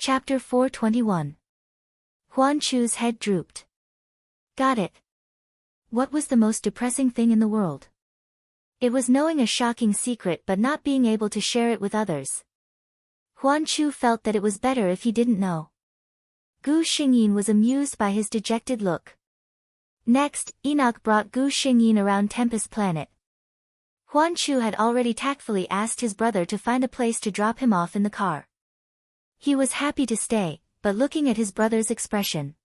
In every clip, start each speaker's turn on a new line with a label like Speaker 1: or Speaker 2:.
Speaker 1: Chapter 421. Huan Chu's head drooped. Got it. What was the most depressing thing in the world? It was knowing a shocking secret but not being able to share it with others. Huan Chu felt that it was better if he didn't know. Gu Xingyin was amused by his dejected look. Next, Enoch brought Gu Xingyin around Tempest Planet. Huan Chu had already tactfully asked his brother to find a place to drop him off in the car. He was happy to stay, but looking at his brother's expression.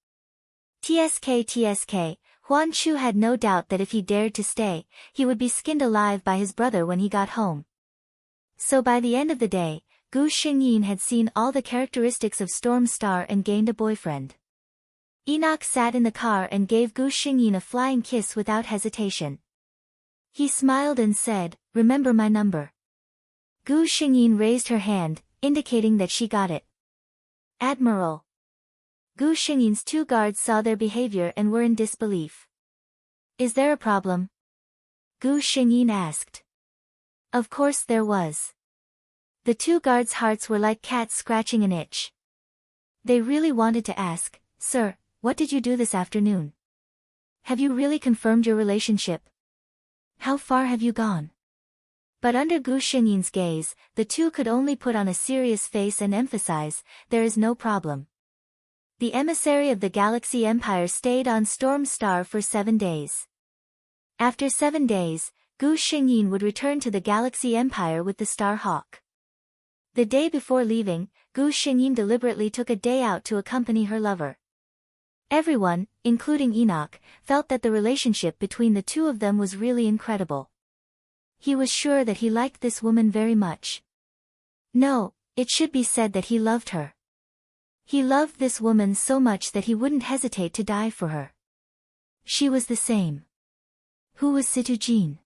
Speaker 1: TSK, Huan Chu had no doubt that if he dared to stay, he would be skinned alive by his brother when he got home. So by the end of the day, Gu Xingyin had seen all the characteristics of Storm Star and gained a boyfriend. Enoch sat in the car and gave Gu Xingyin a flying kiss without hesitation. He smiled and said, "Remember my number." Gu Xingyin raised her hand, indicating that she got it. Admiral. Gu Xingyin's two guards saw their behavior and were in disbelief. Is there a problem? Gu Xingyin asked. Of course there was. The two guards' hearts were like cats scratching an itch. They really wanted to ask, "Sir, what did you do this afternoon? Have you really confirmed your relationship? How far have you gone?" But under Gu Xingyin's gaze, the two could only put on a serious face and emphasize, "There is no problem." The emissary of the Galaxy Empire stayed on Storm Star for 7 days. After 7 days, Gu Xingyin would return to the Galaxy Empire with the Star Hawk. The day before leaving, Gu Xingyin deliberately took a day out to accompany her lover. Everyone, including Enoch, felt that the relationship between the two of them was really incredible. He was sure that he liked this woman very much. No, it should be said that he loved her. He loved this woman so much that he wouldn't hesitate to die for her. She was the same. Who was Situ Jean?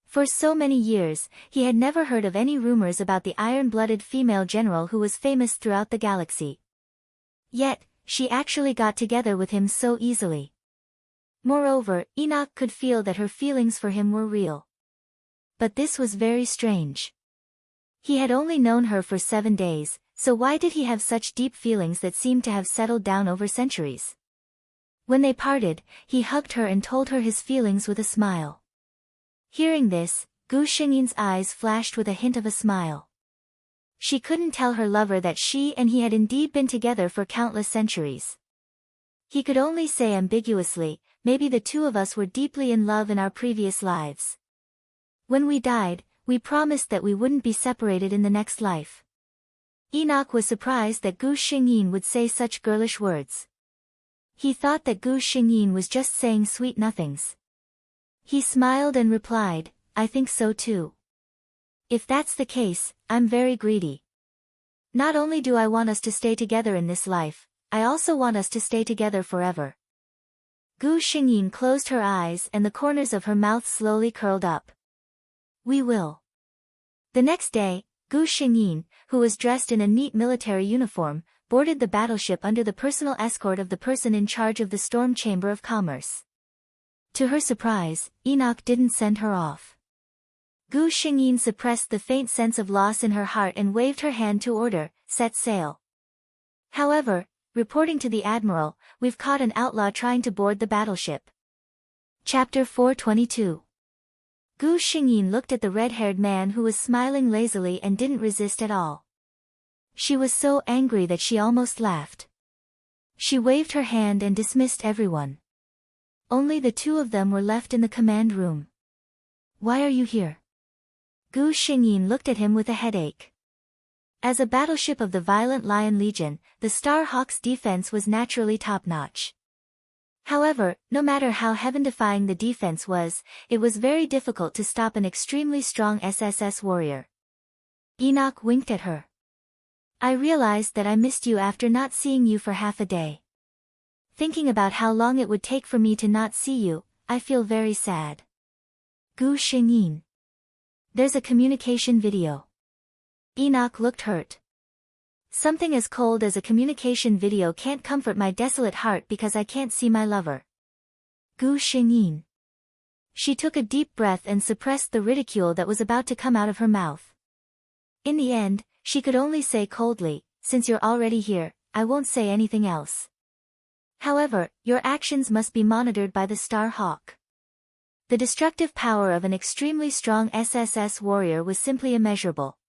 Speaker 1: For so many years, he had never heard of any rumors about the iron-blooded female general who was famous throughout the galaxy. Yet, she actually got together with him so easily. Moreover, Enoch could feel that her feelings for him were real. But this was very strange. He had only known her for 7 days, so why did he have such deep feelings that seemed to have settled down over centuries? When they parted, he hugged her and told her his feelings with a smile. Hearing this, Gu Xingyin's eyes flashed with a hint of a smile. She couldn't tell her lover that she and he had indeed been together for countless centuries. He could only say ambiguously, "Maybe the two of us were deeply in love in our previous lives. When we died, we promised that we wouldn't be separated in the next life." Enoch was surprised that Gu Xingyin would say such girlish words. He thought that Gu Xingyin was just saying sweet nothings. He smiled and replied, "I think so too. If that's the case, I'm very greedy. Not only do I want us to stay together in this life, I also want us to stay together forever." Gu Xingyin closed her eyes and the corners of her mouth slowly curled up. "We will." The next day, Gu Xingyin, who was dressed in a neat military uniform, boarded the battleship under the personal escort of the person in charge of the Storm Chamber of Commerce. To her surprise, Enoch didn't send her off. Gu Xingyin suppressed the faint sense of loss in her heart and waved her hand to order, "Set sail." However, reporting to the Admiral, "We've caught an outlaw trying to board the battleship." Chapter 422. Gu Xingyin looked at the red-haired man who was smiling lazily and didn't resist at all. She was so angry that she almost laughed. She waved her hand and dismissed everyone. Only the two of them were left in the command room. "Why are you here?" Gu Xingyin looked at him with a headache. As a battleship of the Violent Lion Legion, the Star Hawk's defense was naturally top-notch. However, no matter how heaven-defying the defense was, it was very difficult to stop an extremely strong SSS warrior. Enoch winked at her. "I realized that I missed you after not seeing you for half a day. Thinking about how long it would take for me to not see you, I feel very sad." Gu Xingyin. "There's a communication video." Enoch looked hurt. "Something as cold as a communication video can't comfort my desolate heart because I can't see my lover." Gu Xingyin. She took a deep breath and suppressed the ridicule that was about to come out of her mouth. In the end, she could only say coldly, since you're already here, I won't say anything else. However, your actions must be monitored by the Star Hawk. The destructive power of an extremely strong SSS warrior was simply immeasurable.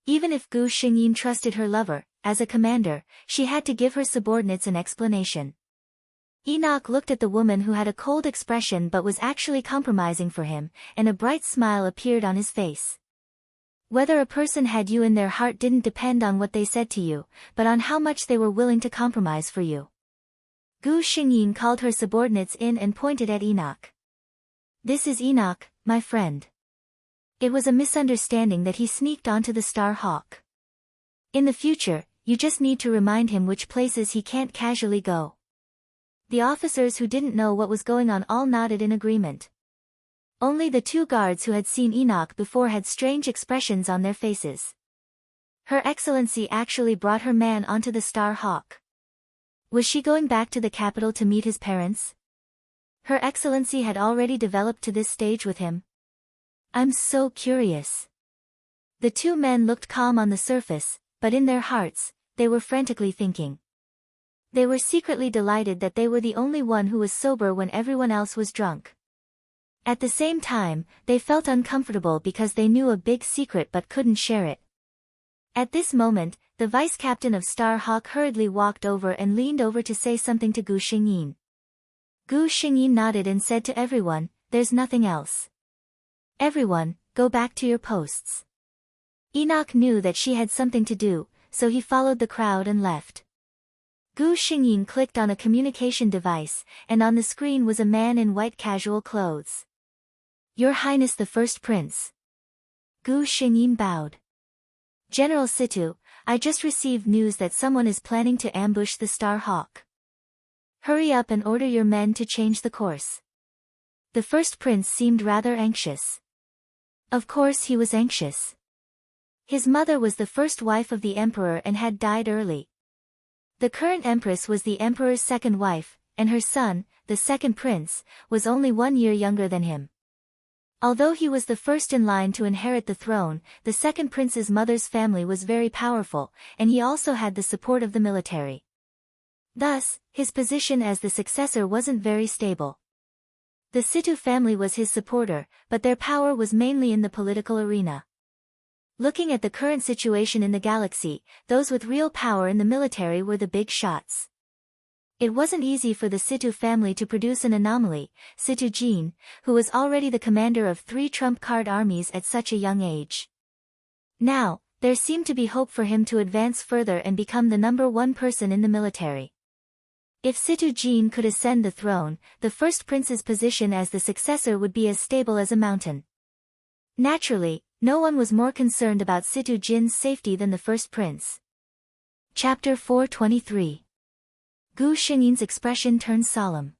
Speaker 1: Even if Gu Xingyin trusted her lover, as a commander, she had to give her subordinates an explanation. Enoch looked at the woman who had a cold expression but was actually compromising for him, and a bright smile appeared on his face. Whether a person had you in their heart didn't depend on what they said to you, but on how much they were willing to compromise for you. Gu Xingyin called her subordinates in and pointed at Enoch. This is Enoch, my friend. It was a misunderstanding that he sneaked onto the Star Hawk. In the future, you just need to remind him which places he can't casually go. The officers who didn't know what was going on all nodded in agreement. Only the two guards who had seen Enoch before had strange expressions on their faces. Her Excellency actually brought her man onto the Star Hawk. Was she going back to the capital to meet his parents? Her Excellency had already developed to this stage with him. I'm so curious. The two men looked calm on the surface, but in their hearts, they were frantically thinking. They were secretly delighted that they were the only one who was sober when everyone else was drunk. At the same time, they felt uncomfortable because they knew a big secret but couldn't share it. At this moment, the vice-captain of Star Hawk hurriedly walked over and leaned over to say something to Gu Xingyin. Gu Xingyin nodded and said to everyone, "There's nothing else. Everyone, go back to your posts." Enoch knew that she had something to do, so he followed the crowd and left. Gu Xingyin clicked on a communication device, and on the screen was a man in white casual clothes. "Your Highness the First Prince." Gu Xingyin bowed. "General Situ, I just received news that someone is planning to ambush the Star Hawk. Hurry up and order your men to change the course." The First Prince seemed rather anxious. Of course he was anxious. His mother was the first wife of the emperor and had died early. The current empress was the emperor's second wife, and her son, the second prince, was only 1 year younger than him. Although he was the first in line to inherit the throne, the second prince's mother's family was very powerful, and he also had the support of the military. Thus, his position as the successor wasn't very stable. The Situ family was his supporter, but their power was mainly in the political arena. Looking at the current situation in the galaxy, those with real power in the military were the big shots. It wasn't easy for the Situ family to produce an anomaly, Situ Jin, who was already the commander of 3 trump-card armies at such a young age. Now, there seemed to be hope for him to advance further and become the #1 person in the military. If Situ Jin could ascend the throne, the first prince's position as the successor would be as stable as a mountain. Naturally, no one was more concerned about Situ Jin's safety than the first prince. Chapter 423. Gu Xingyin's expression turned solemn.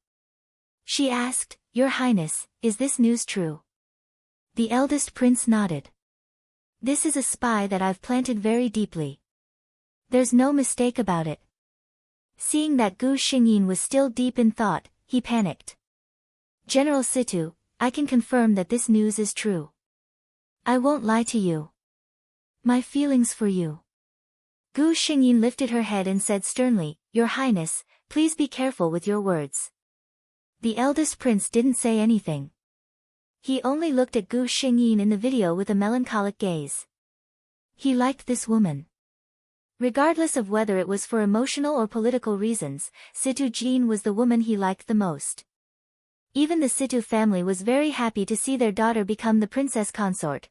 Speaker 1: She asked, "Your Highness, is this news true?" The eldest prince nodded. "This is a spy that I've planted very deeply. There's no mistake about it." Seeing that Gu Xingyin was still deep in thought, he panicked. "General Situ, I can confirm that this news is true. I won't lie to you. My feelings for you." Gu Xingyin lifted her head and said sternly, "Your Highness, please be careful with your words." The eldest prince didn't say anything. He only looked at Gu Xingyin in the video with a melancholic gaze. He liked this woman. Regardless of whether it was for emotional or political reasons, Situ Jin was the woman he liked the most. Even the Situ family was very happy to see their daughter become the princess consort.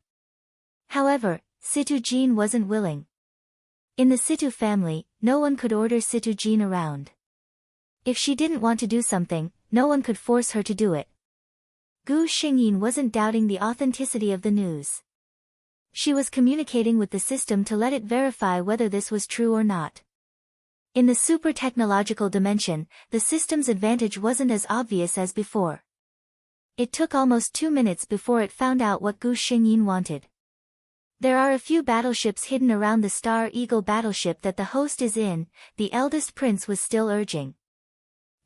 Speaker 1: However, Situ Jin wasn't willing. In the Situ family, no one could order Situ Jin around. If she didn't want to do something, no one could force her to do it. Gu Xingyin wasn't doubting the authenticity of the news. She was communicating with the system to let it verify whether this was true or not. In the super-technological dimension, the system's advantage wasn't as obvious as before. It took almost 2 minutes before it found out what Gu Xingyin wanted. "There are a few battleships hidden around the Star Eagle battleship that the host is in," the eldest prince was still urging.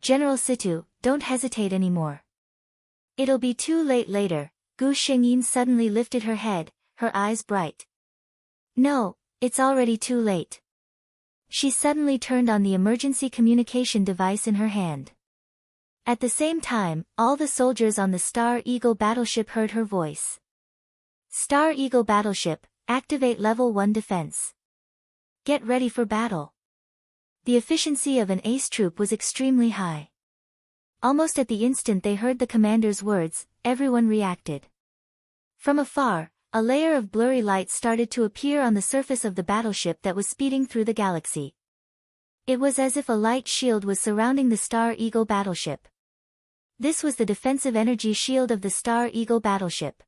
Speaker 1: "General Situ, don't hesitate anymore. It'll be too late later." Gu Xingyin suddenly lifted her head, her eyes bright. "No, it's already too late. She suddenly turned on the emergency communication device in her hand. At the same time, all the soldiers on the Star Eagle battleship heard her voice. Star Eagle battleship, activate level 1 defense. Get ready for battle. The efficiency of an ace troop was extremely high. Almost at the instant they heard the commander's words, everyone reacted. From afar, a layer of blurry light started to appear on the surface of the battleship that was speeding through the galaxy. It was as if a light shield was surrounding the Star Eagle battleship. This was the defensive energy shield of the Star Eagle battleship.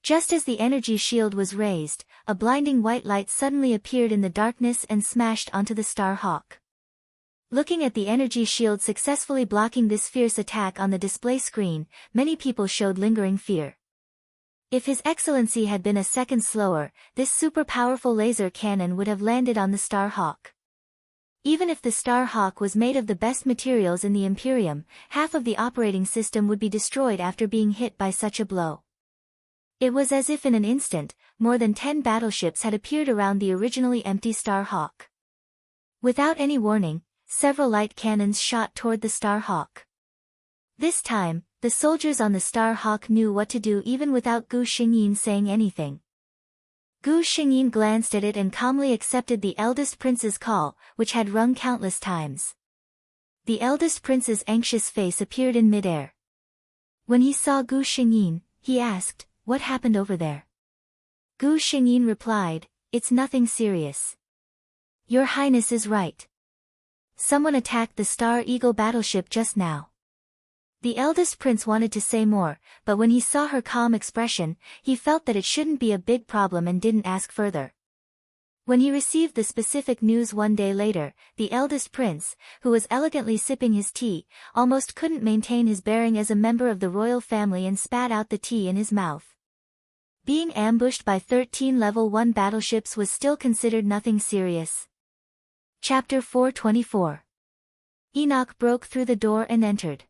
Speaker 1: Just as the energy shield was raised, a blinding white light suddenly appeared in the darkness and smashed onto the Star Hawk. Looking at the energy shield successfully blocking this fierce attack on the display screen, many people showed lingering fear. If His Excellency had been a second slower, this super-powerful laser cannon would have landed on the Star Hawk. Even if the Star Hawk was made of the best materials in the Imperium, half of the operating system would be destroyed after being hit by such a blow. It was as if in an instant, more than 10 battleships had appeared around the originally empty Star Hawk. Without any warning, several light cannons shot toward the Star Hawk. This time, the soldiers on the Star Hawk knew what to do even without Gu Xingyin saying anything. Gu Xingyin glanced at it and calmly accepted the eldest prince's call, which had rung countless times. The eldest prince's anxious face appeared in midair. When he saw Gu Xingyin, he asked, "What happened over there?" Gu Xingyin replied, "It's nothing serious. Your Highness is right. Someone attacked the Star Eagle battleship just now." The eldest prince wanted to say more, but when he saw her calm expression, he felt that it shouldn't be a big problem and didn't ask further. When he received the specific news one day later, the eldest prince, who was elegantly sipping his tea, almost couldn't maintain his bearing as a member of the royal family and spat out the tea in his mouth. Being ambushed by 13 level 1 battleships was still considered nothing serious. Chapter 424. Enoch broke through the door and entered.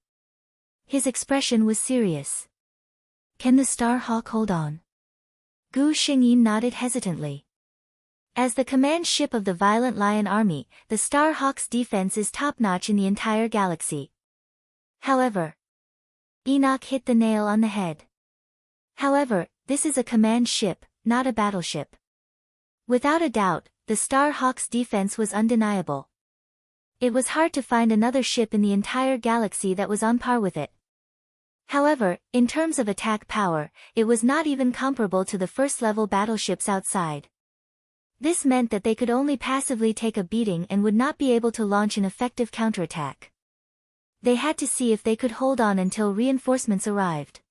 Speaker 1: His expression was serious. "Can the Star Hawk hold on?" Gu Xingyin nodded hesitantly. As the command ship of the Violent Lion Army, the Star Hawk's defense is top-notch in the entire galaxy. However, Enoch hit the nail on the head. However, this is a command ship, not a battleship. Without a doubt, the Star Hawk's defense was undeniable. It was hard to find another ship in the entire galaxy that was on par with it. However, in terms of attack power, it was not even comparable to the first-level battleships outside. This meant that they could only passively take a beating and would not be able to launch an effective counterattack. They had to see if they could hold on until reinforcements arrived.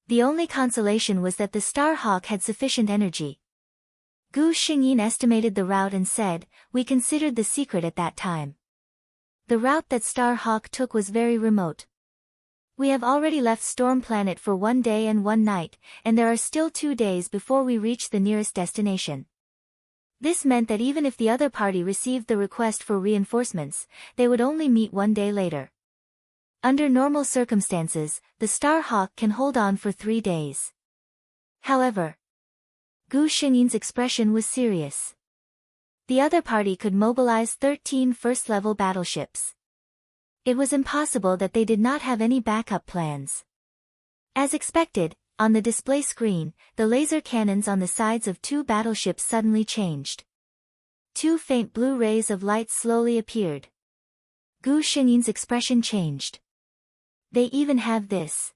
Speaker 1: The only consolation was that the Star Hawk had sufficient energy. Gu Xingyin estimated the route and said, "We considered the secret at that time. The route that Star Hawk took was very remote. We have already left Storm Planet for 1 day and 1 night, and there are still 2 days before we reach the nearest destination." This meant that even if the other party received the request for reinforcements, they would only meet 1 day later. Under normal circumstances, the Star Hawk can hold on for 3 days. However, Gu Xingyin's expression was serious. The other party could mobilize 13 first-level battleships. It was impossible that they did not have any backup plans. As expected, on the display screen, the laser cannons on the sides of 2 battleships suddenly changed. 2 faint blue rays of light slowly appeared. Gu Xingyin's expression changed. They even have this.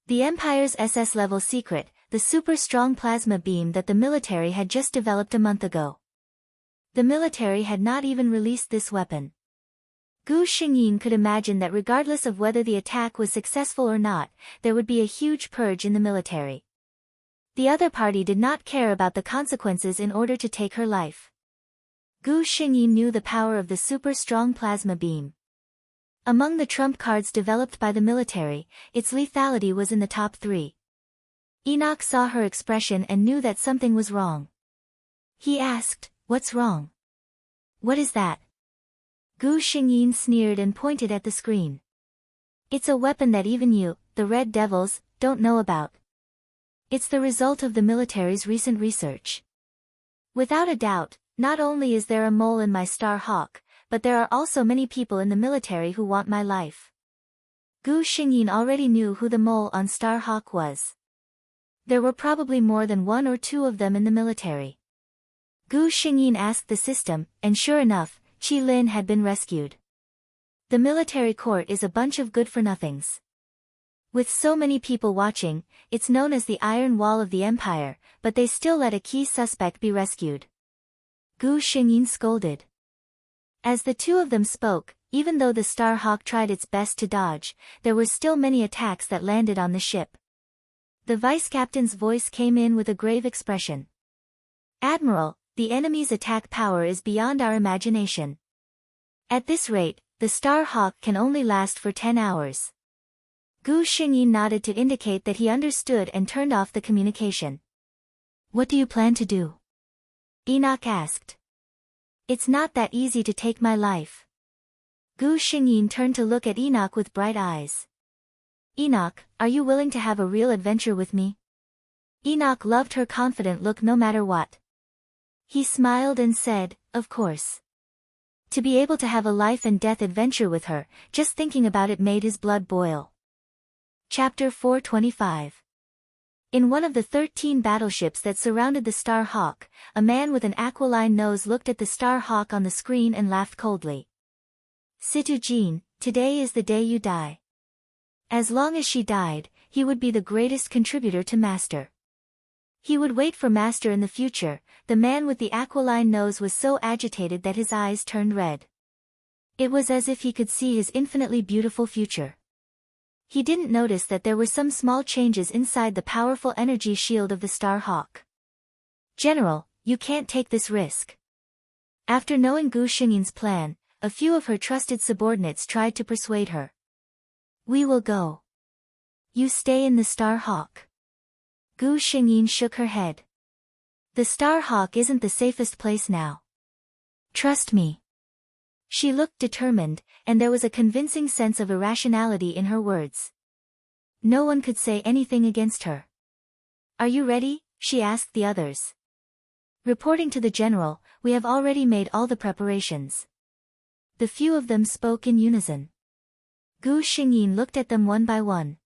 Speaker 1: The Empire's SS-level secret, the super-strong plasma beam that the military had just developed a month ago. The military had not even released this weapon. Gu Xingyin could imagine that regardless of whether the attack was successful or not, there would be a huge purge in the military. The other party did not care about the consequences in order to take her life. Gu Xingyin knew the power of the super-strong plasma beam. Among the trump cards developed by the military, its lethality was in the top 3. Enoch saw her expression and knew that something was wrong. He asked, "What's wrong?" "What is that?" Gu Xingyin sneered and pointed at the screen. "It's a weapon that even you, the Red Devils, don't know about. It's the result of the military's recent research." Without a doubt, Not only is there a mole in my Star Hawk, but there are also many people in the military who want my life. Gu Xingyin already knew who the mole on Star Hawk was. There were probably more than one or two of them in the military. Gu Xingyin asked the system, and sure enough, Qi Lin had been rescued. The military court is a bunch of good-for-nothings. With so many people watching, it's known as the Iron Wall of the Empire, but they still let a key suspect be rescued. Gu Xingyin scolded. As the two of them spoke, even though the Star Hawk tried its best to dodge, there were still many attacks that landed on the ship. The vice-captain's voice came in with a grave expression. Admiral, the enemy's attack power is beyond our imagination. At this rate, the Star Hawk can only last for 10 hours. Gu Xingyin nodded to indicate that he understood and turned off the communication. What do you plan to do? Enoch asked. It's not that easy to take my life. Gu Xingyin turned to look at Enoch with bright eyes. Enoch, are you willing to have a real adventure with me? Enoch loved her confident look no matter what. He smiled and said, of course. To be able to have a life and death adventure with her, just thinking about it made his blood boil. Chapter 425. In one of the 13 battleships that surrounded the Star Hawk, a man with an aquiline nose looked at the Star Hawk on the screen and laughed coldly. Situ Jean, today is the day you die. As long as she died, he would be the greatest contributor to Master. He would wait for Master in the future. The man with the aquiline nose was so agitated that his eyes turned red. It was as if he could see his infinitely beautiful future. He didn't notice that there were some small changes inside the powerful energy shield of the Star Hawk. General, you can't take this risk. After knowing Gu Xingyin's plan, a few of her trusted subordinates tried to persuade her. We will go. You stay in the Star Hawk. Gu Xingyin shook her head. The Star Hawk isn't the safest place now. Trust me. She looked determined, and there was a convincing sense of irrationality in her words. No one could say anything against her. Are you ready? She asked the others. Reporting to the general, we have already made all the preparations. The few of them spoke in unison. Gu Xingyin looked at them one by one.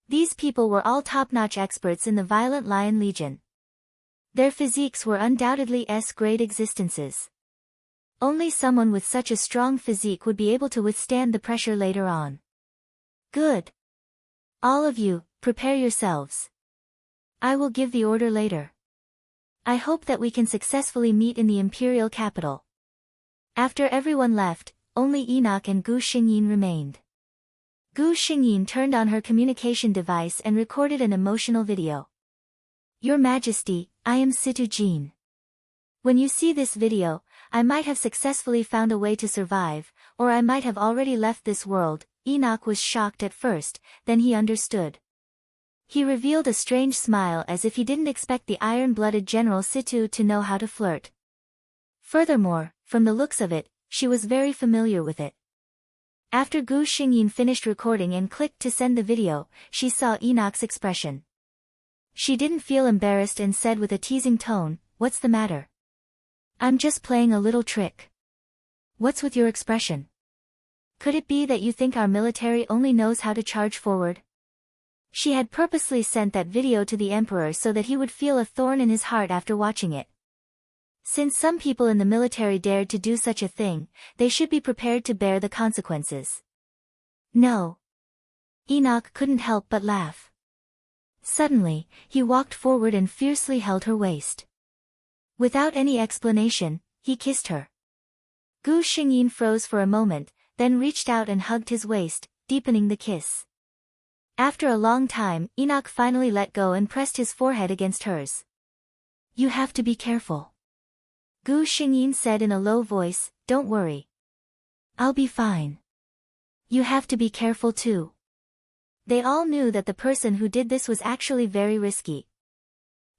Speaker 1: These people were all top-notch experts in the Violent Lion Legion. Their physiques were undoubtedly S-grade existences. Only someone with such a strong physique would be able to withstand the pressure later on. Good. All of you, prepare yourselves. I will give the order later. I hope that we can successfully meet in the imperial capital. After everyone left, only Enoch and Gu Xingyin remained. Gu Xingyin turned on her communication device and recorded an emotional video. Your Majesty, I am Situ Jean. When you see this video, I might have successfully found a way to survive, or I might have already left this world. Enoch was shocked at first, then he understood. He revealed a strange smile as if he didn't expect the iron-blooded General Situ to know how to flirt. Furthermore, from the looks of it, she was very familiar with it. After Gu Xingyin finished recording and clicked to send the video, she saw Enoch's expression. She didn't feel embarrassed and said with a teasing tone, "What's the matter?" "I'm just playing a little trick." "What's with your expression? Could it be that you think our military only knows how to charge forward?" She had purposely sent that video to the Emperor so that he would feel a thorn in his heart after watching it. Since some people in the military dared to do such a thing, they should be prepared to bear the consequences. No. Enoch couldn't help but laugh. Suddenly, he walked forward and fiercely held her waist. Without any explanation, he kissed her. Gu Xingyin froze for a moment, then reached out and hugged his waist, deepening the kiss. After a long time, Enoch finally let go and pressed his forehead against hers. "You have to be careful," Gu Xingyin said in a low voice. "Don't worry. I'll be fine. You have to be careful too." They all knew that the person who did this was actually very risky.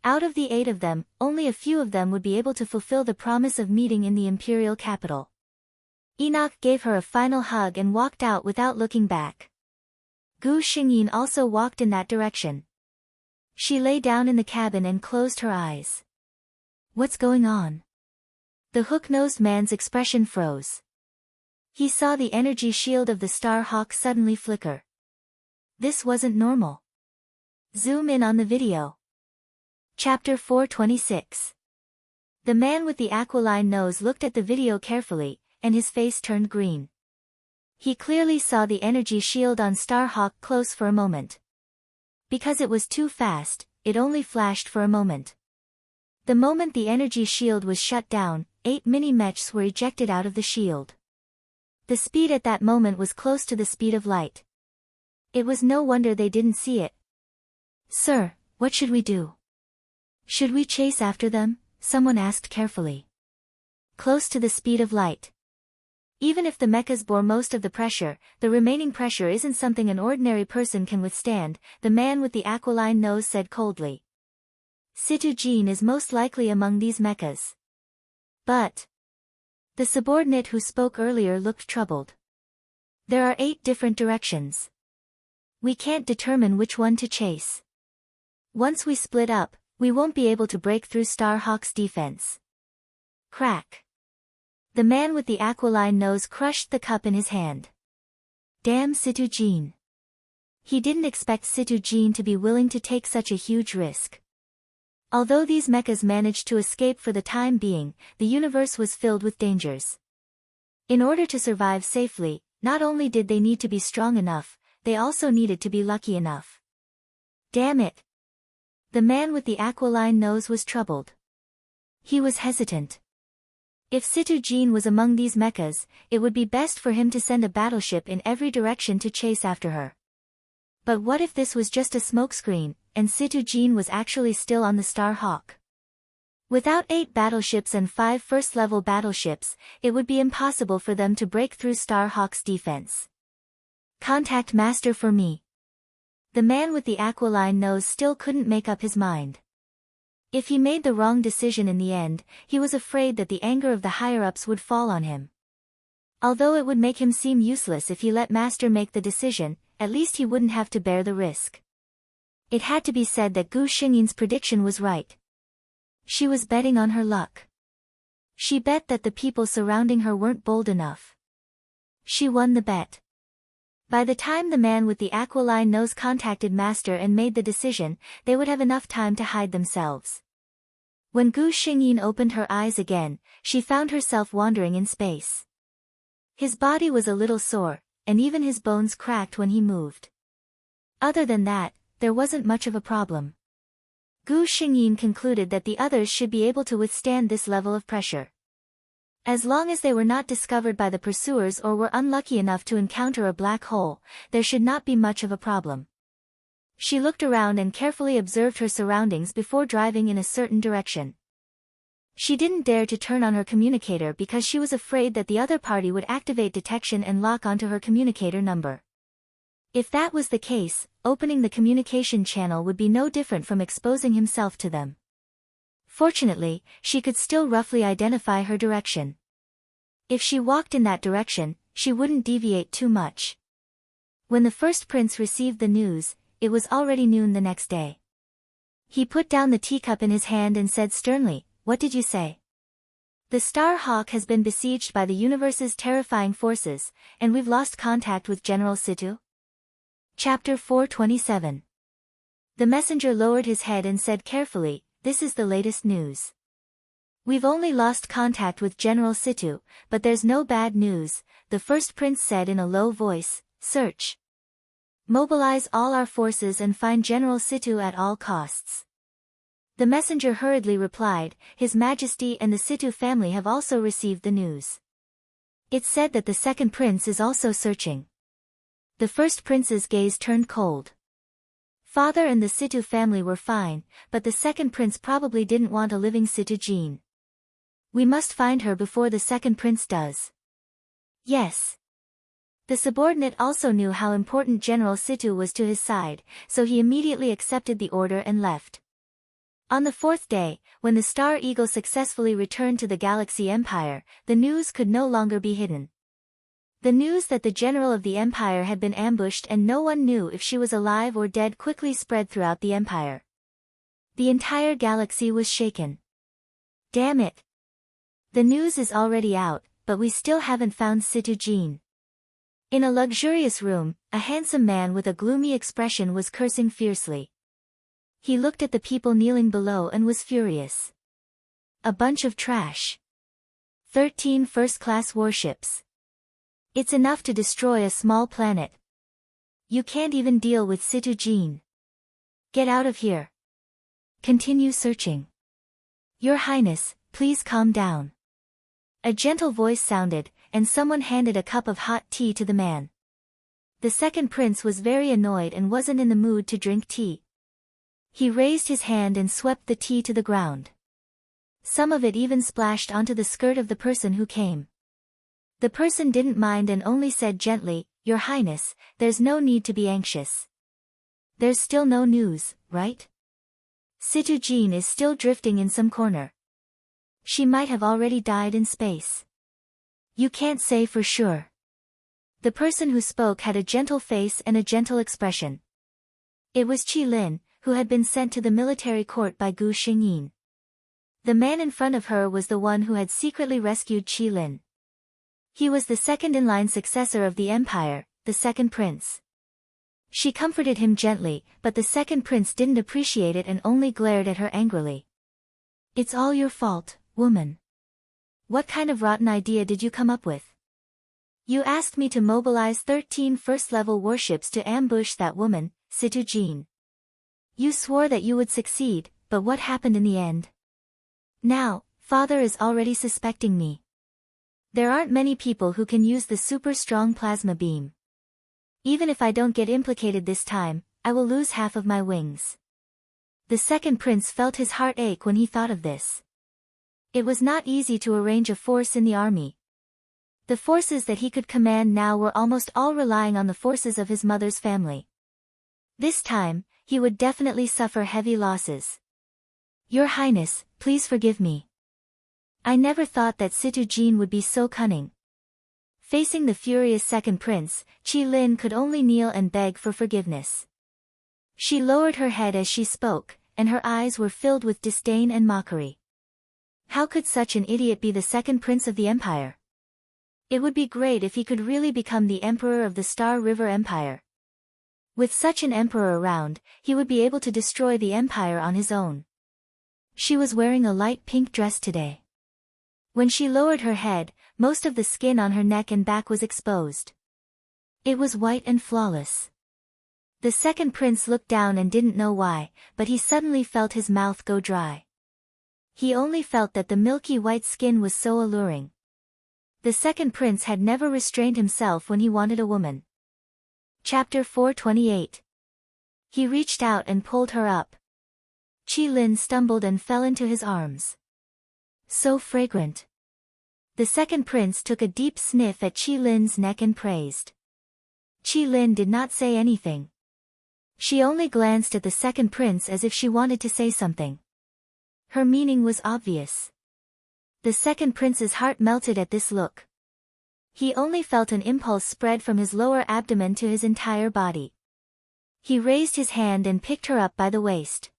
Speaker 1: Out of the 8 of them, only a few of them would be able to fulfill the promise of meeting in the imperial capital. Enoch gave her a final hug and walked out without looking back. Gu Xingyin also walked in that direction. She lay down in the cabin and closed her eyes. What's going on? The hook-nosed man's expression froze. He saw the energy shield of the Star Hawk suddenly flicker. This wasn't normal. Zoom in on the video. Chapter 426. The man with the aquiline nose looked at the video carefully, and his face turned green. He clearly saw the energy shield on Starhawk close for a moment. Because it was too fast, it only flashed for a moment. The moment the energy shield was shut down, 8 mini-mechs were ejected out of the shield. The speed at that moment was close to the speed of light. It was no wonder they didn't see it. "Sir, what should we do? Should we chase after them?" someone asked carefully. "Close to the speed of light. Even if the mechas bore most of the pressure, the remaining pressure isn't something an ordinary person can withstand," the man with the aquiline nose said coldly. "Situ Jean is most likely among these mechas." "But..." The subordinate who spoke earlier looked troubled. "There are 8 different directions. We can't determine which one to chase. Once we split up, we won't be able to break through Starhawk's defense." Crack. The man with the aquiline nose crushed the cup in his hand. Damn Situ Jean. He didn't expect Situ Jean to be willing to take such a huge risk. Although these mechas managed to escape for the time being, the universe was filled with dangers. In order to survive safely, not only did they need to be strong enough, they also needed to be lucky enough. Damn it. The man with the aquiline nose was troubled. He was hesitant. If Situ Jean was among these mechas, it would be best for him to send a battleship in every direction to chase after her. But what if this was just a smokescreen, and Situ Jean was actually still on the Star Hawk? Without 8 battleships and 5 first-level battleships, it would be impossible for them to break through Star Hawk's defense. "Contact Master for me." The man with the aquiline nose still couldn't make up his mind. If he made the wrong decision in the end, he was afraid that the anger of the higher-ups would fall on him. Although it would make him seem useless if he let Master make the decision, at least he wouldn't have to bear the risk. It had to be said that Gu Xingyin's prediction was right. She was betting on her luck. She bet that the people surrounding her weren't bold enough. She won the bet. By the time the man with the aquiline nose contacted Master and made the decision, they would have enough time to hide themselves. When Gu Xingyin opened her eyes again, she found herself wandering in space. His body was a little sore, and even his bones cracked when he moved. Other than that, there wasn't much of a problem. Gu Xingyin concluded that the others should be able to withstand this level of pressure. As long as they were not discovered by the pursuers or were unlucky enough to encounter a black hole, there should not be much of a problem. She looked around and carefully observed her surroundings before driving in a certain direction. She didn't dare to turn on her communicator because she was afraid that the other party would activate detection and lock onto her communicator number. If that was the case, opening the communication channel would be no different from exposing himself to them. Fortunately, she could still roughly identify her direction. If she walked in that direction, she wouldn't deviate too much. When the first prince received the news, it was already noon the next day. He put down the teacup in his hand and said sternly, "What did you say?" "The Star Hawk has been besieged by the universe's terrifying forces, and we've lost contact with General Situ." Chapter 427. The messenger lowered his head and said carefully, "This is the latest news. We've only lost contact with General Situ, but there's no bad news," the first prince said in a low voice. "Search. Mobilize all our forces and find General Situ at all costs." The messenger hurriedly replied, "His Majesty and the Situ family have also received the news. It's said that the second prince is also searching." The first prince's gaze turned cold. Father and the Situ family were fine, but the second prince probably didn't want a living Situ Jean. "We must find her before the second prince does." "Yes." The subordinate also knew how important General Situ was to his side, so he immediately accepted the order and left. On the 4th day, when the Star Eagle successfully returned to the Galaxy Empire, the news could no longer be hidden. The news that the general of the Empire had been ambushed and no one knew if she was alive or dead quickly spread throughout the Empire. The entire galaxy was shaken. Damn it! The news is already out, but we still haven't found Situ Jean. In a luxurious room, a handsome man with a gloomy expression was cursing fiercely. He looked at the people kneeling below and was furious. A bunch of trash. 13 first-class warships. It's enough to destroy a small planet. You can't even deal with Situ Jean. Get out of here. Continue searching. Your Highness, please calm down. A gentle voice sounded, and someone handed a cup of hot tea to the man. The second prince was very annoyed and wasn't in the mood to drink tea. He raised his hand and swept the tea to the ground. Some of it even splashed onto the skirt of the person who came. The person didn't mind and only said gently, Your Highness, there's no need to be anxious. There's still no news, right? Situ Jean is still drifting in some corner. She might have already died in space. You can't say for sure. The person who spoke had a gentle face and a gentle expression. It was Qi Lin, who had been sent to the military court by Gu Xingyin. The man in front of her was the one who had secretly rescued Qi Lin. He was the second-in-line successor of the empire, the second prince. She comforted him gently, but the second prince didn't appreciate it and only glared at her angrily. It's all your fault, woman. What kind of rotten idea did you come up with? You asked me to mobilize 13 first-level warships to ambush that woman, Situ Jean. You swore that you would succeed, but what happened in the end? Now, father is already suspecting me. There aren't many people who can use the super-strong plasma beam. Even if I don't get implicated this time, I will lose half of my wings. The second prince felt his heart ache when he thought of this. It was not easy to arrange a force in the army. The forces that he could command now were almost all relying on the forces of his mother's family. This time, he would definitely suffer heavy losses. Your Highness, please forgive me. I never thought that Situ Jean would be so cunning. Facing the furious second prince, Qi Lin could only kneel and beg for forgiveness. She lowered her head as she spoke, and her eyes were filled with disdain and mockery. How could such an idiot be the second prince of the empire? It would be great if he could really become the emperor of the Star River Empire. With such an emperor around, he would be able to destroy the empire on his own. She was wearing a light pink dress today. When she lowered her head, most of the skin on her neck and back was exposed. It was white and flawless. The second prince looked down and didn't know why, but he suddenly felt his mouth go dry. He only felt that the milky white skin was so alluring. The second prince had never restrained himself when he wanted a woman. Chapter 428. He reached out and pulled her up. Qi Lin stumbled and fell into his arms. So fragrant. The second prince took a deep sniff at Qi Lin's neck and praised. Qi Lin did not say anything. She only glanced at the second prince as if she wanted to say something. Her meaning was obvious. The second prince's heart melted at this look. He only felt an impulse spread from his lower abdomen to his entire body. He raised his hand and picked her up by the waist.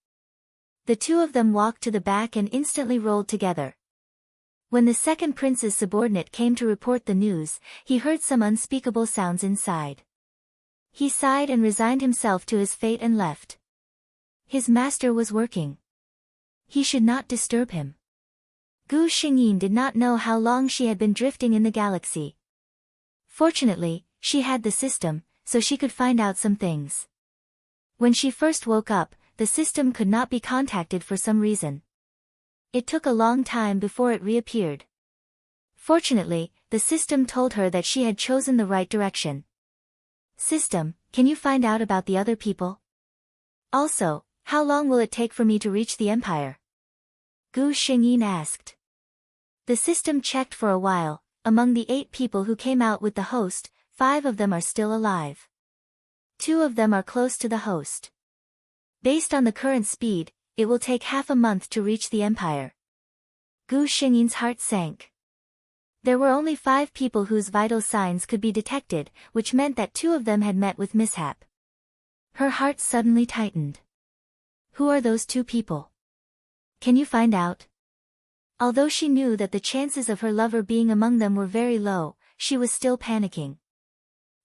Speaker 1: The two of them walked to the back and instantly rolled together. When the second prince's subordinate came to report the news, he heard some unspeakable sounds inside. He sighed and resigned himself to his fate and left. His master was working. He should not disturb him. Gu Xingyin did not know how long she had been drifting in the galaxy. Fortunately, she had the system, so she could find out some things. When she first woke up, the system could not be contacted for some reason. It took a long time before it reappeared. Fortunately, the system told her that she had chosen the right direction. System, can you find out about the other people? Also, how long will it take for me to reach the empire? Gu Xingyin asked. The system checked for a while. Among the 8 people who came out with the host, 5 of them are still alive. 2 of them are close to the host. Based on the current speed, it will take half a month to reach the empire. Gu Xingyin's heart sank. There were only 5 people whose vital signs could be detected, which meant that 2 of them had met with mishap. Her heart suddenly tightened. Who are those 2 people? Can you find out? Although she knew that the chances of her lover being among them were very low, she was still panicking.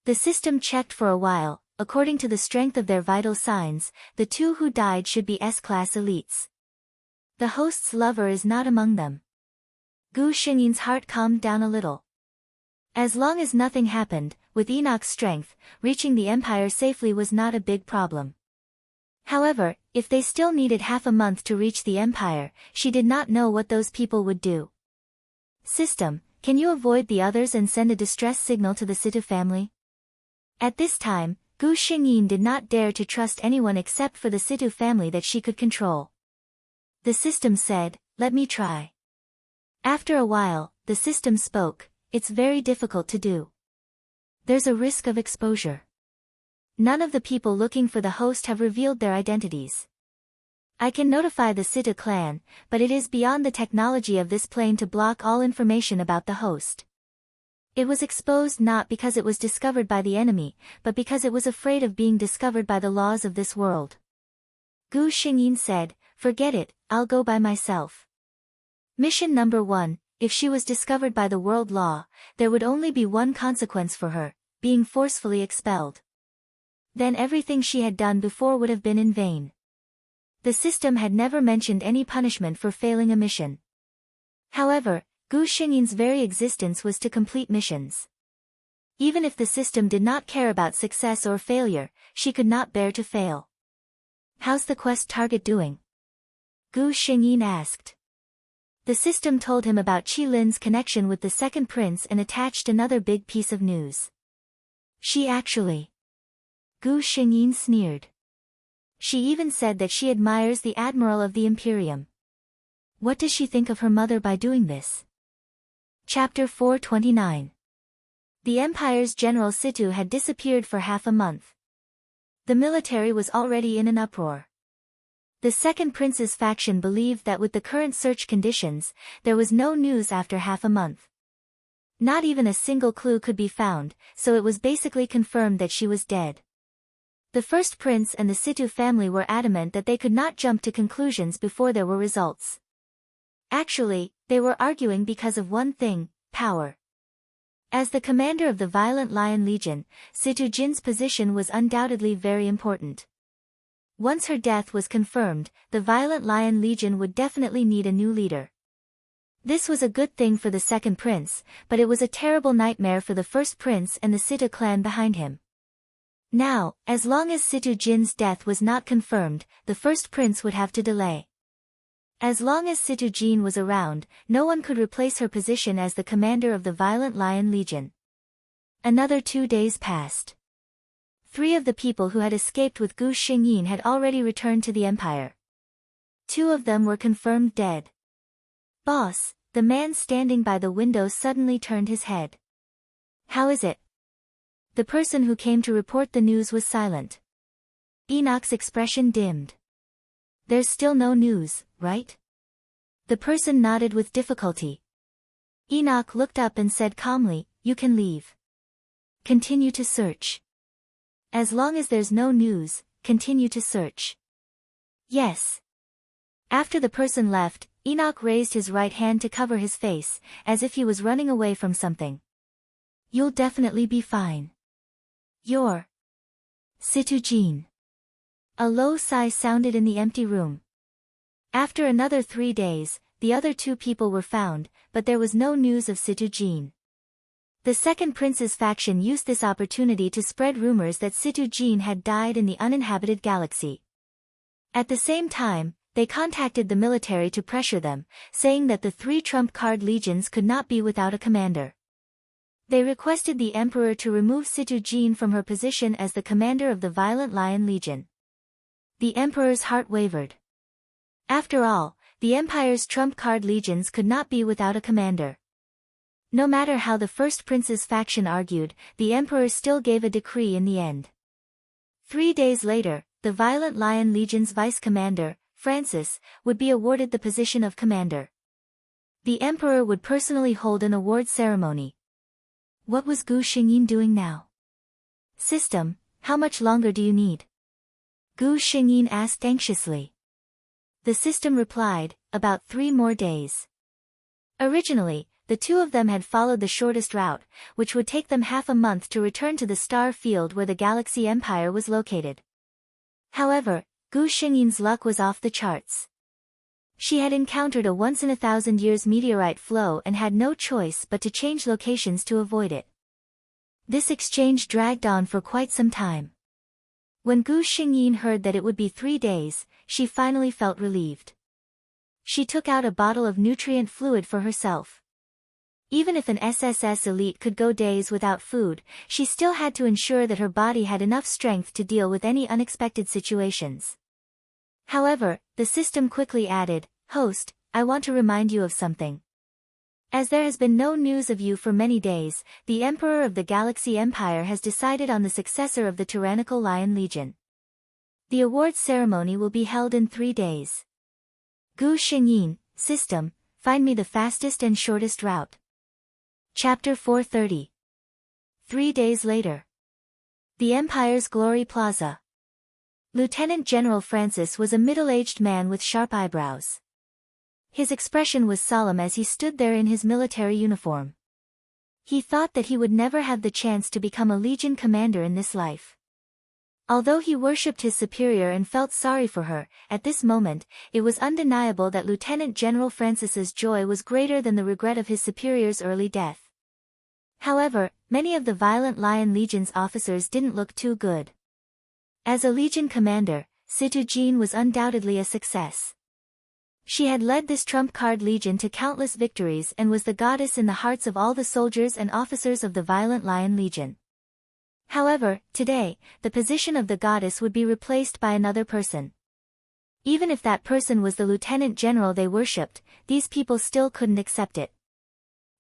Speaker 1: The system checked for a while. According to the strength of their vital signs, the two who died should be S-class elites. The host's lover is not among them. Gu Xingyin's heart calmed down a little. As long as nothing happened, with Enoch's strength, reaching the Empire safely was not a big problem. However, if they still needed half a month to reach the Empire, she did not know what those people would do. System, can you avoid the others and send a distress signal to the Situ family? At this time, Gu Xingyin did not dare to trust anyone except for the Situ family that she could control. The system said, "Let me try." After a while, the system spoke, "It's very difficult to do. There's a risk of exposure. None of the people looking for the host have revealed their identities. I can notify the Situ clan, but it is beyond the technology of this plane to block all information about the host. It was exposed not because it was discovered by the enemy, but because it was afraid of being discovered by the laws of this world." Gu Xingyin said, "Forget it, I'll go by myself." Mission number 1, if she was discovered by the world law, there would only be one consequence for her, being forcefully expelled. Then everything she had done before would have been in vain. The system had never mentioned any punishment for failing a mission. However, Gu Xingyin's very existence was to complete missions. Even if the system did not care about success or failure, she could not bear to fail. "How's the quest target doing?" Gu Xingyin asked. The system told him about Qi Lin's connection with the second prince and attached another big piece of news. "She actually..." Gu Xingyin sneered. "She even said that she admires the Admiral of the Imperium. What does she think of her mother by doing this?" Chapter 429. The Empire's General Situ had disappeared for half a month. The military was already in an uproar. The second prince's faction believed that with the current search conditions, there was no news after half a month. Not even a single clue could be found, so it was basically confirmed that she was dead. The first prince and the Situ family were adamant that they could not jump to conclusions before there were results. Actually, they were arguing because of one thing, power. As the commander of the Violent Lion Legion, Situ Jin's position was undoubtedly very important. Once her death was confirmed, the Violent Lion Legion would definitely need a new leader. This was a good thing for the second prince, but it was a terrible nightmare for the first prince and the Situ clan behind him. Now, as long as Situ Jin's death was not confirmed, the first prince would have to delay. As long as Situ Jin was around, no one could replace her position as the commander of the Violent Lion Legion. Another 2 days passed. 3 of the people who had escaped with Gu Xingyin had already returned to the Empire. 2 of them were confirmed dead. "Boss," the man standing by the window suddenly turned his head. "How is it?" The person who came to report the news was silent. Enoch's expression dimmed. "There's still no news, right?" The person nodded with difficulty. Enoch looked up and said calmly, "You can leave. Continue to search. As long as there's no news, continue to search." "Yes." After the person left, Enoch raised his right hand to cover his face, as if he was running away from something. "You'll definitely be fine. You're Situ Jin." A low sigh sounded in the empty room. After another 3 days, the other 2 people were found, but there was no news of Situ Jin. The second prince's faction used this opportunity to spread rumors that Situ Jin had died in the uninhabited galaxy. At the same time, they contacted the military to pressure them, saying that the 3 trump card legions could not be without a commander. They requested the emperor to remove Situ Jin from her position as the commander of the Violent Lion Legion. The emperor's heart wavered. After all, the empire's trump card legions could not be without a commander. No matter how the first prince's faction argued, the emperor still gave a decree in the end. 3 days later, the Violent Lion Legion's vice-commander, Francis, would be awarded the position of commander. The emperor would personally hold an award ceremony. What was Gu Xingyin doing now? "System, how much longer do you need?" Gu Xingyin asked anxiously. The system replied, "About 3 more days. Originally, the two of them had followed the shortest route, which would take them half a month to return to the star field where the Galaxy Empire was located. However, Gu Xingyin's luck was off the charts. She had encountered a once-in-a-thousand-years meteorite flow and had no choice but to change locations to avoid it. This exchange dragged on for quite some time. When Gu Xingyin heard that it would be 3 days, she finally felt relieved. She took out a bottle of nutrient fluid for herself. Even if an SSS elite could go days without food, she still had to ensure that her body had enough strength to deal with any unexpected situations. However, the system quickly added, "Host, I want to remind you of something. As there has been no news of you for many days, the Emperor of the Galaxy Empire has decided on the successor of the tyrannical Lion Legion. The awards ceremony will be held in 3 days. Gu Xingyin, System, find me the fastest and shortest route." Chapter 430. 3 days later. The Empire's Glory Plaza. Lieutenant General Francis was a middle-aged man with sharp eyebrows. His expression was solemn as he stood there in his military uniform. He thought that he would never have the chance to become a Legion commander in this life. Although he worshipped his superior and felt sorry for her, at this moment, it was undeniable that Lieutenant General Francis's joy was greater than the regret of his superior's early death. However, many of the Violent Lion Legion's officers didn't look too good. As a Legion commander, Situ Jean was undoubtedly a success. She had led this trump-card legion to countless victories and was the goddess in the hearts of all the soldiers and officers of the Violent Lion Legion. However, today, the position of the goddess would be replaced by another person. Even if that person was the lieutenant general they worshipped, these people still couldn't accept it.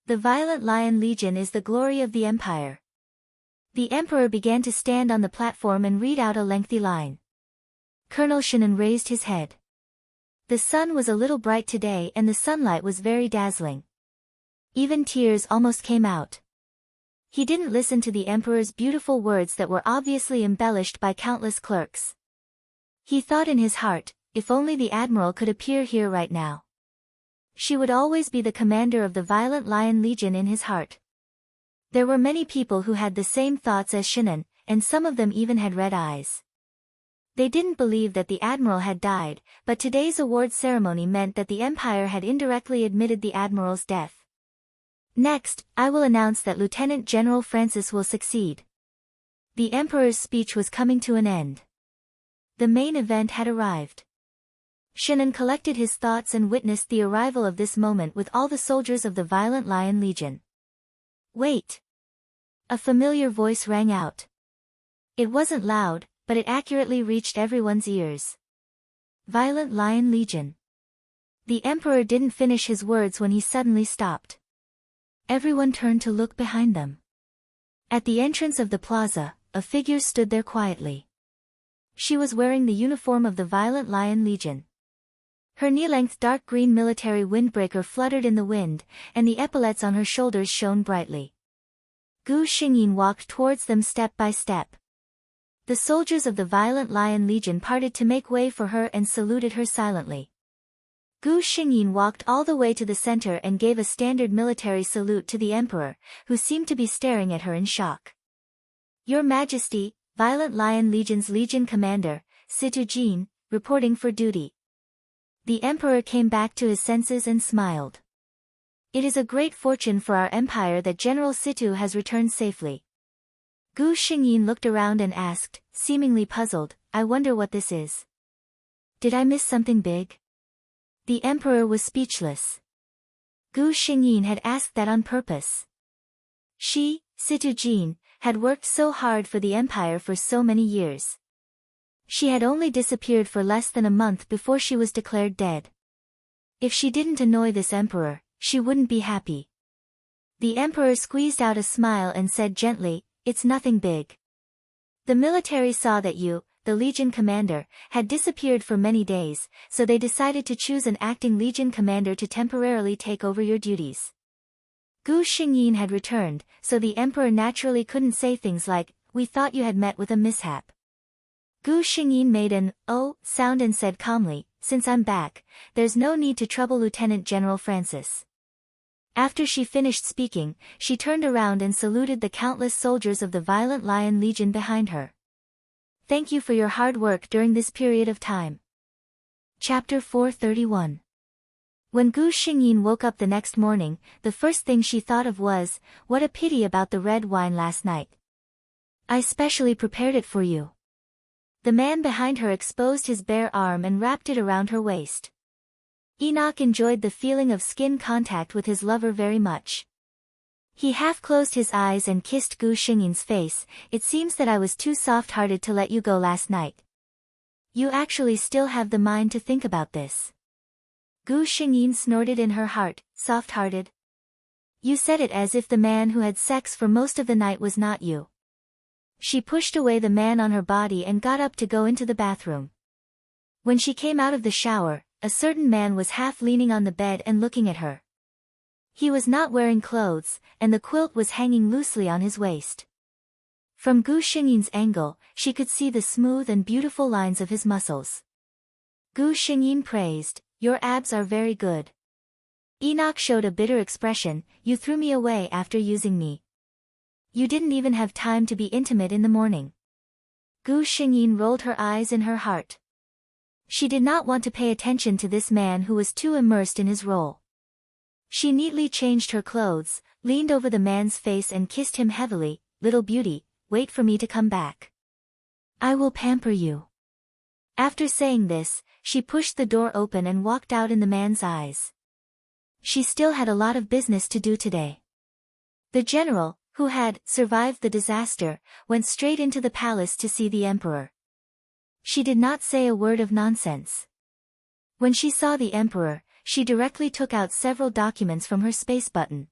Speaker 1: The Violent Lion Legion is the glory of the Empire. The Emperor began to stand on the platform and read out a lengthy line. Colonel Shannon raised his head. The sun was a little bright today and the sunlight was very dazzling. Even tears almost came out. He didn't listen to the Emperor's beautiful words that were obviously embellished by countless clerks. He thought in his heart, if only the Admiral could appear here right now. She would always be the commander of the Violent Lion Legion in his heart. There were many people who had the same thoughts as Shannon, and some of them even had red eyes. They didn't believe that the Admiral had died, but today's award ceremony meant that the Empire had indirectly admitted the Admiral's death. Next, I will announce that Lieutenant General Francis will succeed. The Emperor's speech was coming to an end. The main event had arrived. Shannon collected his thoughts and witnessed the arrival of this moment with all the soldiers of the Violent Lion Legion. "Wait!" A familiar voice rang out. It wasn't loud, but it accurately reached everyone's ears. Violent Lion Legion. The Emperor didn't finish his words when he suddenly stopped. Everyone turned to look behind them. At the entrance of the plaza, a figure stood there quietly. She was wearing the uniform of the Violent Lion Legion. Her knee-length dark green military windbreaker fluttered in the wind, and the epaulets on her shoulders shone brightly. Gu Xingyin walked towards them step by step. The soldiers of the Violent Lion Legion parted to make way for her and saluted her silently. Gu Xingyin walked all the way to the center and gave a standard military salute to the Emperor, who seemed to be staring at her in shock. "Your Majesty, Violent Lion Legion's Legion Commander, Situ Jean, reporting for duty." The Emperor came back to his senses and smiled. "It is a great fortune for our empire that General Situ has returned safely." Gu Xingyin looked around and asked, seemingly puzzled, "I wonder what this is. Did I miss something big?" The Emperor was speechless. Gu Xingyin had asked that on purpose. She, Situ Jean, had worked so hard for the empire for so many years. She had only disappeared for less than a month before she was declared dead. If she didn't annoy this emperor, she wouldn't be happy. The Emperor squeezed out a smile and said gently, "It's nothing big. The military saw that you, the Legion commander, had disappeared for many days, so they decided to choose an acting Legion commander to temporarily take over your duties." Gu Xingyin had returned, so the Emperor naturally couldn't say things like, "We thought you had met with a mishap." Gu Xingyin made an "oh" sound and said calmly, "Since I'm back, there's no need to trouble Lieutenant General Francis. After she finished speaking, she turned around and saluted the countless soldiers of the Violent Lion Legion behind her. Thank you for your hard work during this period of time. Chapter 431. When Gu Xingyin woke up the next morning, the first thing she thought of was, what a pity about the red wine last night. I specially prepared it for you. The man behind her exposed his bare arm and wrapped it around her waist. Enoch enjoyed the feeling of skin contact with his lover very much. He half closed his eyes and kissed Gu Xingyin's face. It seems that I was too soft-hearted to let you go last night. You actually still have the mind to think about this. Gu Xingyin snorted in her heart, soft-hearted. You said it as if the man who had sex for most of the night was not you. She pushed away the man on her body and got up to go into the bathroom. When she came out of the shower, a certain man was half leaning on the bed and looking at her. He was not wearing clothes, and the quilt was hanging loosely on his waist. From Gu Xingyin's angle, she could see the smooth and beautiful lines of his muscles. Gu Xingyin praised, your abs are very good. Enoch showed a bitter expression, you threw me away after using me. You didn't even have time to be intimate in the morning. Gu Xingyin rolled her eyes in her heart. She did not want to pay attention to this man who was too immersed in his role. She neatly changed her clothes, leaned over the man's face and kissed him heavily. Little beauty, wait for me to come back. I will pamper you. After saying this, she pushed the door open and walked out in the man's eyes. She still had a lot of business to do today. The general, who had survived the disaster, went straight into the palace to see the emperor. She did not say a word of nonsense. When she saw the emperor, she directly took out several documents from her space button.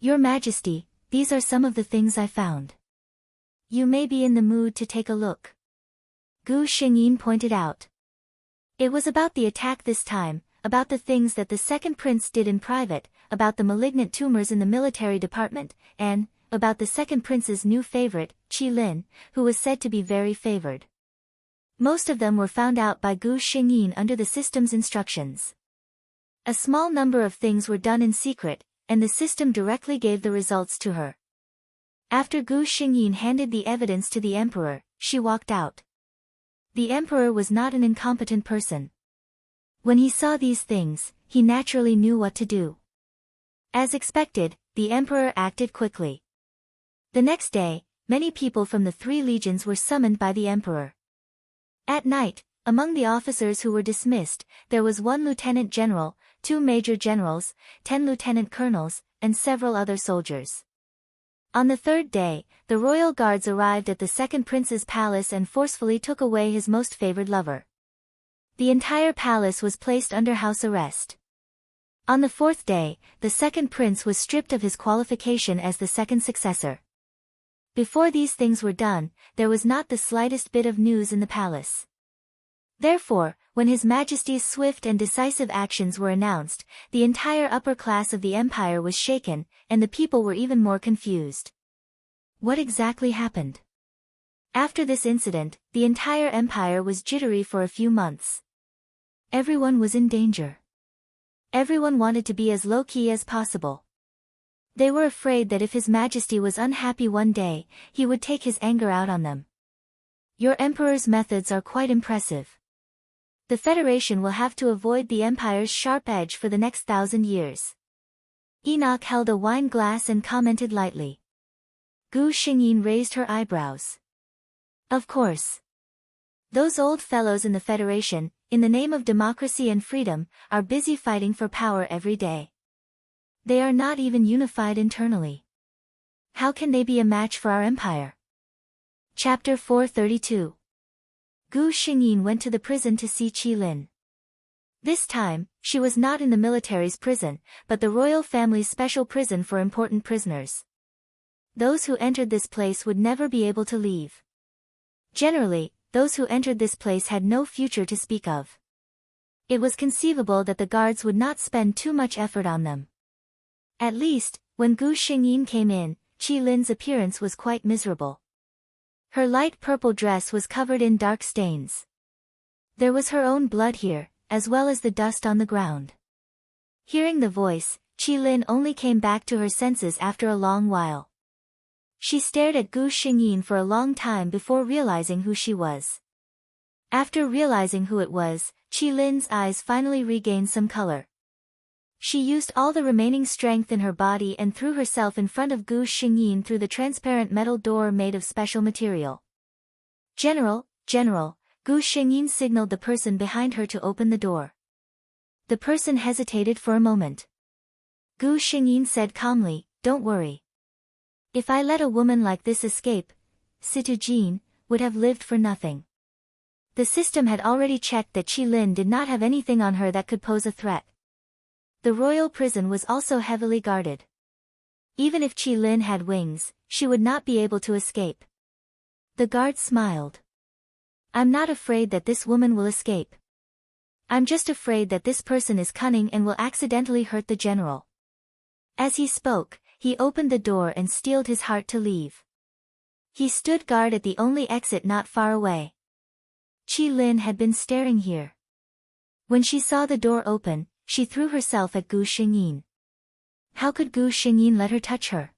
Speaker 1: Your Majesty, these are some of the things I found. You may be in the mood to take a look. Gu Xingyin pointed out. It was about the attack this time, about the things that the second prince did in private, about the malignant tumors in the military department, and about the second prince's new favorite, Qi Lin, who was said to be very favored. Most of them were found out by Gu Xingyin under the system's instructions. A small number of things were done in secret, and the system directly gave the results to her. After Gu Xingyin handed the evidence to the emperor, she walked out. The emperor was not an incompetent person. When he saw these things, he naturally knew what to do. As expected, the emperor acted quickly. The next day, many people from the 3 legions were summoned by the emperor. At night, among the officers who were dismissed, there was 1 lieutenant general, 2 major generals, 10 lieutenant colonels, and several other soldiers. On the 3rd day, the royal guards arrived at the second prince's palace and forcefully took away his most favored lover. The entire palace was placed under house arrest. On the 4th day, the second prince was stripped of his qualification as the second successor. Before these things were done, there was not the slightest bit of news in the palace. Therefore, when His Majesty's swift and decisive actions were announced, the entire upper class of the empire was shaken, and the people were even more confused. What exactly happened? After this incident, the entire empire was jittery for a few months. Everyone was in danger. Everyone wanted to be as low-key as possible. They were afraid that if His Majesty was unhappy one day, he would take his anger out on them. Your emperor's methods are quite impressive. The Federation will have to avoid the Empire's sharp edge for the next 1,000 years. Enoch held a wine glass and commented lightly. Gu Xingyin raised her eyebrows. Of course. Those old fellows in the Federation, in the name of democracy and freedom, are busy fighting for power every day. They are not even unified internally. How can they be a match for our empire? Chapter 432. Gu Xingyin went to the prison to see Qi Lin. This time, she was not in the military's prison, but the royal family's special prison for important prisoners. Those who entered this place would never be able to leave. Generally, those who entered this place had no future to speak of. It was conceivable that the guards would not spend too much effort on them. At least, when Gu Xingyin came in, Qi Lin's appearance was quite miserable. Her light purple dress was covered in dark stains. There was her own blood here, as well as the dust on the ground. Hearing the voice, Lin only came back to her senses after a long while. She stared at Gu Xingyin for a long time before realizing who she was. After realizing who it was, Lin's eyes finally regained some color. She used all the remaining strength in her body and threw herself in front of Gu Xingyin through the transparent metal door made of special material. General, Gu Xingyin signaled the person behind her to open the door. The person hesitated for a moment. Gu Xingyin said calmly, "Don't worry. If I let a woman like this escape, Situ Jin would have lived for nothing." The system had already checked that Lin did not have anything on her that could pose a threat. The royal prison was also heavily guarded. Even if Lin had wings, she would not be able to escape. The guard smiled. "I'm not afraid that this woman will escape. I'm just afraid that this person is cunning and will accidentally hurt the general." As he spoke, he opened the door and steeled his heart to leave. He stood guard at the only exit not far away. Lin had been staring here. When she saw the door open, she threw herself at Gu Xingyin. How could Gu Xingyin let her touch her?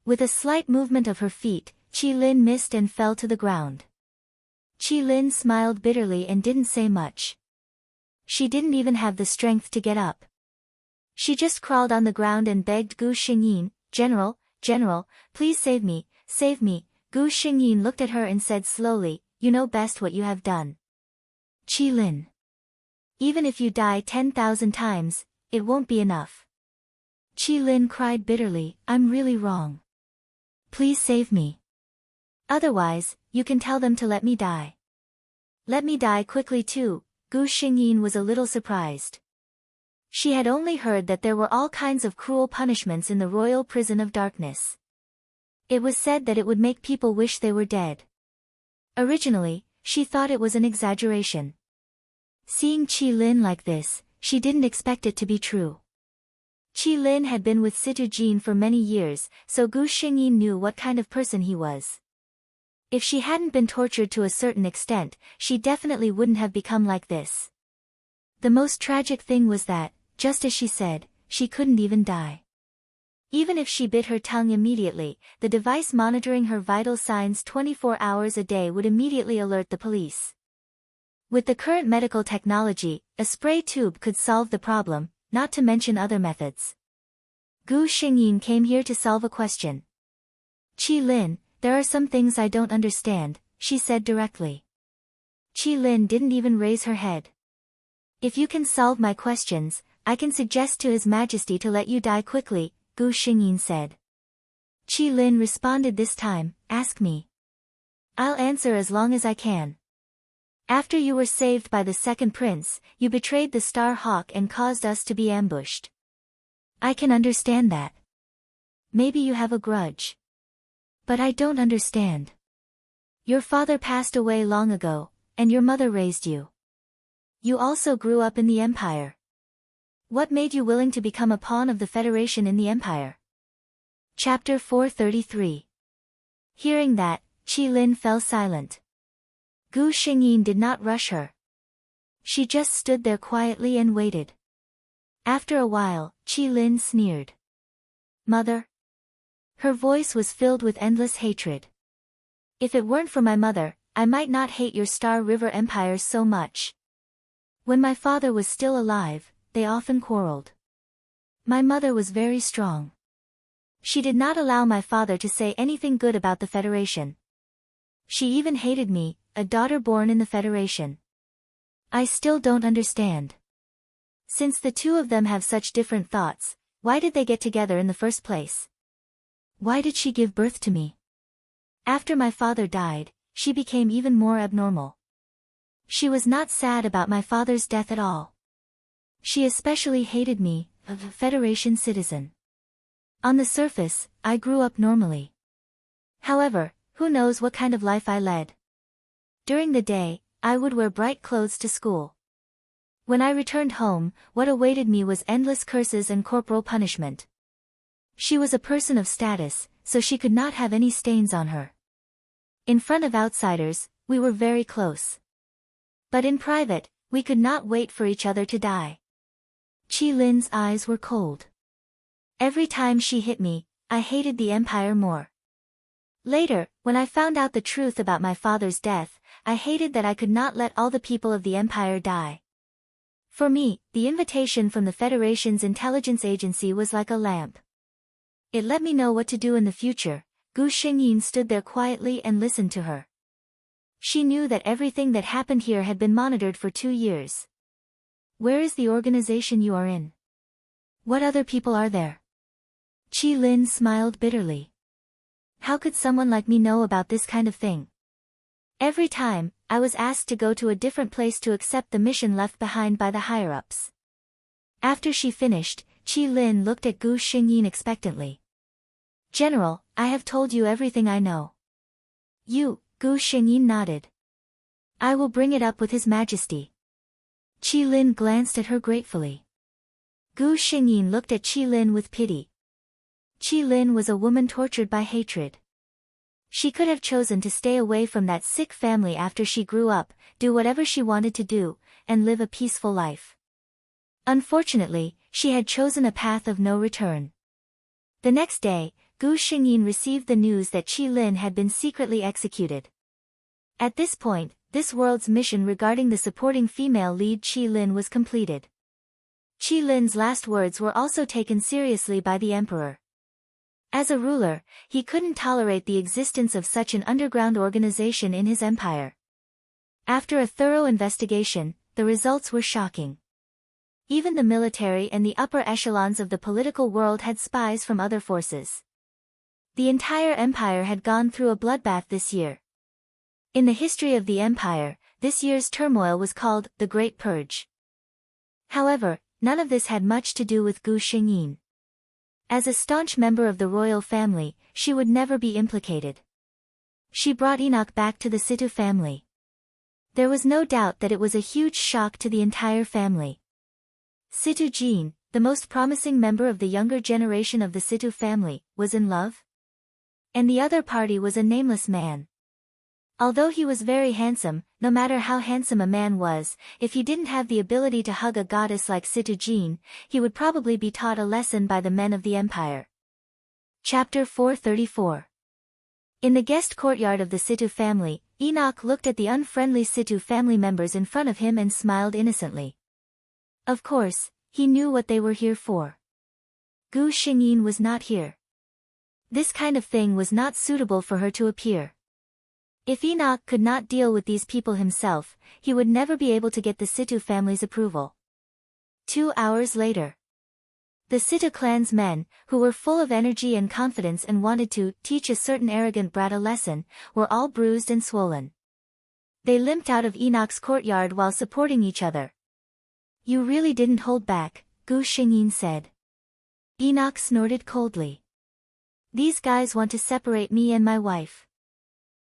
Speaker 1: With a slight movement of her feet, Lin missed and fell to the ground. Lin smiled bitterly and didn't say much. She didn't even have the strength to get up. She just crawled on the ground and begged Gu Xingyin, General, please save me, save me." Gu Xingyin looked at her and said slowly, "You know best what you have done. Lin. Even if you die 10,000 times, it won't be enough." Lin cried bitterly, "I'm really wrong. Please save me. Otherwise, you can tell them to let me die." "Let me die quickly too." Gu Xingyin was a little surprised. She had only heard that there were all kinds of cruel punishments in the royal prison of darkness. It was said that it would make people wish they were dead. Originally, she thought it was an exaggeration. Seeing Lin like this, she didn't expect it to be true. Lin had been with Situ Jin for many years, so Gu Xingyin knew what kind of person he was. If she hadn't been tortured to a certain extent, she definitely wouldn't have become like this. The most tragic thing was that, just as she said, she couldn't even die. Even if she bit her tongue immediately, the device monitoring her vital signs 24 hours a day would immediately alert the police. With the current medical technology, a spray tube could solve the problem, not to mention other methods. Gu Xingyin came here to solve a question. Lin, there are some things I don't understand, she said directly. Lin didn't even raise her head. "If you can solve my questions, I can suggest to His Majesty to let you die quickly," Gu Xingyin said. Lin responded this time, "Ask me. I'll answer as long as I can. After you were saved by the second prince, you betrayed the Star Hawk and caused us to be ambushed. I can understand that. Maybe you have a grudge. But I don't understand. Your father passed away long ago, and your mother raised you. You also grew up in the Empire. What made you willing to become a pawn of the Federation in the Empire?" Chapter 433. Hearing that, Lin fell silent. Gu Xingyin did not rush her. She just stood there quietly and waited. After a while, Lin sneered. "Mother?" Her voice was filled with endless hatred. "If it weren't for my mother, I might not hate your Star River Empire so much. When my father was still alive, they often quarreled. My mother was very strong. She did not allow my father to say anything good about the Federation. She even hated me, a daughter born in the Federation. I still don't understand. Since the two of them have such different thoughts, why did they get together in the first place? Why did she give birth to me? After my father died, she became even more abnormal. She was not sad about my father's death at all. She especially hated me, a Federation citizen. On the surface, I grew up normally. However, who knows what kind of life I led? During the day, I would wear bright clothes to school. When I returned home, what awaited me was endless curses and corporal punishment. She was a person of status, so she could not have any stains on her. In front of outsiders, we were very close. But in private, we could not wait for each other to die. Lin's eyes were cold. Every time she hit me, I hated the empire more. Later, when I found out the truth about my father's death, I hated that I could not let all the people of the empire die. For me, the invitation from the Federation's intelligence agency was like a lamp. It let me know what to do in the future. Gu Xingyin stood there quietly and listened to her. She knew that everything that happened here had been monitored for 2 years. Where is the organization you are in? What other people are there? Qi Lin smiled bitterly. How could someone like me know about this kind of thing? Every time, I was asked to go to a different place to accept the mission left behind by the higher-ups. After she finished, Qi Lin looked at Gu Xingyin expectantly. General, I have told you everything I know. Gu Xingyin nodded. I will bring it up with His Majesty. Qi Lin glanced at her gratefully. Gu Xingyin looked at Qi Lin with pity. Qi Lin was a woman tortured by hatred. She could have chosen to stay away from that sick family after she grew up, do whatever she wanted to do, and live a peaceful life. Unfortunately, she had chosen a path of no return. The next day, Gu Xingyin received the news that Qi Lin had been secretly executed. At this point, this world's mission regarding the supporting female lead Qi Lin was completed. Qi Lin's last words were also taken seriously by the emperor. As a ruler, he couldn't tolerate the existence of such an underground organization in his empire. After a thorough investigation, the results were shocking. Even the military and the upper echelons of the political world had spies from other forces. The entire empire had gone through a bloodbath this year. In the history of the empire, this year's turmoil was called the Great Purge. However, none of this had much to do with Gu Xingyin. As a staunch member of the royal family, she would never be implicated. She brought Enoch back to the Situ family. There was no doubt that it was a huge shock to the entire family. Situ Jin, the most promising member of the younger generation of the Situ family, was in love? And the other party was a nameless man. Although he was very handsome, no matter how handsome a man was, if he didn't have the ability to hug a goddess like Situ Jin, he would probably be taught a lesson by the men of the empire. Chapter 434. In the guest courtyard of the Situ family, Enoch looked at the unfriendly Situ family members in front of him and smiled innocently. Of course, he knew what they were here for. Gu Xingyin was not here. This kind of thing was not suitable for her to appear. If Enoch could not deal with these people himself, he would never be able to get the Situ family's approval. 2 hours later. The Situ clan's men, who were full of energy and confidence and wanted to teach a certain arrogant brat a lesson, were all bruised and swollen. They limped out of Enoch's courtyard while supporting each other. You really didn't hold back, Gu Xingyin said. Enoch snorted coldly. These guys want to separate me and my wife.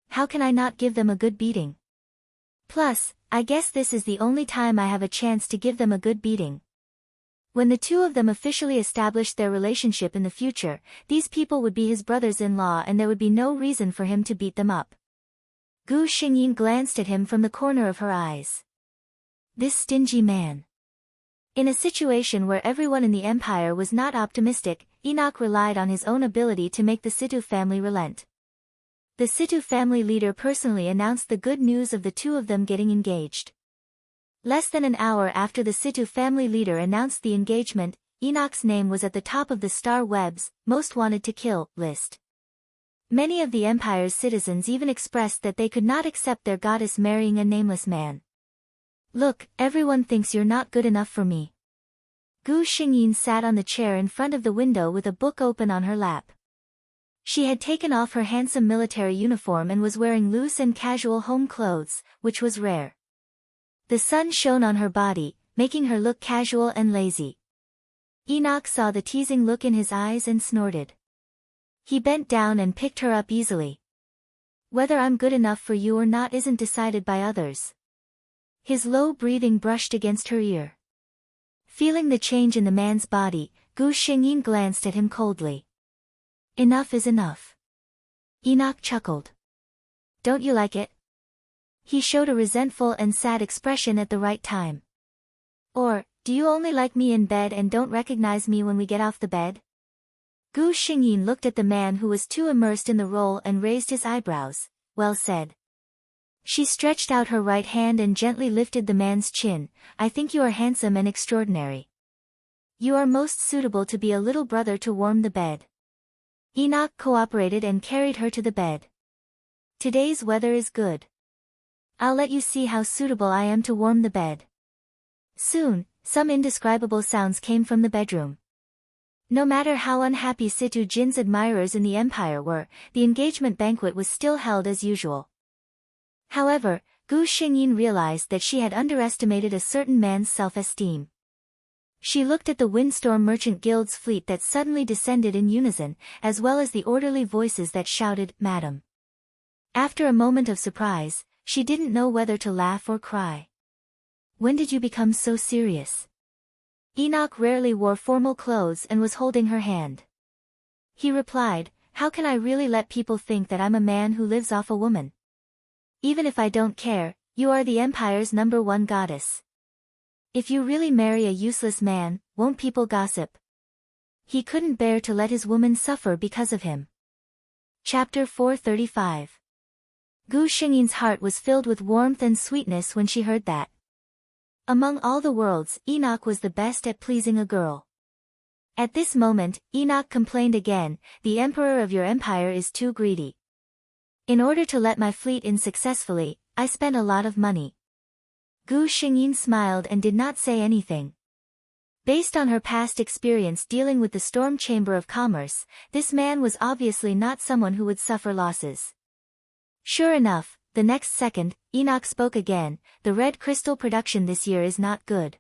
Speaker 1: How can I not give them a good beating? Plus, I guess this is the only time I have a chance to give them a good beating. When the two of them officially established their relationship in the future, these people would be his brothers-in-law and there would be no reason for him to beat them up. Gu Xingyin glanced at him from the corner of her eyes. This stingy man. In a situation where everyone in the empire was not optimistic, Enoch relied on his own ability to make the Situ family relent. The Situ family leader personally announced the good news of the two of them getting engaged. Less than an hour after the Situ family leader announced the engagement, Enoch's name was at the top of the Star Web's Most Wanted to Kill list. Many of the empire's citizens even expressed that they could not accept their goddess marrying a nameless man. Look, everyone thinks you're not good enough for me. Gu Xingyin sat on the chair in front of the window with a book open on her lap. She had taken off her handsome military uniform and was wearing loose and casual home clothes, which was rare. The sun shone on her body, making her look casual and lazy. Enoch saw the teasing look in his eyes and snorted. He bent down and picked her up easily. Whether I'm good enough for you or not isn't decided by others. His low breathing brushed against her ear. Feeling the change in the man's body, Gu Xingyin glanced at him coldly. Enough is enough. Enoch chuckled. Don't you like it? He showed a resentful and sad expression at the right time. Or, do you only like me in bed and don't recognize me when we get off the bed? Gu Xingyin looked at the man who was too immersed in the role and raised his eyebrows. Well said. She stretched out her right hand and gently lifted the man's chin. I think you are handsome and extraordinary. You are most suitable to be a little brother to warm the bed. Enoch cooperated and carried her to the bed. Today's weather is good. I'll let you see how suitable I am to warm the bed. Soon, some indescribable sounds came from the bedroom. No matter how unhappy Situ Jin's admirers in the empire were, the engagement banquet was still held as usual. However, Gu Xingyin realized that she had underestimated a certain man's self-esteem. She looked at the Windstorm Merchant Guild's fleet that suddenly descended in unison, as well as the orderly voices that shouted, "Madam." After a moment of surprise, she didn't know whether to laugh or cry. When did you become so serious? Enoch rarely wore formal clothes and was holding her hand. He replied, how can I really let people think that I'm a man who lives off a woman? Even if I don't care, you are the Empire's #1 goddess. If you really marry a useless man, won't people gossip? He couldn't bear to let his woman suffer because of him. Chapter 435. Gu Xingyin's heart was filled with warmth and sweetness when she heard that. Among all the worlds, Enoch was the best at pleasing a girl. At this moment, Enoch complained again, the emperor of your empire is too greedy. In order to let my fleet in successfully, I spent a lot of money. Gu Xingyin smiled and did not say anything. Based on her past experience dealing with the Storm Chamber of Commerce, this man was obviously not someone who would suffer losses. Sure enough, the next second, Enoch spoke again, the red crystal production this year is not good.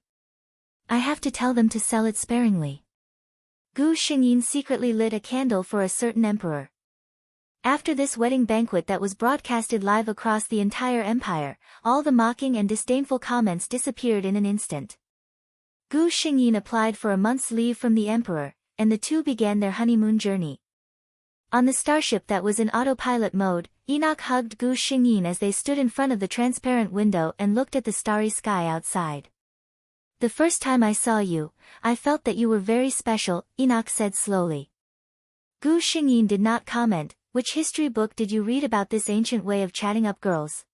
Speaker 1: I have to tell them to sell it sparingly. Gu Xingyin secretly lit a candle for a certain emperor. After this wedding banquet that was broadcasted live across the entire empire, all the mocking and disdainful comments disappeared in an instant. Gu Xingyin applied for a month's leave from the emperor, and the two began their honeymoon journey. On the starship that was in autopilot mode, Enoch hugged Gu Xingyin as they stood in front of the transparent window and looked at the starry sky outside. The first time I saw you, I felt that you were very special, Enoch said slowly. Gu Xingyin did not comment. Which history book did you read about this ancient way of chatting up girls?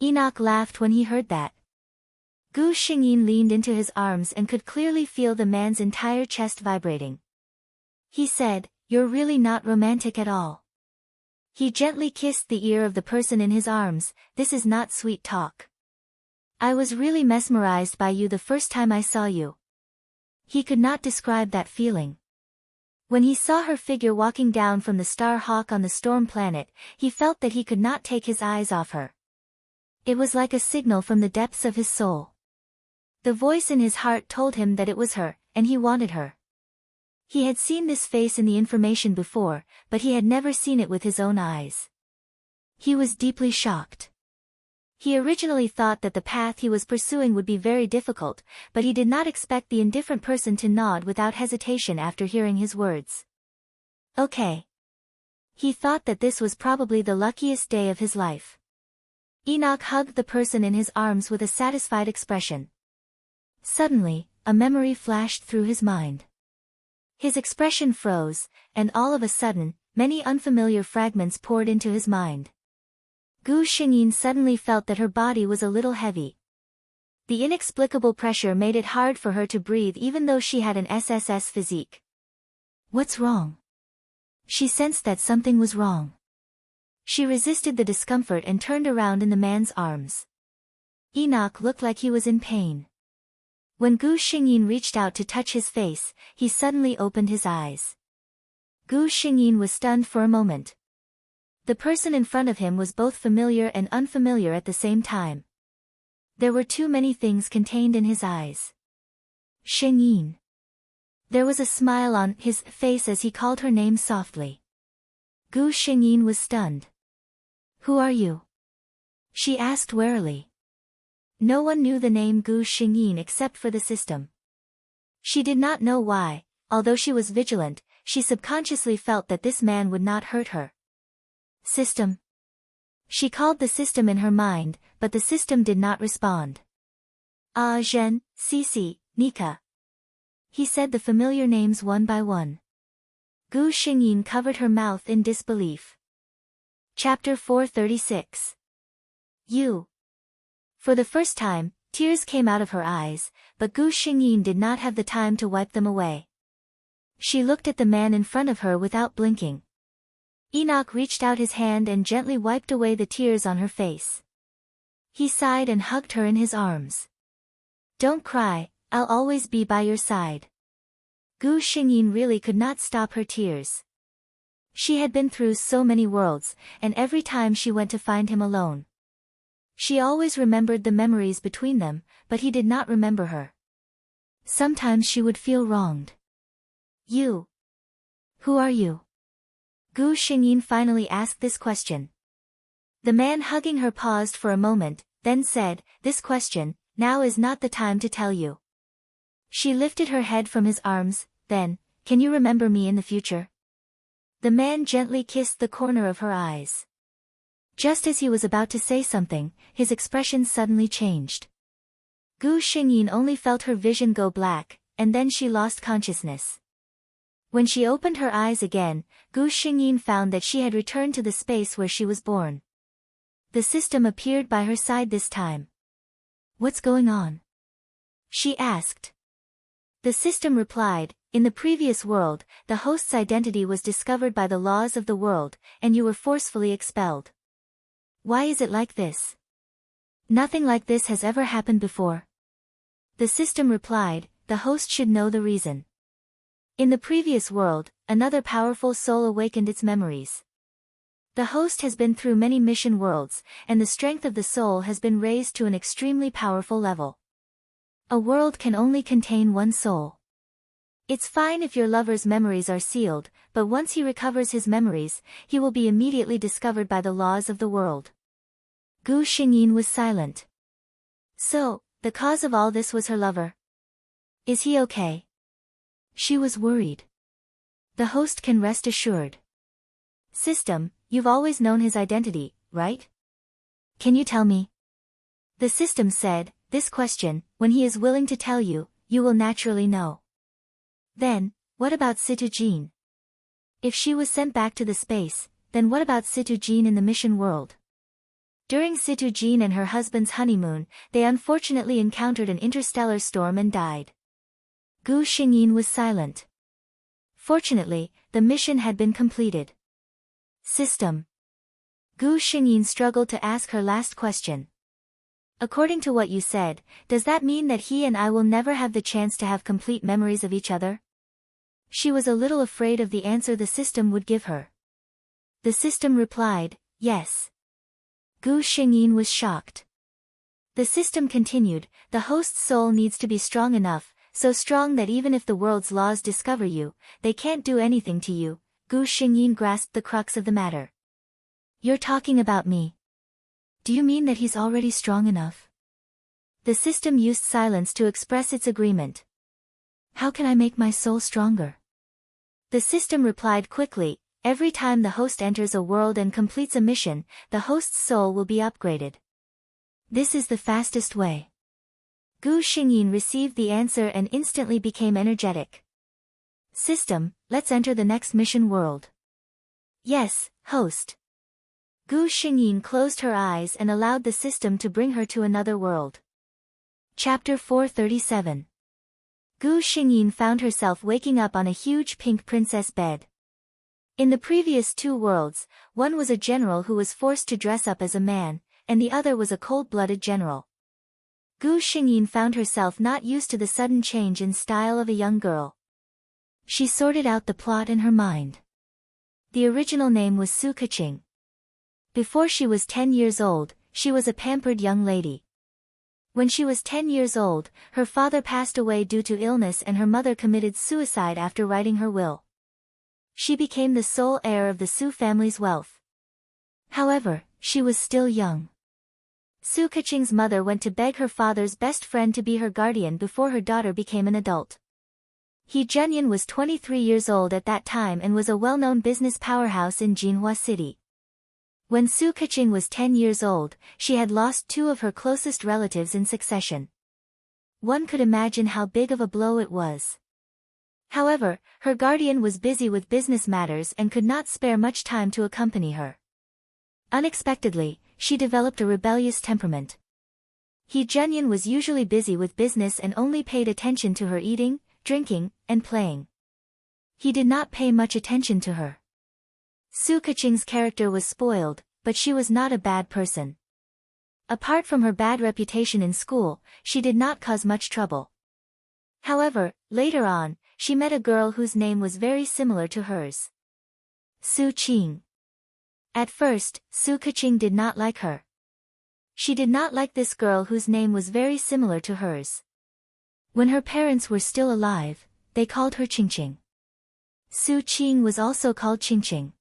Speaker 1: Enoch laughed when he heard that. Gu Xingyin leaned into his arms and could clearly feel the man's entire chest vibrating. He said, you're really not romantic at all. He gently kissed the ear of the person in his arms, this is not sweet talk. I was really mesmerized by you the first time I saw you. He could not describe that feeling. When he saw her figure walking down from the Star Hawk on the Storm Planet, he felt that he could not take his eyes off her. It was like a signal from the depths of his soul. The voice in his heart told him that it was her, and he wanted her. He had seen this face in the information before, but he had never seen it with his own eyes. He was deeply shocked. He originally thought that the path he was pursuing would be very difficult, but he did not expect the indifferent person to nod without hesitation after hearing his words. Okay. He thought that this was probably the luckiest day of his life. Enoch hugged the person in his arms with a satisfied expression. Suddenly, a memory flashed through his mind. His expression froze, and all of a sudden, many unfamiliar fragments poured into his mind. Gu Xingyin suddenly felt that her body was a little heavy. The inexplicable pressure made it hard for her to breathe even though she had an SSS physique. What's wrong? She sensed that something was wrong. She resisted the discomfort and turned around in the man's arms. Enoch looked like he was in pain. When Gu Xingyin reached out to touch his face, he suddenly opened his eyes. Gu Xingyin was stunned for a moment. The person in front of him was both familiar and unfamiliar at the same time. There were too many things contained in his eyes. Xingyin. There was a smile on his face as he called her name softly. Gu Xingyin was stunned. Who are you? She asked warily. No one knew the name Gu Xingyin except for the system. She did not know why, although she was vigilant, she subconsciously felt that this man would not hurt her. System. She called the system in her mind, but the system did not respond. Ah Zhen, Cici, Nika. He said the familiar names one by one. Gu Xingyin covered her mouth in disbelief. Chapter 436. You. For the first time, tears came out of her eyes, but Gu Xingyin did not have the time to wipe them away. She looked at the man in front of her without blinking. Enoch reached out his hand and gently wiped away the tears on her face. He sighed and hugged her in his arms. Don't cry, I'll always be by your side. Gu Xingyin really could not stop her tears. She had been through so many worlds, and every time she went to find him alone. She always remembered the memories between them, but he did not remember her. Sometimes she would feel wronged. You. Who are you? Gu Xingyin finally asked this question. The man hugging her paused for a moment, then said, this question, now is not the time to tell you. She lifted her head from his arms, then, can you remember me in the future? The man gently kissed the corner of her eyes. Just as he was about to say something, his expression suddenly changed. Gu Xingyin only felt her vision go black, and then she lost consciousness. When she opened her eyes again, Gu Xingyin found that she had returned to the space where she was born. The system appeared by her side this time. What's going on? She asked. The system replied, in the previous world, the host's identity was discovered by the laws of the world, and you were forcefully expelled. Why is it like this? Nothing like this has ever happened before. The system replied, the host should know the reason. In the previous world, another powerful soul awakened its memories. The host has been through many mission worlds, and the strength of the soul has been raised to an extremely powerful level. A world can only contain one soul. It's fine if your lover's memories are sealed, but once he recovers his memories, he will be immediately discovered by the laws of the world. Gu Xingyin was silent. So, the cause of all this was her lover. Is he okay? She was worried. The host can rest assured. System, you've always known his identity, right? Can you tell me? The system said, this question, when he is willing to tell you, you will naturally know. Then, what about Situ Jean? If she was sent back to the space, then what about Situ Jean in the mission world? During Situ Jean and her husband's honeymoon, they unfortunately encountered an interstellar storm and died. Gu Xingyin was silent. Fortunately, the mission had been completed. System. Gu Xingyin struggled to ask her last question. According to what you said, does that mean that he and I will never have the chance to have complete memories of each other? She was a little afraid of the answer the system would give her. The system replied, yes. Gu Xingyin was shocked. The system continued, the host's soul needs to be strong enough, so strong that even if the world's laws discover you, they can't do anything to you. Gu Xingyin grasped the crux of the matter. You're talking about me. Do you mean that he's already strong enough? The system used silence to express its agreement. How can I make my soul stronger? The system replied quickly, every time the host enters a world and completes a mission, the host's soul will be upgraded. This is the fastest way. Gu Xingyin received the answer and instantly became energetic. System, let's enter the next mission world. Yes, host. Gu Xingyin closed her eyes and allowed the system to bring her to another world. Chapter 437. Gu Xingyin found herself waking up on a huge pink princess bed. In the previous two worlds, one was a general who was forced to dress up as a man, and the other was a cold-blooded general. Gu Xingyin found herself not used to the sudden change in style of a young girl. She sorted out the plot in her mind. The original name was Su Keqing. Before she was 10 years old, she was a pampered young lady. When she was 10 years old, her father passed away due to illness and her mother committed suicide after writing her will. She became the sole heir of the Su family's wealth. However, she was still young. Su Keqing's mother went to beg her father's best friend to be her guardian before her daughter became an adult. He Junyan was 23 years old at that time and was a well-known business powerhouse in Jinhua City. When Su Keqing was 10 years old, she had lost two of her closest relatives in succession. One could imagine how big of a blow it was. However, her guardian was busy with business matters and could not spare much time to accompany her. Unexpectedly, she developed a rebellious temperament. Hereine was usually busy with business and only paid attention to her eating, drinking, and playing. He did not pay much attention to her. Su Keqing's character was spoiled, but she was not a bad person. Apart from her bad reputation in school, she did not cause much trouble. However, later on, she met a girl whose name was very similar to hers. Su Qing. At first, Su Keqing did not like her. She did not like this girl whose name was very similar to hers. When her parents were still alive, they called her Qingqing. Su Qing was also called Qingqing.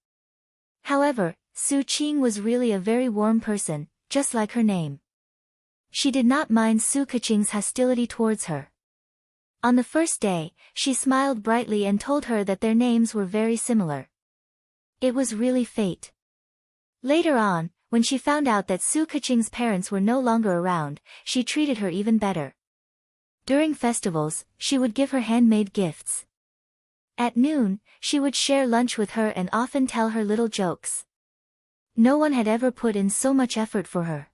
Speaker 1: However, Su Qing was really a very warm person, just like her name. She did not mind Su Keqing's hostility towards her. On the first day, she smiled brightly and told her that their names were very similar. It was really fate. Later on, when she found out that Su Keqing's parents were no longer around, she treated her even better. During festivals, she would give her handmade gifts. At noon, she would share lunch with her and often tell her little jokes. No one had ever put in so much effort for her.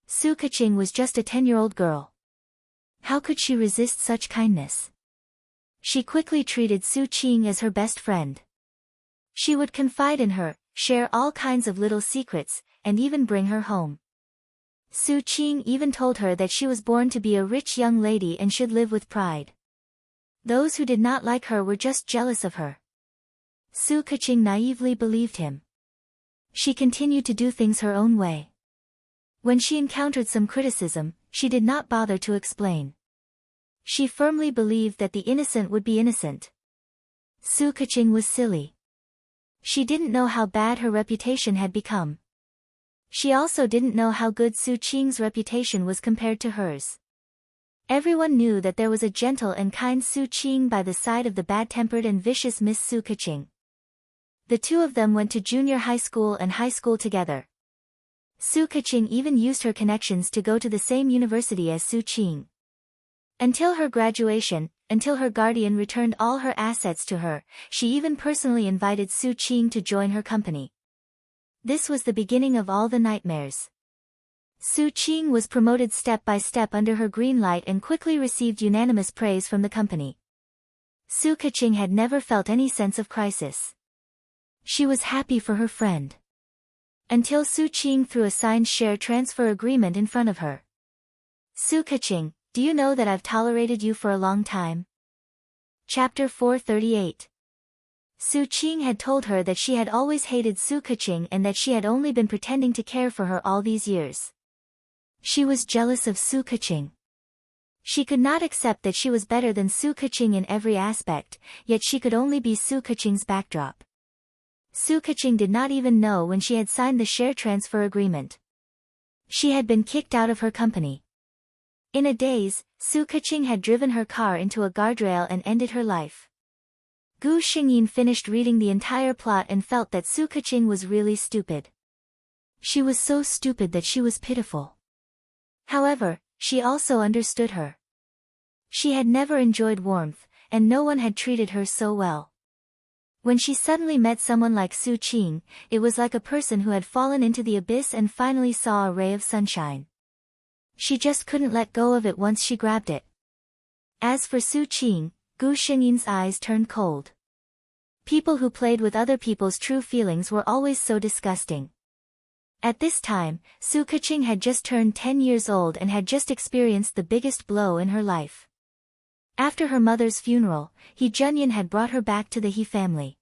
Speaker 1: Su Keqing was just a 10-year-old girl. How could she resist such kindness? She quickly treated Su Qing as her best friend. She would confide in her, share all kinds of little secrets, and even bring her home. Su Qing even told her that she was born to be a rich young lady and should live with pride. Those who did not like her were just jealous of her. Su Keqing naively believed him. She continued to do things her own way. When she encountered some criticism, she did not bother to explain. She firmly believed that the innocent would be innocent. Su Keqing was silly. She didn't know how bad her reputation had become. She also didn't know how good Su Qing's reputation was compared to hers. Everyone knew that there was a gentle and kind Su Qing by the side of the bad-tempered and vicious Miss Su Keqing. The two of them went to junior high school and high school together. Su Keqing even used her connections to go to the same university as Su Qing. Until her graduation, until her guardian returned all her assets to her, she even personally invited Su Qing to join her company. This was the beginning of all the nightmares. Su Qing was promoted step by step under her green light and quickly received unanimous praise from the company. Su Keqing had never felt any sense of crisis. She was happy for her friend. Until Su Qing threw a signed share transfer agreement in front of her. Su Keqing, do you know that I've tolerated you for a long time? Chapter 438. Su Qing had told her that she had always hated Su Keqing and that she had only been pretending to care for her all these years. She was jealous of Su Keqing. She could not accept that she was better than Su Keqing in every aspect, yet she could only be Su Keqing's backdrop. Su Keqing did not even know when she had signed the share transfer agreement. She had been kicked out of her company. In a daze, Su Keqing had driven her car into a guardrail and ended her life. Gu Xingyin finished reading the entire plot and felt that Su Keqing was really stupid. She was so stupid that she was pitiful. However, she also understood her. She had never enjoyed warmth, and no one had treated her so well. When she suddenly met someone like Su Qing, it was like a person who had fallen into the abyss and finally saw a ray of sunshine. She just couldn't let go of it once she grabbed it. As for Su Qing, Gu Xingyin's eyes turned cold. People who played with other people's true feelings were always so disgusting. At this time, Su Keqing had just turned 10 years old and had just experienced the biggest blow in her life. After her mother's funeral, Hereine had brought her back to the He family.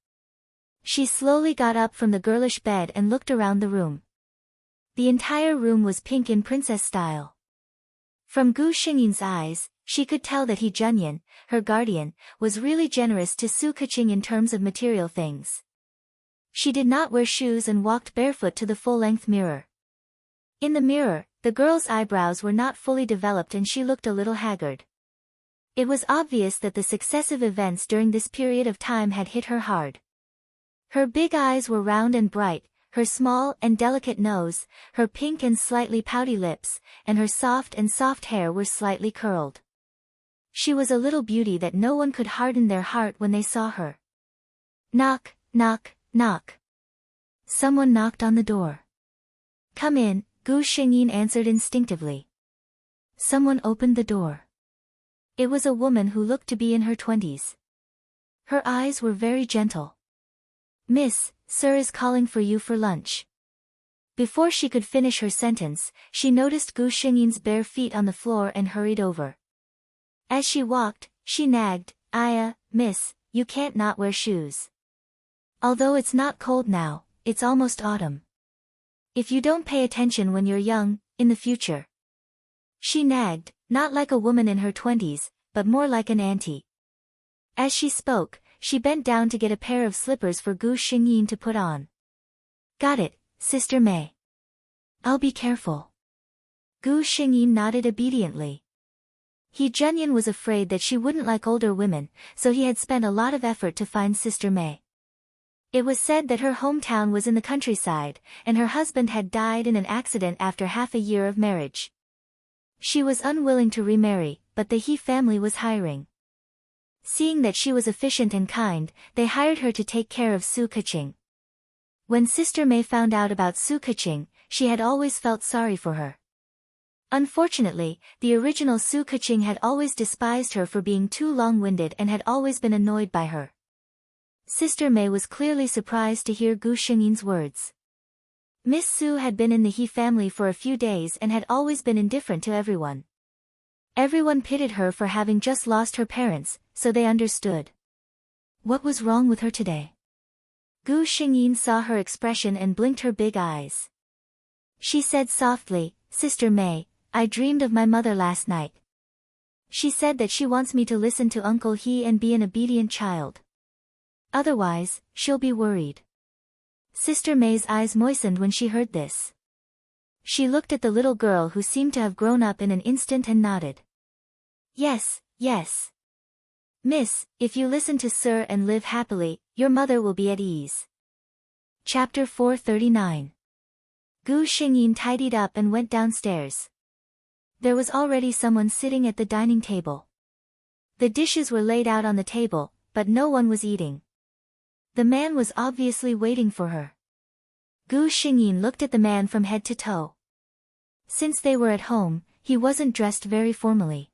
Speaker 1: She slowly got up from the girlish bed and looked around the room. The entire room was pink in princess style. From Gu Xingyin's eyes, she could tell that Hereine, her guardian, was really generous to Su Keqing in terms of material things. She did not wear shoes and walked barefoot to the full-length mirror. In the mirror, the girl's eyebrows were not fully developed and she looked a little haggard. It was obvious that the successive events during this period of time had hit her hard. Her big eyes were round and bright, her small and delicate nose, her pink and slightly pouty lips, and her soft hair were slightly curled. She was a little beauty that no one could harden their heart when they saw her. Knock, knock, knock. Someone knocked on the door. Come in, Gu Xingyin answered instinctively. Someone opened the door. It was a woman who looked to be in her 20s. Her eyes were very gentle. Miss, sir is calling for you for lunch. Before she could finish her sentence, she noticed Gu Xingyin's bare feet on the floor and hurried over. As she walked, she nagged, Aya, miss, you can't not wear shoes. Although it's not cold now, it's almost autumn. If you don't pay attention when you're young, in the future. She nagged, not like a woman in her 20s, but more like an auntie. As she spoke, she bent down to get a pair of slippers for Gu Xingyin to put on. Got it, Sister May. I'll be careful. Gu Xingyin nodded obediently. He Junyan was afraid that she wouldn't like older women, so he had spent a lot of effort to find Sister May. It was said that her hometown was in the countryside, and her husband had died in an accident after half a year of marriage. She was unwilling to remarry, but the He family was hiring. Seeing that she was efficient and kind, they hired her to take care of Su Keqing. When Sister May found out about Su Keqing, she had always felt sorry for her. Unfortunately, the original Su Keqing had always despised her for being too long-winded and had always been annoyed by her. Sister May was clearly surprised to hear Gu Xingyin's words. Miss Su had been in the He family for a few days and had always been indifferent to everyone. Everyone pitied her for having just lost her parents, so they understood. What was wrong with her today? Gu Xingyin saw her expression and blinked her big eyes. She said softly, Sister May, I dreamed of my mother last night. She said that she wants me to listen to Uncle He and be an obedient child. Otherwise, she'll be worried. Sister May's eyes moistened when she heard this. She looked at the little girl who seemed to have grown up in an instant and nodded. Yes, yes. Miss, if you listen to Sir and live happily, your mother will be at ease. Chapter 439. Gu Xingyin tidied up and went downstairs. There was already someone sitting at the dining table. The dishes were laid out on the table, but no one was eating. The man was obviously waiting for her. Gu Xingyin looked at the man from head to toe. Since they were at home, he wasn't dressed very formally.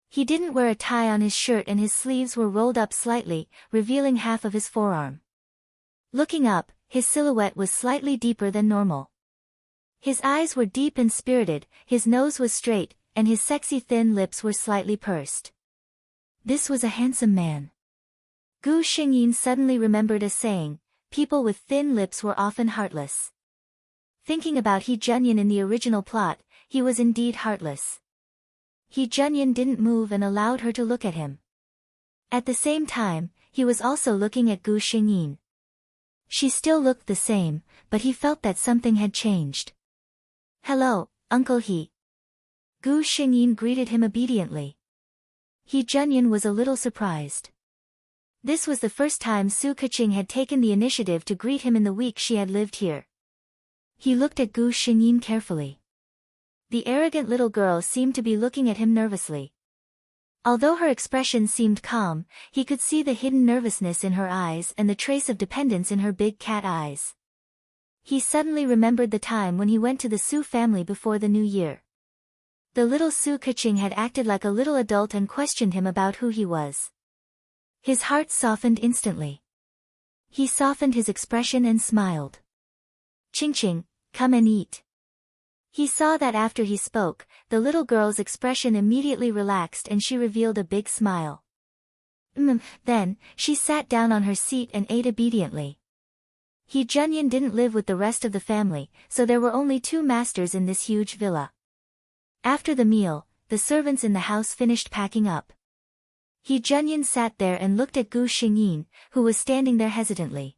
Speaker 1: He didn't wear a tie on his shirt and his sleeves were rolled up slightly, revealing half of his forearm. Looking up, his silhouette was slightly deeper than normal. His eyes were deep and spirited, his nose was straight, and his sexy thin lips were slightly pursed. This was a handsome man. Gu Xingyin suddenly remembered a saying, people with thin lips were often heartless. Thinking about He Junyan in the original plot, he was indeed heartless. He Junyan didn't move and allowed her to look at him. At the same time, he was also looking at Gu Xingyin. She still looked the same, but he felt that something had changed. Hello, Uncle He. Gu Xingyin greeted him obediently. He Junyan was a little surprised. This was the first time Su Keqing had taken the initiative to greet him in the week she had lived here. He looked at Gu Xingyin carefully. The arrogant little girl seemed to be looking at him nervously. Although her expression seemed calm, he could see the hidden nervousness in her eyes and the trace of dependence in her big cat eyes. He suddenly remembered the time when he went to the Su family before the new year. The little Su Keqing had acted like a little adult and questioned him about who he was. His heart softened instantly. He softened his expression and smiled. Qingqing, come and eat. He saw that after he spoke, the little girl's expression immediately relaxed and she revealed a big smile. Then, she sat down on her seat and ate obediently. He Junyan didn't live with the rest of the family, so there were only 2 masters in this huge villa. After the meal, the servants in the house finished packing up. He Junyan sat there and looked at Gu Xingyin, who was standing there hesitantly.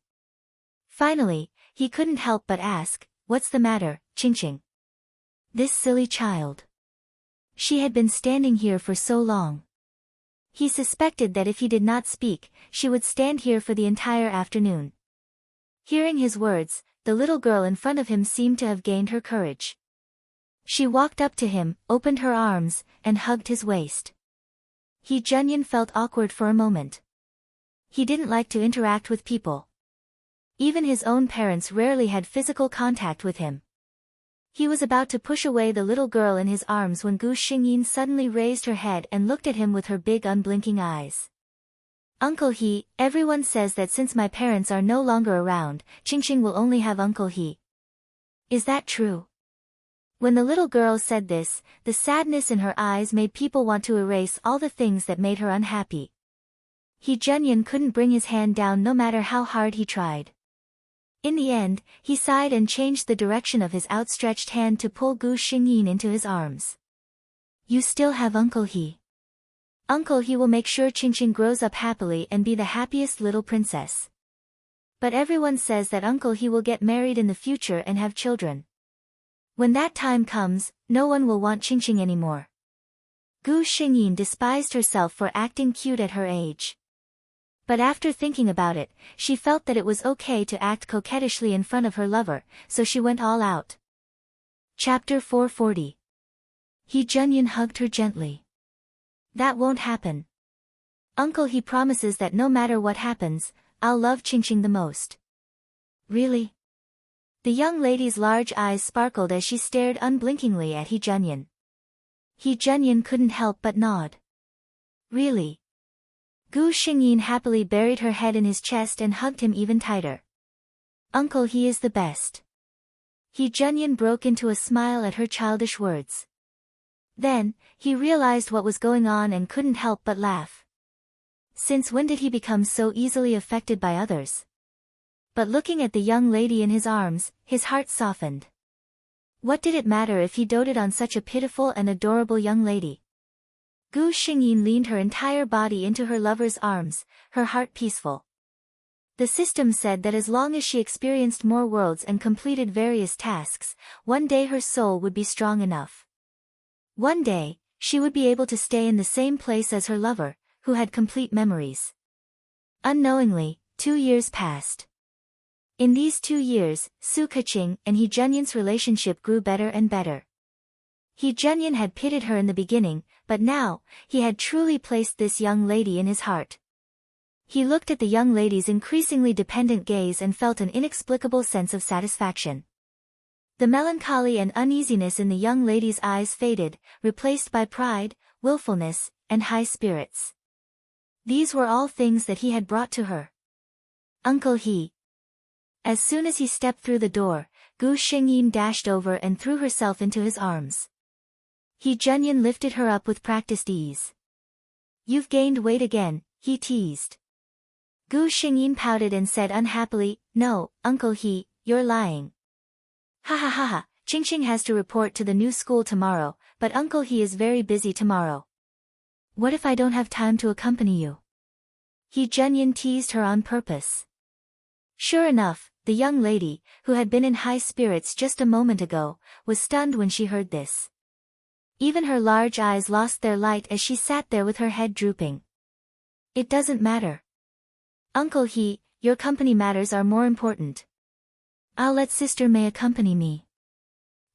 Speaker 1: Finally, he couldn't help but ask, what's the matter, Qingqing? This silly child. She had been standing here for so long. He suspected that if he did not speak, she would stand here for the entire afternoon. Hearing his words, the little girl in front of him seemed to have gained her courage. She walked up to him, opened her arms, and hugged his waist. He Junyan felt awkward for a moment. He didn't like to interact with people. Even his own parents rarely had physical contact with him. He was about to push away the little girl in his arms when Gu Xingyin suddenly raised her head and looked at him with her big unblinking eyes. Uncle He, everyone says that since my parents are no longer around, Qingqing will only have Uncle He. Is that true? When the little girl said this, the sadness in her eyes made people want to erase all the things that made her unhappy. He Junyan couldn't bring his hand down no matter how hard he tried. In the end, he sighed and changed the direction of his outstretched hand to pull Gu Xingyin into his arms. You still have Uncle He. Uncle He will make sure Qingqing grows up happily and be the happiest little princess. But everyone says that Uncle He will get married in the future and have children. When that time comes, no one will want Qingqing anymore. Gu Xingyin despised herself for acting cute at her age. But after thinking about it, she felt that it was okay to act coquettishly in front of her lover, so she went all out. Chapter 440. He Junyan hugged her gently. That won't happen. Uncle He promises that no matter what happens, I'll love Qingqing the most. Really? The young lady's large eyes sparkled as she stared unblinkingly at He Junyan. He Junyan couldn't help but nod. Really? Gu Xingyin happily buried her head in his chest and hugged him even tighter. Uncle He is the best. He Junyan broke into a smile at her childish words. Then, he realized what was going on and couldn't help but laugh. Since when did he become so easily affected by others? But looking at the young lady in his arms, his heart softened. What did it matter if he doted on such a pitiful and adorable young lady? Gu Xingyin leaned her entire body into her lover's arms, her heart peaceful. The system said that as long as she experienced more worlds and completed various tasks, one day her soul would be strong enough. One day, she would be able to stay in the same place as her lover, who had complete memories. Unknowingly, 2 years passed. In these 2 years, Su Keqing and He Junyan's relationship grew better and better. He Junyan had pitied her in the beginning, but now, he had truly placed this young lady in his heart. He looked at the young lady's increasingly dependent gaze and felt an inexplicable sense of satisfaction. The melancholy and uneasiness in the young lady's eyes faded, replaced by pride, willfulness, and high spirits. These were all things that he had brought to her. Uncle He. As soon as he stepped through the door, Gu Xingyin dashed over and threw herself into his arms. He Junyan lifted her up with practiced ease. You've gained weight again, he teased. Gu Xingyin pouted and said unhappily, No, Uncle He, you're lying. Ha ha ha ha, Qingqing has to report to the new school tomorrow, but Uncle He is very busy tomorrow. What if I don't have time to accompany you? He Junyan teased her on purpose. Sure enough, the young lady, who had been in high spirits just a moment ago, was stunned when she heard this. Even her large eyes lost their light as she sat there with her head drooping. It doesn't matter. Uncle He, your company matters are more important. I'll let Sister May accompany me.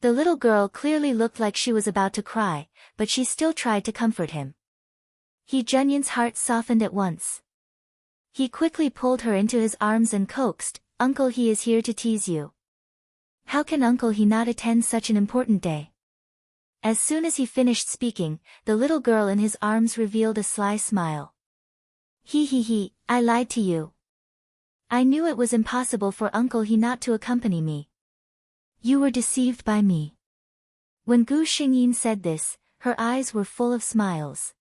Speaker 1: The little girl clearly looked like she was about to cry, but she still tried to comfort him. He Junyan's heart softened at once. He quickly pulled her into his arms and coaxed, Uncle He is here to tease you. How can Uncle He not attend such an important day? As soon as he finished speaking, the little girl in his arms revealed a sly smile. He, I lied to you. I knew it was impossible for Uncle He not to accompany me. You were deceived by me. When Gu Xingyin said this, her eyes were full of smiles.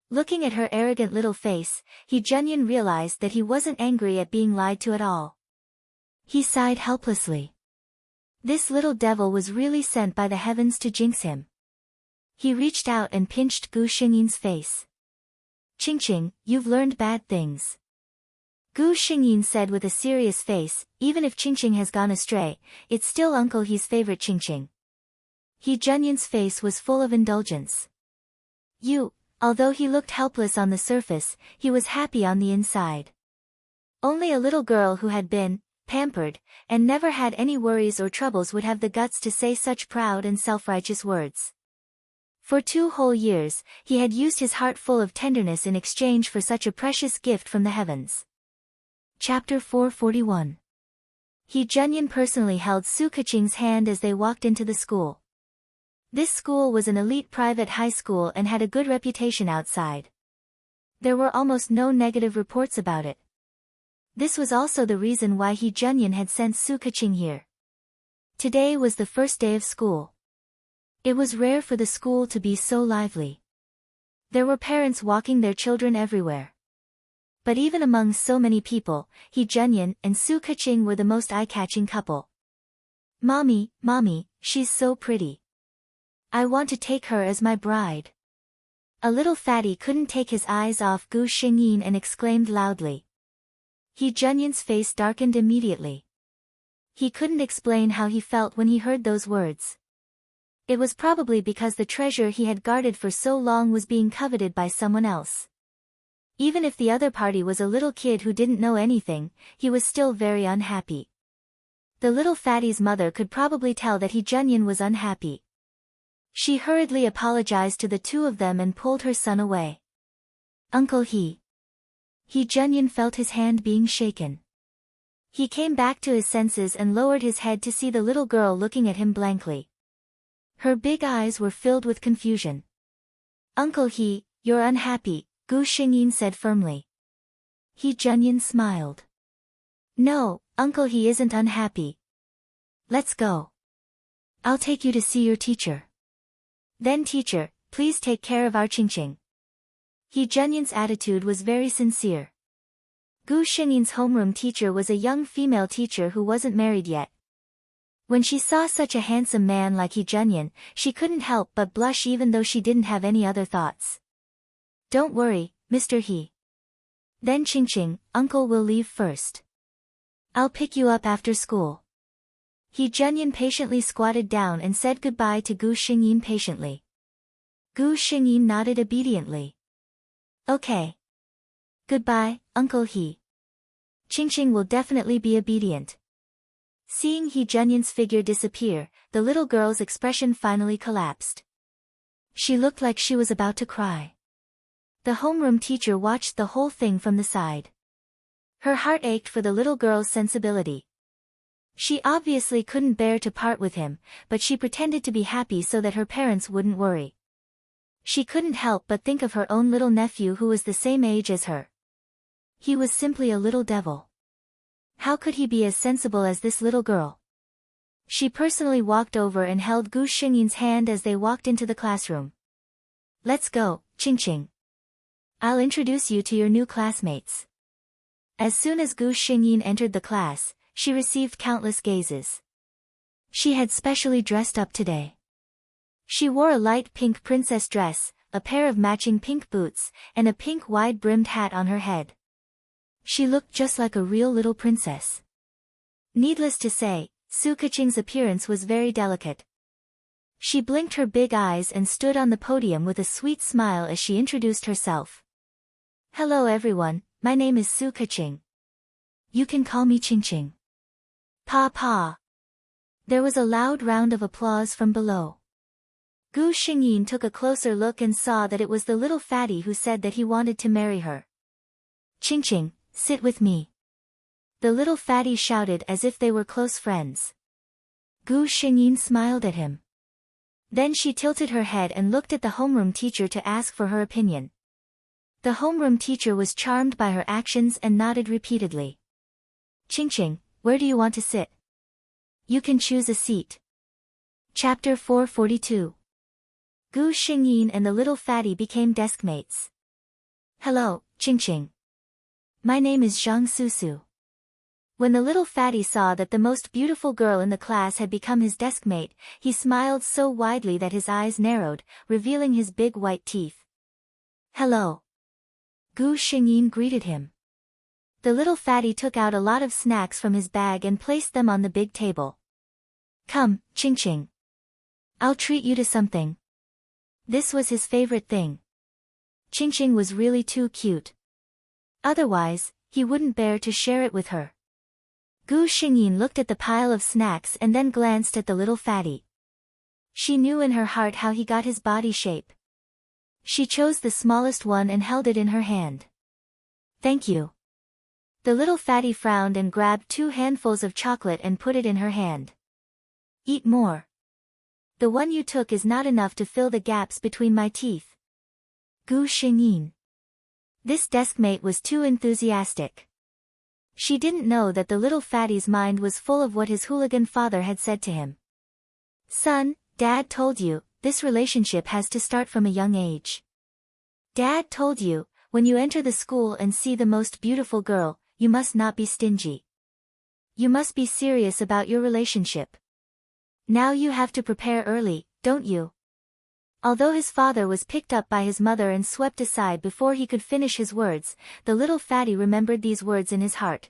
Speaker 1: Looking at her arrogant little face, He Junyan realized that he wasn't angry at being lied to at all. He sighed helplessly. This little devil was really sent by the heavens to jinx him. He reached out and pinched Gu Xingyin's face. Qingqing, you've learned bad things. Gu Xingyin said with a serious face, even if Qingqing has gone astray, it's still Uncle He's favorite Qingqing. He Junyan's face was full of indulgence. Although he looked helpless on the surface, he was happy on the inside. Only a little girl who had been pampered, and never had any worries or troubles would have the guts to say such proud and self-righteous words. For 2 whole years, he had used his heart full of tenderness in exchange for such a precious gift from the heavens. Chapter 441. He Junyan personally held Su Keqing's hand as they walked into the school. This school was an elite private high school and had a good reputation outside. There were almost no negative reports about it. This was also the reason why He Junyan had sent Su Keqing here. Today was the first day of school. It was rare for the school to be so lively. There were parents walking their children everywhere. But even among so many people, He Junyan and Su Keqing were the most eye-catching couple. "Mommy, Mommy, she's so pretty. I want to take her as my bride." A little fatty couldn't take his eyes off Gu Xingyin and exclaimed loudly. He Junyan's face darkened immediately. He couldn't explain how he felt when he heard those words. It was probably because the treasure he had guarded for so long was being coveted by someone else. Even if the other party was a little kid who didn't know anything, he was still very unhappy. The little fatty's mother could probably tell that He Junyan was unhappy. She hurriedly apologized to the two of them and pulled her son away. "Uncle He." He Junyan felt his hand being shaken. He came back to his senses and lowered his head to see the little girl looking at him blankly. Her big eyes were filled with confusion. "Uncle He, you're unhappy," Gu Xingyin said firmly. He Junyan smiled. "No, Uncle He isn't unhappy. Let's go. I'll take you to see your teacher. Then teacher, please take care of our Qingqing." He Junyan's attitude was very sincere. Gu Xingyin's homeroom teacher was a young female teacher who wasn't married yet. When she saw such a handsome man like He Junyan, she couldn't help but blush even though she didn't have any other thoughts. "Don't worry, Mr. He. Then Qingqing, Uncle will leave first. I'll pick you up after school." He Junyan patiently squatted down and said goodbye to Gu Xingyin patiently. Gu Xingyin nodded obediently. "Okay. Goodbye, Uncle He. Qingqing will definitely be obedient." Seeing He Junyan's figure disappear, the little girl's expression finally collapsed. She looked like she was about to cry. The homeroom teacher watched the whole thing from the side. Her heart ached for the little girl's sensibility. She obviously couldn't bear to part with him, but she pretended to be happy so that her parents wouldn't worry. She couldn't help but think of her own little nephew who was the same age as her. He was simply a little devil. How could he be as sensible as this little girl? She personally walked over and held Gu Xingyin's hand as they walked into the classroom. "Let's go, Qingqing. I'll introduce you to your new classmates." As soon as Gu Xingyin entered the class, she received countless gazes. She had specially dressed up today. She wore a light pink princess dress, a pair of matching pink boots, and a pink wide-brimmed hat on her head. She looked just like a real little princess. Needless to say, Su Keqing's appearance was very delicate. She blinked her big eyes and stood on the podium with a sweet smile as she introduced herself. "Hello everyone, my name is Su Keqing. You can call me Qingqing." "Pa pa." There was a loud round of applause from below. Gu Xingyin took a closer look and saw that it was the little fatty who said that he wanted to marry her. "Qingqing, sit with me." The little fatty shouted as if they were close friends. Gu Xingyin smiled at him. Then she tilted her head and looked at the homeroom teacher to ask for her opinion. The homeroom teacher was charmed by her actions and nodded repeatedly. "Qingqing, where do you want to sit? You can choose a seat." Chapter 442. Gu Xingyin and the little fatty became deskmates. "Hello, Qingqing. My name is Zhang Susu." When the little fatty saw that the most beautiful girl in the class had become his deskmate, he smiled so widely that his eyes narrowed, revealing his big white teeth. "Hello." Gu Xingyin greeted him. The little fatty took out a lot of snacks from his bag and placed them on the big table. "Come, Qingqing. I'll treat you to something." This was his favorite thing. Qingqing was really too cute. Otherwise, he wouldn't bear to share it with her. Gu Xingyin looked at the pile of snacks and then glanced at the little fatty. She knew in her heart how he got his body shape. She chose the smallest one and held it in her hand. "Thank you." The little fatty frowned and grabbed 2 handfuls of chocolate and put it in her hand. "Eat more. The one you took is not enough to fill the gaps between my teeth." Gu Xingyin. This deskmate was too enthusiastic. She didn't know that the little fatty's mind was full of what his hooligan father had said to him. "Son, Dad told you, this relationship has to start from a young age. Dad told you, when you enter the school and see the most beautiful girl, you must not be stingy. You must be serious about your relationship. Now you have to prepare early, don't you?" Although his father was picked up by his mother and swept aside before he could finish his words, the little fatty remembered these words in his heart.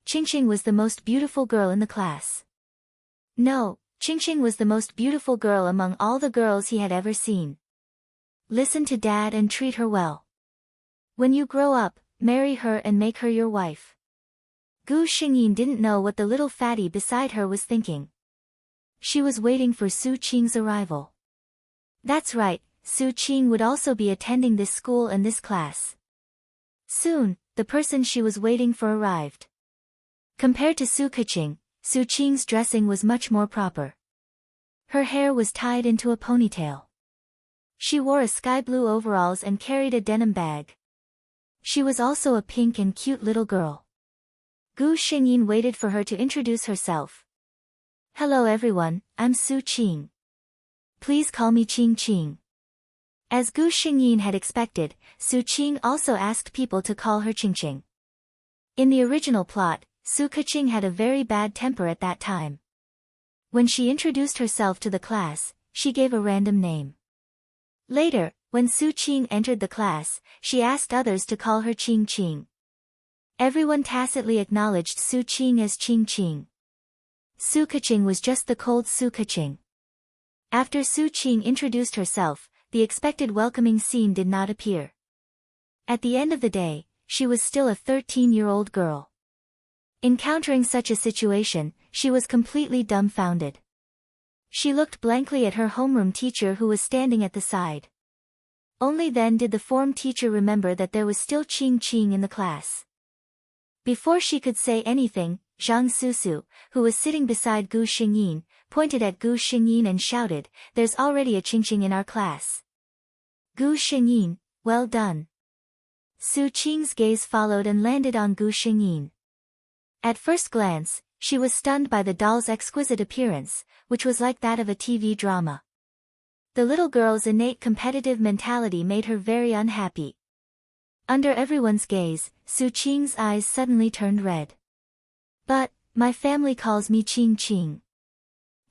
Speaker 1: Qingqing was the most beautiful girl in the class. No, Qingqing was the most beautiful girl among all the girls he had ever seen. Listen to Dad and treat her well. When you grow up, marry her and make her your wife. Gu Xingyin didn't know what the little fatty beside her was thinking. She was waiting for Su Qing's arrival. That's right, Su Qing would also be attending this school and this class. Soon, the person she was waiting for arrived. Compared to Su Keqing, Su Qing's dressing was much more proper. Her hair was tied into a ponytail. She wore a sky blue overalls and carried a denim bag. She was also a pink and cute little girl. Gu Xingyin waited for her to introduce herself. "Hello everyone, I'm Su Qing. Please call me Qing Qing." As Gu Xingyin had expected, Su Qing also asked people to call her Qingqing. In the original plot, Su Keqing had a very bad temper at that time. When she introduced herself to the class, she gave a random name. Later, when Su Qing entered the class, she asked others to call her Qing Qing. Everyone tacitly acknowledged Su Qing as Qing Qing. Su Keqing was just the cold Su Keqing. After Su Qing introduced herself, the expected welcoming scene did not appear. At the end of the day, she was still a 13-year-old girl. Encountering such a situation, she was completely dumbfounded. She looked blankly at her homeroom teacher who was standing at the side. Only then did the form teacher remember that there was still Qing Qing in the class. Before she could say anything, Zhang Susu, who was sitting beside Gu Xingyin, pointed at Gu Xingyin and shouted, "There's already a Qingqing in our class." Gu Xingyin, well done. Su Qing's gaze followed and landed on Gu Xingyin. At first glance, she was stunned by the doll's exquisite appearance, which was like that of a TV drama. The little girl's innate competitive mentality made her very unhappy. Under everyone's gaze, Su Qing's eyes suddenly turned red. "But, my family calls me Qing Qing."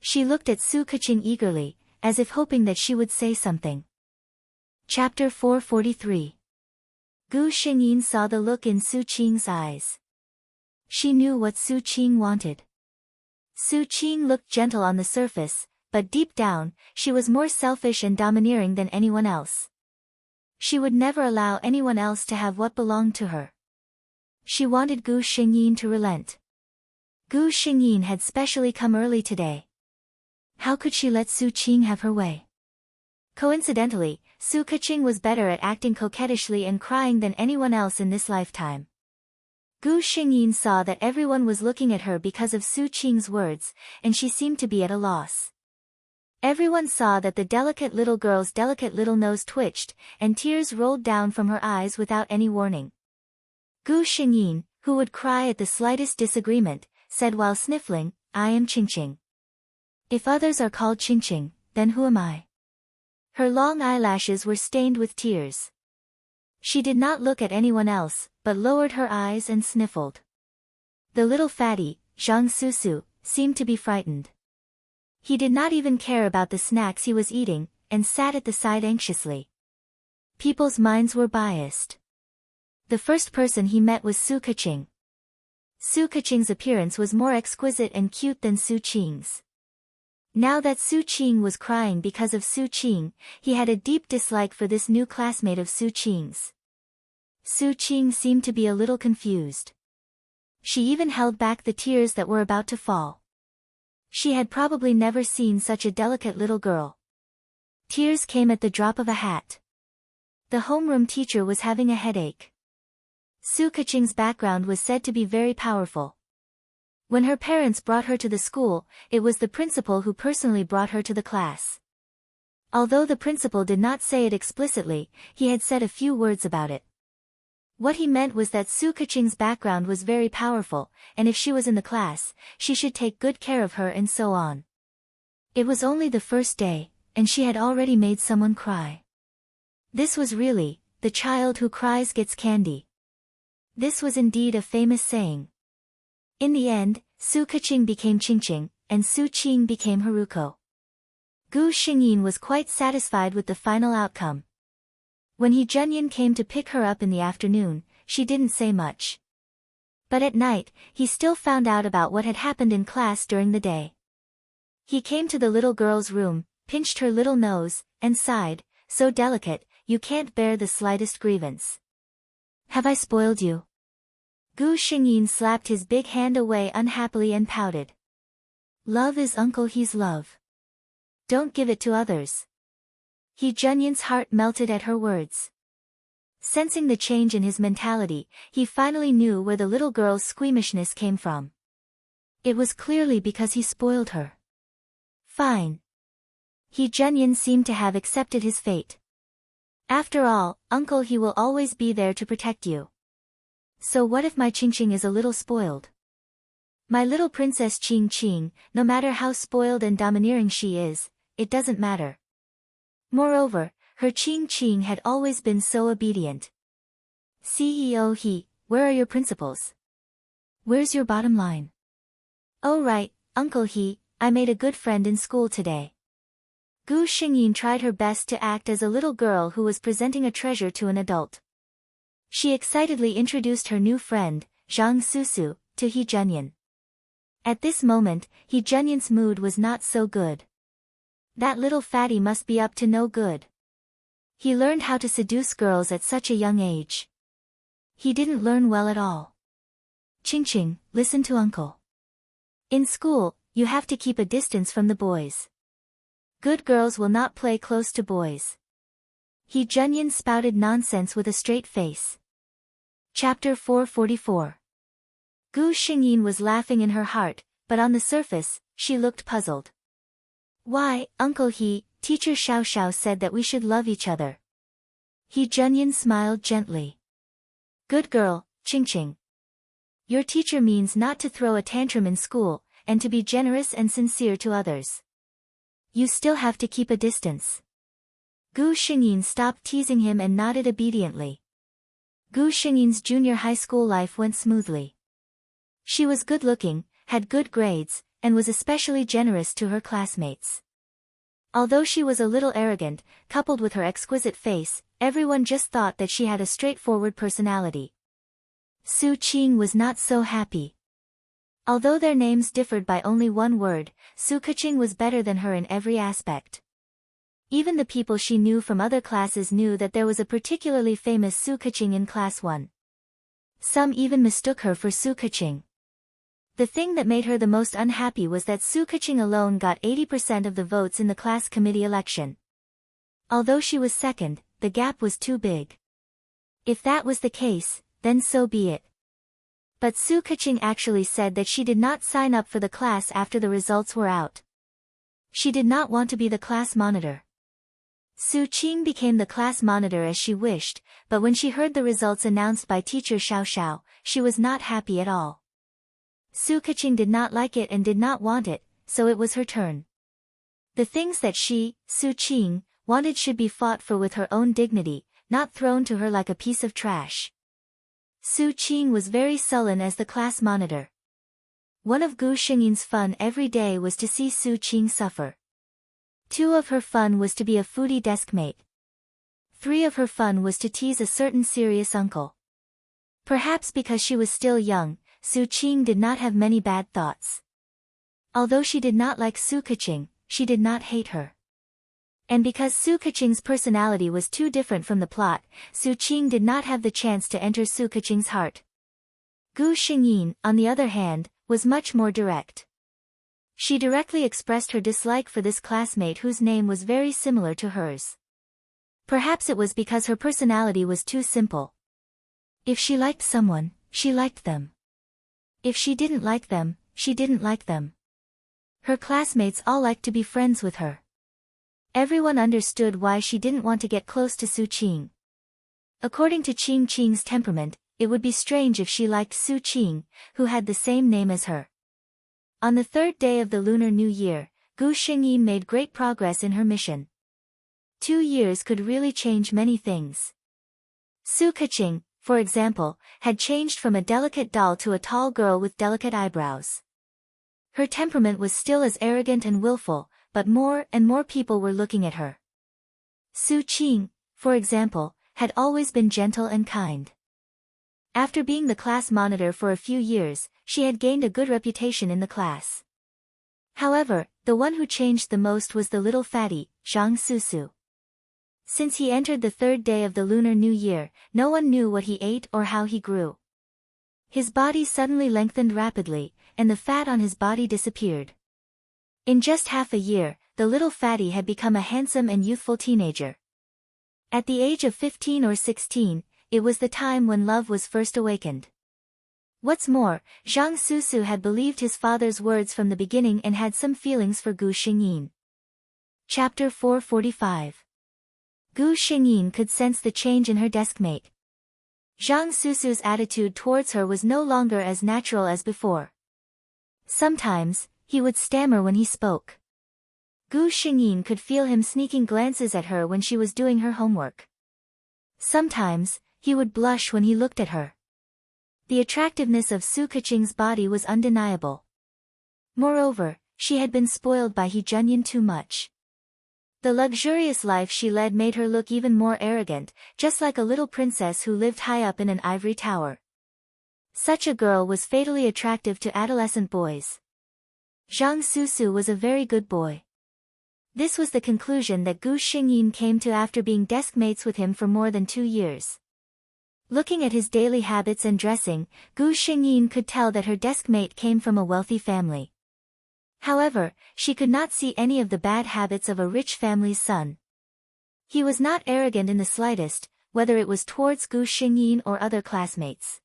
Speaker 1: She looked at Su Keqing eagerly, as if hoping that she would say something. Chapter 443. Gu Xingyin saw the look in Su Qing's eyes. She knew what Su Qing wanted. Su Qing looked gentle on the surface, but deep down, she was more selfish and domineering than anyone else. She would never allow anyone else to have what belonged to her. She wanted Gu Xingyin to relent. Gu Xingyin had specially come early today. How could she let Su Qing have her way? Coincidentally, Su Keqing was better at acting coquettishly and crying than anyone else in this lifetime. Gu Xingyin saw that everyone was looking at her because of Su Qing's words, and she seemed to be at a loss. Everyone saw that the delicate little girl's delicate little nose twitched, and tears rolled down from her eyes without any warning. Gu Xingyin, who would cry at the slightest disagreement, said while sniffling, "I am Qingqing. If others are called Qingqing, then who am I?" Her long eyelashes were stained with tears. She did not look at anyone else, but lowered her eyes and sniffled. The little fatty, Zhang Susu, seemed to be frightened. He did not even care about the snacks he was eating, and sat at the side anxiously. People's minds were biased. The first person he met was Su Keqing. Su Keqing's appearance was more exquisite and cute than Su Qing's. Now that Su Qing was crying because of Su Qing, he had a deep dislike for this new classmate of Su Qing's. Su Qing seemed to be a little confused. She even held back the tears that were about to fall. She had probably never seen such a delicate little girl. Tears came at the drop of a hat. The homeroom teacher was having a headache. Su Keqing's background was said to be very powerful. When her parents brought her to the school, it was the principal who personally brought her to the class. Although the principal did not say it explicitly, he had said a few words about it. What he meant was that Su Keqing's background was very powerful, and if she was in the class, she should take good care of her and so on. It was only the first day, and she had already made someone cry. This was really, the child who cries gets candy. This was indeed a famous saying. In the end, Su Keqing became Qingqing, and Su Qing became Haruko. Gu Xingyin was quite satisfied with the final outcome. When He Junyan came to pick her up in the afternoon, she didn't say much. But at night, he still found out about what had happened in class during the day. He came to the little girl's room, pinched her little nose, and sighed, "So delicate, you can't bear the slightest grievance. Have I spoiled you?" Gu Xingyin slapped his big hand away unhappily and pouted. "Love is Uncle He's love. Don't give it to others." He Junyan's heart melted at her words. Sensing the change in his mentality, he finally knew where the little girl's squeamishness came from. It was clearly because he spoiled her. Fine. He Junyan seemed to have accepted his fate. After all, Uncle He will always be there to protect you. So what if my Qingqing is a little spoiled? My little princess Qing, no matter how spoiled and domineering she is, it doesn't matter. Moreover, her Qing had always been so obedient. CEO He, where are your principles? Where's your bottom line? Oh right, Uncle He, I made a good friend in school today. Gu Xingyin tried her best to act as a little girl who was presenting a treasure to an adult. She excitedly introduced her new friend, Zhang Susu, to He Junyan. At this moment, He Junyan's mood was not so good. That little fatty must be up to no good. He learned how to seduce girls at such a young age. He didn't learn well at all. Qingqing, listen to Uncle. In school, you have to keep a distance from the boys. Good girls will not play close to boys. He Junyan spouted nonsense with a straight face. Chapter 444. Gu Xingyin was laughing in her heart, but on the surface, she looked puzzled. Why, Uncle He, Teacher Xiao said that we should love each other. He Junyan smiled gently. Good girl, Qingqing. Your teacher means not to throw a tantrum in school, and to be generous and sincere to others. You still have to keep a distance. Gu Xingyin stopped teasing him and nodded obediently. Gu Xingyin's junior high school life went smoothly. She was good-looking, had good grades, and was especially generous to her classmates. Although she was a little arrogant, coupled with her exquisite face, everyone just thought that she had a straightforward personality. Su Qing was not so happy. Although their names differed by only one word, Su Keqing was better than her in every aspect. Even the people she knew from other classes knew that there was a particularly famous Su Keqing in Class 1. Some even mistook her for Su Keqing. The thing that made her the most unhappy was that Su Keqing alone got 80% of the votes in the class committee election. Although she was second, the gap was too big. If that was the case, then so be it. But Su Keqing actually said that she did not sign up for the class after the results were out. She did not want to be the class monitor. Su Qing became the class monitor as she wished, but when she heard the results announced by teacher Xiao, she was not happy at all. Su Keqing did not like it and did not want it, so it was her turn. The things that she, Su Qing, wanted should be fought for with her own dignity, not thrown to her like a piece of trash. Su Qing was very sullen as the class monitor. One of Gu Xingyin's fun every day was to see Su Qing suffer. 2 of her fun was to be a foodie deskmate. 3 of her fun was to tease a certain serious uncle. Perhaps because she was still young, Su Qing did not have many bad thoughts. Although she did not like Su Keqing, she did not hate her. And because Su Keqing's personality was too different from the plot, Su Qing did not have the chance to enter Su Keqing's heart. Gu Xingyin, on the other hand, was much more direct. She directly expressed her dislike for this classmate whose name was very similar to hers. Perhaps it was because her personality was too simple. If she liked someone, she liked them. If she didn't like them, she didn't like them. Her classmates all liked to be friends with her. Everyone understood why she didn't want to get close to Su Qing. According to Qing Qing's temperament, it would be strange if she liked Su Qing, who had the same name as her. On the third day of the Lunar New Year, Gu Xingyin made great progress in her mission. 2 years could really change many things. Su Keqing, for example, had changed from a delicate doll to a tall girl with delicate eyebrows. Her temperament was still as arrogant and willful, but more and more people were looking at her. Su Qing, for example, had always been gentle and kind. After being the class monitor for a few years, she had gained a good reputation in the class. However, the one who changed the most was the little fatty, Zhang Susu. Since he entered the third day of the Lunar New Year, no one knew what he ate or how he grew. His body suddenly lengthened rapidly, and the fat on his body disappeared. In just half a year, the little fatty had become a handsome and youthful teenager. At the age of 15 or 16, it was the time when love was first awakened. What's more, Zhang Susu had believed his father's words from the beginning and had some feelings for Gu Xingyin. Chapter 445. Gu Xingyin could sense the change in her deskmate. Zhang Susu's attitude towards her was no longer as natural as before. Sometimes, he would stammer when he spoke. Gu Xingyin could feel him sneaking glances at her when she was doing her homework. Sometimes, he would blush when he looked at her. The attractiveness of Su Keqing's body was undeniable. Moreover, she had been spoiled by He Junyin too much. The luxurious life she led made her look even more arrogant, just like a little princess who lived high up in an ivory tower. Such a girl was fatally attractive to adolescent boys. Zhang Susu was a very good boy. This was the conclusion that Gu Xingyin came to after being deskmates with him for more than 2 years. Looking at his daily habits and dressing, Gu Xingyin could tell that her deskmate came from a wealthy family. However, she could not see any of the bad habits of a rich family's son. He was not arrogant in the slightest, whether it was towards Gu Xingyin or other classmates.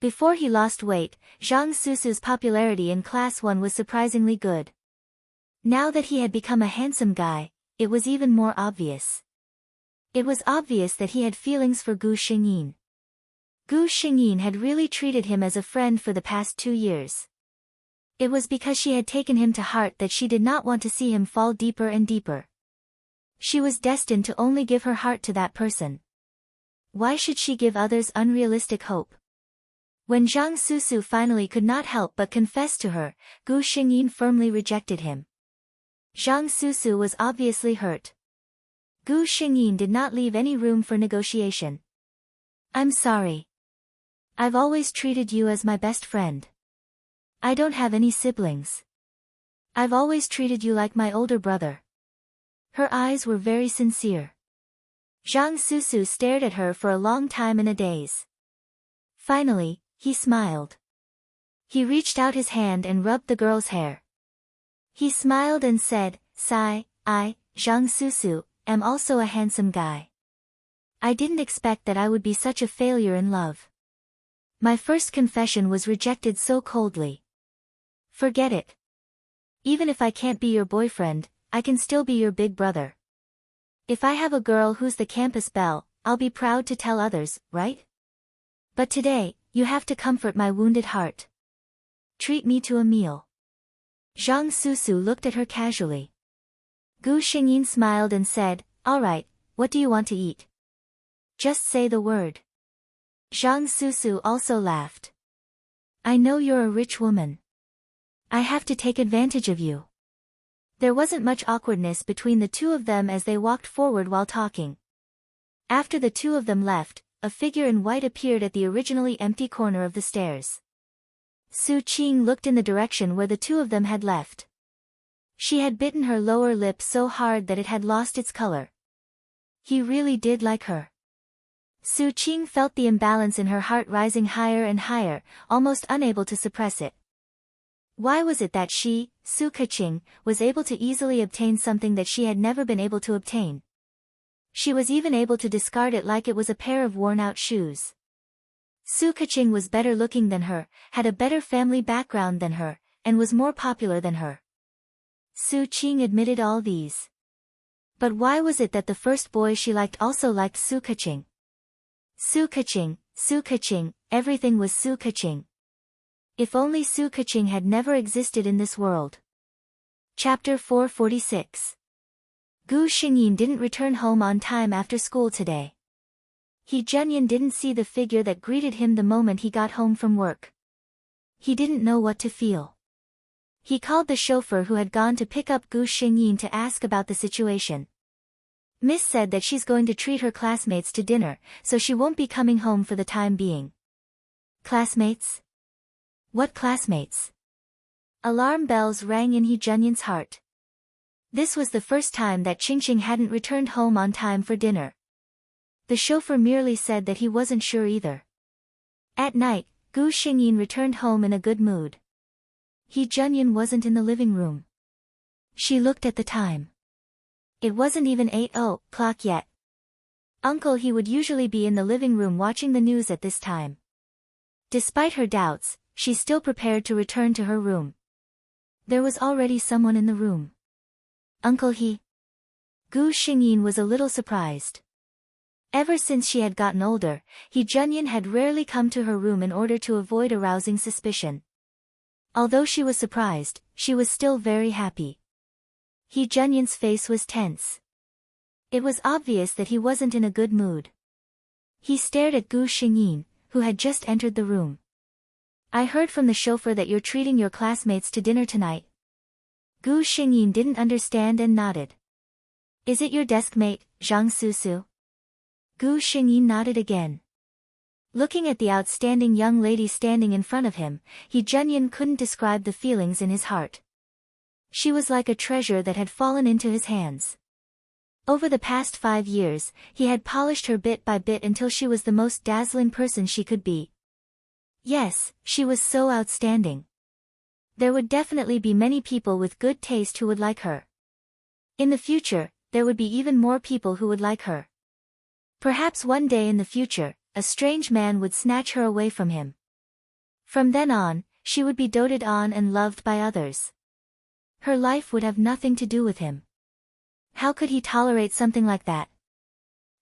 Speaker 1: Before he lost weight, Zhang Susu's popularity in Class 1 was surprisingly good. Now that he had become a handsome guy, it was even more obvious. It was obvious that he had feelings for Gu Xingyin. Gu Xingyin had really treated him as a friend for the past 2 years. It was because she had taken him to heart that she did not want to see him fall deeper and deeper. She was destined to only give her heart to that person. Why should she give others unrealistic hope? When Zhang Susu finally could not help but confess to her, Gu Xingyin firmly rejected him. Zhang Susu was obviously hurt. Gu Xingyin did not leave any room for negotiation. "I'm sorry. I've always treated you as my best friend. I don't have any siblings. I've always treated you like my older brother." Her eyes were very sincere. Zhang Susu stared at her for a long time and a daze. Finally, he smiled. He reached out his hand and rubbed the girl's hair. He smiled and said, "Sigh, I, Zhang Susu, am also a handsome guy. I didn't expect that I would be such a failure in love. My first confession was rejected so coldly. Forget it. Even if I can't be your boyfriend, I can still be your big brother. If I have a girl who's the campus belle, I'll be proud to tell others, right? But today, you have to comfort my wounded heart. Treat me to a meal." Zhang Susu looked at her casually. Gu Xingyin smiled and said, "All right, what do you want to eat? Just say the word." Zhang Susu also laughed. "I know you're a rich woman. I have to take advantage of you." There wasn't much awkwardness between the two of them as they walked forward while talking. After the two of them left, a figure in white appeared at the originally empty corner of the stairs. Su Qing looked in the direction where the two of them had left. She had bitten her lower lip so hard that it had lost its color. He really did like her. Su Qing felt the imbalance in her heart rising higher and higher, almost unable to suppress it. Why was it that she, Su Keqing, was able to easily obtain something that she had never been able to obtain. She was even able to discard it like it was a pair of worn-out shoes. Su Keqing was better looking than her, had a better family background than her, and was more popular than her. Su Qing admitted all these. But why was it that the first boy she liked also liked Su Keqing? Su Keqing, everything was Su Keqing. If only Su Keqing had never existed in this world. Chapter 446. Gu Xingyin didn't return home on time after school today. He Junyan didn't see the figure that greeted him the moment he got home from work. He didn't know what to feel. He called the chauffeur who had gone to pick up Gu Xingyin to ask about the situation. Miss said that she's going to treat her classmates to dinner, so she won't be coming home for the time being. Classmates? What classmates? Alarm bells rang in He Junyan's heart. This was the first time that Qingqing hadn't returned home on time for dinner. The chauffeur merely said that he wasn't sure either. At night, Gu Xingyin returned home in a good mood. He Junyan wasn't in the living room. She looked at the time. It wasn't even 8 o'clock yet. Uncle He would usually be in the living room watching the news at this time. Despite her doubts, she still prepared to return to her room. There was already someone in the room. Uncle He. Gu Xingyin was a little surprised. Ever since she had gotten older, He Junyan had rarely come to her room in order to avoid arousing suspicion. Although she was surprised, she was still very happy. He Junyan's face was tense. It was obvious that he wasn't in a good mood. He stared at Gu Xingyin, who had just entered the room. I heard from the chauffeur that you're treating your classmates to dinner tonight. Gu Xingyin didn't understand and nodded. Is it your desk mate, Zhang Susu? Gu Xingyin nodded again. Looking at the outstanding young lady standing in front of him, He Junyan couldn't describe the feelings in his heart. She was like a treasure that had fallen into his hands. Over the past 5 years, he had polished her bit by bit until she was the most dazzling person she could be. Yes, she was so outstanding. There would definitely be many people with good taste who would like her. In the future, there would be even more people who would like her. Perhaps one day in the future, a strange man would snatch her away from him. From then on, she would be doted on and loved by others. Her life would have nothing to do with him. How could he tolerate something like that?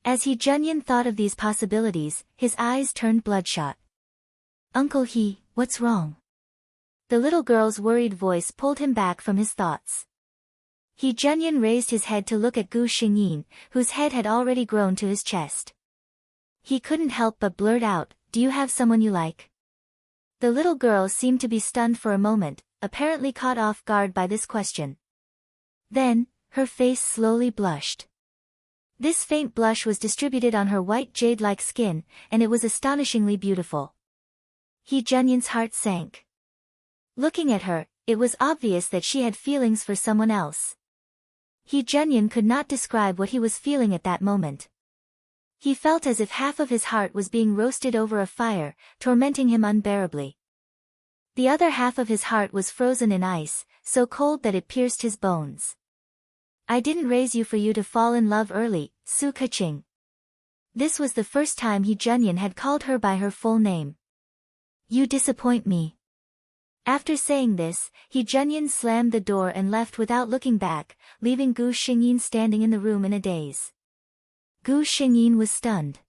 Speaker 1: As He Junyan thought of these possibilities, his eyes turned bloodshot. Uncle He, what's wrong? The little girl's worried voice pulled him back from his thoughts. He Junyan raised his head to look at Gu Xingyin, whose head had already grown to his chest. He couldn't help but blurt out, do you have someone you like? The little girl seemed to be stunned for a moment, apparently caught off guard by this question. Then, her face slowly blushed. This faint blush was distributed on her white jade-like skin, and it was astonishingly beautiful. He Junyan's heart sank. Looking at her, it was obvious that she had feelings for someone else. He Junyan could not describe what he was feeling at that moment. He felt as if half of his heart was being roasted over a fire, tormenting him unbearably. The other half of his heart was frozen in ice, so cold that it pierced his bones. I didn't raise you for you to fall in love early, Su Keqing. This was the first time He Junyan had called her by her full name. You disappoint me. After saying this, He Junyan slammed the door and left without looking back, leaving Gu Xingyin standing in the room in a daze. Gu Xingyin was stunned.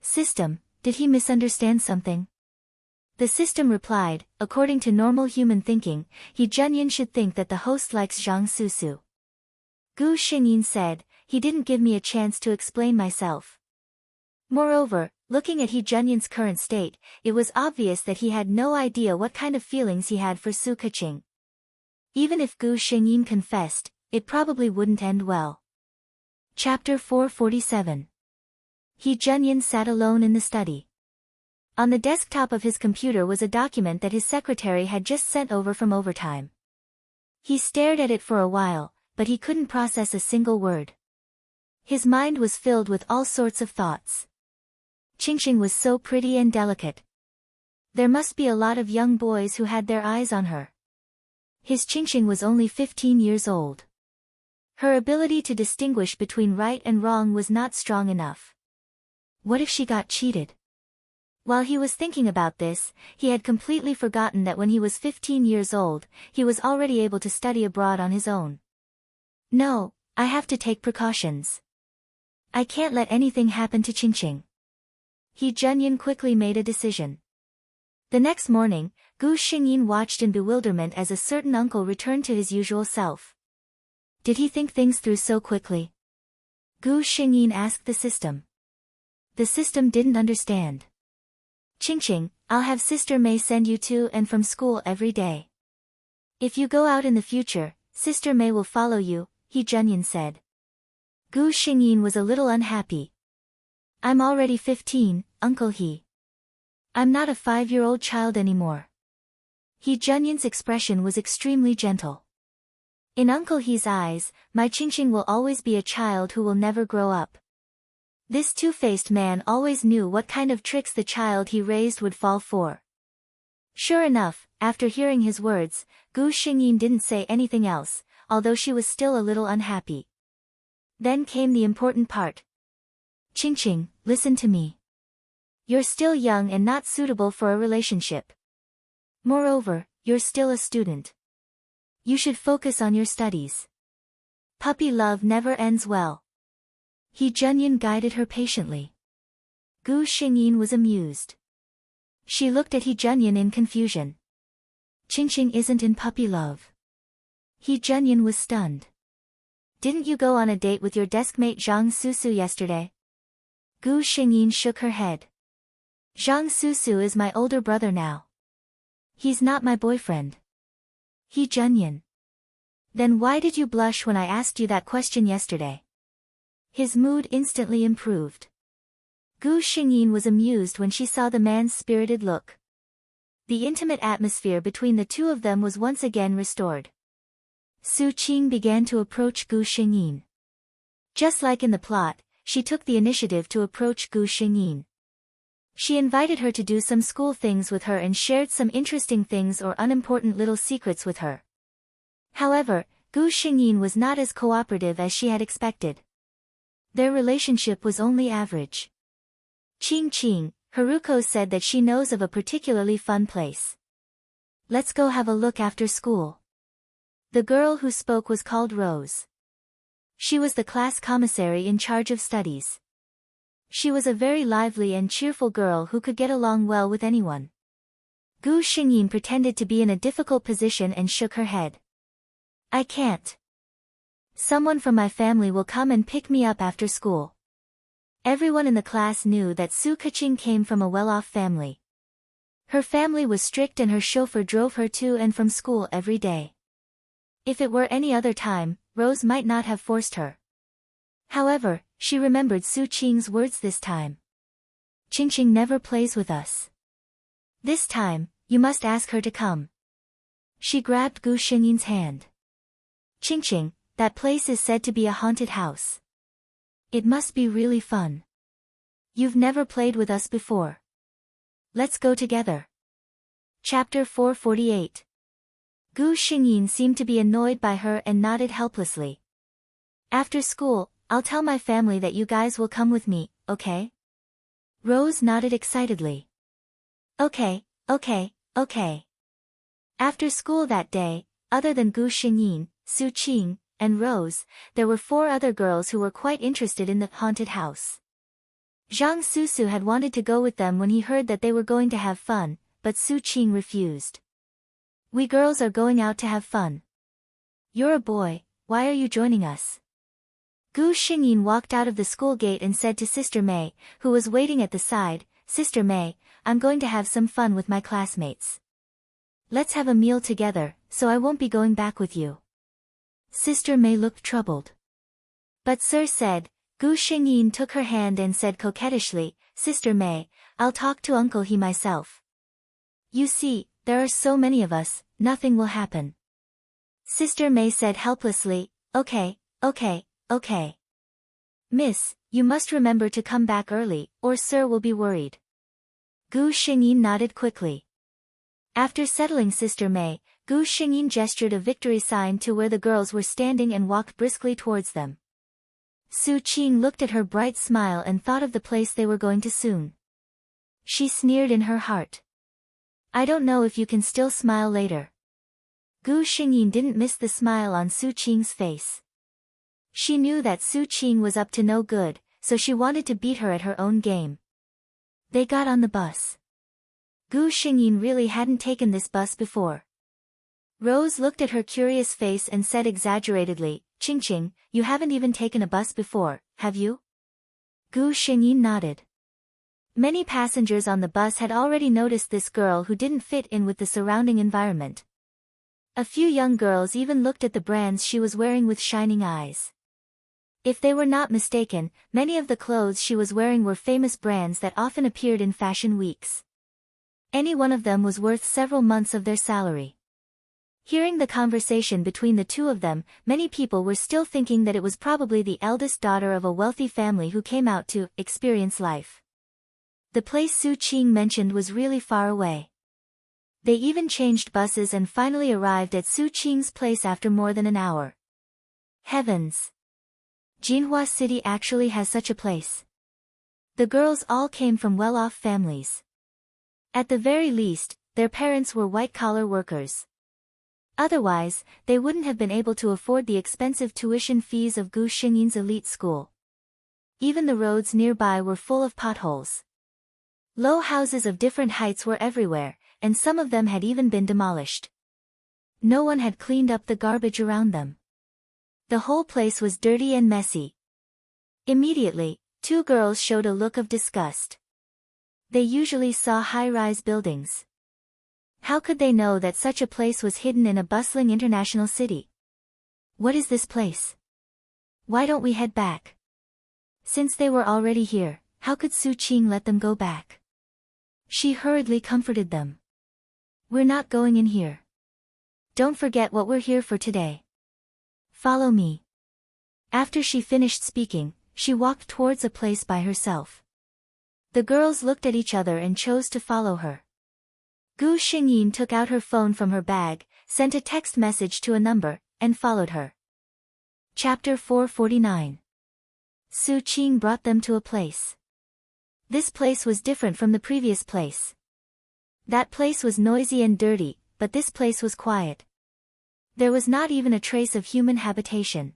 Speaker 1: System, did he misunderstand something? The system replied, according to normal human thinking, He Junyan should think that the host likes Zhang Susu. Gu Xingyin said, he didn't give me a chance to explain myself. Moreover, looking at He Junyan's current state, it was obvious that he had no idea what kind of feelings he had for Su Keqing. Even if Gu Xingyin confessed, it probably wouldn't end well. Chapter 447. He Junyan sat alone in the study. On the desktop of his computer was a document that his secretary had just sent over from overtime. He stared at it for a while, but he couldn't process a single word. His mind was filled with all sorts of thoughts. Qingqing was so pretty and delicate. There must be a lot of young boys who had their eyes on her. His Qingqing was only 15 years old. Her ability to distinguish between right and wrong was not strong enough. What if she got cheated? While he was thinking about this, he had completely forgotten that when he was 15 years old, he was already able to study abroad on his own. No, I have to take precautions. I can't let anything happen to Qingqing. He Junyan quickly made a decision. The next morning, Gu Xingyin watched in bewilderment as a certain uncle returned to his usual self. Did he think things through so quickly? Gu Xingyin asked the system. The system didn't understand. Qingqing, I'll have Sister May send you to and from school every day. If you go out in the future, Sister May will follow you, He Junyan said. Gu Xingyin was a little unhappy. I'm already 15, Uncle He. I'm not a 5-year-old child anymore. He Junyan's expression was extremely gentle. In Uncle He's eyes, my Qingqing will always be a child who will never grow up. This two-faced man always knew what kind of tricks the child he raised would fall for. Sure enough, after hearing his words, Gu Xingyin didn't say anything else, although she was still a little unhappy. Then came the important part. Qingqing, listen to me. You're still young and not suitable for a relationship. Moreover, you're still a student. You should focus on your studies. Puppy love never ends well. He Junyan guided her patiently. Gu Xingyin was amused. She looked at He Junyan in confusion. Qingqing isn't in puppy love. He Junyan was stunned. Didn't you go on a date with your deskmate Zhang Susu yesterday? Gu Xingyin shook her head. Zhang Susu is my older brother now. He's not my boyfriend. He Junyan. Then why did you blush when I asked you that question yesterday? His mood instantly improved. Gu Xingyin was amused when she saw the man's spirited look. The intimate atmosphere between the two of them was once again restored. Su Qing began to approach Gu Xingyin. Just like in the plot, she took the initiative to approach Gu Xingyin. She invited her to do some school things with her and shared some interesting things or unimportant little secrets with her. However, Gu Xingyin was not as cooperative as she had expected. Their relationship was only average. Qing, Haruko said that she knows of a particularly fun place. Let's go have a look after school. The girl who spoke was called Rose. She was the class commissary in charge of studies. She was a very lively and cheerful girl who could get along well with anyone. Gu Xingyin pretended to be in a difficult position and shook her head. I can't. Someone from my family will come and pick me up after school. Everyone in the class knew that Su Keqing came from a well-off family. Her family was strict and her chauffeur drove her to and from school every day. If it were any other time, Rose might not have forced her. However, she remembered Su Qing's words this time. Qingqing never plays with us. This time, you must ask her to come. She grabbed Gu Xingyin's hand. Qingqing, that place is said to be a haunted house. It must be really fun. You've never played with us before. Let's go together. Chapter 448. Gu Xingyin seemed to be annoyed by her and nodded helplessly. After school, I'll tell my family that you guys will come with me, okay? Rose nodded excitedly. Okay. After school that day, other than Gu Xingyin, Su Qing, and Rose, there were 4 other girls who were quite interested in the haunted house. Zhang Susu had wanted to go with them when he heard that they were going to have fun, but Su Qing refused. We girls are going out to have fun. You're a boy, why are you joining us? Gu Xingyin walked out of the school gate and said to Sister May, who was waiting at the side, Sister May, I'm going to have some fun with my classmates. Let's have a meal together, so I won't be going back with you. Sister May looked troubled. But Sir said, Gu Xingyin took her hand and said coquettishly, Sister May, I'll talk to Uncle He myself. You see, there are so many of us, nothing will happen. Sister May said helplessly, Okay. Miss, you must remember to come back early, or Sir will be worried. Gu Xingyin nodded quickly. After settling Sister May, Gu Xingyin gestured a victory sign to where the girls were standing and walked briskly towards them. Su Qing looked at her bright smile and thought of the place they were going to soon. She sneered in her heart. I don't know if you can still smile later. Gu Xingyin didn't miss the smile on Su Qing's face. She knew that Su Qing was up to no good, so she wanted to beat her at her own game. They got on the bus. Gu Xingyin really hadn't taken this bus before. Rose looked at her curious face and said exaggeratedly, Qingqing, you haven't even taken a bus before, have you? Gu Xingyin nodded. Many passengers on the bus had already noticed this girl who didn't fit in with the surrounding environment. A few young girls even looked at the brands she was wearing with shining eyes. If they were not mistaken, many of the clothes she was wearing were famous brands that often appeared in fashion weeks. Any one of them was worth several months of their salary. Hearing the conversation between the two of them, many people were still thinking that it was probably the eldest daughter of a wealthy family who came out to experience life. The place Su Qing mentioned was really far away. They even changed buses and finally arrived at Su Qing's place after more than an hour. Heavens! Jinhua City actually has such a place. The girls all came from well-off families. At the very least, their parents were white-collar workers. Otherwise, they wouldn't have been able to afford the expensive tuition fees of Gu Xingyin's elite school. Even the roads nearby were full of potholes. Low houses of different heights were everywhere, and some of them had even been demolished. No one had cleaned up the garbage around them. The whole place was dirty and messy. Immediately, two girls showed a look of disgust. They usually saw high-rise buildings. How could they know that such a place was hidden in a bustling international city? What is this place? Why don't we head back? Since they were already here, how could Su Qing let them go back? She hurriedly comforted them. We're not going in here. Don't forget what we're here for today. Follow me. After she finished speaking, she walked towards a place by herself. The girls looked at each other and chose to follow her. Gu Xingyin took out her phone from her bag, sent a text message to a number, and followed her. Chapter 449. Su Qing brought them to a place. This place was different from the previous place. That place was noisy and dirty, but this place was quiet. There was not even a trace of human habitation.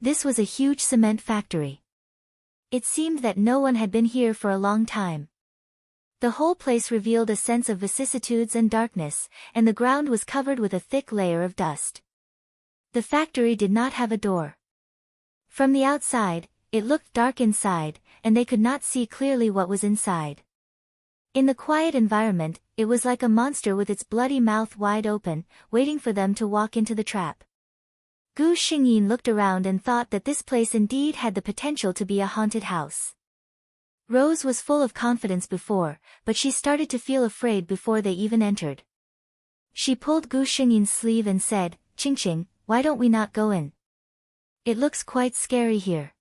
Speaker 1: This was a huge cement factory. It seemed that no one had been here for a long time. The whole place revealed a sense of vicissitudes and darkness, and the ground was covered with a thick layer of dust. The factory did not have a door. From the outside, it looked dark inside, and they could not see clearly what was inside. In the quiet environment, it was like a monster with its bloody mouth wide open, waiting for them to walk into the trap. Gu Xingyin looked around and thought that this place indeed had the potential to be a haunted house. Rose was full of confidence before, but she started to feel afraid before they even entered. She pulled Gu Xingyin's sleeve and said, Qingqing, why don't we not go in? It looks quite scary here.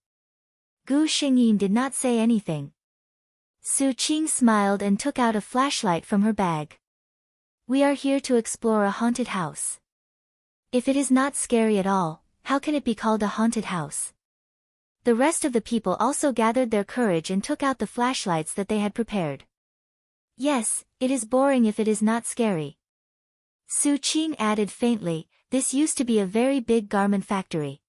Speaker 1: Gu Xingyin did not say anything. Su Qing smiled and took out a flashlight from her bag. We are here to explore a haunted house. If it is not scary at all, how can it be called a haunted house? The rest of the people also gathered their courage and took out the flashlights that they had prepared. Yes, it is boring if it is not scary. Su Qing added faintly, this used to be a very big garment factory.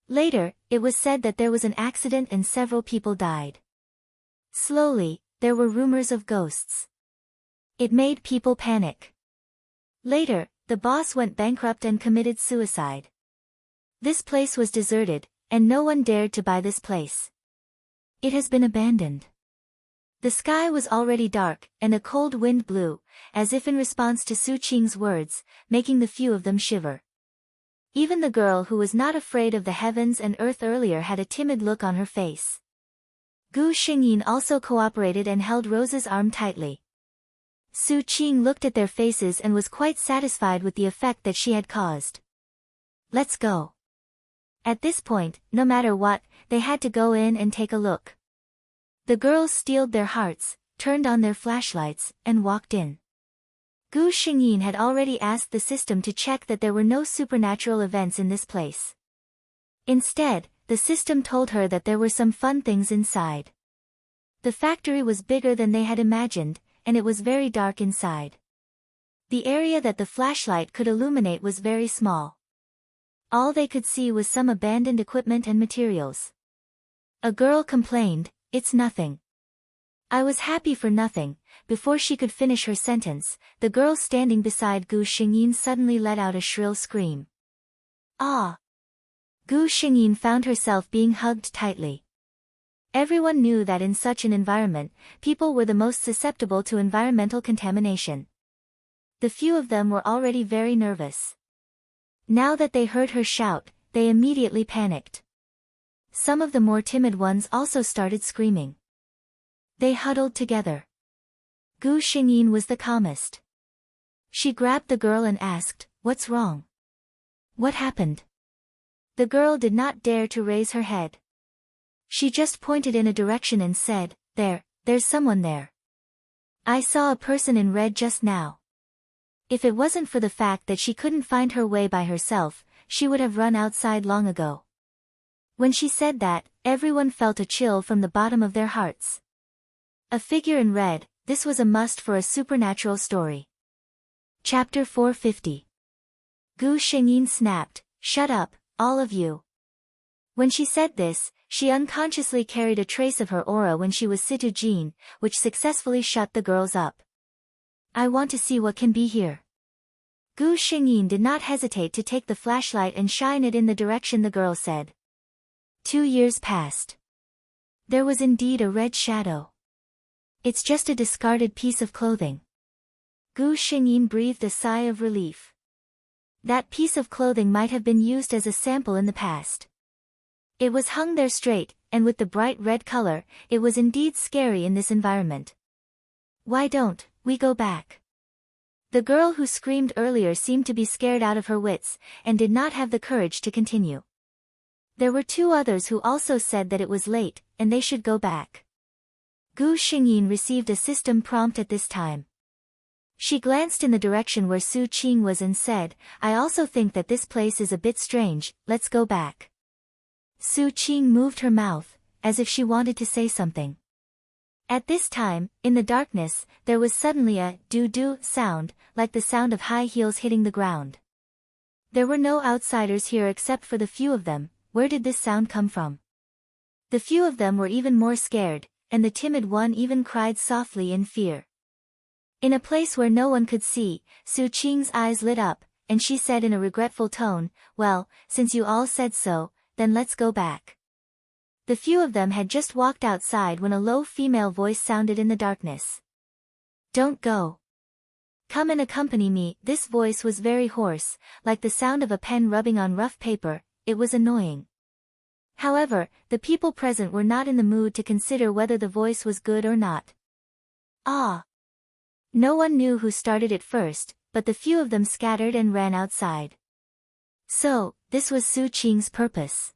Speaker 1: Later, it was said that there was an accident and several people died. Slowly, there were rumors of ghosts. It made people panic. Later, the boss went bankrupt and committed suicide. This place was deserted, and no one dared to buy this place. It has been abandoned. The sky was already dark, and a cold wind blew, as if in response to Su Qing's words, making the few of them shiver. Even the girl who was not afraid of the heavens and earth earlier had a timid look on her face. Gu Xingyin also cooperated and held Rose's arm tightly. Su Qing looked at their faces and was quite satisfied with the effect that she had caused. Let's go. At this point, no matter what, they had to go in and take a look. The girls steeled their hearts, turned on their flashlights, and walked in. Gu Xingyin had already asked the system to check that there were no supernatural events in this place. Instead, the system told her that there were some fun things inside. The factory was bigger than they had imagined, and it was very dark inside. The area that the flashlight could illuminate was very small. All they could see was some abandoned equipment and materials. A girl complained, "It's nothing." I was happy for nothing. Before she could finish her sentence, the girl standing beside Gu Xingyin suddenly let out a shrill scream. Ah! Gu Xingyin found herself being hugged tightly. Everyone knew that in such an environment, people were the most susceptible to environmental contamination. The few of them were already very nervous. Now that they heard her shout, they immediately panicked. Some of the more timid ones also started screaming. They huddled together. Gu Xingyin was the calmest. She grabbed the girl and asked, "What's wrong? What happened?" The girl did not dare to raise her head. She just pointed in a direction and said, There's someone there. I saw a person in red just now." If it wasn't for the fact that she couldn't find her way by herself, she would have run outside long ago. When she said that, everyone felt a chill from the bottom of their hearts. A figure in red, this was a must for a supernatural story. Chapter 450. Gu Xingyin snapped, "Shut up, all of you." When she said this, she unconsciously carried a trace of her aura when she was Situ Jin, which successfully shut the girls up. "I want to see what can be here." Gu Xingyin did not hesitate to take the flashlight and shine it in the direction the girl said. 2 years passed. There was indeed a red shadow. "It's just a discarded piece of clothing." Gu Xingyin breathed a sigh of relief. That piece of clothing might have been used as a sample in the past. It was hung there straight, and with the bright red color, it was indeed scary in this environment. "Why don't we go back?" The girl who screamed earlier seemed to be scared out of her wits, and did not have the courage to continue. There were 2 others who also said that it was late, and they should go back. Gu Xingyin received a system prompt at this time. She glanced in the direction where Su Qing was and said, "I also think that this place is a bit strange, let's go back." Su Qing moved her mouth, as if she wanted to say something. At this time, in the darkness, there was suddenly a doo-doo sound, like the sound of high heels hitting the ground. There were no outsiders here except for the few of them. Where did this sound come from? The few of them were even more scared, and the timid one even cried softly in fear. In a place where no one could see, Su Qing's eyes lit up, and she said in a regretful tone, "Well, since you all said so, then let's go back." The few of them had just walked outside when a low female voice sounded in the darkness. "Don't go. Come and accompany me." This voice was very hoarse, like the sound of a pen rubbing on rough paper. It was annoying. However, the people present were not in the mood to consider whether the voice was good or not. Ah! No one knew who started it first, but the few of them scattered and ran outside. So, this was Su Qing's purpose.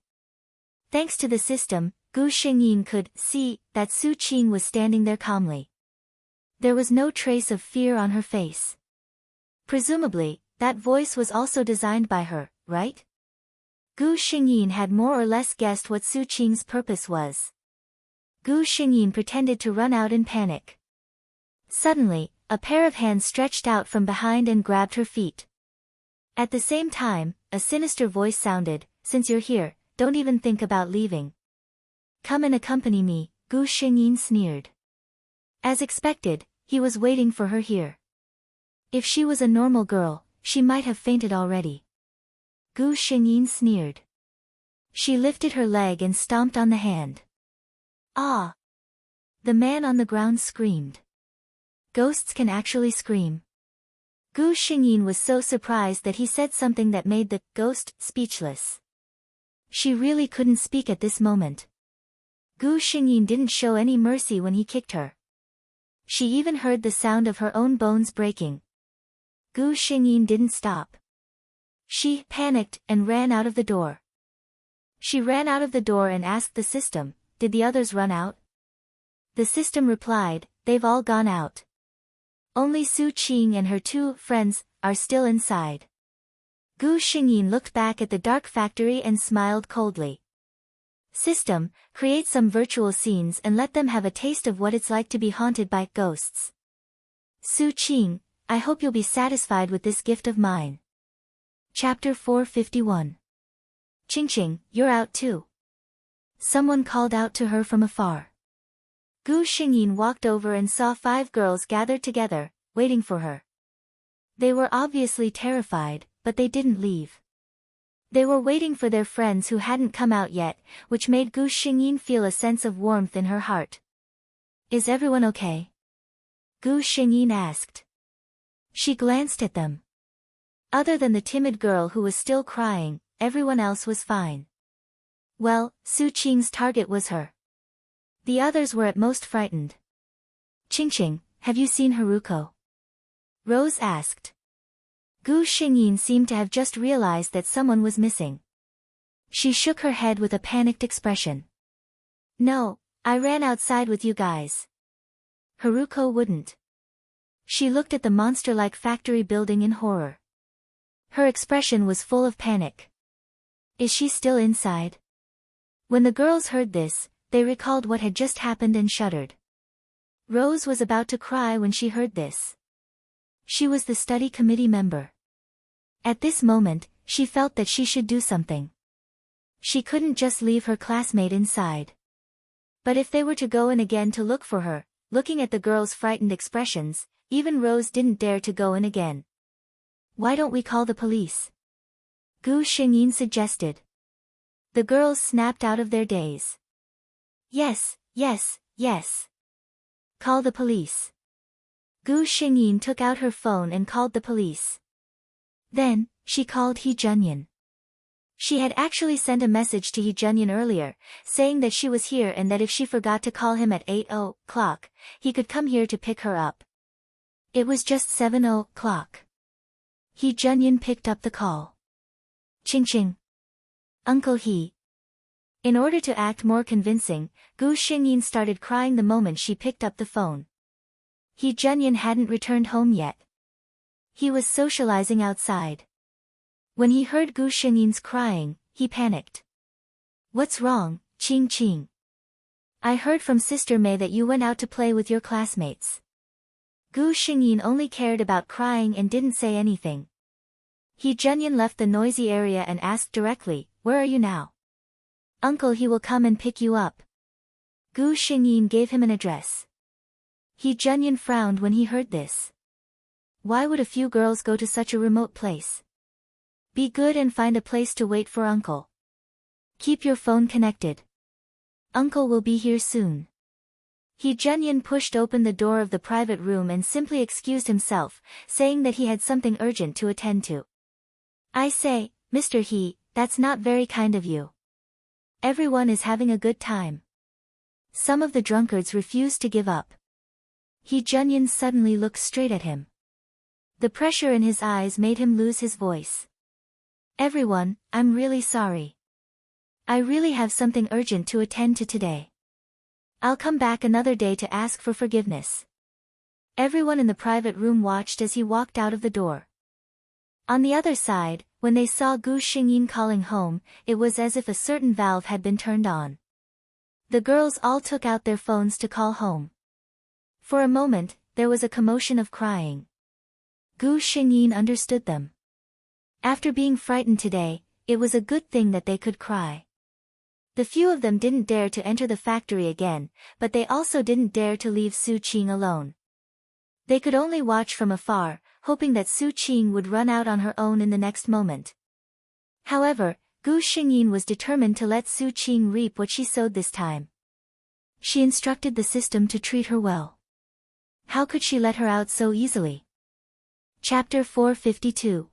Speaker 1: Thanks to the system, Gu Xingyin could see that Su Qing was standing there calmly. There was no trace of fear on her face. Presumably, that voice was also designed by her, right? Gu Xingyin had more or less guessed what Su Qing's purpose was. Gu Xingyin pretended to run out in panic. Suddenly, a pair of hands stretched out from behind and grabbed her feet. At the same time, a sinister voice sounded, "Since you're here, don't even think about leaving. Come and accompany me," Gu Xingyin sneered. As expected, he was waiting for her here. If she was a normal girl, she might have fainted already. Gu Xingyin sneered. She lifted her leg and stomped on the hand. "Ah!" The man on the ground screamed. Ghosts can actually scream. Gu Xingyin was so surprised that he said something that made the ghost speechless. She really couldn't speak at this moment. Gu Xingyin didn't show any mercy when he kicked her. She even heard the sound of her own bones breaking. Gu Xingyin didn't stop. She panicked and ran out of the door. She ran out of the door and asked the system, "Did the others run out?" The system replied, "They've all gone out." Only Su Qing and her 2 friends are still inside. Gu Xingyin looked back at the dark factory and smiled coldly. System, create some virtual scenes and let them have a taste of what it's like to be haunted by ghosts. Su Qing, I hope you'll be satisfied with this gift of mine. Chapter 451. Qingqing, you're out too. Someone called out to her from afar. Gu Xingyin walked over and saw 5 girls gathered together, waiting for her. They were obviously terrified, but they didn't leave. They were waiting for their friends who hadn't come out yet, which made Gu Xingyin feel a sense of warmth in her heart. Is everyone okay? Gu Xingyin asked. She glanced at them. Other than the timid girl who was still crying, everyone else was fine. Well, Su Qing's target was her. The others were at most frightened. Qingqing, have you seen Haruko? Rose asked. Gu Xingyin seemed to have just realized that someone was missing. She shook her head with a panicked expression. No, I ran outside with you guys. Haruko wouldn't. She looked at the monster-like factory building in horror. Her expression was full of panic. Is she still inside? When the girls heard this, they recalled what had just happened and shuddered. Rose was about to cry when she heard this. She was the study committee member. At this moment, she felt that she should do something. She couldn't just leave her classmate inside. But if they were to go in again to look for her, looking at the girls' frightened expressions, even Rose didn't dare to go in again. Why don't we call the police? Gu Xingyin suggested. The girls snapped out of their daze. Yes, yes, yes. Call the police. Gu Xingyin took out her phone and called the police. Then, she called He Junyan. She had actually sent a message to He Junyan earlier, saying that she was here and that if she forgot to call him at 8:00, he could come here to pick her up. It was just 7:00. He Junyan picked up the call. Qingqing. Uncle He. In order to act more convincing, Gu Xingyin started crying the moment she picked up the phone. He Junyan hadn't returned home yet. He was socializing outside. When he heard Gu Xingyin's crying, he panicked. What's wrong, Qing? I heard from Sister May that you went out to play with your classmates. Gu Xingyin only cared about crying and didn't say anything. He Junyan left the noisy area and asked directly, where are you now? Uncle He will come and pick you up. Gu Xingyin gave him an address. He Junyan frowned when he heard this. Why would a few girls go to such a remote place? Be good and find a place to wait for Uncle. Keep your phone connected. Uncle will be here soon. He Junyan pushed open the door of the private room and simply excused himself, saying that he had something urgent to attend to. I say, Mr. He, that's not very kind of you. Everyone is having a good time. Some of the drunkards refused to give up. He Junyan suddenly looked straight at him. The pressure in his eyes made him lose his voice. Everyone, I'm really sorry. I really have something urgent to attend to today. I'll come back another day to ask for forgiveness. Everyone in the private room watched as he walked out of the door. On the other side, when they saw Gu Xingyin calling home, it was as if a certain valve had been turned on. The girls all took out their phones to call home. For a moment, there was a commotion of crying. Gu Xingyin understood them. After being frightened today, it was a good thing that they could cry. The few of them didn't dare to enter the factory again, but they also didn't dare to leave Su Qing alone. They could only watch from afar, hoping that Su Qing would run out on her own in the next moment. However, Gu Xingyin was determined to let Su Qing reap what she sowed this time. She instructed the system to treat her well. How could she let her out so easily? Chapter 452.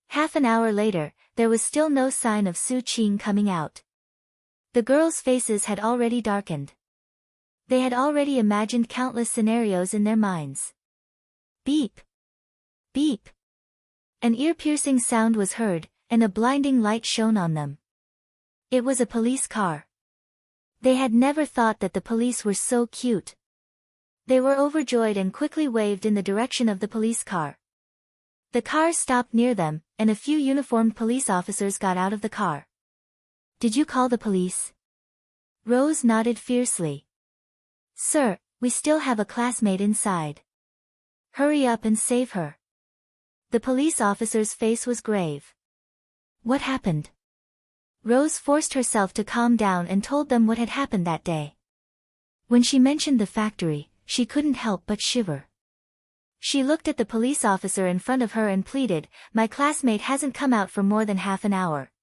Speaker 1: Half an hour later, there was still no sign of Su Qing coming out. The girls' faces had already darkened. They had already imagined countless scenarios in their minds. Beep! Beep! An ear-piercing sound was heard, and a blinding light shone on them. It was a police car. They had never thought that the police were so cute. They were overjoyed and quickly waved in the direction of the police car. The car stopped near them, and a few uniformed police officers got out of the car. "Did you call the police?" Rose nodded fiercely. "Sir, we still have a classmate inside. Hurry up and save her." The police officer's face was grave. "What happened?" Rose forced herself to calm down and told them what had happened that day. When she mentioned the factory, she couldn't help but shiver. She looked at the police officer in front of her and pleaded, "My classmate hasn't come out for more than half an hour.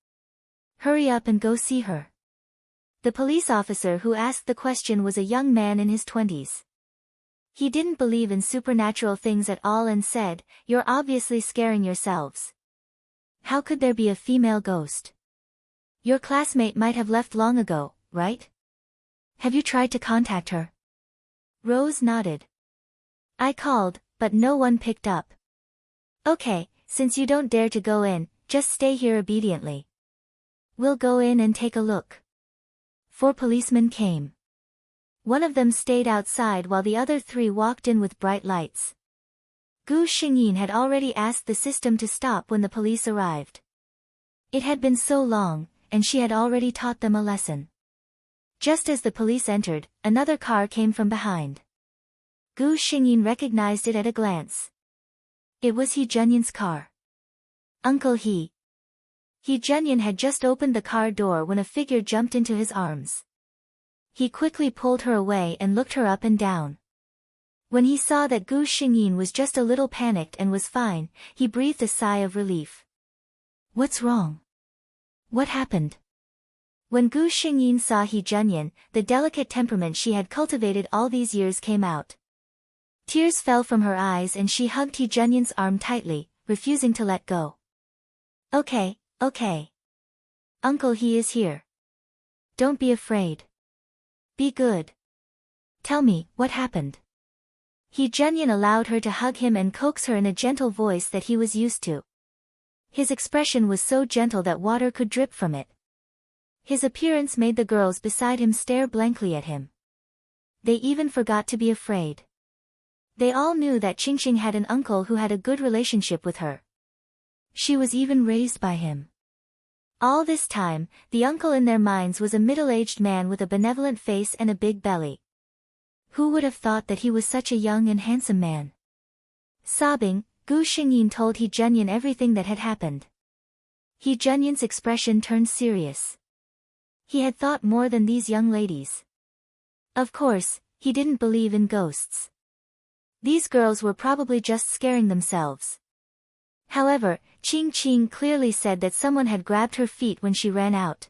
Speaker 1: Hurry up and go see her." The police officer who asked the question was a young man in his 20s. He didn't believe in supernatural things at all and said, "You're obviously scaring yourselves. How could there be a female ghost? Your classmate might have left long ago, right? Have you tried to contact her?" Rose nodded. "I called, but no one picked up." "Okay, since you don't dare to go in, just stay here obediently. We'll go in and take a look." 4 policemen came. One of them stayed outside while the other 3 walked in with bright lights. Gu Xingyin had already asked the system to stop when the police arrived. It had been so long, and she had already taught them a lesson. Just as the police entered, another car came from behind. Gu Xingyin recognized it at a glance. It was He Junyin's car. "Uncle He." He Junyin had just opened the car door when a figure jumped into his arms. He quickly pulled her away and looked her up and down. When he saw that Gu Xingyin was just a little panicked and was fine, he breathed a sigh of relief. "What's wrong? What happened?" When Gu Xingyin saw He Junyin, the delicate temperament she had cultivated all these years came out. Tears fell from her eyes and she hugged He Junyin's arm tightly, refusing to let go. Okay. Uncle He is here. Don't be afraid. Be good. Tell me, what happened?" He Junyin allowed her to hug him and coax her in a gentle voice that he was used to. His expression was so gentle that water could drip from it. His appearance made the girls beside him stare blankly at him. They even forgot to be afraid. They all knew that Qingxing had an uncle who had a good relationship with her. She was even raised by him. All this time, the uncle in their minds was a middle-aged man with a benevolent face and a big belly. Who would have thought that he was such a young and handsome man? Sobbing, Gu Xingyin told He Junyin everything that had happened. He Junyin's expression turned serious. He had thought more than these young ladies. Of course, he didn't believe in ghosts. These girls were probably just scaring themselves. However, Qing clearly said that someone had grabbed her feet when she ran out.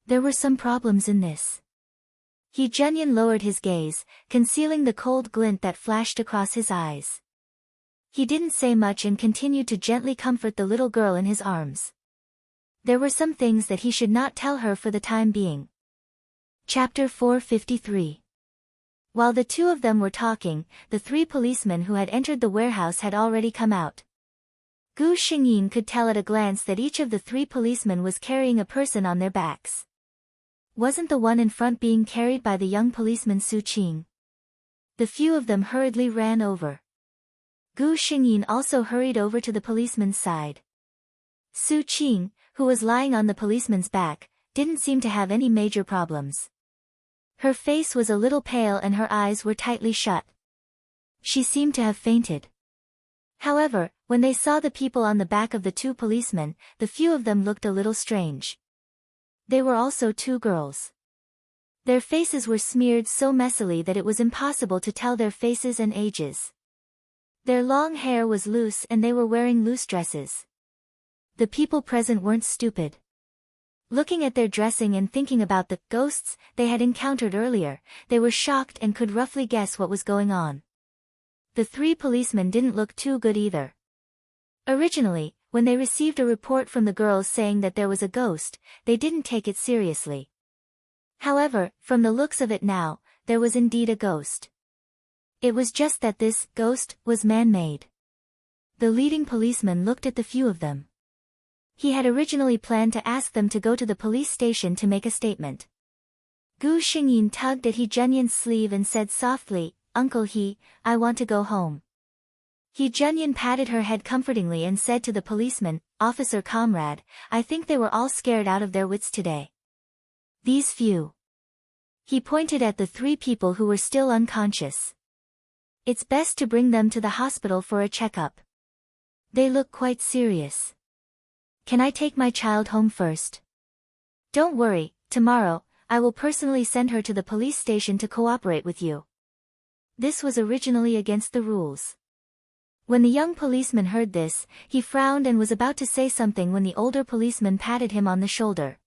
Speaker 1: There were some problems in this. He Junyin lowered his gaze, concealing the cold glint that flashed across his eyes. He didn't say much and continued to gently comfort the little girl in his arms. There were some things that he should not tell her for the time being. Chapter 453. While the 2 of them were talking, the 3 policemen who had entered the warehouse had already come out. Gu Xingyin could tell at a glance that each of the 3 policemen was carrying a person on their backs. Wasn't the one in front being carried by the young policeman Su Qing? The few of them hurriedly ran over. Gu Xingyin also hurried over to the policeman's side. Su Qing, who was lying on the policeman's back, didn't seem to have any major problems. Her face was a little pale and her eyes were tightly shut. She seemed to have fainted. However, when they saw the people on the back of the 2 policemen, the few of them looked a little strange. They were also 2 girls. Their faces were smeared so messily that it was impossible to tell their faces and ages. Their long hair was loose and they were wearing loose dresses. The people present weren't stupid. Looking at their dressing and thinking about the ghosts they had encountered earlier, they were shocked and could roughly guess what was going on. The 3 policemen didn't look too good either. Originally, when they received a report from the girls saying that there was a ghost, they didn't take it seriously. However, from the looks of it now, there was indeed a ghost. It was just that this ghost was man-made. The leading policeman looked at the few of them. He had originally planned to ask them to go to the police station to make a statement. Gu Xingyin tugged at He Junyin's sleeve and said softly, Uncle He, I want to go home. He Junyin patted her head comfortingly and said to the policeman, Officer Comrade, I think they were all scared out of their wits today. These few. He pointed at the 3 people who were still unconscious. It's best to bring them to the hospital for a checkup. They look quite serious. Can I take my child home first? Don't worry, tomorrow, I will personally send her to the police station to cooperate with you. This was originally against the rules. When the young policeman heard this, he frowned and was about to say something when the older policeman patted him on the shoulder.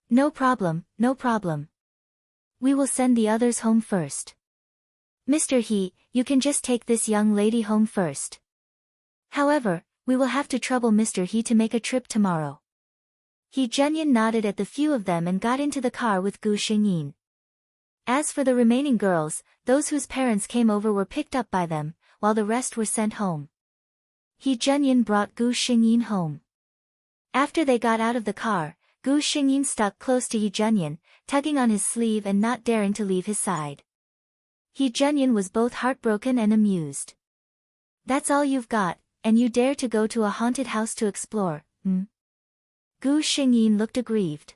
Speaker 1: No problem, no problem. We will send the others home first. Mr. He, you can just take this young lady home first. However, we will have to trouble Mr. He to make a trip tomorrow. He Junyin nodded at the few of them and got into the car with Gu Xingyin. As for the remaining girls, those whose parents came over were picked up by them, while the rest were sent home. He Junyin brought Gu Xingyin home. After they got out of the car, Gu Xingyin stuck close to He Junyin, tugging on his sleeve and not daring to leave his side. He Junyin was both heartbroken and amused. That's all you've got, and you dare to go to a haunted house to explore, hmm? Gu Xingyin looked aggrieved.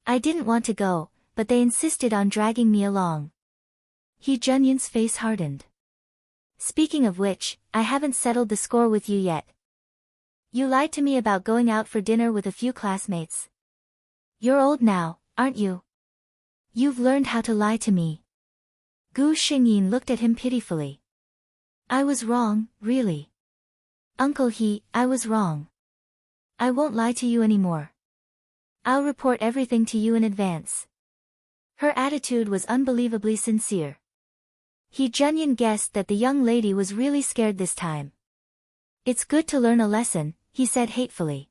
Speaker 1: I didn't want to go, but they insisted on dragging me along. He Junyin's face hardened. Speaking of which, I haven't settled the score with you yet. You lied to me about going out for dinner with a few classmates. You're old now, aren't you? You've learned how to lie to me. Gu Xingyin looked at him pitifully. I was wrong, really. Uncle He, I was wrong. I won't lie to you anymore. I'll report everything to you in advance. Her attitude was unbelievably sincere. He Junyin guessed that the young lady was really scared this time. It's good to learn a lesson, he said hatefully.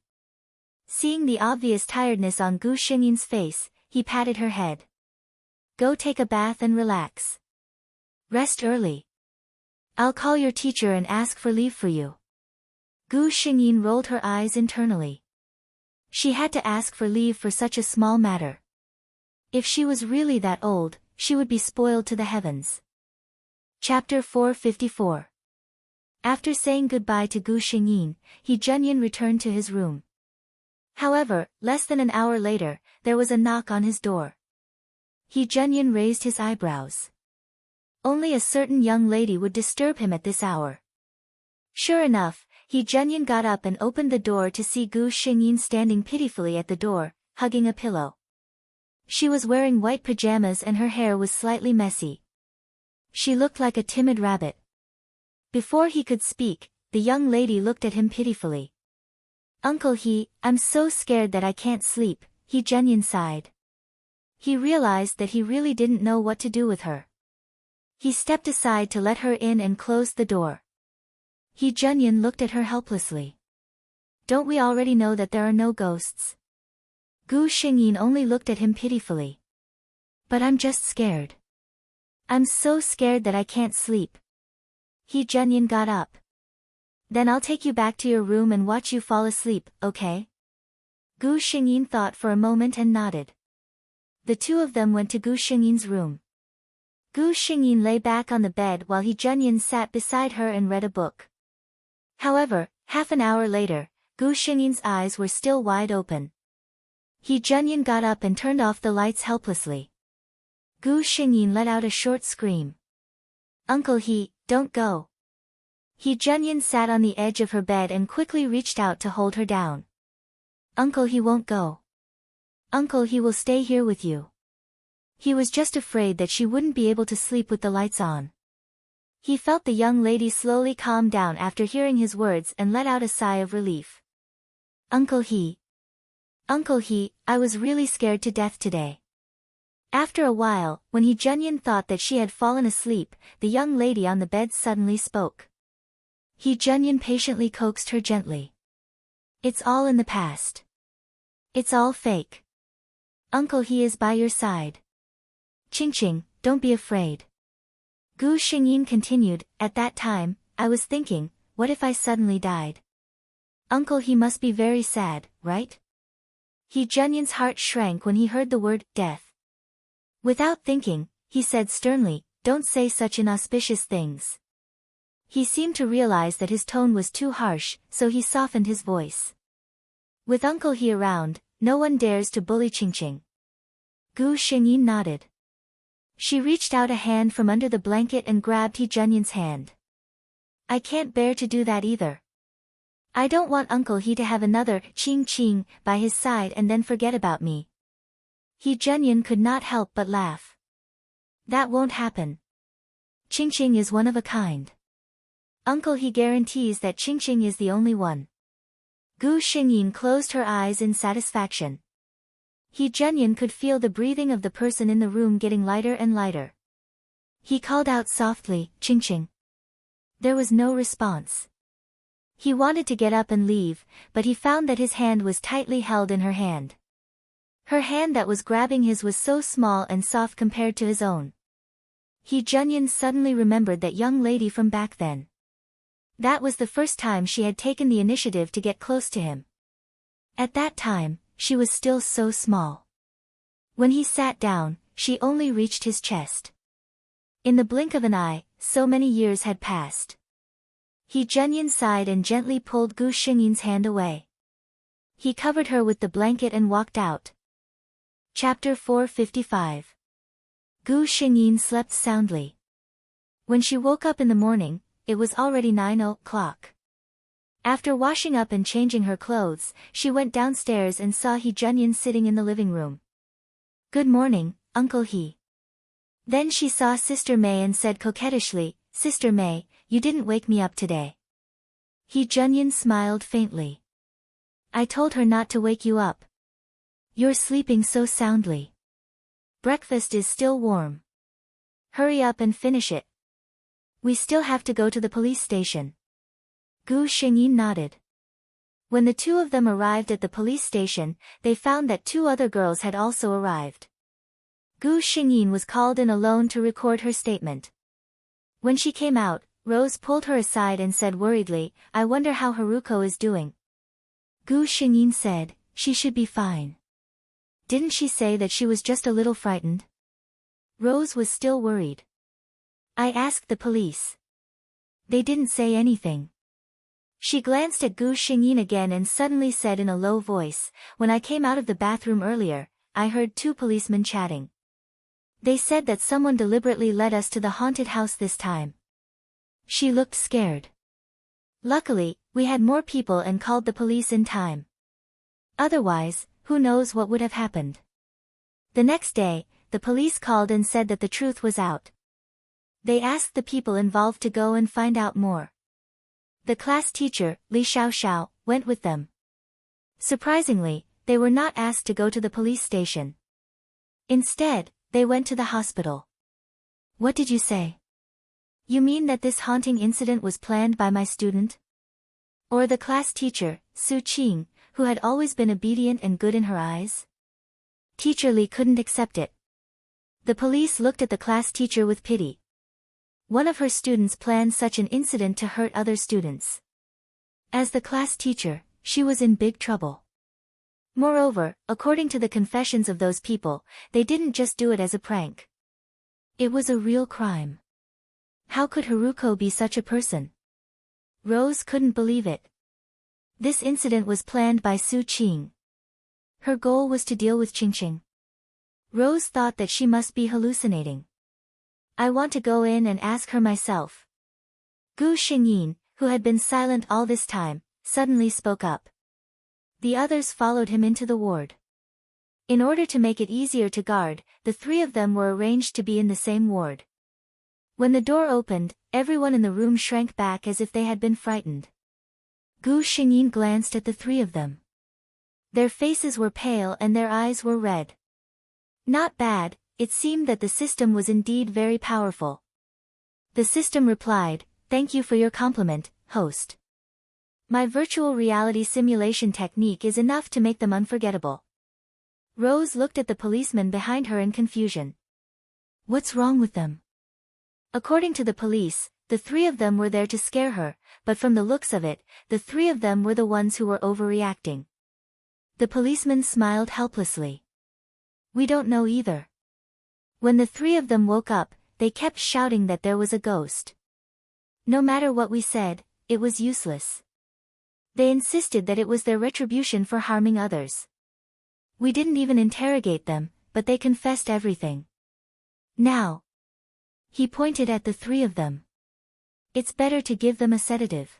Speaker 1: Seeing the obvious tiredness on Gu Xingyin's face, he patted her head. Go take a bath and relax. Rest early. I'll call your teacher and ask for leave for you. Gu Xingyin rolled her eyes internally. She had to ask for leave for such a small matter. If she was really that old, she would be spoiled to the heavens. Chapter 454. After saying goodbye to Gu Xingyin, He Junyin returned to his room. However, less than an hour later, there was a knock on his door. He Junyin raised his eyebrows. Only a certain young lady would disturb him at this hour. Sure enough, He Junyin got up and opened the door to see Gu Xingyin standing pitifully at the door, hugging a pillow. She was wearing white pajamas and her hair was slightly messy. She looked like a timid rabbit. Before he could speak, the young lady looked at him pitifully. Uncle He, I'm so scared that I can't sleep, He Junyin sighed. He realized that he really didn't know what to do with her. He stepped aside to let her in and closed the door. He Junyin looked at her helplessly. Don't we already know that there are no ghosts? Gu Xingyin only looked at him pitifully. But I'm just scared. I'm so scared that I can't sleep. He Junyin got up. Then I'll take you back to your room and watch you fall asleep, okay? Gu Xingyin thought for a moment and nodded. The two of them went to Gu Xingyin's room. Gu Xingyin lay back on the bed while He Junyin sat beside her and read a book. However, half an hour later, Gu Xingyin's eyes were still wide open. He Junyin got up and turned off the lights helplessly. Gu Xingyin let out a short scream. Uncle He, don't go. He Junyin sat on the edge of her bed and quickly reached out to hold her down. Uncle He won't go. Uncle He will stay here with you. He was just afraid that she wouldn't be able to sleep with the lights on. He felt the young lady slowly calm down after hearing his words and let out a sigh of relief. Uncle He. Uncle He, I was really scared to death today. After a while, when He Junyin thought that she had fallen asleep, the young lady on the bed suddenly spoke. He Junyin patiently coaxed her gently. It's all in the past. It's all fake. Uncle He is by your side. Ching, don't be afraid. Gu Xingyin continued, at that time, I was thinking, what if I suddenly died? Uncle He must be very sad, right? He Junyin's heart shrank when he heard the word, death. Without thinking, he said sternly, don't say such inauspicious things. He seemed to realize that his tone was too harsh, so he softened his voice. With Uncle He around, no one dares to bully Qingqing. Gu Xingyin nodded. She reached out a hand from under the blanket and grabbed He Junyin's hand. I can't bear to do that either. I don't want Uncle He to have another Qing by his side and then forget about me. He Junyin could not help but laugh. That won't happen. Qingqing is one of a kind. Uncle He guarantees that Qingqing is the only one. Gu Xingyin closed her eyes in satisfaction. He Junyin could feel the breathing of the person in the room getting lighter and lighter. He called out softly, Qingqing. There was no response. He wanted to get up and leave, but he found that his hand was tightly held in her hand. Her hand that was grabbing his was so small and soft compared to his own. He Junyin suddenly remembered that young lady from back then. That was the first time she had taken the initiative to get close to him. At that time, she was still so small. When he sat down, she only reached his chest. In the blink of an eye, so many years had passed. He Junyin sighed and gently pulled Gu Xingyin's hand away. He covered her with the blanket and walked out. Chapter 455. Gu Xingyin slept soundly. When she woke up in the morning, it was already 9 o'clock. After washing up and changing her clothes, she went downstairs and saw He Junyin sitting in the living room. Good morning, Uncle He. Then she saw Sister May and said coquettishly, Sister May, you didn't wake me up today. He Junyin smiled faintly. I told her not to wake you up. You're sleeping so soundly. Breakfast is still warm. Hurry up and finish it. We still have to go to the police station. Gu Xingyin nodded. When the two of them arrived at the police station, they found that two other girls had also arrived. Gu Xingyin was called in alone to record her statement. When she came out, Rose pulled her aside and said worriedly, I wonder how Haruko is doing. Gu Xingyin said, she should be fine. Didn't she say that she was just a little frightened? Rose was still worried. I asked the police. They didn't say anything. She glanced at Gu Xingyin again and suddenly said in a low voice, when I came out of the bathroom earlier, I heard two policemen chatting. They said that someone deliberately led us to the haunted house this time. She looked scared. Luckily, we had more people and called the police in time. Otherwise, who knows what would have happened. The next day, the police called and said that the truth was out. They asked the people involved to go and find out more. The class teacher, Li Xiaoxiao, went with them. Surprisingly, they were not asked to go to the police station. Instead, they went to the hospital. What did you say? You mean that this haunting incident was planned by my student? Or the class teacher, Su Qing, who had always been obedient and good in her eyes? Teacher Li couldn't accept it. The police looked at the class teacher with pity. One of her students planned such an incident to hurt other students. As the class teacher, she was in big trouble. Moreover, according to the confessions of those people, they didn't just do it as a prank. It was a real crime. How could Haruko be such a person? Rose couldn't believe it. This incident was planned by Su Qing. Her goal was to deal with Qingqing. Rose thought that she must be hallucinating. I want to go in and ask her myself. Gu Xingyin, who had been silent all this time, suddenly spoke up. The others followed him into the ward. In order to make it easier to guard, the three of them were arranged to be in the same ward. When the door opened, everyone in the room shrank back as if they had been frightened. Gu Xingyin glanced at the three of them. Their faces were pale and their eyes were red. Not bad, it seemed that the system was indeed very powerful. The system replied, thank you for your compliment, host. My virtual reality simulation technique is enough to make them unforgettable. Rose looked at the policeman behind her in confusion. What's wrong with them? According to the police, the three of them were there to scare her, but from the looks of it, the three of them were the ones who were overreacting. The policeman smiled helplessly. We don't know either. When the three of them woke up, they kept shouting that there was a ghost. No matter what we said, it was useless. They insisted that it was their retribution for harming others. We didn't even interrogate them, but they confessed everything. Now. He pointed at the three of them. It's better to give them a sedative.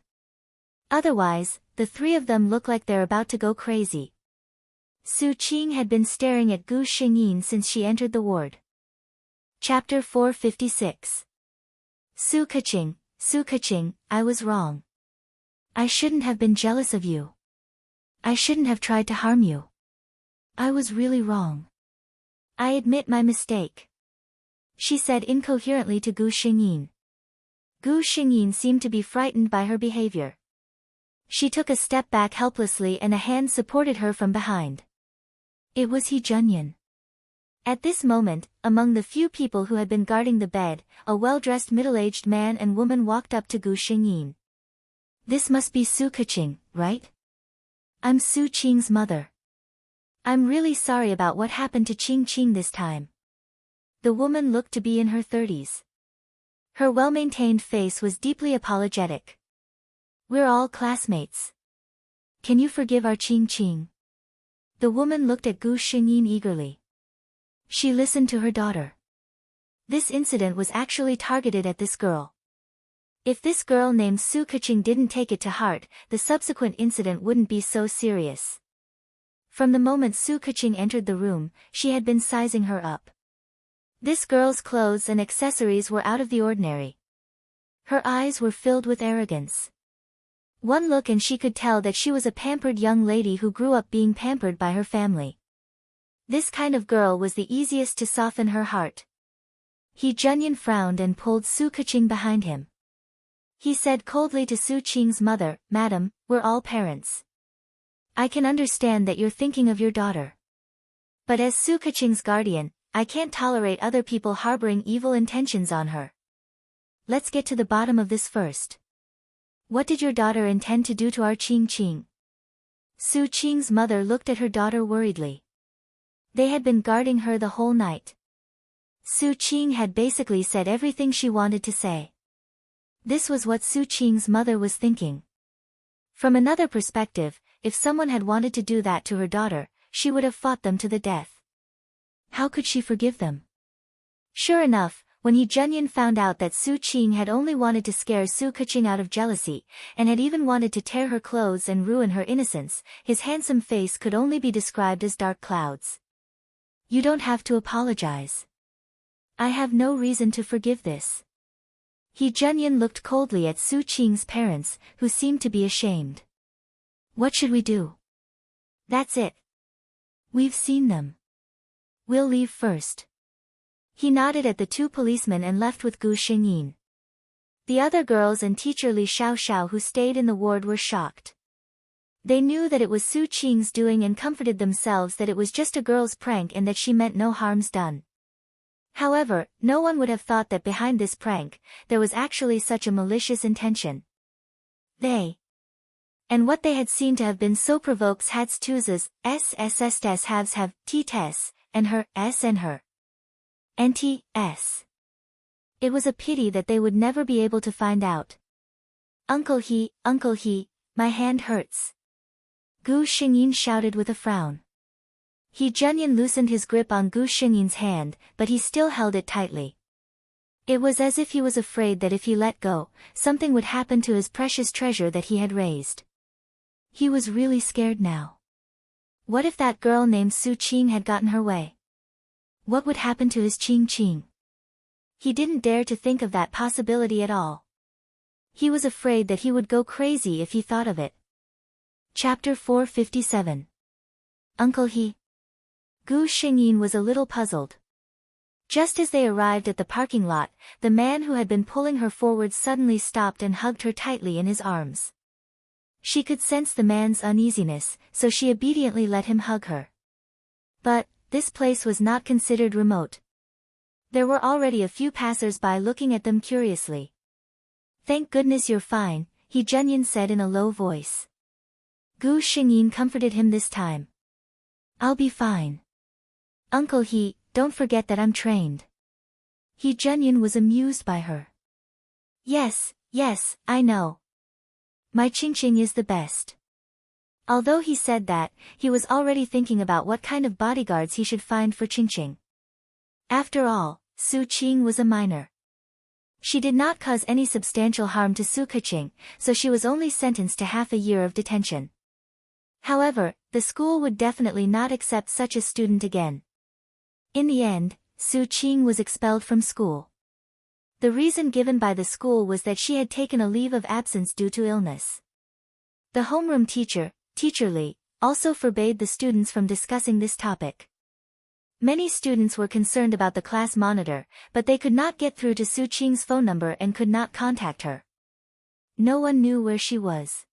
Speaker 1: Otherwise, the three of them look like they're about to go crazy. Su Qing had been staring at Gu Xingyin since she entered the ward. Chapter 456. Su Keqing, I was wrong. I shouldn't have been jealous of you. I shouldn't have tried to harm you. I was really wrong. I admit my mistake. She said incoherently to Gu Xingyin. Gu Xingyin seemed to be frightened by her behavior. She took a step back helplessly and a hand supported her from behind. It was He Junyan. At this moment, among the few people who had been guarding the bed, a well-dressed middle-aged man and woman walked up to Gu Xingyin. This must be Su Keqing, right? I'm Su Qing's mother. I'm really sorry about what happened to Qing this time. The woman looked to be in her 30s. Her well-maintained face was deeply apologetic. We're all classmates. Can you forgive our Qing? The woman looked at Gu Xingyin eagerly. She listened to her daughter. This incident was actually targeted at this girl. If this girl named Su Keqing didn't take it to heart, the subsequent incident wouldn't be so serious. From the moment Su Keqing entered the room, she had been sizing her up. This girl's clothes and accessories were out of the ordinary. Her eyes were filled with arrogance. One look and she could tell that she was a pampered young lady who grew up being pampered by her family. This kind of girl was the easiest to soften her heart. He Junyan frowned and pulled Su Keqing behind him. He said coldly to Su Qing's mother, Madam, we're all parents. I can understand that you're thinking of your daughter. But as Su Keqing's guardian, I can't tolerate other people harboring evil intentions on her. Let's get to the bottom of this first. What did your daughter intend to do to our Qing? Su Qing's mother looked at her daughter worriedly. They had been guarding her the whole night. Su Qing had basically said everything she wanted to say. This was what Su Qing's mother was thinking. From another perspective, if someone had wanted to do that to her daughter, she would have fought them to the death. How could she forgive them? Sure enough, when He Junyan found out that Su Qing had only wanted to scare Su Keqing out of jealousy, and had even wanted to tear her clothes and ruin her innocence, his handsome face could only be described as dark clouds. You don't have to apologize. I have no reason to forgive this. He Junyan looked coldly at Su Qing's parents, who seemed to be ashamed. What should we do? That's it. We've seen them. We'll leave first. He nodded at the two policemen and left with Gu Xingyin. The other girls and teacher Li Xiaoxiao who stayed in the ward were shocked. They knew that it was Su Qing's doing and comforted themselves that it was just a girl's prank and that she meant no harms done. However, no one would have thought that behind this prank, there was actually such a malicious intention. And what they had seen to have been so provokes hats tusas, SSSs have T-tes, and her, S and her. NT-S. It was a pity that they would never be able to find out. Uncle He, my hand hurts. Gu Xingyin shouted with a frown. He Junyan loosened his grip on Gu Xingyin's hand, but he still held it tightly. It was as if he was afraid that if he let go, something would happen to his precious treasure that he had raised. He was really scared now. What if that girl named Su Qing had gotten her way? What would happen to his Qing? He didn't dare to think of that possibility at all. He was afraid that he would go crazy if he thought of it. Chapter 457. Uncle He. Gu Xingyin was a little puzzled. Just as they arrived at the parking lot, the man who had been pulling her forward suddenly stopped and hugged her tightly in his arms. She could sense the man's uneasiness, so she obediently let him hug her. But, this place was not considered remote. There were already a few passers-by looking at them curiously. Thank goodness you're fine, He Junyan said in a low voice. Gu Xingyin comforted him this time. I'll be fine. Uncle He, don't forget that I'm trained. He Junyan was amused by her. Yes, yes, I know. My Qingqing is the best. Although he said that, he was already thinking about what kind of bodyguards he should find for Qingqing. After all, Su Qing was a minor. She did not cause any substantial harm to Su Keqing, so she was only sentenced to half a year of detention. However, the school would definitely not accept such a student again. In the end, Su Qing was expelled from school. The reason given by the school was that she had taken a leave of absence due to illness. The homeroom teacher, Teacher Li, also forbade the students from discussing this topic. Many students were concerned about the class monitor, but they could not get through to Su Qing's phone number and could not contact her. No one knew where she was.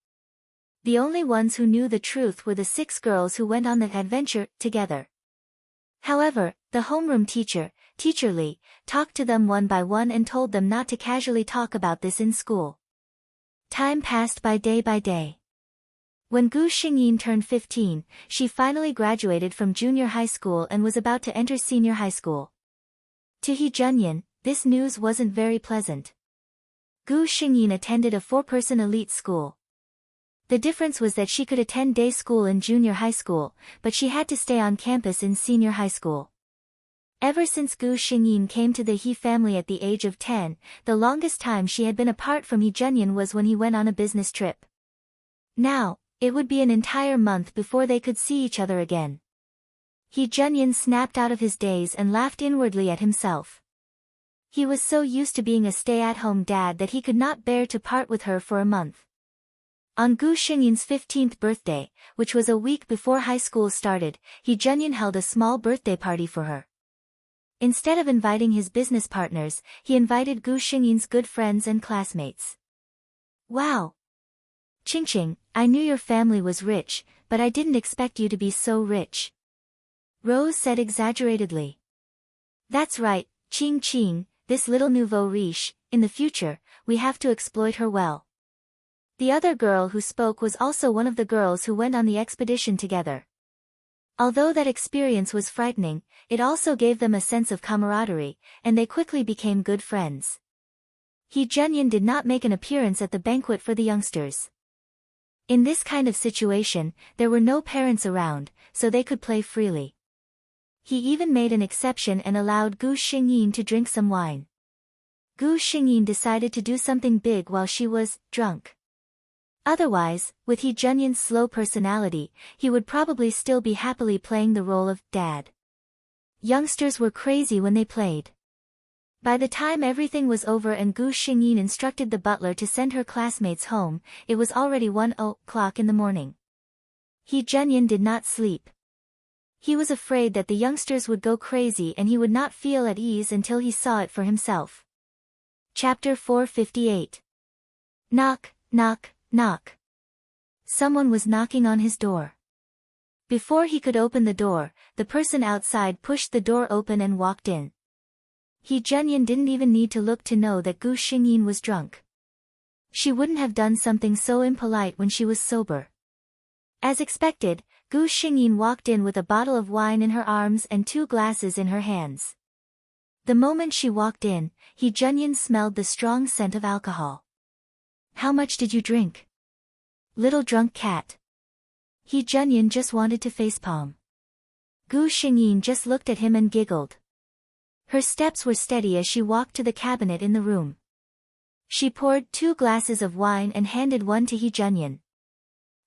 Speaker 1: The only ones who knew the truth were the 6 girls who went on the adventure together. However, the homeroom teacher, Teacher Li, talked to them one by one and told them not to casually talk about this in school. Time passed by day. When Gu Xingyin turned 15, she finally graduated from junior high school and was about to enter senior high school. To He Junyan, this news wasn't very pleasant. Gu Xingyin attended a 4-person elite school. The difference was that she could attend day school in junior high school, but she had to stay on campus in senior high school. Ever since Gu Xingyin came to the He family at the age of 10, the longest time she had been apart from He Junyan was when he went on a business trip. Now, it would be an entire month before they could see each other again. He Junyan snapped out of his daze and laughed inwardly at himself. He was so used to being a stay-at-home dad that he could not bear to part with her for a month. On Gu Xingyan's 15th birthday, which was a week before high school started, He Junyan held a small birthday party for her. Instead of inviting his business partners, he invited Gu Xingyan's good friends and classmates. Wow! Qingqing, I knew your family was rich, but I didn't expect you to be so rich. Rose said exaggeratedly. That's right, Qing, this little nouveau riche, in the future, we have to exploit her well. The other girl who spoke was also one of the girls who went on the expedition together. Although that experience was frightening, it also gave them a sense of camaraderie, and they quickly became good friends. He Junyan did not make an appearance at the banquet for the youngsters. In this kind of situation, there were no parents around, so they could play freely. He even made an exception and allowed Gu Xingyin to drink some wine. Gu Xingyin decided to do something big while she was drunk. Otherwise, with He Junyan's slow personality, he would probably still be happily playing the role of dad. Youngsters were crazy when they played. By the time everything was over and Gu Xingyin instructed the butler to send her classmates home, it was already 1:00 in the morning. He Junyan did not sleep. He was afraid that the youngsters would go crazy and he would not feel at ease until he saw it for himself. Chapter 458. Knock, knock, knock. Someone was knocking on his door. Before he could open the door, the person outside pushed the door open and walked in. He Junyan didn't even need to look to know that Gu Xingyin was drunk. She wouldn't have done something so impolite when she was sober. As expected, Gu Xingyin walked in with a bottle of wine in her arms and 2 glasses in her hands. The moment she walked in, He Junyan smelled the strong scent of alcohol. How much did you drink? Little drunk cat. He Junyan just wanted to facepalm. Gu Xingyin just looked at him and giggled. Her steps were steady as she walked to the cabinet in the room. She poured 2 glasses of wine and handed one to He Junyan.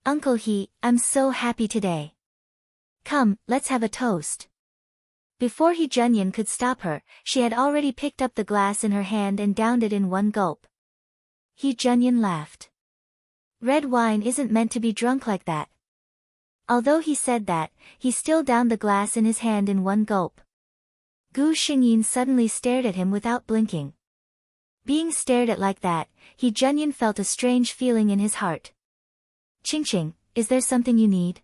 Speaker 1: Uncle He, I'm so happy today. Come, let's have a toast. Before He Junyan could stop her, she had already picked up the glass in her hand and downed it in one gulp. He Junyan laughed. Red wine isn't meant to be drunk like that. Although he said that, he still downed the glass in his hand in one gulp. Gu Xingyin suddenly stared at him without blinking. Being stared at like that, He Junyan felt a strange feeling in his heart. Qingqing, is there something you need?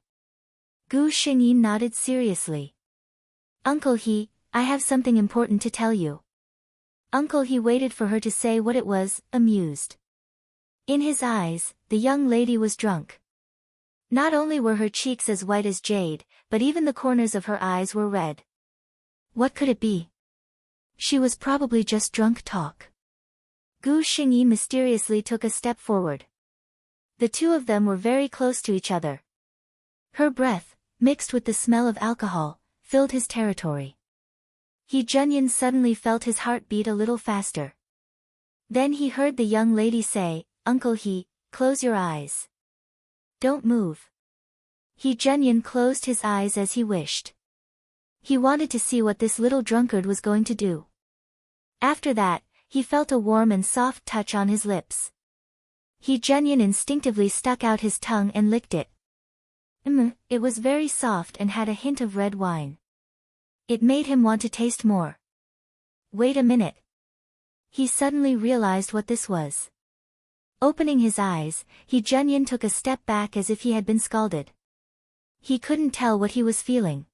Speaker 1: Gu Xingyin nodded seriously. Uncle He, I have something important to tell you. Uncle He waited for her to say what it was, amused. In his eyes, the young lady was drunk. Not only were her cheeks as white as jade, but even the corners of her eyes were red. What could it be? She was probably just drunk talk. Gu Xingyi mysteriously took a step forward. The two of them were very close to each other. Her breath, mixed with the smell of alcohol, filled his territory. He Junyan suddenly felt his heart beat a little faster. Then he heard the young lady say, "Uncle He, close your eyes. Don't move." He Junyan closed his eyes as he wished. He wanted to see what this little drunkard was going to do. After that, he felt a warm and soft touch on his lips. He Junyan instinctively stuck out his tongue and licked it. It was very soft and had a hint of red wine. It made him want to taste more. Wait a minute. He suddenly realized what this was. Opening his eyes, He Junyan took a step back as if he had been scalded. He couldn't tell what he was feeling.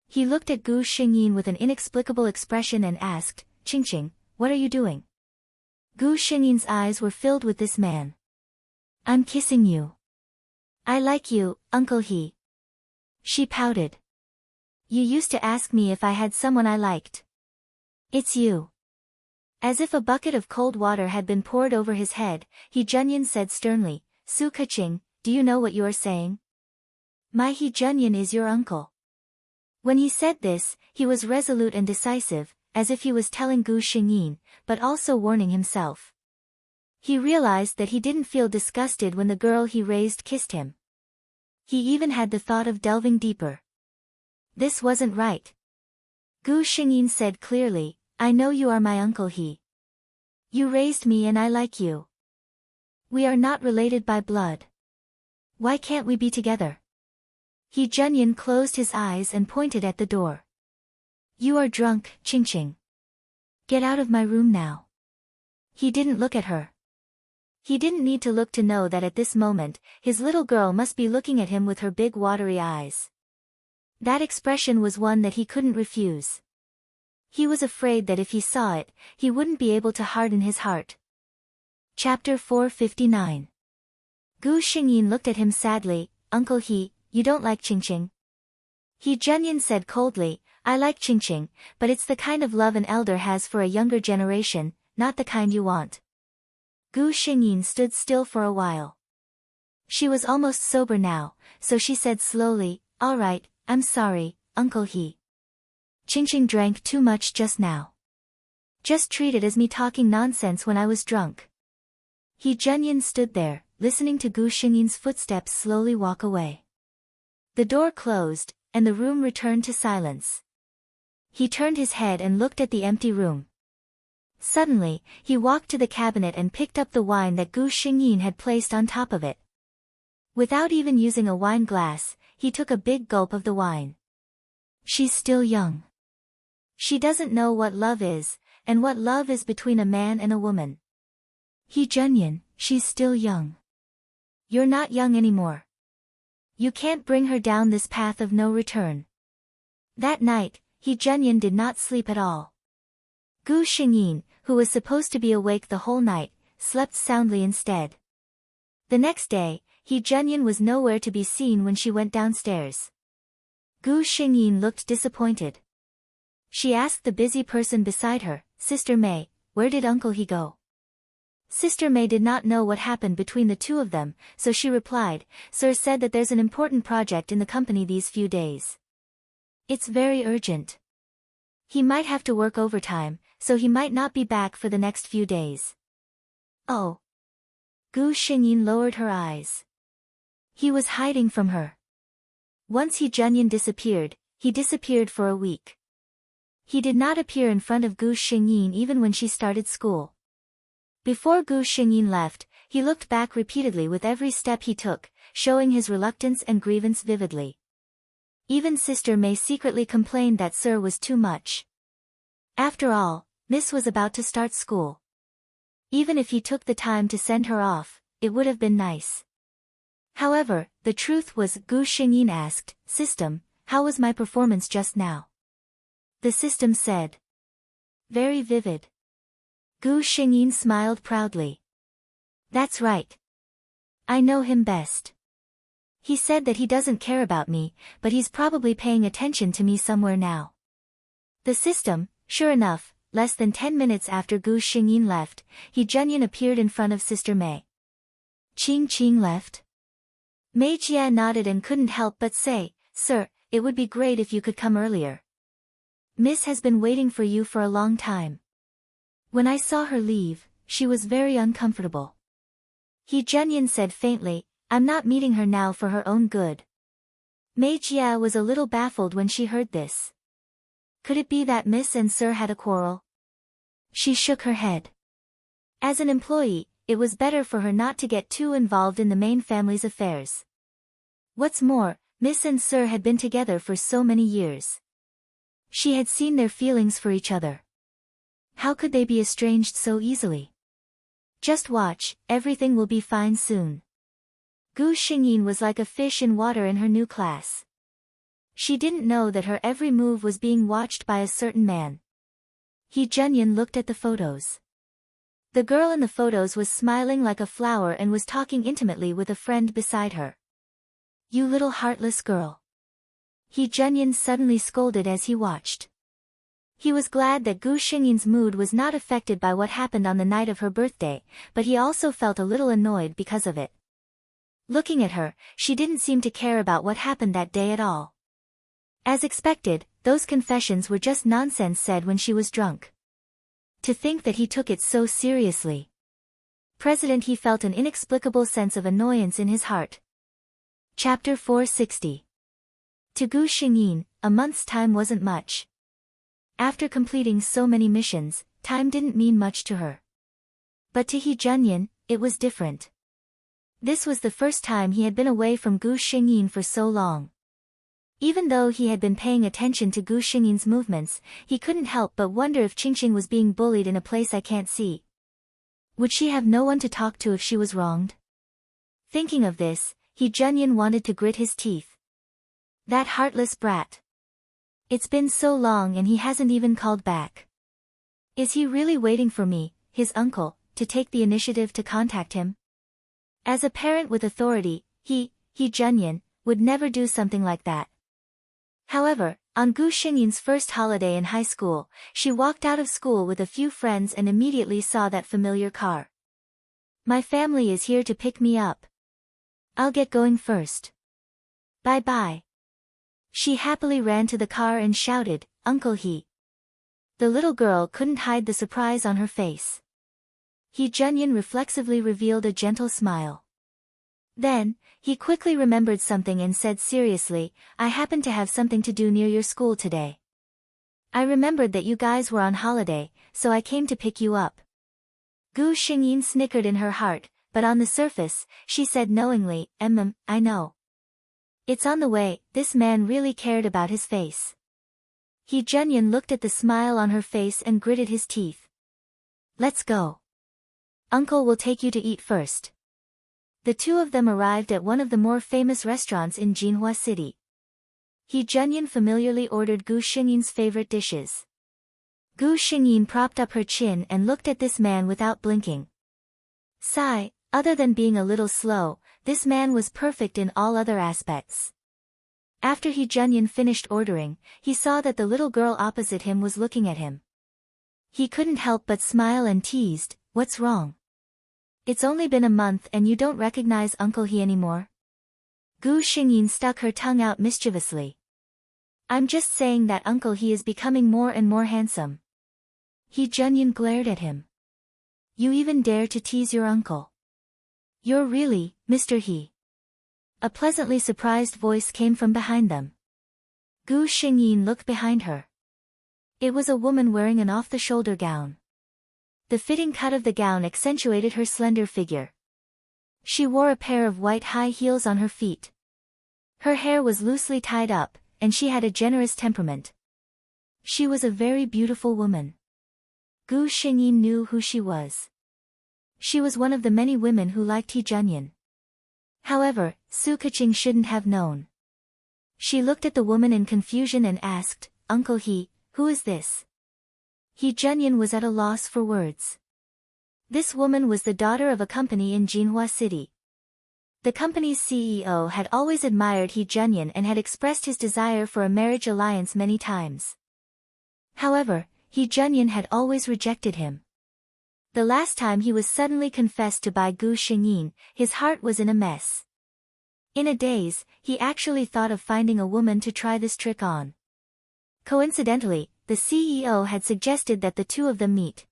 Speaker 1: He looked at Gu Xingyin with an inexplicable expression and asked, "Qingqing, what are you doing?" Gu Xingyin's eyes were filled with this man. "I'm kissing you. I like you, Uncle He." She pouted. "You used to ask me if I had someone I liked. It's you." As if a bucket of cold water had been poured over his head, He Junyan said sternly, "Su Keqing, do you know what you are saying? My He Junyan is your uncle." When he said this, he was resolute and decisive, as if he was telling Gu Xingyin, but also warning himself. He realized that he didn't feel disgusted when the girl he raised kissed him. He even had the thought of delving deeper. This wasn't right. Gu Xingyin said clearly, "I know you are my Uncle He. You raised me and I like you. We are not related by blood. Why can't we be together?" He Junyan closed his eyes and pointed at the door. "You are drunk, Qingqing. Get out of my room now." He didn't look at her. He didn't need to look to know that at this moment, his little girl must be looking at him with her big watery eyes. That expression was one that he couldn't refuse. He was afraid that if he saw it, he wouldn't be able to harden his heart. Chapter 459. Gu Xingyin looked at him sadly, "Uncle He, you don't like Qingqing?" He Junyan said coldly, "I like Qingqing, but it's the kind of love an elder has for a younger generation, not the kind you want." Gu Xingyin stood still for a while. She was almost sober now, so she said slowly, "All right, I'm sorry, Uncle He. Qingqing drank too much just now. Just treat it as me talking nonsense when I was drunk." He Junyan stood there, listening to Gu Xingyin's footsteps slowly walk away. The door closed, and the room returned to silence. He turned his head and looked at the empty room. Suddenly, he walked to the cabinet and picked up the wine that Gu Xingyin had placed on top of it. Without even using a wine glass, he took a big gulp of the wine. She's still young. She doesn't know what love is, and what love is between a man and a woman. He Junyan, she's still young. You're not young anymore. You can't bring her down this path of no return. That night, He Junyan did not sleep at all. Gu Xingyin, who was supposed to be awake the whole night, slept soundly instead. The next day, He Junyan was nowhere to be seen when she went downstairs. Gu Xingyin looked disappointed. She asked the busy person beside her, "Sister May, where did Uncle He go?" Sister May did not know what happened between the two of them, so she replied, "Sir said that there's an important project in the company these few days. It's very urgent. He might have to work overtime, so he might not be back for the next few days." "Oh." Gu Xingyin lowered her eyes. He was hiding from her. Once He Junyan disappeared, he disappeared for a week. He did not appear in front of Gu Xingyin even when she started school. Before Gu Xingyin left, he looked back repeatedly with every step he took, showing his reluctance and grievance vividly. Even Sister May secretly complained that Sir was too much. After all, Miss was about to start school. Even if he took the time to send her off, it would have been nice. However, the truth was, Gu Xingyin asked, "System, how was my performance just now?" The system said, "Very vivid." Gu Xingyin smiled proudly. "That's right. I know him best. He said that he doesn't care about me, but he's probably paying attention to me somewhere now." The system, sure enough, less than 10 minutes after Gu Xingyin left, He Jianyan appeared in front of Sister Mei. Qing left? Mei Jia nodded and couldn't help but say, "Sir, it would be great if you could come earlier. Miss has been waiting for you for a long time." When I saw her leave, she was very uncomfortable. He Jianyan said faintly, "I'm not meeting her now for her own good." Mei Jia was a little baffled when she heard this. Could it be that Miss and Sir had a quarrel? She shook her head. As an employee, it was better for her not to get too involved in the main family's affairs. What's more, Miss and Sir had been together for so many years. She had seen their feelings for each other. How could they be estranged so easily? Just watch, everything will be fine soon. Gu Xingyin was like a fish in water in her new class. She didn't know that her every move was being watched by a certain man. He Jianyan looked at the photos. The girl in the photos was smiling like a flower and was talking intimately with a friend beside her. "You little heartless girl." He Jianyan suddenly scolded as he watched. He was glad that Gu Xingyan's mood was not affected by what happened on the night of her birthday, but he also felt a little annoyed because of it. Looking at her, she didn't seem to care about what happened that day at all. As expected, those confessions were just nonsense said when she was drunk. To think that he took it so seriously. He felt an inexplicable sense of annoyance in his heart. Chapter 460. To Gu Xingyin, a month's time wasn't much. After completing so many missions, time didn't mean much to her. But to He Jianyan, it was different. This was the first time he had been away from Gu Xingyin for so long. Even though he had been paying attention to Gu Xingyan's movements, he couldn't help but wonder if Qingqing was being bullied in a place I can't see. Would she have no one to talk to if she was wronged? Thinking of this, He Jianyan wanted to grit his teeth. That heartless brat. It's been so long and he hasn't even called back. Is he really waiting for me, his uncle, to take the initiative to contact him? As a parent with authority, He Jianyan, would never do something like that. However, on Gu Xingyin's first holiday in high school, she walked out of school with a few friends and immediately saw that familiar car. "My family is here to pick me up. I'll get going first. Bye-bye." She happily ran to the car and shouted, "Uncle He." The little girl couldn't hide the surprise on her face. He Jianyan reflexively revealed a gentle smile. Then, he quickly remembered something and said seriously, "I happen to have something to do near your school today. I remembered that you guys were on holiday, so I came to pick you up." Gu Xingyin snickered in her heart, but on the surface, she said knowingly, I know. It's on the way." This man really cared about his face. He Jianyan looked at the smile on her face and gritted his teeth. "Let's go. Uncle will take you to eat first." The two of them arrived at one of the more famous restaurants in Jinhua City. He Jianyan familiarly ordered Gu Xingyin's favorite dishes. Gu Xingyin propped up her chin and looked at this man without blinking. Sigh, other than being a little slow, this man was perfect in all other aspects. After He Jianyan finished ordering, he saw that the little girl opposite him was looking at him. He couldn't help but smile and teased, "What's wrong? It's only been a month and you don't recognize Uncle He anymore?" Gu Xingyin stuck her tongue out mischievously. "I'm just saying that Uncle He is becoming more and more handsome." He Jianyan glared at him. "You even dare to tease your uncle? You're really, Mr. He." A pleasantly surprised voice came from behind them. Gu Xingyin looked behind her. It was a woman wearing an off-the-shoulder gown. The fitting cut of the gown accentuated her slender figure. She wore a pair of white high heels on her feet. Her hair was loosely tied up, and she had a generous temperament. She was a very beautiful woman. Gu Xingyin knew who she was. She was one of the many women who liked He Jianyan. However, Su Keqing shouldn't have known. She looked at the woman in confusion and asked, "Uncle He, who is this?" He Jianyan was at a loss for words. This woman was the daughter of a company in Jinhua City. The company's CEO had always admired He Jianyan and had expressed his desire for a marriage alliance many times. However, He Junyan had always rejected him. The last time he was suddenly confessed to by Gu Xingyin, his heart was in a mess. In a daze, he actually thought of finding a woman to try this trick on. Coincidentally, the CEO had suggested that the two of them meet.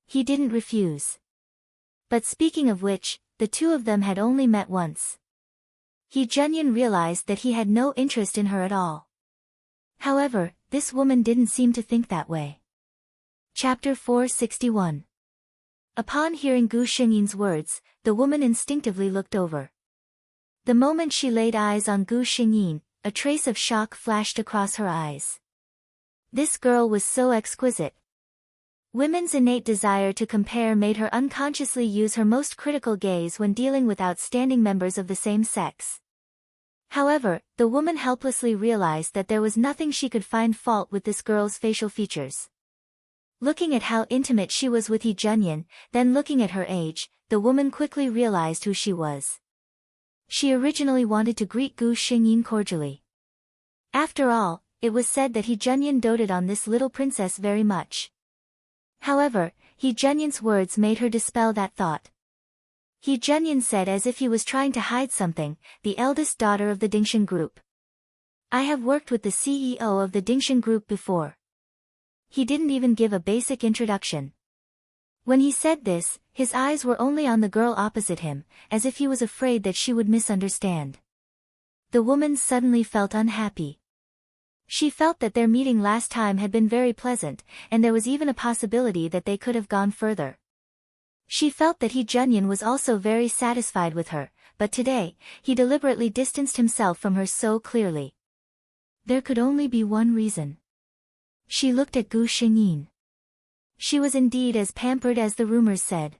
Speaker 1: He didn't refuse. But speaking of which, the two of them had only met once. He Junyan realized that he had no interest in her at all. However, this woman didn't seem to think that way. Chapter 461. Upon hearing Gu Xingyin's words, the woman instinctively looked over. The moment she laid eyes on Gu Xingyin, a trace of shock flashed across her eyes. This girl was so exquisite. Women's innate desire to compare made her unconsciously use her most critical gaze when dealing with outstanding members of the same sex. However, the woman helplessly realized that there was nothing she could find fault with this girl's facial features. Looking at how intimate she was with He Junyan, then looking at her age, the woman quickly realized who she was. She originally wanted to greet Gu Xingyin cordially. After all, it was said that He Junyan doted on this little princess very much. However, He Junyan's words made her dispel that thought. He Junyan said as if he was trying to hide something, the eldest daughter of the Dingshan Group. I have worked with the CEO of the Dingshan Group before. He didn't even give a basic introduction. When he said this, his eyes were only on the girl opposite him, as if he was afraid that she would misunderstand. The woman suddenly felt unhappy. She felt that their meeting last time had been very pleasant, and there was even a possibility that they could have gone further. She felt that He Junyan was also very satisfied with her, but today, he deliberately distanced himself from her so clearly. There could only be one reason. She looked at Gu Xingyin. She was indeed as pampered as the rumors said.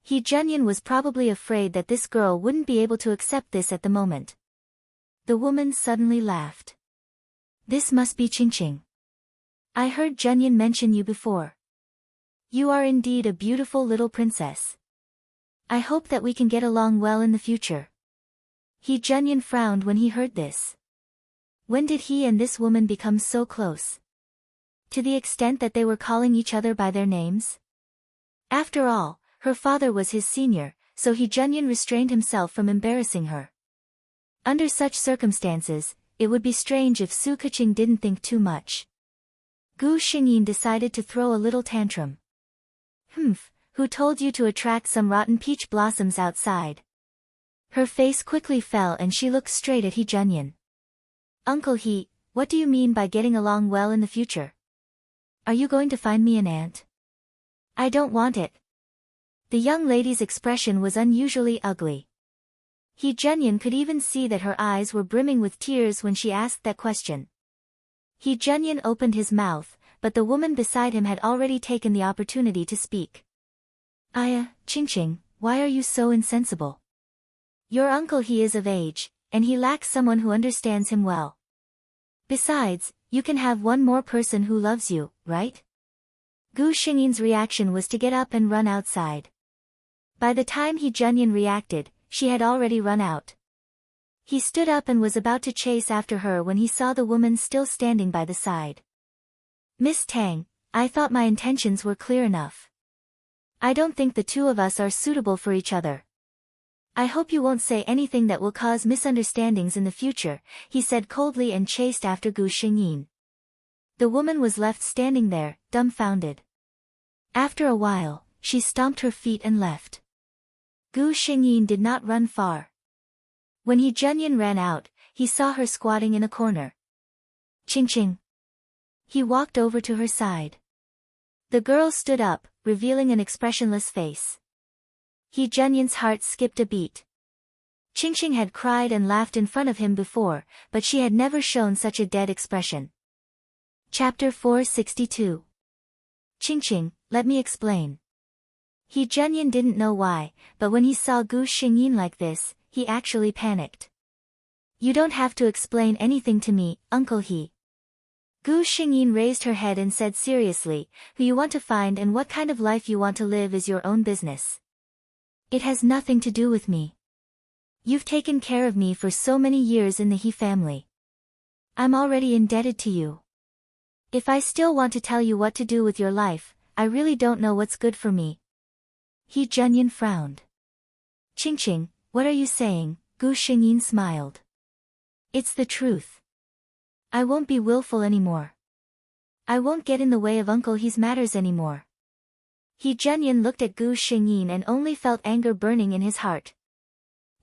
Speaker 1: He Junyan was probably afraid that this girl wouldn't be able to accept this at the moment. The woman suddenly laughed. This must be Qingqing. I heard Junyan mention you before. You are indeed a beautiful little princess. I hope that we can get along well in the future. He Junyan frowned when he heard this. When did he and this woman become so close? To the extent that they were calling each other by their names? After all, her father was his senior, so He Junyan restrained himself from embarrassing her. Under such circumstances, it would be strange if Su Keqing didn't think too much. Gu Xingyin decided to throw a little tantrum. Who told you to attract some rotten peach blossoms outside? Her face quickly fell and she looked straight at He Junyan. Uncle He, what do you mean by getting along well in the future? Are you going to find me an aunt? I don't want it. The young lady's expression was unusually ugly. He Junyan could even see that her eyes were brimming with tears when she asked that question. He Junyan opened his mouth, but the woman beside him had already taken the opportunity to speak. Qingqing, why are you so insensible? Your uncle He is of age, and he lacks someone who understands him well. Besides, you can have one more person who loves you, right? Gu Xingyin's reaction was to get up and run outside. By the time He Junyan reacted, she had already run out. He stood up and was about to chase after her when he saw the woman still standing by the side. Miss Tang, I thought my intentions were clear enough. I don't think the two of us are suitable for each other. I hope you won't say anything that will cause misunderstandings in the future, he said coldly and chased after Gu Xingyin. The woman was left standing there, dumbfounded. After a while, she stomped her feet and left. Gu Xingyin did not run far. When He Junyan ran out, he saw her squatting in a corner. Qingqing. He walked over to her side. The girl stood up, revealing an expressionless face. He Junyan's heart skipped a beat. Qingqing had cried and laughed in front of him before, but she had never shown such a dead expression. Chapter 462. Qingqing, let me explain. He Junyan didn't know why, but when he saw Gu Xingyin like this, he actually panicked. You don't have to explain anything to me, Uncle He. Gu Xingyin raised her head and said seriously, who you want to find and what kind of life you want to live is your own business. It has nothing to do with me. You've taken care of me for so many years in the He family. I'm already indebted to you. If I still want to tell you what to do with your life, I really don't know what's good for me. He Junyin frowned. Ching, what are you saying? Gu Xingyin smiled. It's the truth. I won't be willful anymore. I won't get in the way of Uncle He's matters anymore. He Junyin looked at Gu Xingyin and only felt anger burning in his heart.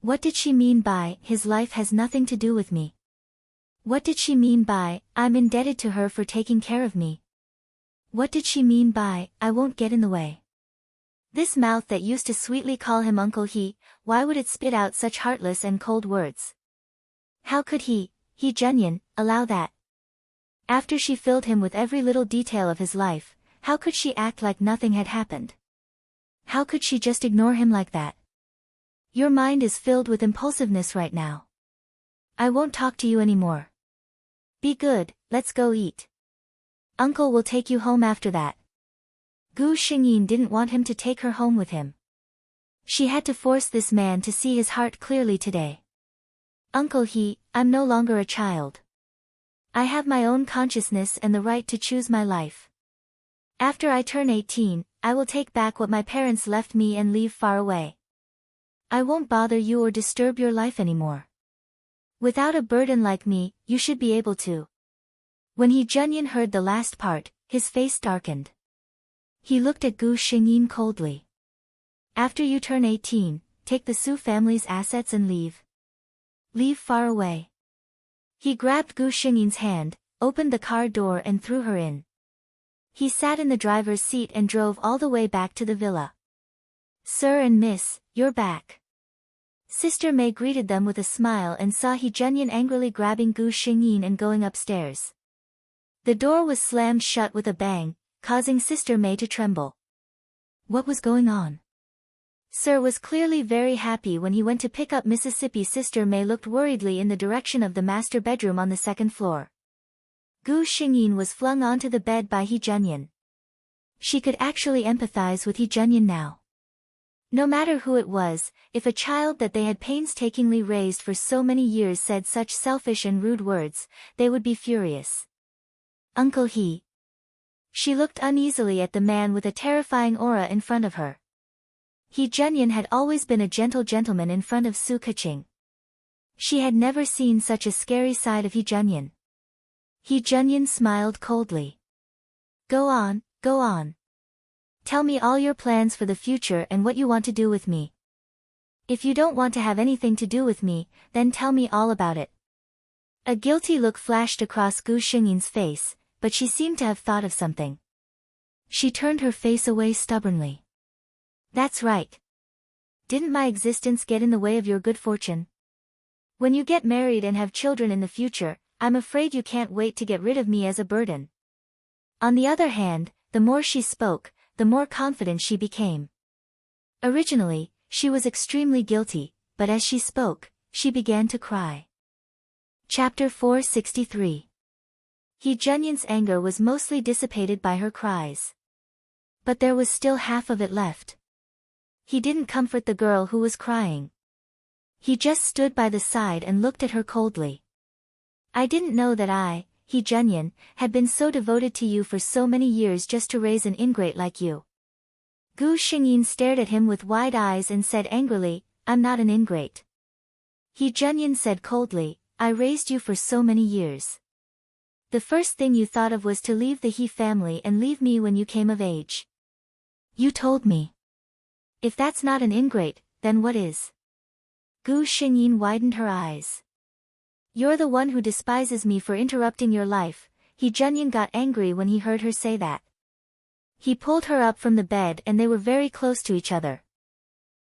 Speaker 1: What did she mean by, his life has nothing to do with me? What did she mean by, I'm indebted to her for taking care of me? What did she mean by, I won't get in the way? This mouth that used to sweetly call him Uncle He, why would it spit out such heartless and cold words? How could he Junyin, allow that? After she filled him with every little detail of his life, how could she act like nothing had happened? How could she just ignore him like that? Your mind is filled with impulsiveness right now. I won't talk to you anymore. Be good, let's go eat. Uncle will take you home after that. Gu Xingyin didn't want him to take her home with him. She had to force this man to see his heart clearly today. Uncle He, I'm no longer a child. I have my own consciousness and the right to choose my life. After I turn 18, I will take back what my parents left me and leave far away. I won't bother you or disturb your life anymore. Without a burden like me, you should be able to. When He Junyin heard the last part, his face darkened. He looked at Gu Xingyin coldly. After you turn 18, take the Su family's assets and leave. Leave far away. He grabbed Gu Xingyin's hand, opened the car door and threw her in. He sat in the driver's seat and drove all the way back to the villa. Sir and Miss, you're back. Sister May greeted them with a smile and saw He Junyin angrily grabbing Gu Xingyin and going upstairs. The door was slammed shut with a bang, causing Sister May to tremble. What was going on? Sir was clearly very happy when he went to pick up Mississippi. Sister May looked worriedly in the direction of the master bedroom on the second floor. Gu Xingyin was flung onto the bed by He Junyin. She could actually empathize with He Junyin now. No matter who it was, if a child that they had painstakingly raised for so many years said such selfish and rude words, they would be furious. Uncle He. She looked uneasily at the man with a terrifying aura in front of her. He Junyin had always been a gentle gentleman in front of Su Keqing. She had never seen such a scary side of He Junyin. He Junyin smiled coldly. Go on, go on. Tell me all your plans for the future and what you want to do with me. If you don't want to have anything to do with me, then tell me all about it. A guilty look flashed across Gu Xingyin's face, but she seemed to have thought of something. She turned her face away stubbornly. That's right. Didn't my existence get in the way of your good fortune? When you get married and have children in the future, I'm afraid you can't wait to get rid of me as a burden. On the other hand, the more she spoke, the more confident she became. Originally, she was extremely guilty, but as she spoke, she began to cry. Chapter 463. He Junyin's anger was mostly dissipated by her cries. But there was still half of it left. He didn't comfort the girl who was crying. He just stood by the side and looked at her coldly. I didn't know that He Junyin, had been so devoted to you for so many years just to raise an ingrate like you. Gu Xingyin stared at him with wide eyes and said angrily, I'm not an ingrate. He Junyin said coldly, I raised you for so many years. The first thing you thought of was to leave the He family and leave me when you came of age. You told me. If that's not an ingrate, then what is? Gu Xingyin widened her eyes. You're the one who despises me for interrupting your life. He Junyin got angry when he heard her say that. He pulled her up from the bed and they were very close to each other.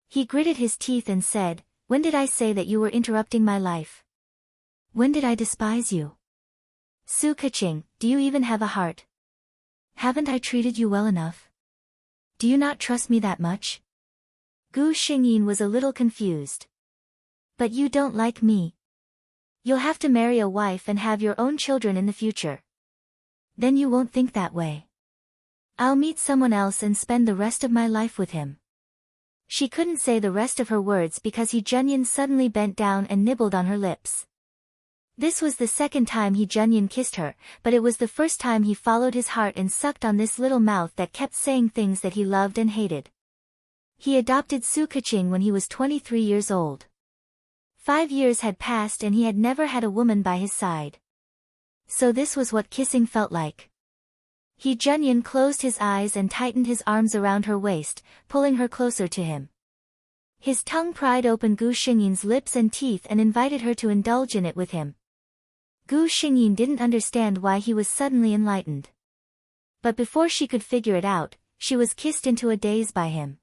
Speaker 1: He gritted his teeth and said, when did I say that you were interrupting my life? When did I despise you? Su Keqing, do you even have a heart? Haven't I treated you well enough? Do you not trust me that much? Gu Xingyin was a little confused. But you don't like me. You'll have to marry a wife and have your own children in the future. Then you won't think that way. I'll meet someone else and spend the rest of my life with him. She couldn't say the rest of her words because He Junyin suddenly bent down and nibbled on her lips. This was the second time Hee Junyin kissed her, but it was the first time he followed his heart and sucked on this little mouth that kept saying things that he loved and hated. He adopted Su Keqing when he was 23 years old. 5 years had passed and he had never had a woman by his side. So this was what kissing felt like. Hee Junyin closed his eyes and tightened his arms around her waist, pulling her closer to him. His tongue pried open Gu Xingyin's lips and teeth and invited her to indulge in it with him. Gu Xingyin didn't understand why he was suddenly enlightened. But before she could figure it out, she was kissed into a daze by him.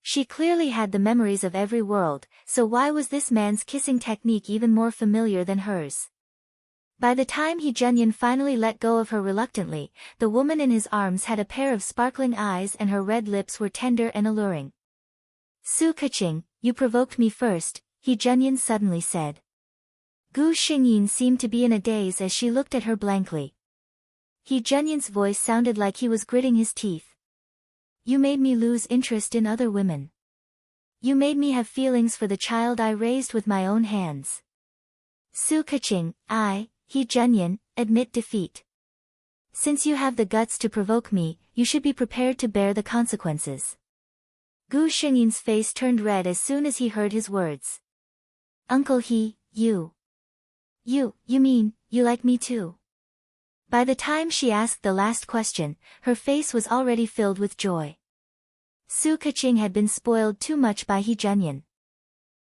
Speaker 1: She clearly had the memories of every world, so why was this man's kissing technique even more familiar than hers? By the time Hee Junyin finally let go of her reluctantly, the woman in his arms had a pair of sparkling eyes and her red lips were tender and alluring. Su Keqing, you provoked me first, Hee Junyin suddenly said. Gu Xingyin seemed to be in a daze as she looked at her blankly. Hee Junyin's voice sounded like he was gritting his teeth. You made me lose interest in other women. You made me have feelings for the child I raised with my own hands. Su Keqing, Hee Junyin, admit defeat. Since you have the guts to provoke me, you should be prepared to bear the consequences. Gu Xingyin's face turned red as soon as he heard his words. Uncle He, you mean, you like me too? By the time she asked the last question, her face was already filled with joy. Su Keqing had been spoiled too much by Hee Junyin.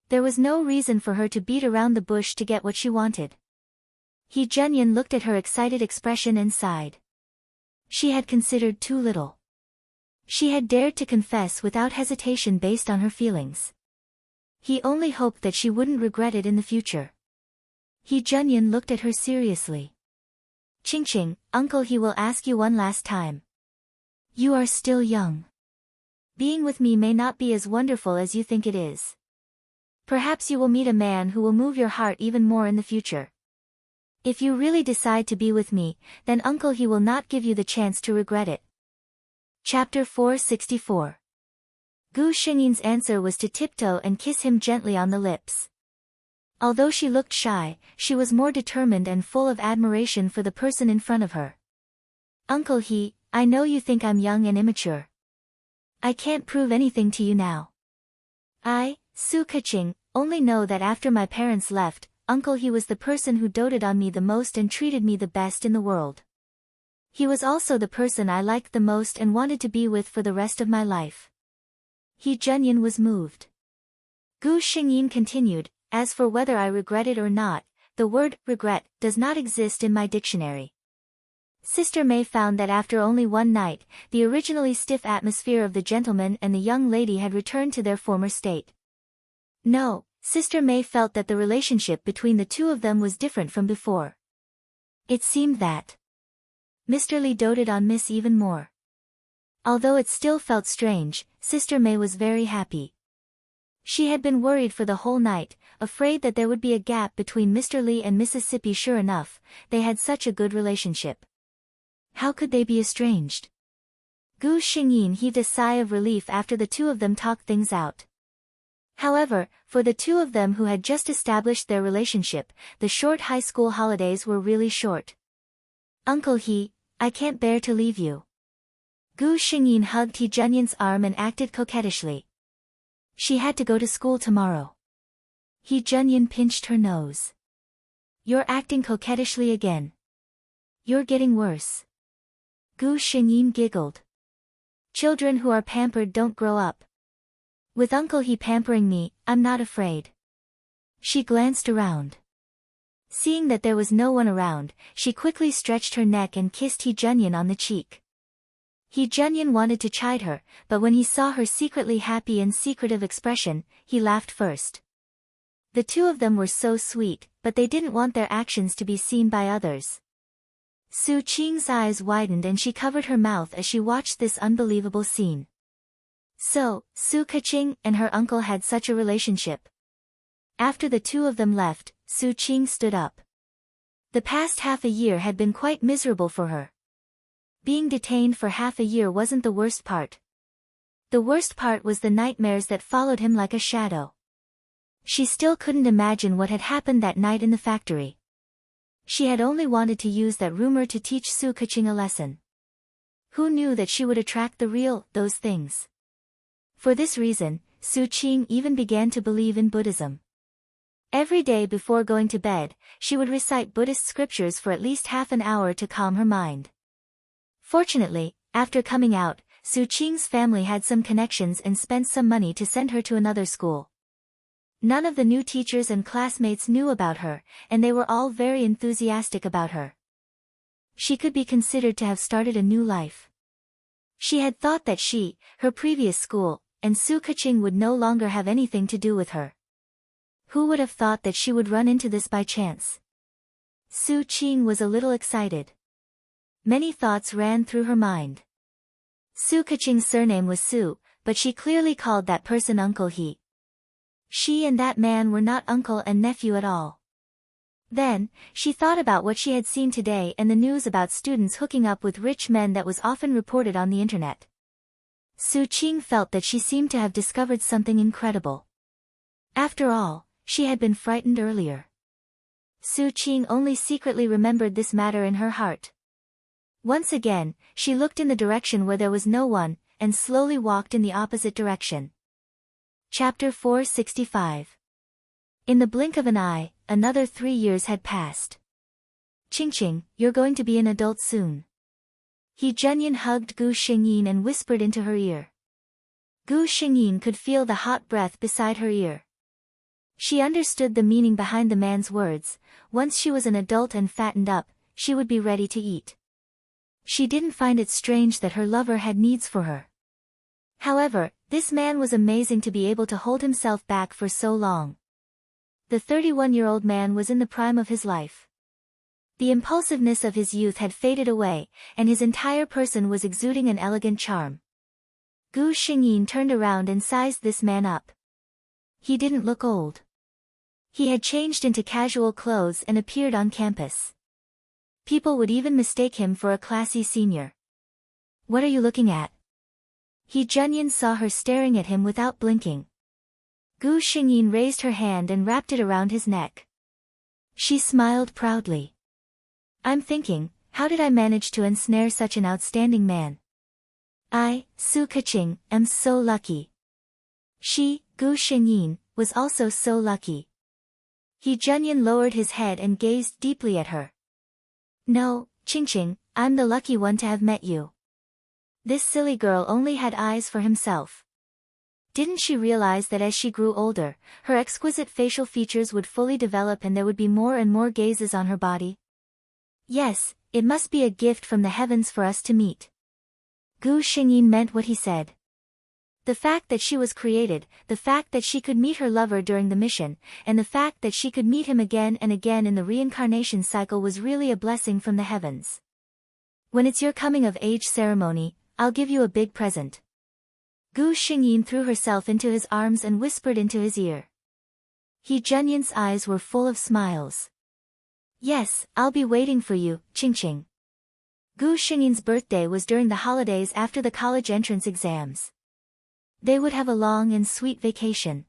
Speaker 1: There was no reason for her to beat around the bush to get what she wanted. Hee Junyin looked at her excited expression and sighed. She had considered too little. She had dared to confess without hesitation based on her feelings. He only hoped that she wouldn't regret it in the future. Hee Junyin looked at her seriously. Qingqing, Uncle He will ask you one last time. You are still young. Being with me may not be as wonderful as you think it is. Perhaps you will meet a man who will move your heart even more in the future. If you really decide to be with me, then Uncle He will not give you the chance to regret it. Chapter 464. Gu Xingyin's answer was to tiptoe and kiss him gently on the lips. Although she looked shy, she was more determined and full of admiration for the person in front of her. Uncle He, I know you think I'm young and immature. I can't prove anything to you now. I, Su Keqing, only know that after my parents left, Uncle He was the person who doted on me the most and treated me the best in the world. He was also the person I liked the most and wanted to be with for the rest of my life. Hee Junyin was moved. Gu Xingyin continued, as for whether I regret it or not, the word regret does not exist in my dictionary. Sister May found that after only one night, the originally stiff atmosphere of the gentleman and the young lady had returned to their former state. No, Sister May felt that the relationship between the two of them was different from before. It seemed that Mr. Li doted on Miss even more. Although it still felt strange, Sister May was very happy. She had been worried for the whole night, afraid that there would be a gap between Mr. Li and Mississippi. Sure enough, they had such a good relationship. How could they be estranged? Gu Xingyin heaved a sigh of relief after the two of them talked things out. However, for the two of them who had just established their relationship, the short high school holidays were really short. Uncle He, I can't bear to leave you. Gu Xingyin hugged Hee Junyin's arm and acted coquettishly. She had to go to school tomorrow. Hee Junyin pinched her nose. You're acting coquettishly again. You're getting worse. Gu Xingyin giggled. Children who are pampered don't grow up. With Uncle He pampering me, I'm not afraid. She glanced around. Seeing that there was no one around, she quickly stretched her neck and kissed Hee Junyin on the cheek. Hee Junyin wanted to chide her, but when he saw her secretly happy and secretive expression, he laughed first. The two of them were so sweet, but they didn't want their actions to be seen by others. Su Qing's eyes widened and she covered her mouth as she watched this unbelievable scene. So, Su Keqing and her uncle had such a relationship. After the two of them left, Su Qing stood up. The past half a year had been quite miserable for her. Being detained for half a year wasn't the worst part. The worst part was the nightmares that followed him like a shadow. She still couldn't imagine what had happened that night in the factory. She had only wanted to use that rumor to teach Su Keqing a lesson. Who knew that she would attract those things? For this reason, Su Qing even began to believe in Buddhism. Every day before going to bed, she would recite Buddhist scriptures for at least half an hour to calm her mind. Fortunately, after coming out, Su Qing's family had some connections and spent some money to send her to another school. None of the new teachers and classmates knew about her, and they were all very enthusiastic about her. She could be considered to have started a new life. She had thought that she, her previous school, and Su Keqing would no longer have anything to do with her. Who would have thought that she would run into this by chance? Su Qing was a little excited. Many thoughts ran through her mind. Su Keqing's surname was Su, but she clearly called that person Uncle He. She and that man were not uncle and nephew at all. Then, she thought about what she had seen today and the news about students hooking up with rich men that was often reported on the internet. Su Qing felt that she seemed to have discovered something incredible. After all, she had been frightened earlier. Su Qing only secretly remembered this matter in her heart. Once again, she looked in the direction where there was no one, and slowly walked in the opposite direction. Chapter 465. In the blink of an eye, another 3 years had passed. Qingqing, you're going to be an adult soon. He Junyan hugged Gu Xingyin and whispered into her ear. Gu Xingyin could feel the hot breath beside her ear. She understood the meaning behind the man's words. Once she was an adult and fattened up, she would be ready to eat. She didn't find it strange that her lover had needs for her. However, this man was amazing to be able to hold himself back for so long. The 31-year-old man was in the prime of his life. The impulsiveness of his youth had faded away, and his entire person was exuding an elegant charm. Gu Xingyin turned around and sized this man up. He didn't look old. He had changed into casual clothes and appeared on campus. People would even mistake him for a classy senior. What are you looking at? He Junyan saw her staring at him without blinking. Gu Xingyin raised her hand and wrapped it around his neck. She smiled proudly. I'm thinking, how did I manage to ensnare such an outstanding man? I, Su Keqing, am so lucky. She, Gu Xingyin, was also so lucky. He Junyan lowered his head and gazed deeply at her. No, Qingqing, I'm the lucky one to have met you. This silly girl only had eyes for himself. Didn't she realize that as she grew older, her exquisite facial features would fully develop and there would be more and more gazes on her body? Yes, it must be a gift from the heavens for us to meet. Gu Xingyin meant what he said. The fact that she was created, the fact that she could meet her lover during the mission, and the fact that she could meet him again and again in the reincarnation cycle was really a blessing from the heavens. When it's your coming-of-age ceremony, I'll give you a big present. Gu Xingyin threw herself into his arms and whispered into his ear. He Junyan's eyes were full of smiles. Yes, I'll be waiting for you, Qingqing. Gu Xingyin's birthday was during the holidays after the college entrance exams. They would have a long and sweet vacation.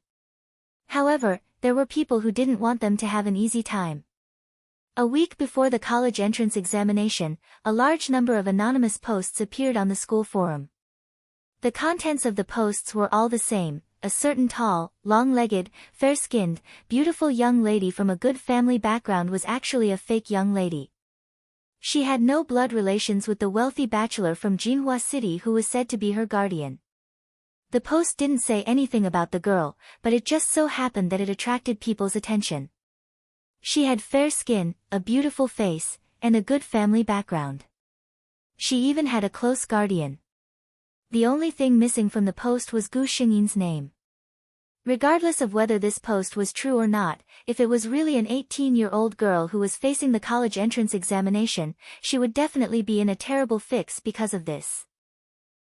Speaker 1: However, there were people who didn't want them to have an easy time. A week before the college entrance examination, a large number of anonymous posts appeared on the school forum. The contents of the posts were all the same. A certain tall, long-legged, fair-skinned, beautiful young lady from a good family background was actually a fake young lady. She had no blood relations with the wealthy bachelor from Jinhua City who was said to be her guardian. The post didn't say anything about the girl, but it just so happened that it attracted people's attention. She had fair skin, a beautiful face, and a good family background. She even had a close guardian. The only thing missing from the post was Gu Xingyin's name. Regardless of whether this post was true or not, if it was really an 18-year-old girl who was facing the college entrance examination, she would definitely be in a terrible fix because of this.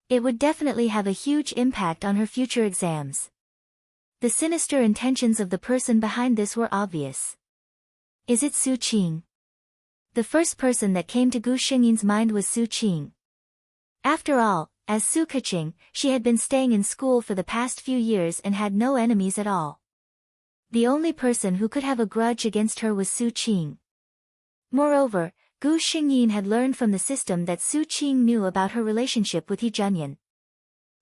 Speaker 1: It would definitely have a huge impact on her future exams. The sinister intentions of the person behind this were obvious. Is it Su Qing? The first person that came to Gu Xingyin's mind was Su Qing. After all, as Su Keqing, she had been staying in school for the past few years and had no enemies at all. The only person who could have a grudge against her was Su Qing. Moreover, Gu Xingyin had learned from the system that Su Qing knew about her relationship with He Junyan.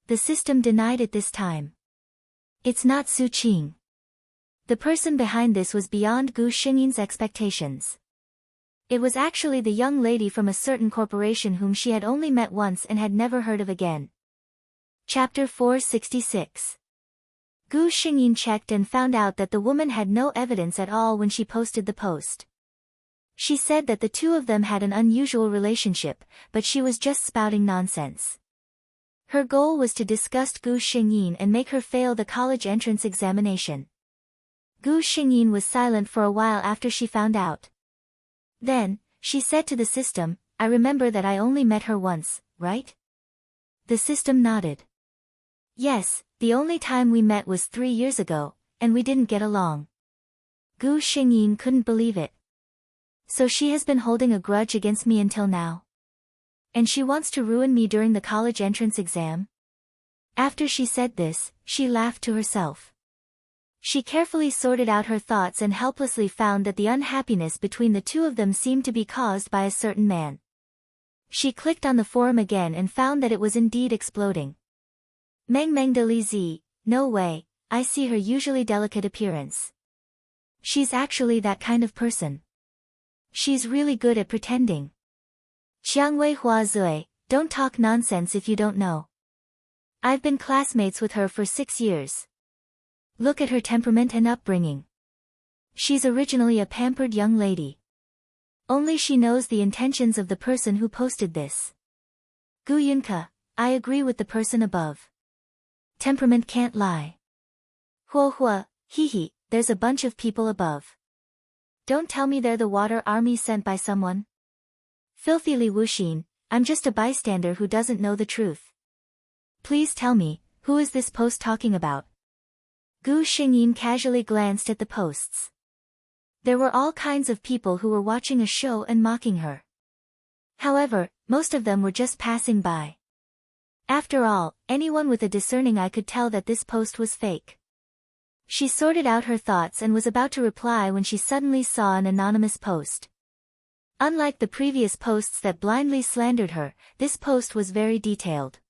Speaker 1: The system denied it this time. It's not Su Qing. The person behind this was beyond Gu Xingyin's expectations. It was actually the young lady from a certain corporation whom she had only met once and had never heard of again. Chapter 466. Gu Xingyin checked and found out that the woman had no evidence at all when she posted the post. She said that the two of them had an unusual relationship, but she was just spouting nonsense. Her goal was to disgust Gu Xingyin and make her fail the college entrance examination. Gu Xingyin was silent for a while after she found out. Then, she said to the system, "I remember that I only met her once, right?" The system nodded. "Yes, the only time we met was 3 years ago, and we didn't get along." Gu Xingyin couldn't believe it. "So she has been holding a grudge against me until now? And she wants to ruin me during the college entrance exam?" After she said this, she laughed to herself. She carefully sorted out her thoughts and helplessly found that the unhappiness between the two of them seemed to be caused by a certain man. She clicked on the forum again and found that it was indeed exploding. Meng Meng de Li Zi, no way, I see her usually delicate appearance. She's actually that kind of person. She's really good at pretending. Qiangwei Hua Zui, don't talk nonsense if you don't know. I've been classmates with her for 6 years. Look at her temperament and upbringing. She's originally a pampered young lady. Only she knows the intentions of the person who posted this. Gu Yunke, I agree with the person above. Temperament can't lie. Hua Hua, hee hee, there's a bunch of people above. Don't tell me they're the water army sent by someone. Filthy Li Wuxin, I'm just a bystander who doesn't know the truth. Please tell me, who is this post talking about? Gu Xingyin casually glanced at the posts. There were all kinds of people who were watching a show and mocking her. However, most of them were just passing by. After all, anyone with a discerning eye could tell that this post was fake. She sorted out her thoughts and was about to reply when she suddenly saw an anonymous post. Unlike the previous posts that blindly slandered her, this post was very detailed.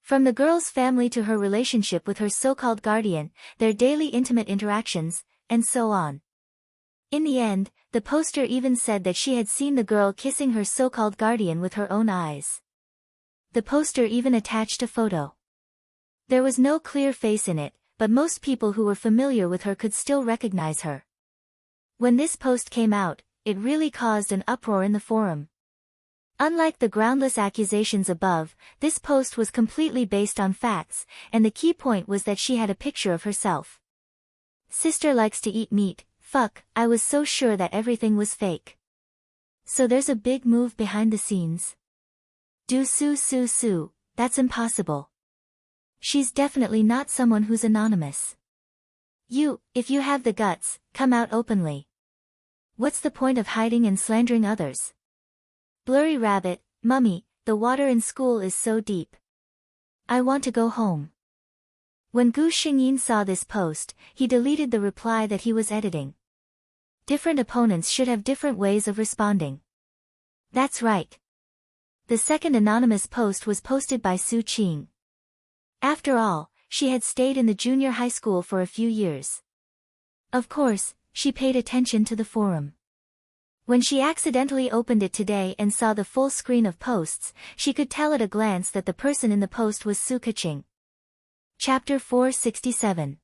Speaker 1: From the girl's family to her relationship with her so-called guardian, their daily intimate interactions, and so on. In the end, the poster even said that she had seen the girl kissing her so-called guardian with her own eyes. The poster even attached a photo. There was no clear face in it, but most people who were familiar with her could still recognize her. When this post came out, it really caused an uproar in the forum. Unlike the groundless accusations above, this post was completely based on facts, and the key point was that she had a picture of herself. Sister likes to eat meat, fuck, I was so sure that everything was fake. So there's a big move behind the scenes. Su, that's impossible. She's definitely not someone who's anonymous. If you have the guts, come out openly. What's the point of hiding and slandering others? Blurry rabbit, mummy, the water in school is so deep. I want to go home. When Gu Xingyin saw this post, he deleted the reply that he was editing. Different opponents should have different ways of responding. That's right. The second anonymous post was posted by Su Qing. After all, she had stayed in the junior high school for a few years. Of course, she paid attention to the forum. When she accidentally opened it today and saw the full screen of posts, she could tell at a glance that the person in the post was Su Keqing. Chapter 467.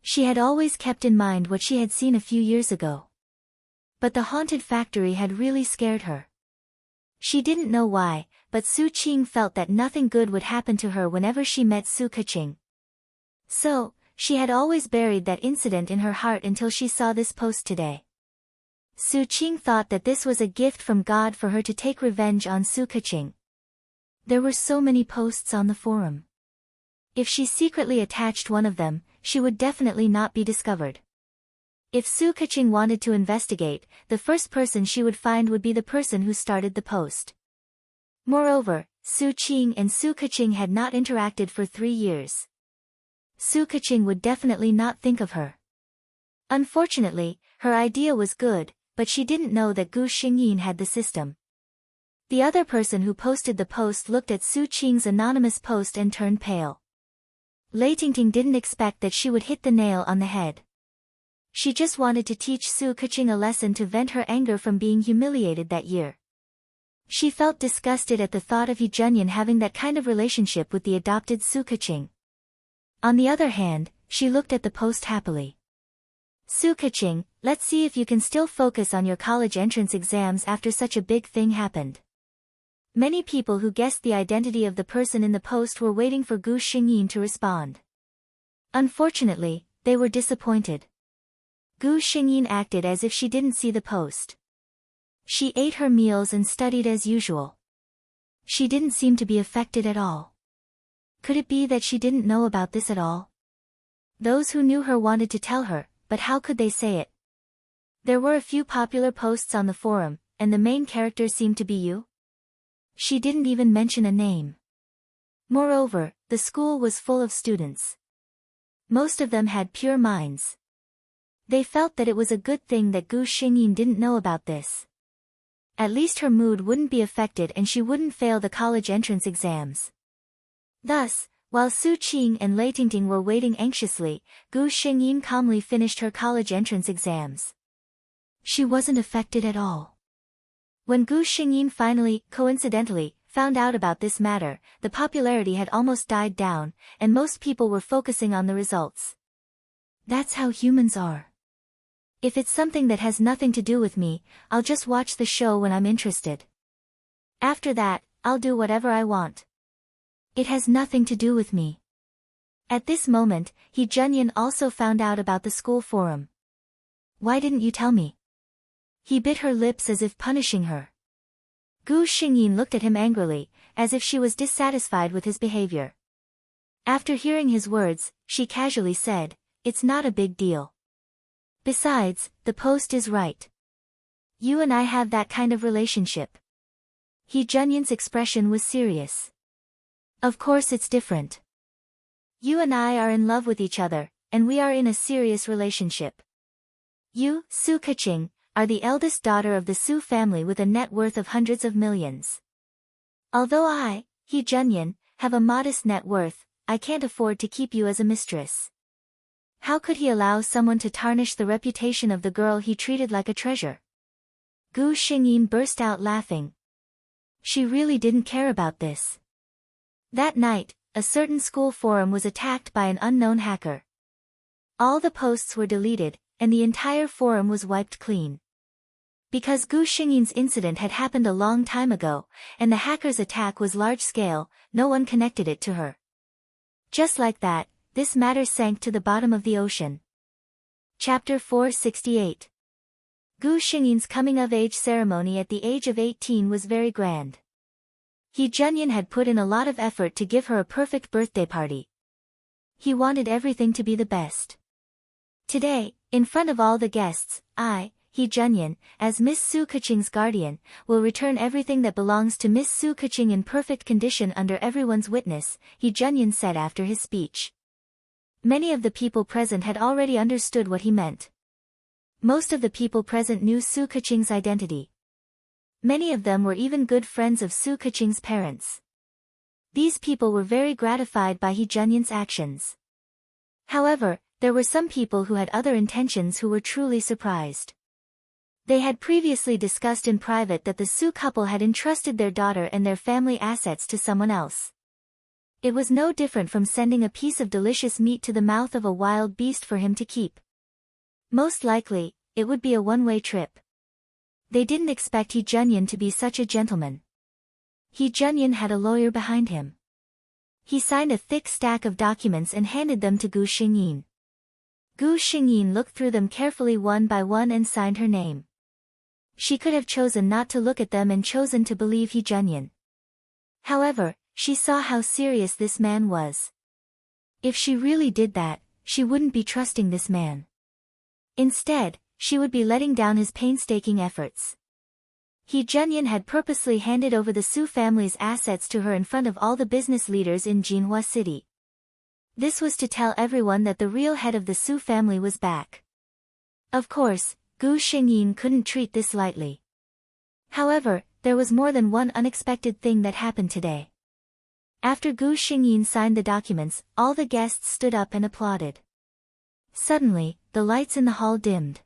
Speaker 1: She had always kept in mind what she had seen a few years ago. But the haunted factory had really scared her. She didn't know why, but Su Qing felt that nothing good would happen to her whenever she met Su Keqing. So, she had always buried that incident in her heart until she saw this post today. Su Qing thought that this was a gift from God for her to take revenge on Su Keqing. There were so many posts on the forum. If she secretly attached one of them, she would definitely not be discovered. If Su Keqing wanted to investigate, the first person she would find would be the person who started the post. Moreover, Su Qing and Su Keqing had not interacted for 3 years. Su Keqing would definitely not think of her. Unfortunately, her idea was good, but she didn't know that Gu Xingyin had the system. The other person who posted the post looked at Su Qing's anonymous post and turned pale. Lei Tingting didn't expect that she would hit the nail on the head. She just wanted to teach Su Keqing a lesson to vent her anger from being humiliated that year. She felt disgusted at the thought of He Junyan having that kind of relationship with the adopted Su Keqing. On the other hand, she looked at the post happily. Su Keqing, let's see if you can still focus on your college entrance exams after such a big thing happened. Many people who guessed the identity of the person in the post were waiting for Gu Xingyin to respond. Unfortunately, they were disappointed. Gu Xingyin acted as if she didn't see the post. She ate her meals and studied as usual. She didn't seem to be affected at all. Could it be that she didn't know about this at all? Those who knew her wanted to tell her, but how could they say it? There were a few popular posts on the forum, and the main character seemed to be you. She didn't even mention a name. Moreover, the school was full of students. Most of them had pure minds. They felt that it was a good thing that Gu Xingyin didn't know about this. At least her mood wouldn't be affected and she wouldn't fail the college entrance exams. Thus, while Su Qing and Lei Tingting were waiting anxiously, Gu Xingyin calmly finished her college entrance exams. She wasn't affected at all. When Gu Xingyin finally, coincidentally, found out about this matter, the popularity had almost died down, and most people were focusing on the results. That's how humans are. If it's something that has nothing to do with me, I'll just watch the show when I'm interested. After that, I'll do whatever I want. It has nothing to do with me. At this moment, He Junyan also found out about the school forum. Why didn't you tell me? He bit her lips as if punishing her. Gu Xingyin looked at him angrily, as if she was dissatisfied with his behavior. After hearing his words, she casually said, "It's not a big deal. Besides, the post is right. You and I have that kind of relationship." He Junyan's expression was serious. "Of course it's different. You and I are in love with each other, and we are in a serious relationship. You, Su Keqing, are the eldest daughter of the Su family with a net worth of hundreds of millions. Although I, He Junyan, have a modest net worth, I can't afford to keep you as a mistress." How could he allow someone to tarnish the reputation of the girl he treated like a treasure? Gu Xingyin burst out laughing. She really didn't care about this. That night, a certain school forum was attacked by an unknown hacker. All the posts were deleted, and the entire forum was wiped clean. Because Gu Xingyin's incident had happened a long time ago, and the hacker's attack was large-scale, no one connected it to her. Just like that, this matter sank to the bottom of the ocean. Chapter 468. Gu Xingyin's coming-of-age ceremony at the age of 18 was very grand. He Junyan had put in a lot of effort to give her a perfect birthday party. He wanted everything to be the best. Today, in front of all the guests, I, He Junyan, as Miss Su Keqing's guardian, will return everything that belongs to Miss Su Keqing in perfect condition under everyone's witness, He Junyan said after his speech. Many of the people present had already understood what he meant. Most of the people present knew Su Keqing's identity. Many of them were even good friends of Su Keqing's parents. These people were very gratified by He Junyan's actions. However, there were some people who had other intentions who were truly surprised. They had previously discussed in private that the Su couple had entrusted their daughter and their family assets to someone else. It was no different from sending a piece of delicious meat to the mouth of a wild beast for him to keep. Most likely, it would be a one-way trip. They didn't expect He Junyan to be such a gentleman. He Junyan had a lawyer behind him. He signed a thick stack of documents and handed them to Gu Xingyin. Gu Xingyin looked through them carefully one by one and signed her name. She could have chosen not to look at them and chosen to believe He Junyan. However, she saw how serious this man was. If she really did that, she wouldn't be trusting this man. Instead, she would be letting down his painstaking efforts. He Junyan had purposely handed over the Su family's assets to her in front of all the business leaders in Jinhua City. This was to tell everyone that the real head of the Su family was back. Of course, Gu Xingyin couldn't treat this lightly. However, there was more than one unexpected thing that happened today. After Gu Xingyin signed the documents, all the guests stood up and applauded. Suddenly, the lights in the hall dimmed.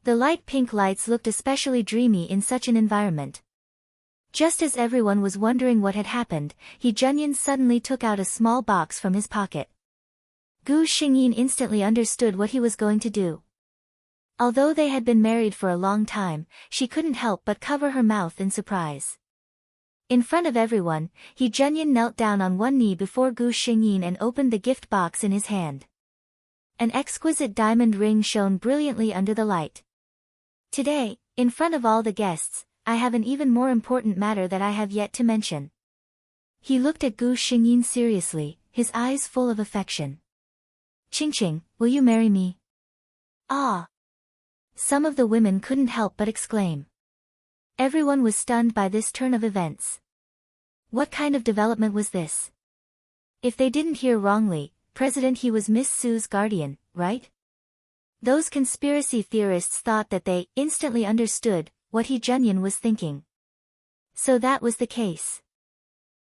Speaker 1: The light pink lights looked especially dreamy in such an environment. Just as everyone was wondering what had happened, He Junyan suddenly took out a small box from his pocket. Gu Xingyin instantly understood what he was going to do. Although they had been married for a long time, she couldn't help but cover her mouth in surprise. In front of everyone, He Junyan knelt down on one knee before Gu Xingyin and opened the gift box in his hand. An exquisite diamond ring shone brilliantly under the light. Today, in front of all the guests, I have an even more important matter that I have yet to mention. He looked at Gu Xingyin seriously, his eyes full of affection. Qingqing, will you marry me? Ah! Some of the women couldn't help but exclaim. Everyone was stunned by this turn of events. What kind of development was this? If they didn't hear wrongly, President He was Miss Su's guardian, right? Those conspiracy theorists thought that they instantly understood what He Junyan was thinking. So that was the case.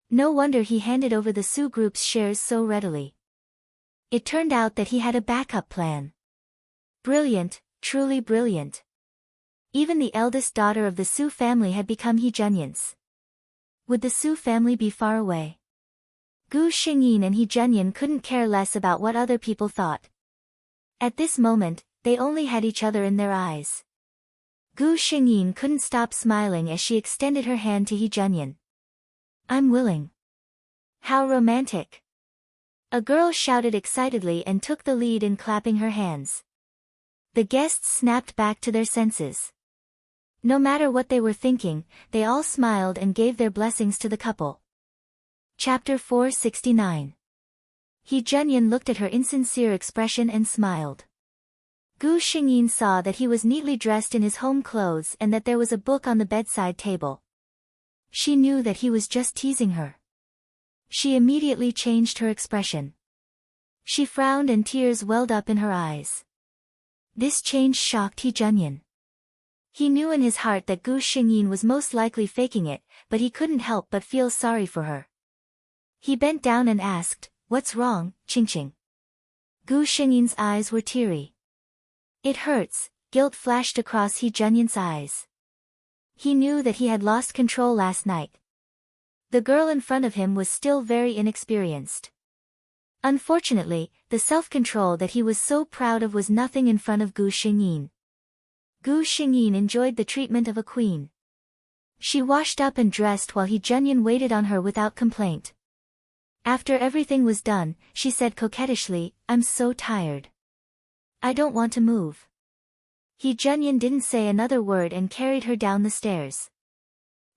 Speaker 1: No wonder he handed over the Su group's shares so readily. It turned out that he had a backup plan. Brilliant, truly brilliant. Even the eldest daughter of the Su family had become He Junyan's. Would the Su family be far away? Gu Xingyin and He Junyan couldn't care less about what other people thought. At this moment, they only had each other in their eyes. Gu Xingyin couldn't stop smiling as she extended her hand to He Junyan. I'm willing. How romantic. A girl shouted excitedly and took the lead in clapping her hands. The guests snapped back to their senses. No matter what they were thinking, they all smiled and gave their blessings to the couple. Chapter 469. He Junyan looked at her insincere expression and smiled. Gu Xingyin saw that he was neatly dressed in his home clothes and that there was a book on the bedside table. She knew that he was just teasing her. She immediately changed her expression. She frowned and tears welled up in her eyes. This change shocked He Junyan. He knew in his heart that Gu Xingyin was most likely faking it, but he couldn't help but feel sorry for her. He bent down and asked, "What's wrong, Qingqing?" Gu Xingyin's eyes were teary. It hurts, guilt flashed across He Junyan's eyes. He knew that he had lost control last night. The girl in front of him was still very inexperienced. Unfortunately, the self-control that he was so proud of was nothing in front of Gu Xingyin. Gu Xingyin enjoyed the treatment of a queen. She washed up and dressed while He Junyan waited on her without complaint. After everything was done, she said coquettishly, "I'm so tired. I don't want to move." He Junyan didn't say another word and carried her down the stairs.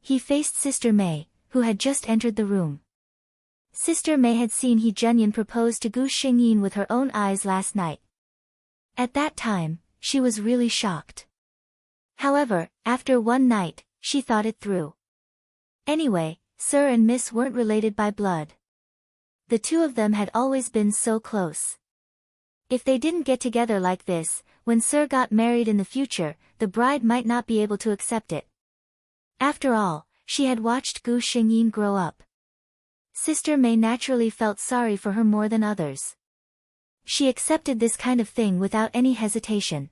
Speaker 1: He faced Sister May, who had just entered the room. Sister May had seen He Junyan propose to Gu Xingyin with her own eyes last night. At that time, she was really shocked. However, after one night, she thought it through. Anyway, Sir and Miss weren't related by blood. The two of them had always been so close. If they didn't get together like this, when Sir got married in the future, the bride might not be able to accept it. After all, she had watched Gu Xingyin grow up. Sister May naturally felt sorry for her more than others. She accepted this kind of thing without any hesitation.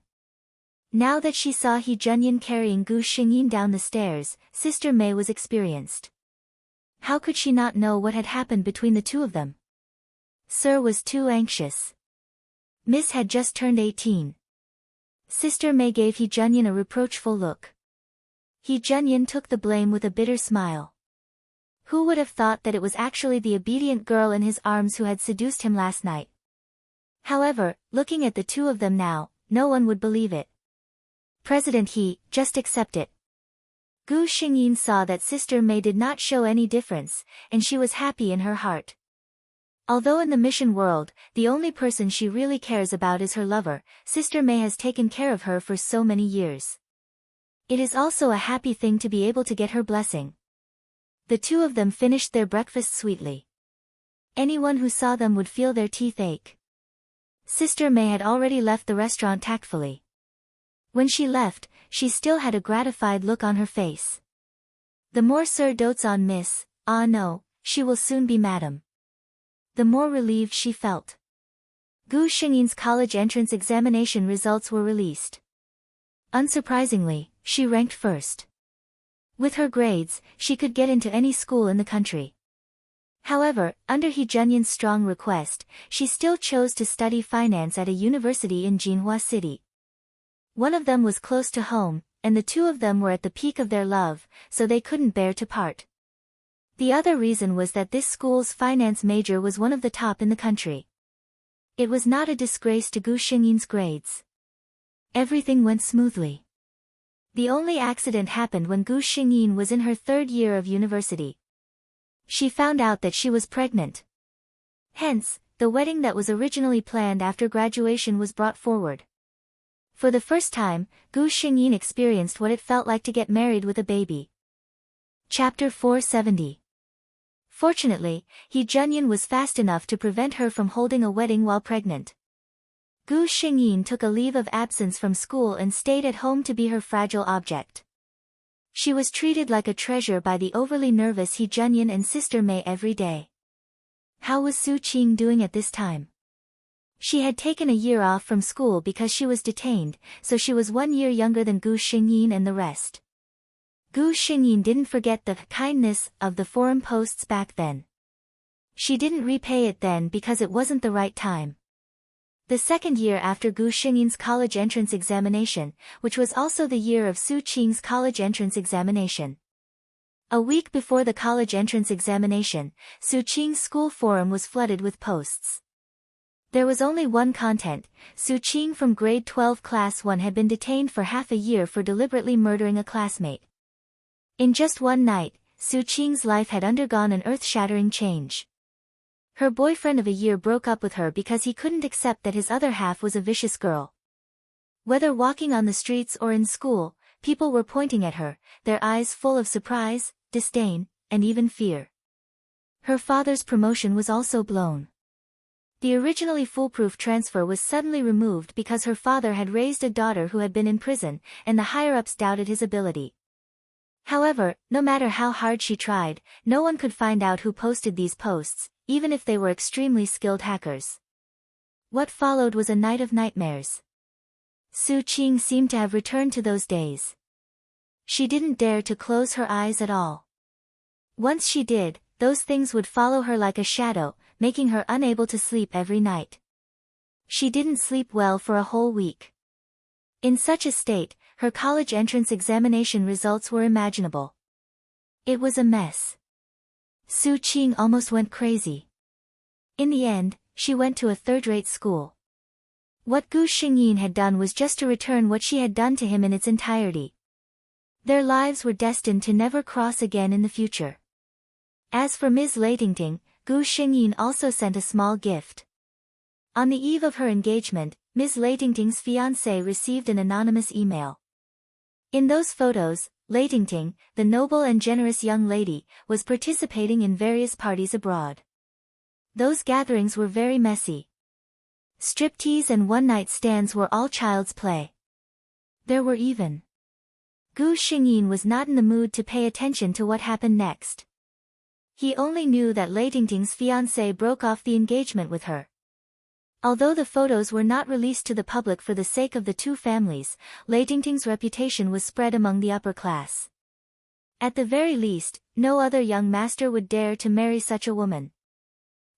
Speaker 1: Now that she saw He Junyan carrying Gu Xingyin down the stairs, Sister May was experienced. How could she not know what had happened between the two of them? Sir was too anxious. Miss had just turned 18. Sister May gave He Junyan a reproachful look. He Junyan took the blame with a bitter smile. Who would have thought that it was actually the obedient girl in his arms who had seduced him last night? However, looking at the two of them now, no one would believe it. President He, just accept it. Gu Xingyin saw that Sister May did not show any difference, and she was happy in her heart. Although in the mission world, the only person she really cares about is her lover, Sister May has taken care of her for so many years. It is also a happy thing to be able to get her blessing. The two of them finished their breakfast sweetly. Anyone who saw them would feel their teeth ache. Sister May had already left the restaurant tactfully. When she left, she still had a gratified look on her face. The more Sir dotes on Miss, ah no, she will soon be Madam. The more relieved she felt. Gu Xingyin's college entrance examination results were released. Unsurprisingly, she ranked first. With her grades, she could get into any school in the country. However, under He Junyin's strong request, she still chose to study finance at a university in Jinhua City. One of them was close to home, and the two of them were at the peak of their love, so they couldn't bear to part. The other reason was that this school's finance major was one of the top in the country. It was not a disgrace to Gu Xingyin's grades. Everything went smoothly. The only accident happened when Gu Xingyin was in her third year of university. She found out that she was pregnant. Hence, the wedding that was originally planned after graduation was brought forward. For the first time, Gu Xingyin experienced what it felt like to get married with a baby. Chapter 470. Fortunately, He Junyin was fast enough to prevent her from holding a wedding while pregnant. Gu Xingyin took a leave of absence from school and stayed at home to be her fragile object. She was treated like a treasure by the overly nervous He Junyin and Sister Mei every day. How was Su Qing doing at this time? She had taken a year off from school because she was detained, so she was 1 year younger than Gu Xingyin and the rest. Gu Xingyin didn't forget the kindness of the foreign posts back then. She didn't repay it then because it wasn't the right time. The second year after Gu Xingyin's college entrance examination, which was also the year of Su Qing's college entrance examination. A week before the college entrance examination, Su Qing's school forum was flooded with posts. There was only one content: Su Qing from grade 12 class 1 had been detained for half a year for deliberately murdering a classmate. In just one night, Su Qing's life had undergone an earth-shattering change. Her boyfriend of a year broke up with her because he couldn't accept that his other half was a vicious girl. Whether walking on the streets or in school, people were pointing at her, their eyes full of surprise, disdain, and even fear. Her father's promotion was also blown. The originally foolproof transfer was suddenly removed because her father had raised a daughter who had been in prison, and the higher-ups doubted his ability. However, no matter how hard she tried, no one could find out who posted these posts, even if they were extremely skilled hackers. What followed was a night of nightmares. Su Qing seemed to have returned to those days. She didn't dare to close her eyes at all. Once she did, those things would follow her like a shadow, making her unable to sleep every night. She didn't sleep well for a whole week. In such a state, her college entrance examination results were imaginable. It was a mess. Su Qing almost went crazy. In the end, she went to a third-rate school. What Gu Xingyin had done was just to return what she had done to him in its entirety. Their lives were destined to never cross again in the future. As for Ms. Leitingting, Gu Xingyin also sent a small gift. On the eve of her engagement, Ms. Leitingting's fiancé received an anonymous email. In those photos, Leitingting, the noble and generous young lady, was participating in various parties abroad. Those gatherings were very messy. Striptease and one-night stands were all child's play. There were even. Gu Xingyin was not in the mood to pay attention to what happened next. He only knew that Leitingting's fiancé broke off the engagement with her. Although the photos were not released to the public for the sake of the two families, Leitingting's reputation was spread among the upper class. At the very least, no other young master would dare to marry such a woman.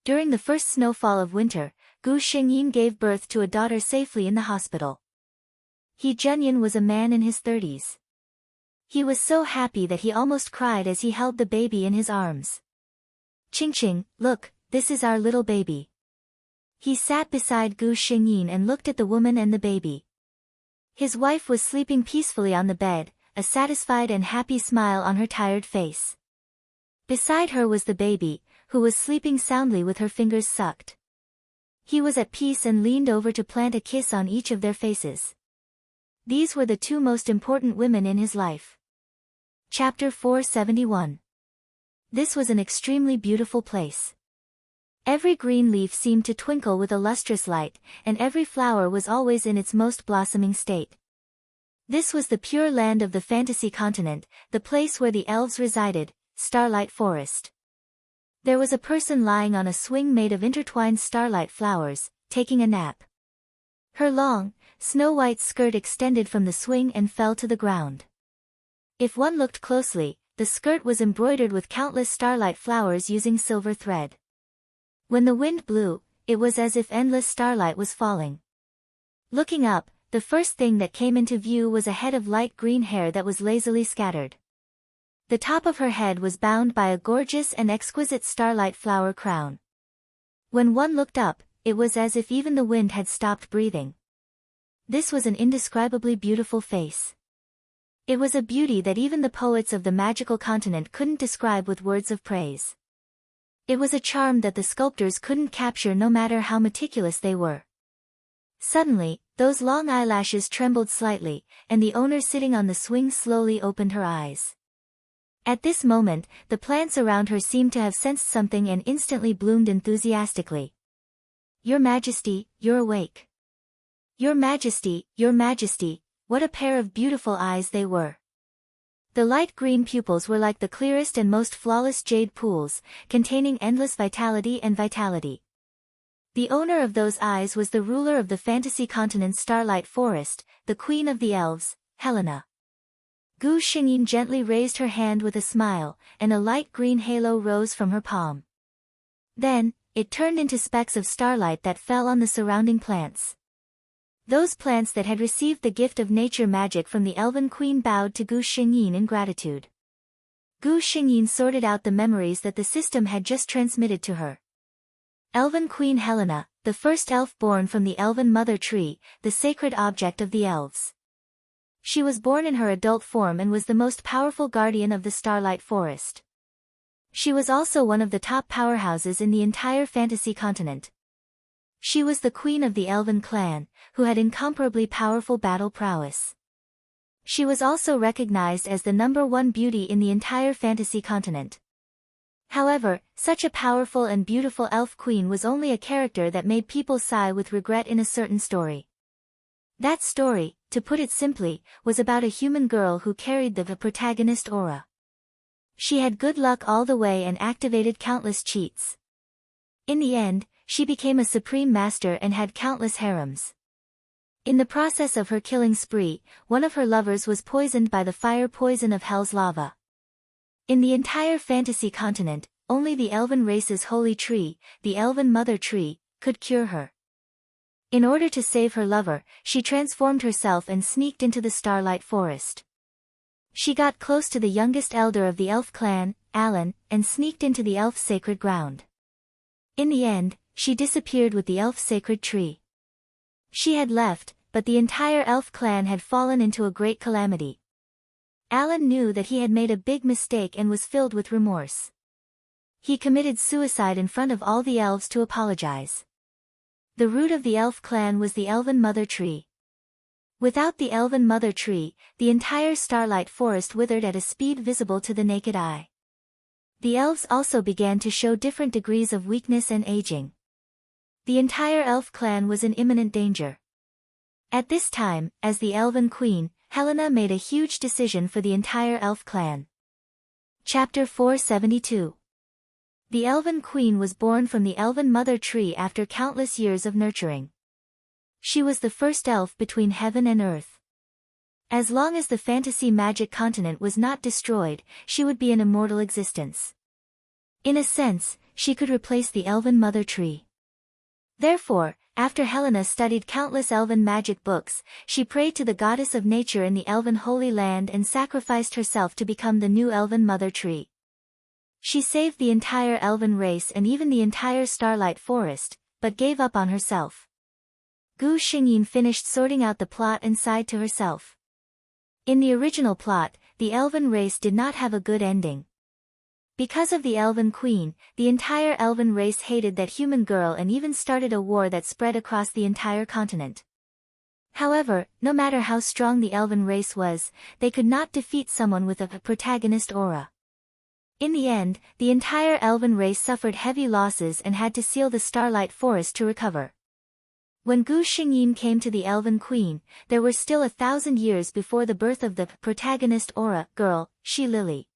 Speaker 1: During the first snowfall of winter, Gu Xingyin gave birth to a daughter safely in the hospital. He Junyin was a man in his 30s. He was so happy that he almost cried as he held the baby in his arms. "Qingqing, look, this is our little baby." He sat beside Gu Xingyin and looked at the woman and the baby. His wife was sleeping peacefully on the bed, a satisfied and happy smile on her tired face. Beside her was the baby, who was sleeping soundly with her fingers sucked. He was at peace and leaned over to plant a kiss on each of their faces. These were the two most important women in his life. Chapter 471. This was an extremely beautiful place. Every green leaf seemed to twinkle with a lustrous light, and every flower was always in its most blossoming state. This was the pure land of the fantasy continent, the place where the elves resided, Starlight Forest. There was a person lying on a swing made of intertwined starlight flowers, taking a nap. Her long, snow-white skirt extended from the swing and fell to the ground. If one looked closely, the skirt was embroidered with countless starlight flowers using silver thread. When the wind blew, it was as if endless starlight was falling. Looking up, the first thing that came into view was a head of light green hair that was lazily scattered. The top of her head was bound by a gorgeous and exquisite starlight flower crown. When one looked up, it was as if even the wind had stopped breathing. This was an indescribably beautiful face. It was a beauty that even the poets of the magical continent couldn't describe with words of praise. It was a charm that the sculptors couldn't capture no matter how meticulous they were. Suddenly, those long eyelashes trembled slightly, and the owner sitting on the swing slowly opened her eyes. At this moment, the plants around her seemed to have sensed something and instantly bloomed enthusiastically. "Your Majesty, you're awake." "Your Majesty, your Majesty," what a pair of beautiful eyes they were. The light green pupils were like the clearest and most flawless jade pools, containing endless vitality and vitality. The owner of those eyes was the ruler of the fantasy continent's Starlight Forest, the Queen of the Elves, Helena. Gu Xingyin gently raised her hand with a smile, and a light green halo rose from her palm. Then, it turned into specks of starlight that fell on the surrounding plants. Those plants that had received the gift of nature magic from the Elven Queen bowed to Gu Xingyin in gratitude. Gu Xingyin sorted out the memories that the system had just transmitted to her. Elven Queen Helena, the first elf born from the Elven Mother Tree, the sacred object of the elves. She was born in her adult form and was the most powerful guardian of the Starlight Forest. She was also one of the top powerhouses in the entire fantasy continent. She was the queen of the Elven clan, who had incomparably powerful battle prowess. She was also recognized as the #1 beauty in the entire fantasy continent. However, such a powerful and beautiful elf queen was only a character that made people sigh with regret in a certain story. That story, to put it simply, was about a human girl who carried the protagonist aura. She had good luck all the way and activated countless cheats. In the end, she became a supreme master and had countless harems. In the process of her killing spree, one of her lovers was poisoned by the fire poison of Hell's lava. In the entire fantasy continent, only the Elven race's holy tree, the Elven Mother Tree, could cure her. In order to save her lover, she transformed herself and sneaked into the Starlight Forest. She got close to the youngest elder of the elf clan, Alan, and sneaked into the elf sacred ground. In the end, she disappeared with the elf sacred tree. She had left, but the entire elf clan had fallen into a great calamity. Alan knew that he had made a big mistake and was filled with remorse. He committed suicide in front of all the elves to apologize. The root of the elf clan was the Elven Mother Tree. Without the Elven Mother Tree, the entire Starlight Forest withered at a speed visible to the naked eye. The elves also began to show different degrees of weakness and aging. The entire elf clan was in imminent danger. At this time, as the Elven Queen, Helena made a huge decision for the entire elf clan. Chapter 472. The Elven Queen was born from the Elven Mother Tree after countless years of nurturing. She was the first elf between heaven and earth. As long as the fantasy magic continent was not destroyed, she would be an immortal existence. In a sense, she could replace the Elven Mother Tree. Therefore, after Helena studied countless elven magic books, she prayed to the goddess of nature in the Elven Holy Land and sacrificed herself to become the new Elven Mother Tree. She saved the entire elven race and even the entire Starlight Forest, but gave up on herself. Gu Xingyin finished sorting out the plot and sighed to herself. In the original plot, the elven race did not have a good ending. Because of the Elven Queen, the entire elven race hated that human girl and even started a war that spread across the entire continent. However, no matter how strong the elven race was, they could not defeat someone with a protagonist aura. In the end, the entire elven race suffered heavy losses and had to seal the Starlight Forest to recover. When Gu Xingyin came to the Elven Queen, there were still 1,000 years before the birth of the protagonist aura girl, She Lily.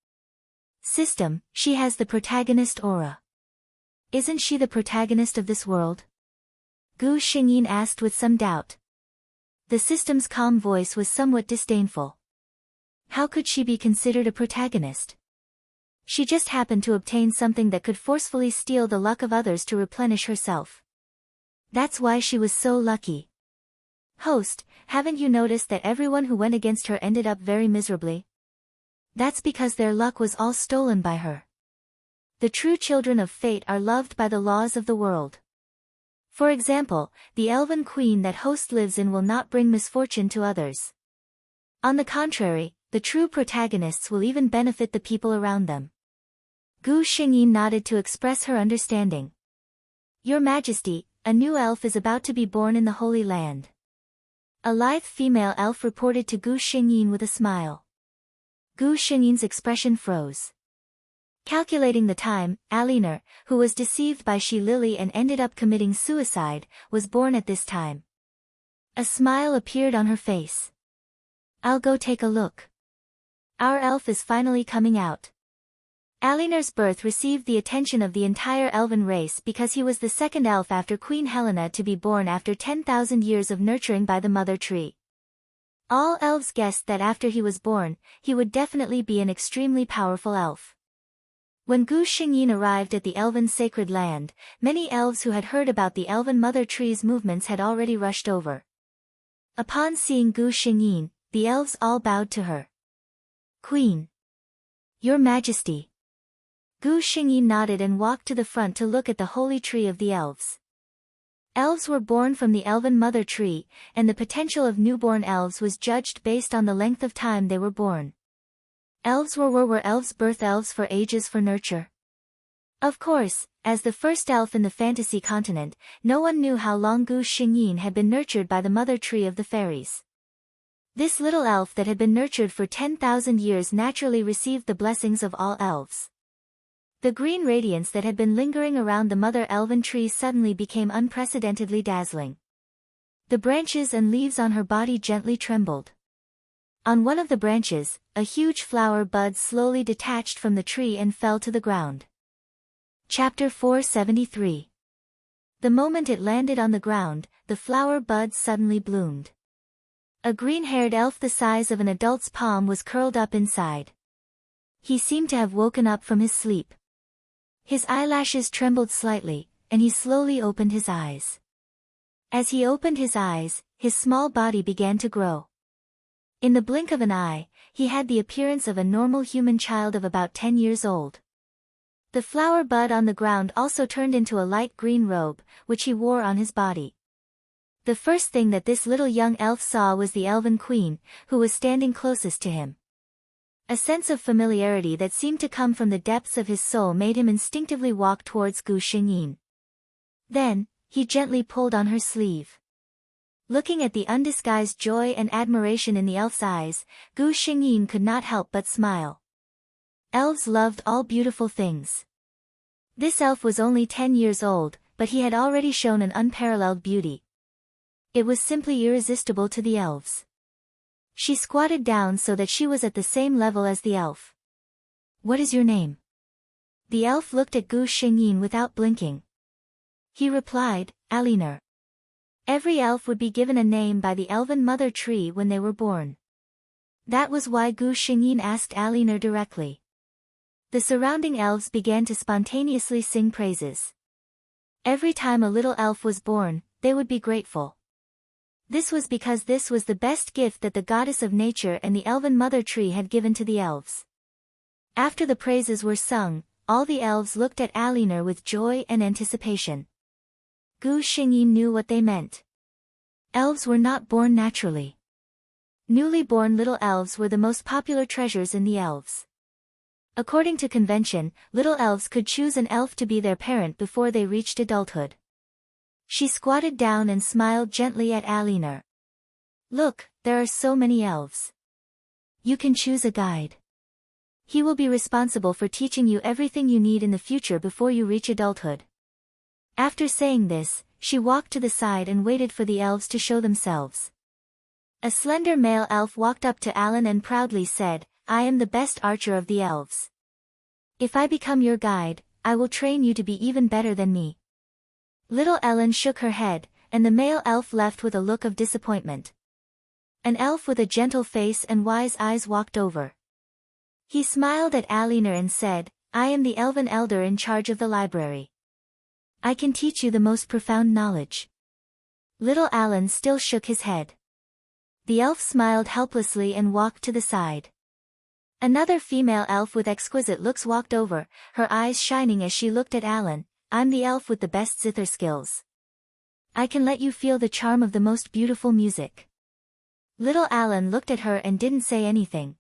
Speaker 1: System, she has the protagonist aura. Isn't she the protagonist of this world? Gu Xingyin asked with some doubt. The system's calm voice was somewhat disdainful. How could she be considered a protagonist? She just happened to obtain something that could forcefully steal the luck of others to replenish herself. That's why she was so lucky. Host, haven't you noticed that everyone who went against her ended up very miserably? That's because their luck was all stolen by her. The true children of fate are loved by the laws of the world. For example, the Elven Queen that Host lives in will not bring misfortune to others. On the contrary, the true protagonists will even benefit the people around them. Gu Xingyin nodded to express her understanding. Your Majesty, a new elf is about to be born in the Holy Land. A lithe female elf reported to Gu Xingyin with a smile. Gu Xingyin's expression froze. Calculating the time, Alinor, who was deceived by She Lily and ended up committing suicide, was born at this time. A smile appeared on her face. I'll go take a look. Our elf is finally coming out. Alinor's birth received the attention of the entire elven race because he was the second elf after Queen Helena to be born after 10,000 years of nurturing by the mother tree. All elves guessed that after he was born, he would definitely be an extremely powerful elf. When Gu Xingyin arrived at the elven sacred land, many elves who had heard about the elven mother tree's movements had already rushed over. Upon seeing Gu Xingyin, the elves all bowed to her. Queen. Your Majesty. Gu Xingyin nodded and walked to the front to look at the holy tree of the elves. Elves were born from the elven mother tree, and the potential of newborn elves was judged based on the length of time they were born. Elves were elves birth elves for ages for nurture. Of course, as the first elf in the fantasy continent, no one knew how long Gu Xingyin had been nurtured by the mother tree of the fairies. This little elf that had been nurtured for 10,000 years naturally received the blessings of all elves. The green radiance that had been lingering around the mother elven tree suddenly became unprecedentedly dazzling. The branches and leaves on her body gently trembled. On one of the branches, a huge flower bud slowly detached from the tree and fell to the ground. Chapter 473. The moment it landed on the ground, the flower bud suddenly bloomed. A green-haired elf the size of an adult's palm was curled up inside. He seemed to have woken up from his sleep. His eyelashes trembled slightly, and he slowly opened his eyes. As he opened his eyes, his small body began to grow. In the blink of an eye, he had the appearance of a normal human child of about 10 years old. The flower bud on the ground also turned into a light green robe, which he wore on his body. The first thing that this little young elf saw was the Elven Queen, who was standing closest to him. A sense of familiarity that seemed to come from the depths of his soul made him instinctively walk towards Gu Xingyin. Then, he gently pulled on her sleeve. Looking at the undisguised joy and admiration in the elf's eyes, Gu Xingyin could not help but smile. Elves loved all beautiful things. This elf was only 10 years old, but he had already shown an unparalleled beauty. It was simply irresistible to the elves. She squatted down so that she was at the same level as the elf. What is your name? The elf looked at Gu Xingyin without blinking. He replied, Alinor. Every elf would be given a name by the elven mother tree when they were born. That was why Gu Xingyin asked Alinor directly. The surrounding elves began to spontaneously sing praises. Every time a little elf was born, they would be grateful. This was because this was the best gift that the goddess of nature and the elven mother tree had given to the elves. After the praises were sung, all the elves looked at Alinor with joy and anticipation. Gu Xingyin knew what they meant. Elves were not born naturally. Newly born little elves were the most popular treasures in the elves. According to convention, little elves could choose an elf to be their parent before they reached adulthood. She squatted down and smiled gently at Alinor. Look, there are so many elves. You can choose a guide. He will be responsible for teaching you everything you need in the future before you reach adulthood. After saying this, she walked to the side and waited for the elves to show themselves. A slender male elf walked up to Alan and proudly said, "I am the best archer of the elves. If I become your guide, I will train you to be even better than me." Little Ellen shook her head, and the male elf left with a look of disappointment. An elf with a gentle face and wise eyes walked over. He smiled at Alina and said, "I am the elven elder in charge of the library. I can teach you the most profound knowledge." Little Alan still shook his head. The elf smiled helplessly and walked to the side. Another female elf with exquisite looks walked over, her eyes shining as she looked at Alan. "I'm the elf with the best zither skills. I can let you feel the charm of the most beautiful music." Little Alan looked at her and didn't say anything.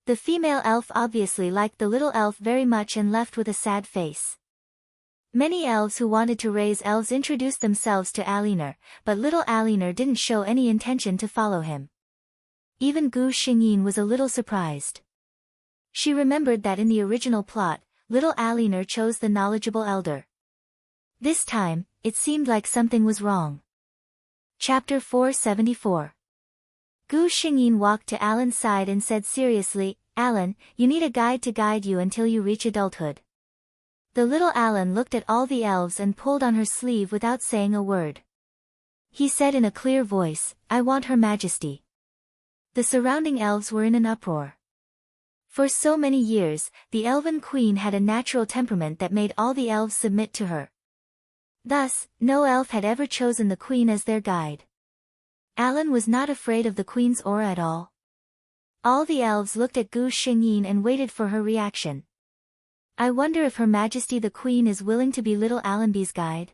Speaker 1: The female elf obviously liked the little elf very much and left with a sad face. Many elves who wanted to raise elves introduced themselves to Alina, but little Alina didn't show any intention to follow him. Even Gu Xingyin was a little surprised. She remembered that in the original plot, little Alina chose the knowledgeable elder. This time, it seemed like something was wrong. Chapter 474. Gu Xingyin walked to Alan's side and said seriously, "Alan, you need a guide to guide you until you reach adulthood." The little Alan looked at all the elves and pulled on her sleeve without saying a word. He said in a clear voice, "I want Her Majesty." The surrounding elves were in an uproar. For so many years, the elven queen had a natural temperament that made all the elves submit to her. Thus, no elf had ever chosen the queen as their guide. Alan was not afraid of the queen's aura at all. All the elves looked at Gu Xingyin and waited for her reaction. "I wonder if Her Majesty the Queen is willing to be little Allenby's guide?"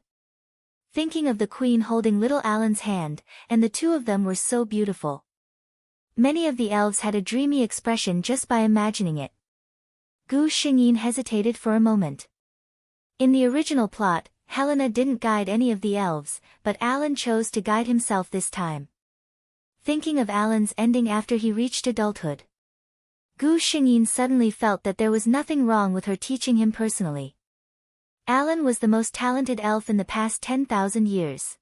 Speaker 1: Thinking of the queen holding little Alan's hand, and the two of them were so beautiful. Many of the elves had a dreamy expression just by imagining it. Gu Xingyin hesitated for a moment. In the original plot, Helena didn't guide any of the elves, but Alan chose to guide himself this time. Thinking of Alan's ending after he reached adulthood, Gu Xingyin suddenly felt that there was nothing wrong with her teaching him personally. Alan was the most talented elf in the past 10,000 years.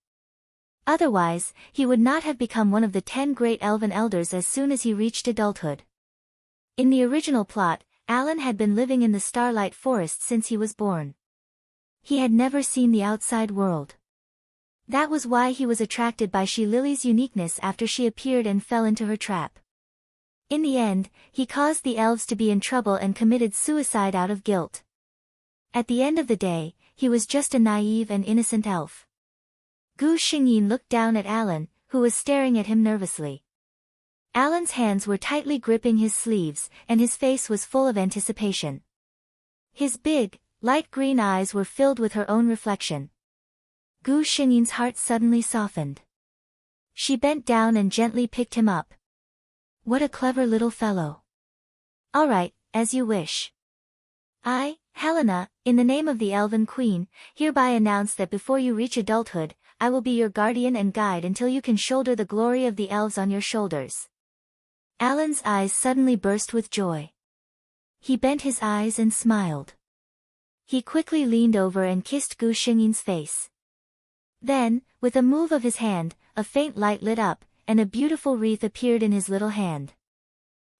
Speaker 1: Otherwise, he would not have become one of the 10 great elven elders as soon as he reached adulthood. In the original plot, Alan had been living in the Starlight Forest since he was born. He had never seen the outside world. That was why he was attracted by She Lily's uniqueness after she appeared and fell into her trap. In the end, he caused the elves to be in trouble and committed suicide out of guilt. At the end of the day, he was just a naive and innocent elf. Gu Xingyin looked down at Alan, who was staring at him nervously. Alan's hands were tightly gripping his sleeves, and his face was full of anticipation. His big, light green eyes were filled with her own reflection. Gu Xingyin's heart suddenly softened. She bent down and gently picked him up. "What a clever little fellow. All right, as you wish. I, Helena, in the name of the Elven Queen, hereby announce that before you reach adulthood, I will be your guardian and guide until you can shoulder the glory of the elves on your shoulders." Alan's eyes suddenly burst with joy. He bent his eyes and smiled. He quickly leaned over and kissed Gu Xingyin's face. Then, with a move of his hand, a faint light lit up, and a beautiful wreath appeared in his little hand.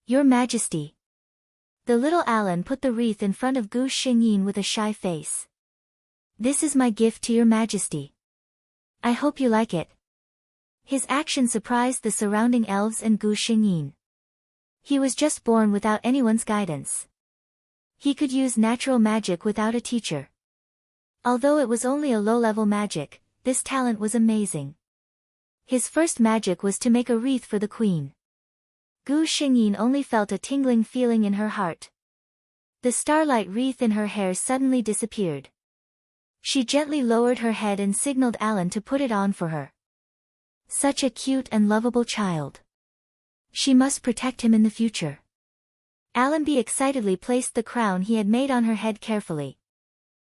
Speaker 1: "Your Majesty." The little Alan put the wreath in front of Gu Xingyin with a shy face. "This is my gift to your Majesty. I hope you like it." His action surprised the surrounding elves and Gu Xingyin. He was just born without anyone's guidance. He could use natural magic without a teacher. Although it was only a low-level magic, this talent was amazing. His first magic was to make a wreath for the queen. Gu Xingyin only felt a tingling feeling in her heart. The starlight wreath in her hair suddenly disappeared. She gently lowered her head and signaled Alan to put it on for her. Such a cute and lovable child. She must protect him in the future. Allenby excitedly placed the crown he had made on her head carefully.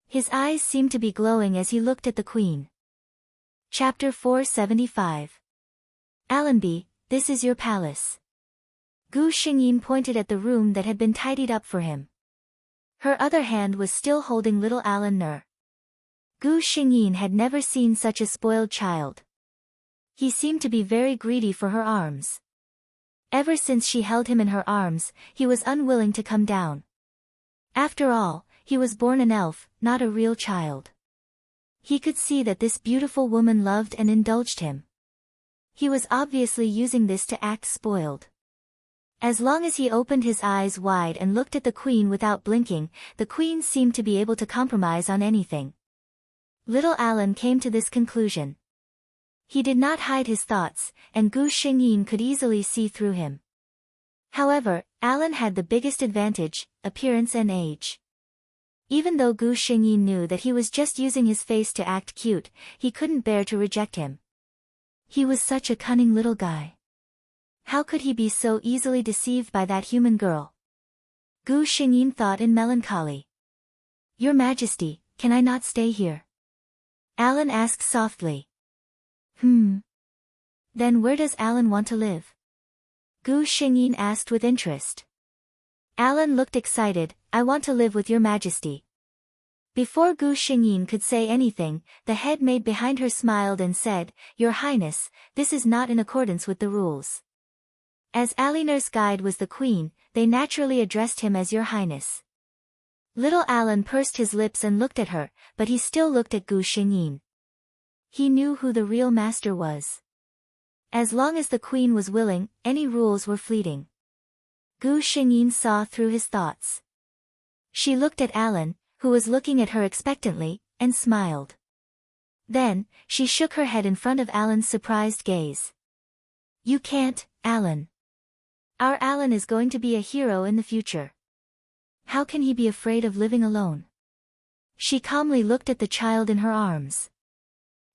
Speaker 1: His eyes seemed to be glowing as he looked at the queen. Chapter 475. Allenby, this is your palace. Gu Xingyin pointed at the room that had been tidied up for him. Her other hand was still holding little Alan Nur. Gu Xingyin had never seen such a spoiled child. He seemed to be very greedy for her arms. Ever since she held him in her arms, he was unwilling to come down. After all, he was born an elf, not a real child. He could see that this beautiful woman loved and indulged him. He was obviously using this to act spoiled. As long as he opened his eyes wide and looked at the queen without blinking, the queen seemed to be able to compromise on anything. Little Alan came to this conclusion. He did not hide his thoughts, and Gu Xingyin could easily see through him. However, Alan had the biggest advantage, appearance and age. Even though Gu Xingyin knew that he was just using his face to act cute, he couldn't bear to reject him. He was such a cunning little guy. How could he be so easily deceived by that human girl? Gu Xingyin thought in melancholy. Your Majesty, can I not stay here? Alan asked softly. Then where does Alan want to live? Gu Xingyin asked with interest. Alan looked excited. I want to live with your Majesty. Before Gu Xingyin could say anything, the head maid behind her smiled and said, Your Highness, this is not in accordance with the rules. As Aliner's guide was the queen, they naturally addressed him as Your Highness. Little Alan pursed his lips and looked at her, but he still looked at Gu Xingyin. He knew who the real master was. As long as the queen was willing, any rules were fleeting. Gu Xingyin saw through his thoughts. She looked at Alan, who was looking at her expectantly, and smiled. Then, she shook her head in front of Alan's surprised gaze. You can't, Alan. Our Alan is going to be a hero in the future. How can he be afraid of living alone? She calmly looked at the child in her arms.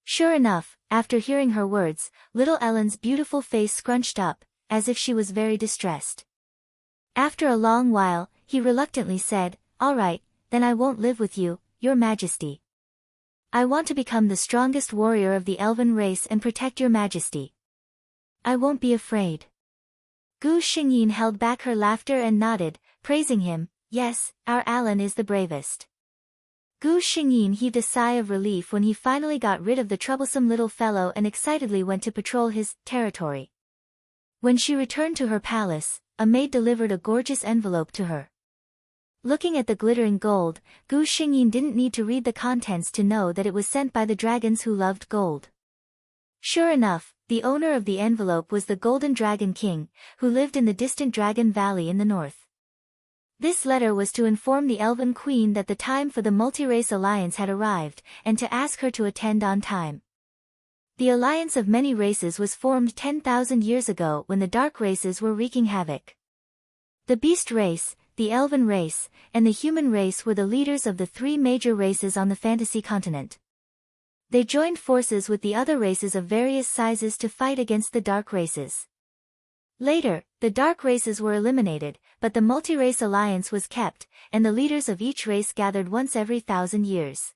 Speaker 1: Sure enough, after hearing her words, little Ellen's beautiful face scrunched up, as if she was very distressed. After a long while, he reluctantly said, All right, then I won't live with you, Your Majesty. I want to become the strongest warrior of the elven race and protect Your Majesty. I won't be afraid. Gu Xingyin held back her laughter and nodded, praising him. Yes, our Alan is the bravest. Gu Xingyin heaved a sigh of relief when he finally got rid of the troublesome little fellow and excitedly went to patrol his territory. When she returned to her palace, a maid delivered a gorgeous envelope to her. Looking at the glittering gold, Gu Xingyin didn't need to read the contents to know that it was sent by the dragons who loved gold. Sure enough, the owner of the envelope was the Golden Dragon King, who lived in the distant Dragon Valley in the north. This letter was to inform the Elven Queen that the time for the multi-race alliance had arrived, and to ask her to attend on time. The alliance of many races was formed 10,000 years ago when the dark races were wreaking havoc. The beast race, the elven race, and the human race were the leaders of the three major races on the fantasy continent. They joined forces with the other races of various sizes to fight against the dark races. Later, the dark races were eliminated, but the multi-race alliance was kept, and the leaders of each race gathered once every 1,000 years.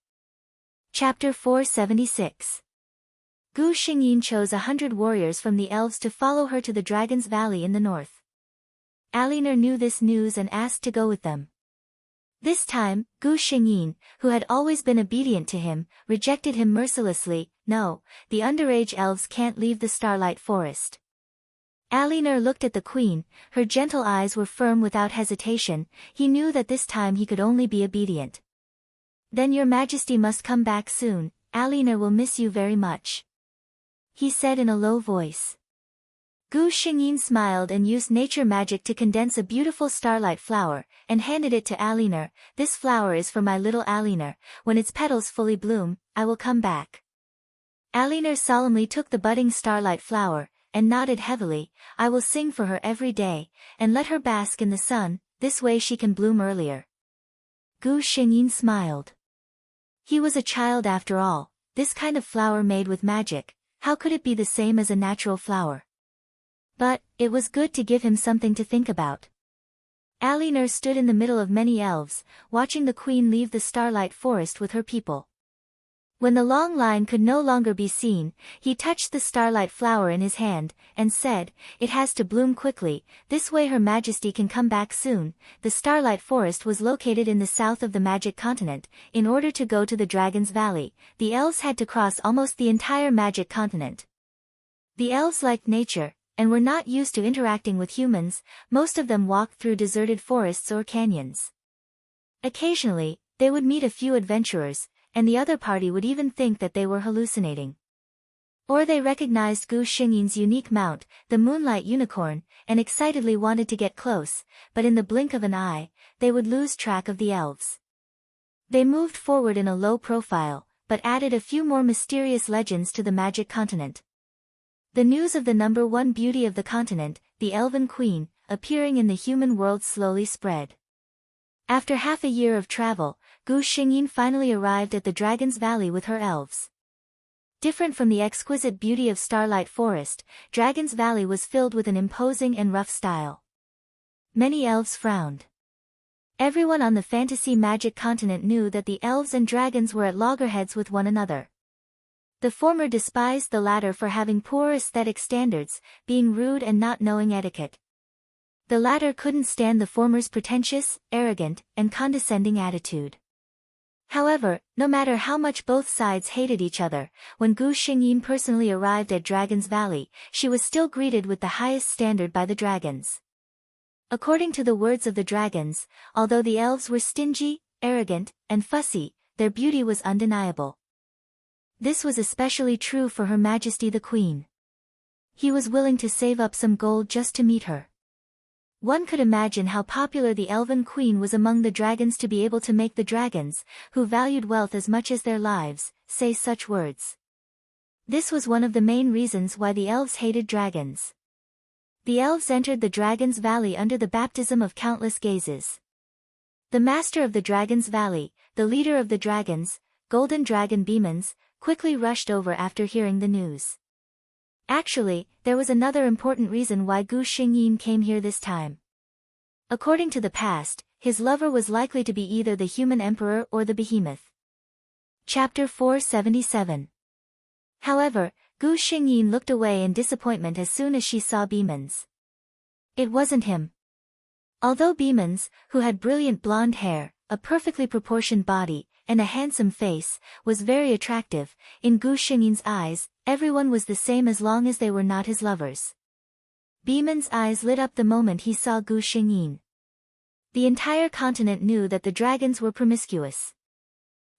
Speaker 1: Chapter 476. Gu Xingyin chose 100 warriors from the elves to follow her to the Dragon's Valley in the north. Aliner knew this news and asked to go with them. This time, Gu Xingyin, who had always been obedient to him, rejected him mercilessly. No, the underage elves can't leave the Starlight Forest. Aliner looked at the queen, her gentle eyes were firm without hesitation. He knew that this time he could only be obedient. Then Your Majesty must come back soon, Aliner will miss you very much. He said in a low voice. Gu Xingyin smiled and used nature magic to condense a beautiful starlight flower, and handed it to Aliner. This flower is for my little Aliner. When its petals fully bloom, I will come back. Aliner solemnly took the budding starlight flower, and nodded heavily. I will sing for her every day, and let her bask in the sun, this way she can bloom earlier. Gu Xingyin smiled. He was a child after all. This kind of flower made with magic, how could it be the same as a natural flower? But, it was good to give him something to think about. Aliner stood in the middle of many elves, watching the queen leave the starlight forest with her people. When the long line could no longer be seen, he touched the starlight flower in his hand, and said, "It has to bloom quickly, this way Her Majesty can come back soon." The starlight forest was located in the south of the magic continent. In order to go to the Dragon's Valley, the elves had to cross almost the entire magic continent. The elves liked nature, and were not used to interacting with humans. Most of them walked through deserted forests or canyons. Occasionally, they would meet a few adventurers, and the other party would even think that they were hallucinating. Or they recognized Gu Xingyin's unique mount, the Moonlight Unicorn, and excitedly wanted to get close, but in the blink of an eye, they would lose track of the elves. They moved forward in a low profile, but added a few more mysterious legends to the magic continent. The news of the number one beauty of the continent, the Elven Queen, appearing in the human world slowly spread. After half a year of travel, Gu Xingyin finally arrived at the Dragon's Valley with her elves. Different from the exquisite beauty of Starlight Forest, Dragon's Valley was filled with an imposing and rough style. Many elves frowned. Everyone on the fantasy magic continent knew that the elves and dragons were at loggerheads with one another. The former despised the latter for having poor aesthetic standards, being rude and not knowing etiquette. The latter couldn't stand the former's pretentious, arrogant, and condescending attitude. However, no matter how much both sides hated each other, when Gu Xingyin personally arrived at Dragon's Valley, she was still greeted with the highest standard by the dragons. According to the words of the dragons, although the elves were stingy, arrogant, and fussy, their beauty was undeniable. This was especially true for Her Majesty the Queen. He was willing to save up some gold just to meet her. One could imagine how popular the Elven Queen was among the dragons to be able to make the dragons, who valued wealth as much as their lives, say such words. This was one of the main reasons why the elves hated dragons. The elves entered the Dragon's Valley under the baptism of countless gazes. The master of the Dragon's Valley, the leader of the dragons, Golden Dragon Beemans, quickly rushed over after hearing the news. Actually, there was another important reason why Gu Xingyin came here this time. According to the past, his lover was likely to be either the human emperor or the behemoth. Chapter 477. However, Gu Xingyin looked away in disappointment as soon as she saw Beemans. It wasn't him. Although Beemans, who had brilliant blonde hair, a perfectly proportioned body, and a handsome face, was very attractive, in Gu Xingyin's eyes, everyone was the same as long as they were not his lovers. Beeman's eyes lit up the moment he saw Gu Xingyin. The entire continent knew that the dragons were promiscuous.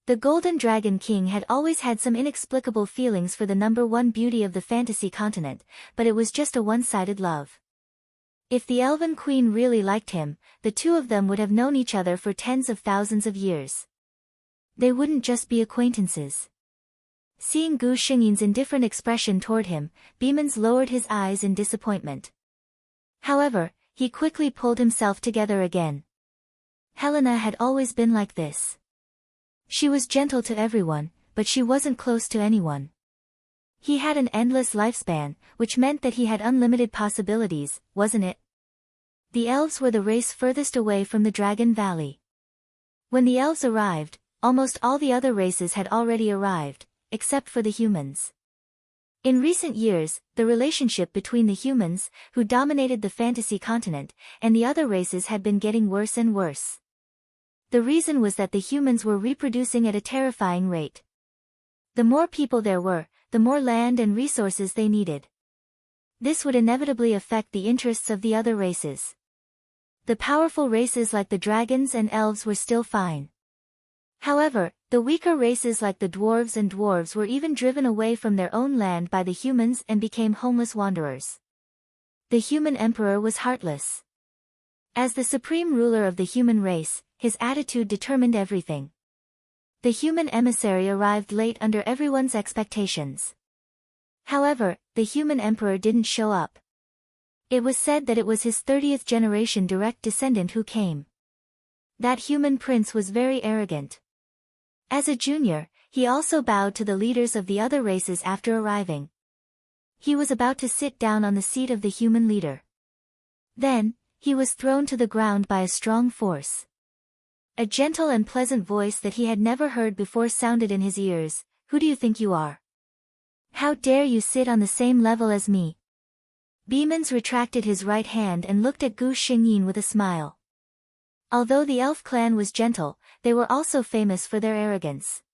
Speaker 1: The Golden Dragon King had always had some inexplicable feelings for the number one beauty of the fantasy continent, but it was just a one-sided love. If the Elven Queen really liked him, the two of them would have known each other for tens of thousands of years. They wouldn't just be acquaintances. Seeing Gu Xingyin's indifferent expression toward him, Beemans lowered his eyes in disappointment. However, he quickly pulled himself together again. Helena had always been like this. She was gentle to everyone, but she wasn't close to anyone. He had an endless lifespan, which meant that he had unlimited possibilities, wasn't it? The elves were the race furthest away from the Dragon Valley. When the elves arrived, almost all the other races had already arrived, except for the humans. In recent years, the relationship between the humans, who dominated the fantasy continent, and the other races had been getting worse and worse. The reason was that the humans were reproducing at a terrifying rate. The more people there were, the more land and resources they needed. This would inevitably affect the interests of the other races. The powerful races like the dragons and elves were still fine. However, the weaker races like the dwarves were even driven away from their own land by the humans and became homeless wanderers. The human emperor was heartless. As the supreme ruler of the human race, his attitude determined everything. The human emissary arrived late under everyone's expectations. However, the human emperor didn't show up. It was said that it was his 30th generation direct descendant who came. That human prince was very arrogant. As a junior, he also bowed to the leaders of the other races after arriving. He was about to sit down on the seat of the human leader. Then, he was thrown to the ground by a strong force. A gentle and pleasant voice that he had never heard before sounded in his ears. Who do you think you are? How dare you sit on the same level as me? Beemans retracted his right hand and looked at Gu Xingyin with a smile. Although the elf clan was gentle, they were also famous for their arrogance.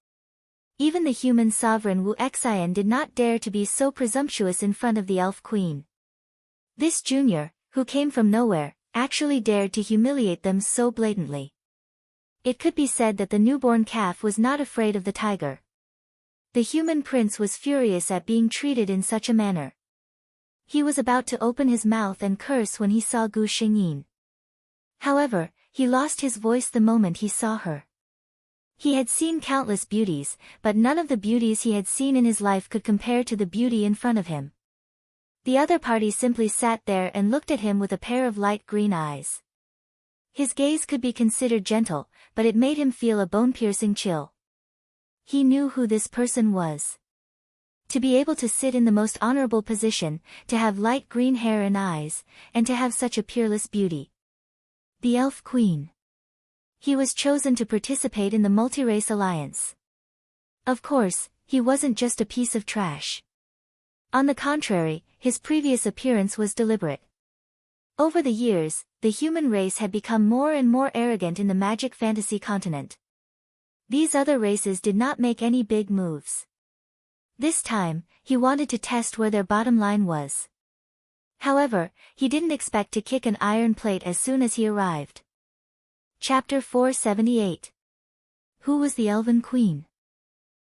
Speaker 1: Even the human sovereign Wu Xian did not dare to be so presumptuous in front of the elf queen. This junior, who came from nowhere, actually dared to humiliate them so blatantly. It could be said that the newborn calf was not afraid of the tiger. The human prince was furious at being treated in such a manner. He was about to open his mouth and curse when he saw Gu Xingyin. However, he lost his voice the moment he saw her. He had seen countless beauties, but none of the beauties he had seen in his life could compare to the beauty in front of him. The other party simply sat there and looked at him with a pair of light green eyes. His gaze could be considered gentle, but it made him feel a bone-piercing chill. He knew who this person was. To be able to sit in the most honorable position, to have light green hair and eyes, and to have such a peerless beauty. The Elf Queen. He was chosen to participate in the multi-race alliance. Of course, he wasn't just a piece of trash. On the contrary, his previous appearance was deliberate. Over the years, the human race had become more and more arrogant in the magic fantasy continent. These other races did not make any big moves. This time, he wanted to test where their bottom line was. However, he didn't expect to kick an iron plate as soon as he arrived. Chapter 478. Who was the Elven Queen?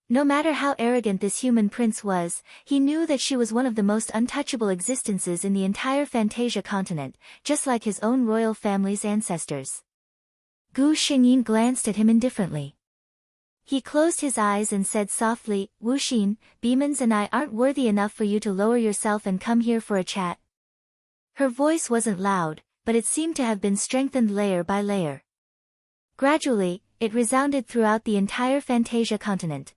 Speaker 1: No matter how arrogant this human prince was, he knew that she was one of the most untouchable existences in the entire Fantasia continent, just like his own royal family's ancestors. Gu Xingyin glanced at him indifferently. He closed his eyes and said softly, "Wu Xin, Beemans and I aren't worthy enough for you to lower yourself and come here for a chat." Her voice wasn't loud, but it seemed to have been strengthened layer by layer. Gradually, it resounded throughout the entire Fantasia continent.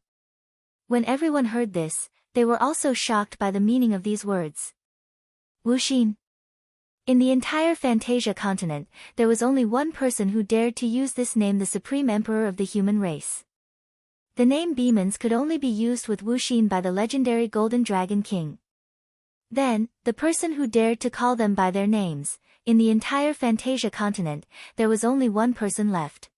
Speaker 1: When everyone heard this, they were also shocked by the meaning of these words. Wu Xin. In the entire Fantasia continent, there was only one person who dared to use this name, the Supreme Emperor of the human race. The name Beemans could only be used with Wu Xin by the legendary Golden Dragon King. Then, the person who dared to call them by their names, in the entire Fantasia continent, there was only one person left.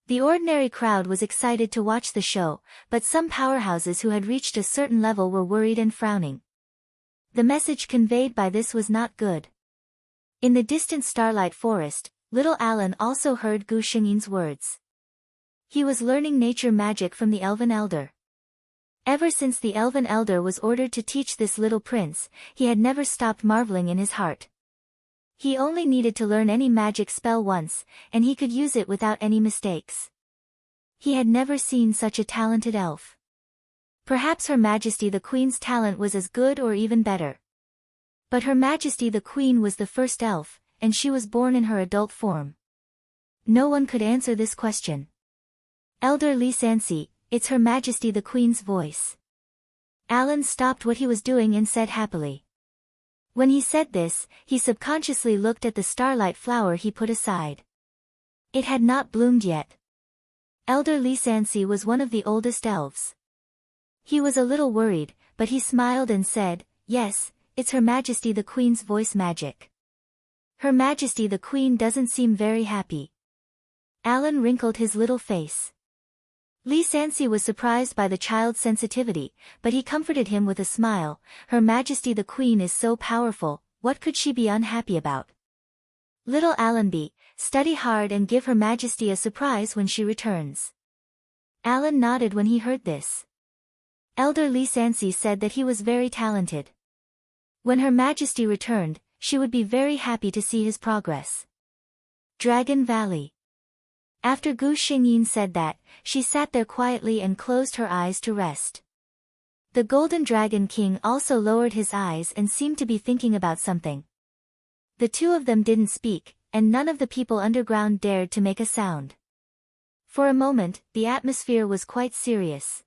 Speaker 1: The ordinary crowd was excited to watch the show, but some powerhouses who had reached a certain level were worried and frowning. The message conveyed by this was not good. In the distant Starlight Forest, little Alan also heard Gu Xingyin's words. He was learning nature magic from the Elven Elder. Ever since the Elven Elder was ordered to teach this little prince, he had never stopped marveling in his heart. He only needed to learn any magic spell once, and he could use it without any mistakes. He had never seen such a talented elf. Perhaps Her Majesty the Queen's talent was as good or even better. But Her Majesty the Queen was the first elf, and she was born in her adult form. No one could answer this question. Elder Li Sansi, it's Her Majesty the Queen's voice. Alan stopped what he was doing and said happily. When he said this, he subconsciously looked at the starlight flower he put aside. It had not bloomed yet. Elder Li Sansi was one of the oldest elves. He was a little worried, but he smiled and said, "Yes, it's Her Majesty the Queen's voice magic." Her Majesty the Queen doesn't seem very happy. Alan wrinkled his little face. Li Sansi was surprised by the child's sensitivity, but he comforted him with a smile. Her Majesty the Queen is so powerful, what could she be unhappy about? Little Allenby, study hard and give Her Majesty a surprise when she returns. Alan nodded when he heard this. Elder Li Sansi said that he was very talented. When Her Majesty returned, she would be very happy to see his progress. Dragon Valley. After Gu Xingyin said that, she sat there quietly and closed her eyes to rest. The Golden Dragon King also lowered his eyes and seemed to be thinking about something. The two of them didn't speak, and none of the people underground dared to make a sound. For a moment, the atmosphere was quite serious.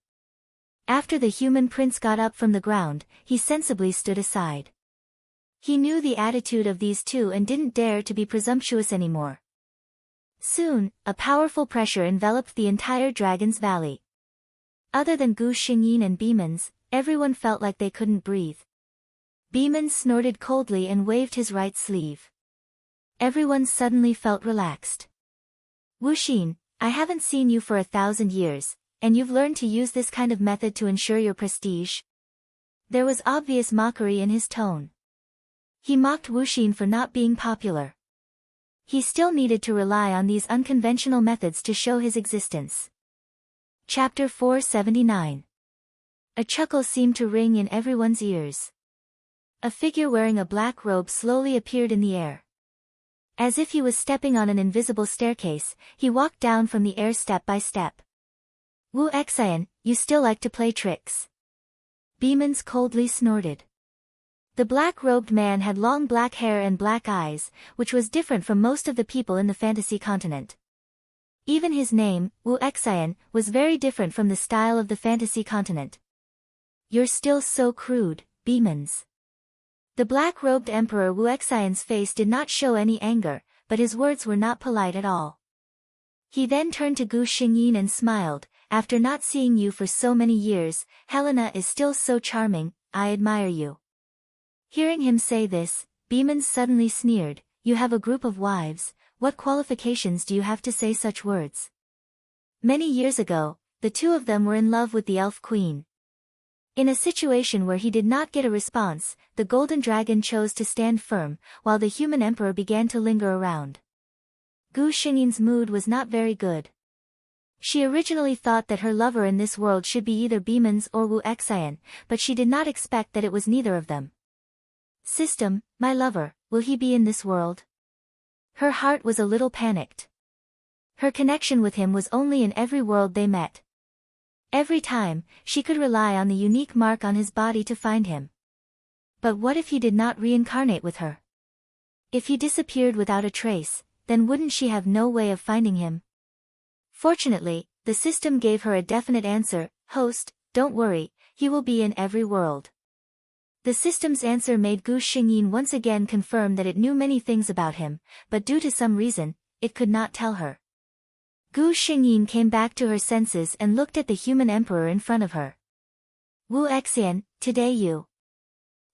Speaker 1: After the human prince got up from the ground, he sensibly stood aside. He knew the attitude of these two and didn't dare to be presumptuous anymore. Soon, a powerful pressure enveloped the entire Dragon's Valley. Other than Gu Xingyin and Beemans, everyone felt like they couldn't breathe. Beemans snorted coldly and waved his right sleeve. Everyone suddenly felt relaxed. Wuxin, I haven't seen you for 1,000 years, and you've learned to use this kind of method to ensure your prestige? There was obvious mockery in his tone. He mocked Wuxin for not being popular. He still needed to rely on these unconventional methods to show his existence. Chapter 479. A chuckle seemed to ring in everyone's ears. A figure wearing a black robe slowly appeared in the air. As if he was stepping on an invisible staircase, he walked down from the air step by step. Wu Xian, you still like to play tricks. Beemans coldly snorted. The black-robed man had long black hair and black eyes, which was different from most of the people in the fantasy continent. Even his name, Wu Xian, was very different from the style of the fantasy continent. You're still so crude, Beemans. The black-robed Emperor Wu Xian's face did not show any anger, but his words were not polite at all. He then turned to Gu Xingyin and smiled, after not seeing you for so many years, Helena is still so charming, I admire you. Hearing him say this, Beemans suddenly sneered, you have a group of wives, what qualifications do you have to say such words? Many years ago, the two of them were in love with the elf queen. In a situation where he did not get a response, the golden dragon chose to stand firm, while the human emperor began to linger around. Gu Xingyin's mood was not very good. She originally thought that her lover in this world should be either Beemans or Wu Xian, but she did not expect that it was neither of them. System, my lover, will he be in this world? Her heart was a little panicked. Her connection with him was only in every world they met. Every time, she could rely on the unique mark on his body to find him. But what if he did not reincarnate with her? If he disappeared without a trace, then wouldn't she have no way of finding him? Fortunately, the system gave her a definite answer, host, don't worry, he will be in every world. The system's answer made Gu Xingyin once again confirm that it knew many things about him, but due to some reason, it could not tell her. Gu Xingyin came back to her senses and looked at the human emperor in front of her. Wu Xian, today you.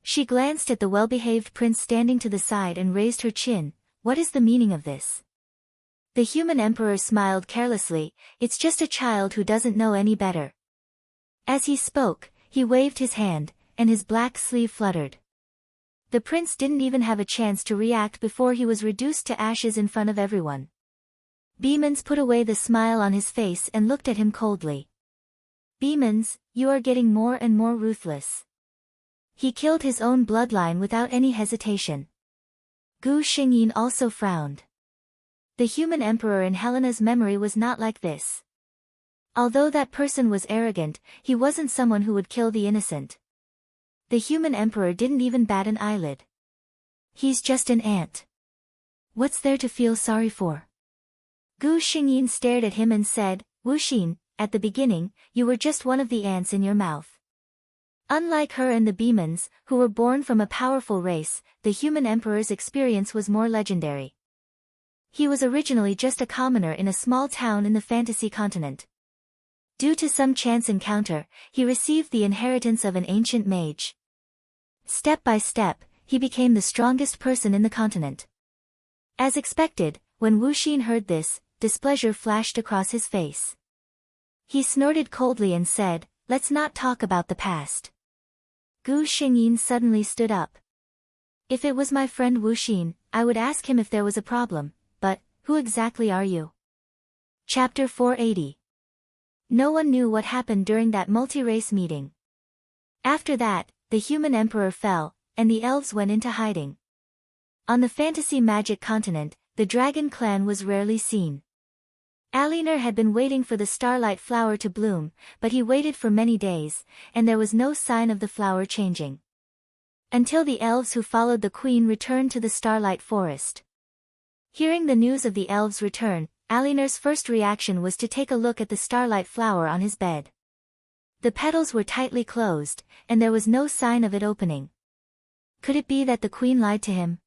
Speaker 1: She glanced at the well-behaved prince standing to the side and raised her chin, what is the meaning of this? The human emperor smiled carelessly, it's just a child who doesn't know any better. As he spoke, he waved his hand, and his black sleeve fluttered. The prince didn't even have a chance to react before he was reduced to ashes in front of everyone. Beemans put away the smile on his face and looked at him coldly. Beemans, you are getting more and more ruthless. He killed his own bloodline without any hesitation. Gu Xingyin also frowned. The human emperor in Helena's memory was not like this. Although that person was arrogant, he wasn't someone who would kill the innocent. The human emperor didn't even bat an eyelid. He's just an ant. What's there to feel sorry for? Gu Xingyin stared at him and said, Wuxin, at the beginning, you were just one of the ants in your mouth. Unlike her and the Beemans, who were born from a powerful race, the human emperor's experience was more legendary. He was originally just a commoner in a small town in the fantasy continent. Due to some chance encounter, he received the inheritance of an ancient mage. Step by step, he became the strongest person in the continent. As expected, when Wuxin heard this, displeasure flashed across his face. He snorted coldly and said, let's not talk about the past. Gu Xingyin suddenly stood up. If it was my friend Wuxin, I would ask him if there was a problem, but, who exactly are you? Chapter 480. No one knew what happened during that multi-race meeting. After that, the human emperor fell, and the elves went into hiding. On the fantasy magic continent, the dragon clan was rarely seen. Aliner had been waiting for the starlight flower to bloom, but he waited for many days, and there was no sign of the flower changing. Until the elves who followed the queen returned to the starlight forest. Hearing the news of the elves' return, Aliner's first reaction was to take a look at the starlight flower on his bed. The petals were tightly closed, and there was no sign of it opening. Could it be that the queen lied to him?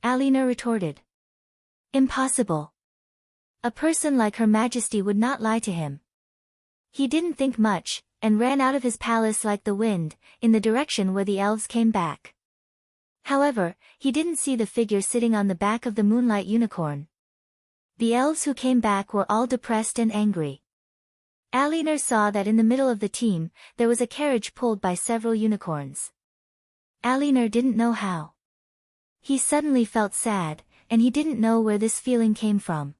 Speaker 1: Aliner retorted. Impossible. A person like Her Majesty would not lie to him. He didn't think much, and ran out of his palace like the wind, in the direction where the elves came back. However, he didn't see the figure sitting on the back of the moonlight unicorn. The elves who came back were all depressed and angry. Alinor saw that in the middle of the team, there was a carriage pulled by several unicorns. Alinor didn't know how. He suddenly felt sad, and he didn't know where this feeling came from.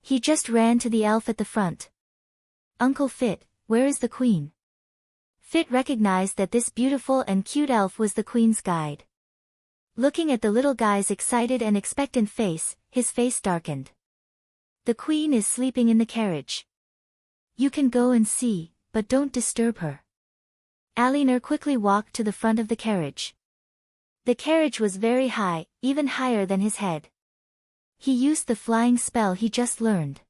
Speaker 1: He just ran to the elf at the front. "Uncle Fit, where is the queen?" Fit recognized that this beautiful and cute elf was the queen's guide. Looking at the little guy's excited and expectant face, his face darkened. "The queen is sleeping in the carriage. You can go and see, but don't disturb her." Alinor quickly walked to the front of the carriage. The carriage was very high, even higher than his head. He used the flying spell he just learned.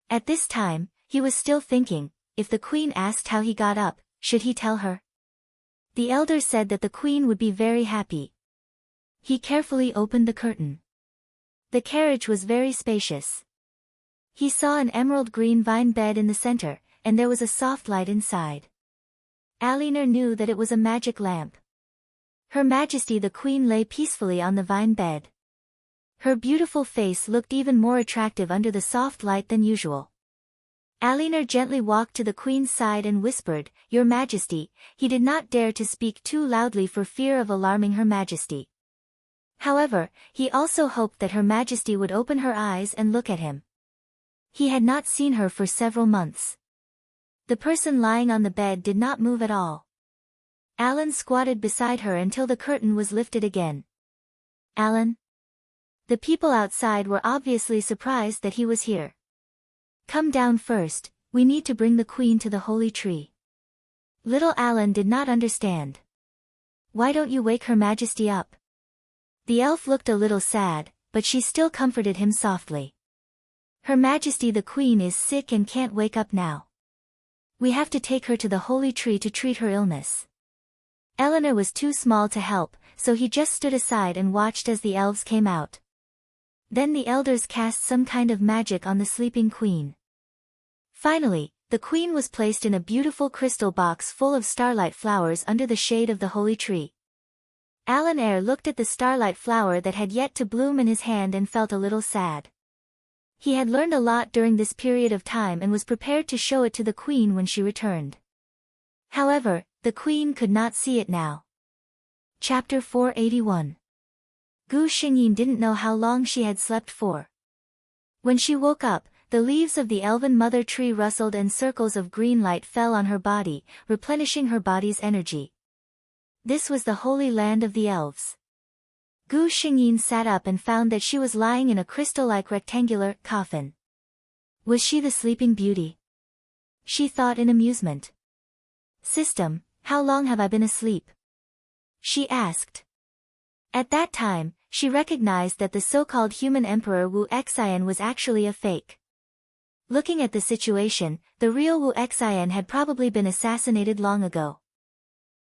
Speaker 1: At this time, he was still thinking, if the queen asked how he got up, should he tell her? The elder said that the queen would be very happy. He carefully opened the curtain. The carriage was very spacious. He saw an emerald green vine bed in the center, and there was a soft light inside. Alinor knew that it was a magic lamp. Her Majesty the Queen lay peacefully on the vine bed. Her beautiful face looked even more attractive under the soft light than usual. Alinor gently walked to the Queen's side and whispered, "Your Majesty." He did not dare to speak too loudly for fear of alarming Her Majesty. However, he also hoped that Her Majesty would open her eyes and look at him. He had not seen her for several months. The person lying on the bed did not move at all. Alan squatted beside her until the curtain was lifted again. "Alan?" The people outside were obviously surprised that he was here. "Come down first, we need to bring the queen to the holy tree." Little Alan did not understand. "Why don't you wake Her Majesty up?" The elf looked a little sad, but she still comforted him softly. "Her Majesty the Queen is sick and can't wake up now. We have to take her to the holy tree to treat her illness." Eleanor was too small to help, so he just stood aside and watched as the elves came out. Then the elders cast some kind of magic on the sleeping queen. Finally, the queen was placed in a beautiful crystal box full of starlight flowers under the shade of the holy tree. Alan Eyre looked at the starlight flower that had yet to bloom in his hand and felt a little sad. He had learned a lot during this period of time and was prepared to show it to the queen when she returned. However, the queen could not see it now. Chapter 481. Gu Xingyin didn't know how long she had slept for. When she woke up, the leaves of the elven mother tree rustled and circles of green light fell on her body, replenishing her body's energy. This was the holy land of the elves. Gu Xingyin sat up and found that she was lying in a crystal-like rectangular coffin. Was she the Sleeping Beauty? She thought in amusement. "System, how long have I been asleep?" she asked. At that time, she recognized that the so-called human emperor Wu Xian was actually a fake. Looking at the situation, the real Wu Xian had probably been assassinated long ago.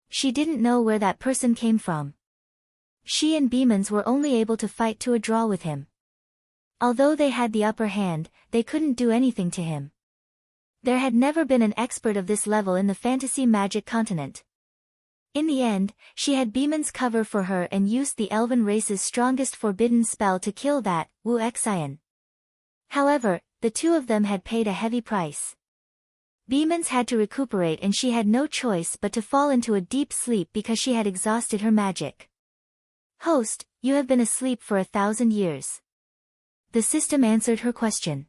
Speaker 1: She didn't know where that person came from. She and Beemans were only able to fight to a draw with him. Although they had the upper hand, they couldn't do anything to him. There had never been an expert of this level in the fantasy magic continent. In the end, she had Beemans cover for her and used the elven race's strongest forbidden spell to kill that Wu Xian. However, the two of them had paid a heavy price. Beemans had to recuperate and she had no choice but to fall into a deep sleep because she had exhausted her magic. "Host, you have been asleep for 1,000 years. The system answered her question.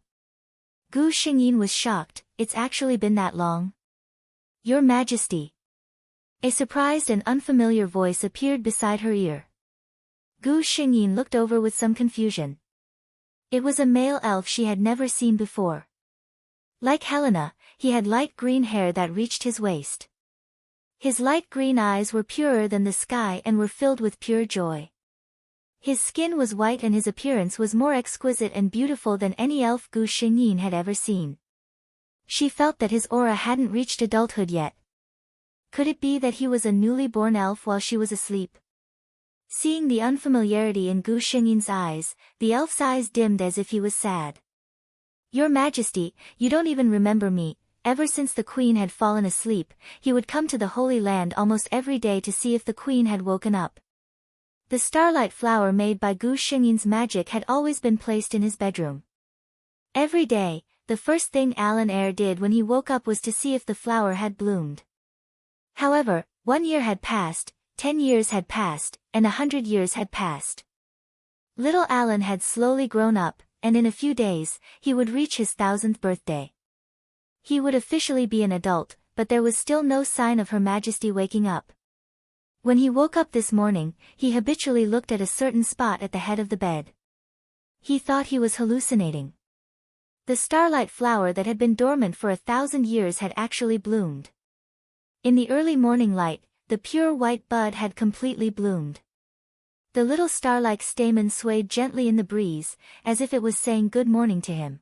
Speaker 1: Gu Xingyin was shocked. "It's actually been that long?" "Your Majesty." A surprised and unfamiliar voice appeared beside her ear. Gu Xingyin looked over with some confusion. It was a male elf she had never seen before. Like Helena, he had light green hair that reached his waist. His light green eyes were purer than the sky and were filled with pure joy. His skin was white and his appearance was more exquisite and beautiful than any elf Gu Xingyin had ever seen. She felt that his aura hadn't reached adulthood yet. Could it be that he was a newly born elf while she was asleep? Seeing the unfamiliarity in Gu Xingyin's eyes, the elf's eyes dimmed as if he was sad. "Your Majesty, you don't even remember me," ever since the queen had fallen asleep, he would come to the Holy Land almost every day to see if the queen had woken up. The starlight flower made by Gu Xingyin's magic had always been placed in his bedroom. Every day, the first thing Alan Eyre did when he woke up was to see if the flower had bloomed. However, 1 year had passed, 10 years had passed, and 100 years had passed. Little Alan had slowly grown up, and in a few days, he would reach his 1000th birthday. He would officially be an adult, but there was still no sign of Her Majesty waking up. When he woke up this morning, he habitually looked at a certain spot at the head of the bed. He thought he was hallucinating. The starlight flower that had been dormant for 1,000 years had actually bloomed. In the early morning light, the pure white bud had completely bloomed. The little star-like stamen swayed gently in the breeze, as if it was saying good morning to him.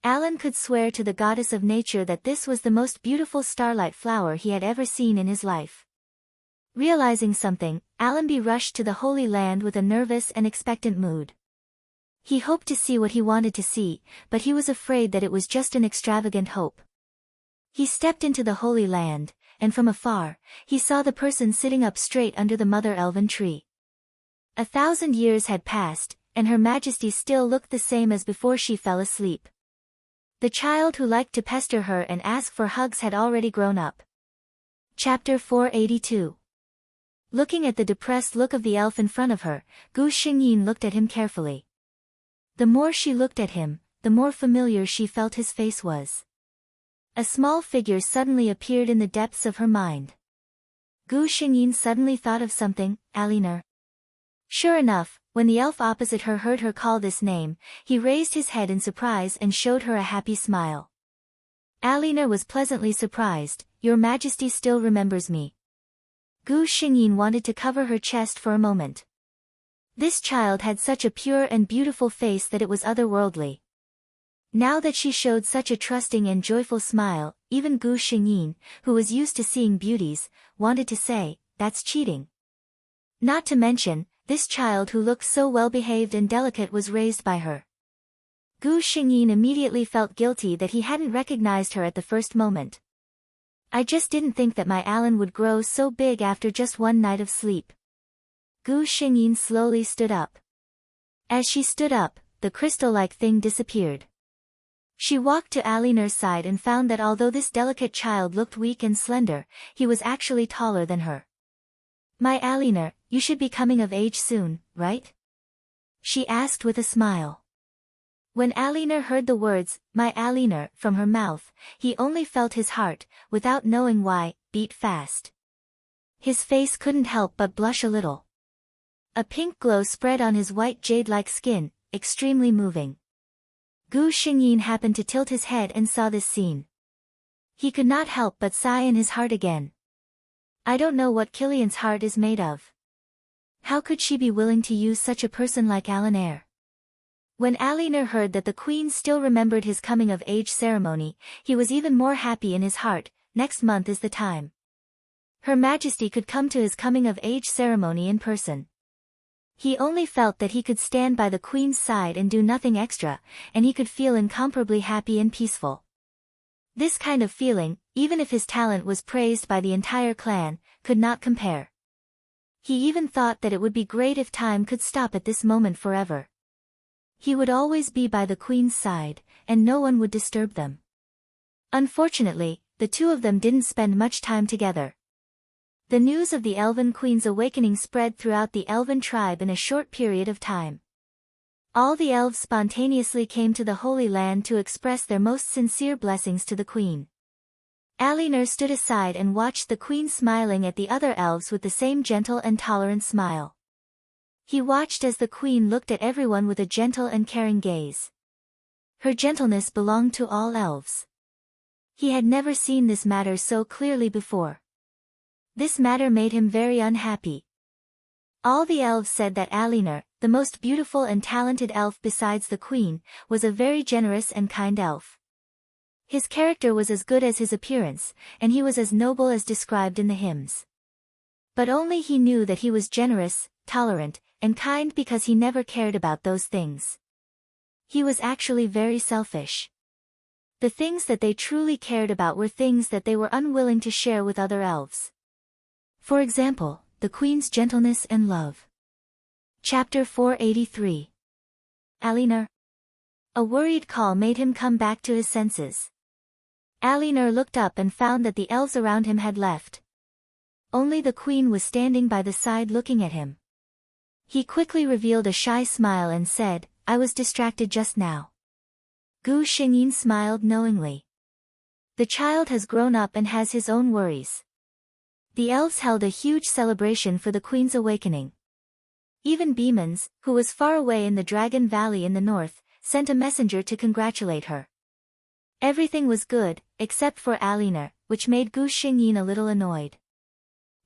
Speaker 1: Alan could swear to the goddess of nature that this was the most beautiful starlight flower he had ever seen in his life. Realizing something, Allenby rushed to the Holy Land with a nervous and expectant mood. He hoped to see what he wanted to see, but he was afraid that it was just an extravagant hope. He stepped into the Holy Land, and from afar, he saw the person sitting up straight under the mother elven tree. 1,000 years had passed, and Her Majesty still looked the same as before she fell asleep. The child who liked to pester her and ask for hugs had already grown up. Chapter 482. Looking at the depressed look of the elf in front of her, Gu Xingyin looked at him carefully. The more she looked at him, the more familiar she felt his face was. A small figure suddenly appeared in the depths of her mind. Gu Xingyin suddenly thought of something, Alinor. Sure enough, when the elf opposite her heard her call this name, he raised his head in surprise and showed her a happy smile. Alinor was pleasantly surprised. Your Majesty still remembers me. Gu Xingyin wanted to cover her chest for a moment. This child had such a pure and beautiful face that it was otherworldly. Now that she showed such a trusting and joyful smile, even Gu Xingyin, who was used to seeing beauties, wanted to say, that's cheating. Not to mention, this child who looked so well-behaved and delicate was raised by her. Gu Xingyin immediately felt guilty that he hadn't recognized her at the first moment. I just didn't think that my Alan would grow so big after just one night of sleep. Gu Xingyin slowly stood up. As she stood up, the crystal-like thing disappeared. She walked to Alinor's side and found that although this delicate child looked weak and slender, he was actually taller than her. My Alinor, you should be coming of age soon, right? She asked with a smile. When Alinor heard the words, my Alinor, from her mouth, he only felt his heart, without knowing why, beat fast. His face couldn't help but blush a little. A pink glow spread on his white jade-like skin, extremely moving. Gu Xingyin happened to tilt his head and saw this scene. He could not help but sigh in his heart again. I don't know what Killian's heart is made of. How could she be willing to use such a person like Alan Eyre? When Alinor heard that the queen still remembered his coming-of-age ceremony, he was even more happy in his heart. Next month is the time. Her Majesty could come to his coming-of-age ceremony in person. He only felt that he could stand by the queen's side and do nothing extra, and he could feel incomparably happy and peaceful. This kind of feeling, even if his talent was praised by the entire clan, could not compare. He even thought that it would be great if time could stop at this moment forever. He would always be by the queen's side, and no one would disturb them. Unfortunately, the two of them didn't spend much time together. The news of the Elven Queen's awakening spread throughout the Elven tribe in a short period of time. All the elves spontaneously came to the Holy Land to express their most sincere blessings to the Queen. Alinor stood aside and watched the Queen smiling at the other elves with the same gentle and tolerant smile. He watched as the Queen looked at everyone with a gentle and caring gaze. Her gentleness belonged to all elves. He had never seen this matter so clearly before. This matter made him very unhappy. All the elves said that Alinor, the most beautiful and talented elf besides the Queen, was a very generous and kind elf. His character was as good as his appearance, and he was as noble as described in the hymns. But only he knew that he was generous, tolerant, and kind because he never cared about those things. He was actually very selfish. The things that they truly cared about were things that they were unwilling to share with other elves. For example, the queen's gentleness and love. Chapter 483. Alinar. A worried call made him come back to his senses. Alinar looked up and found that the elves around him had left. Only the queen was standing by the side looking at him. He quickly revealed a shy smile and said, "I was distracted just now." Gu Xingyin smiled knowingly. The child has grown up and has his own worries. The elves held a huge celebration for the queen's awakening. Even Beemans, who was far away in the Dragon Valley in the north, sent a messenger to congratulate her. Everything was good, except for Alinar, which made Gu Xingyin a little annoyed.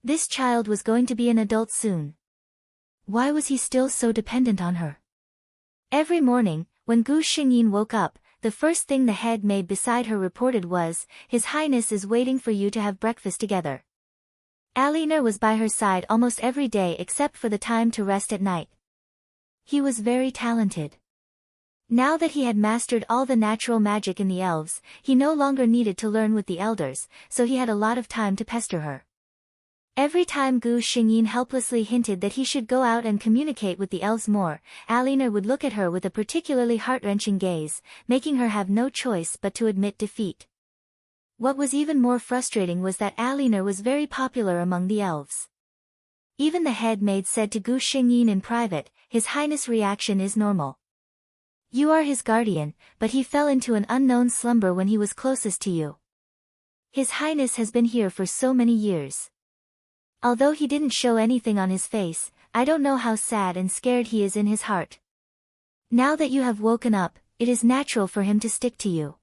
Speaker 1: This child was going to be an adult soon. Why was he still so dependent on her? Every morning, when Gu Xingyin woke up, the first thing the head maid beside her reported was, "His Highness is waiting for you to have breakfast together." Alinar was by her side almost every day except for the time to rest at night. He was very talented. Now that he had mastered all the natural magic in the elves, he no longer needed to learn with the elders, so he had a lot of time to pester her. Every time Gu Xingyin helplessly hinted that he should go out and communicate with the elves more, Alinar would look at her with a particularly heart-wrenching gaze, making her have no choice but to admit defeat. What was even more frustrating was that Alinar was very popular among the elves. Even the head maid said to Gu Xingyin in private, "His Highness' reaction is normal. You are his guardian, but he fell into an unknown slumber when he was closest to you. His Highness has been here for so many years. Although he didn't show anything on his face, I don't know how sad and scared he is in his heart. Now that you have woken up, it is natural for him to stick to you."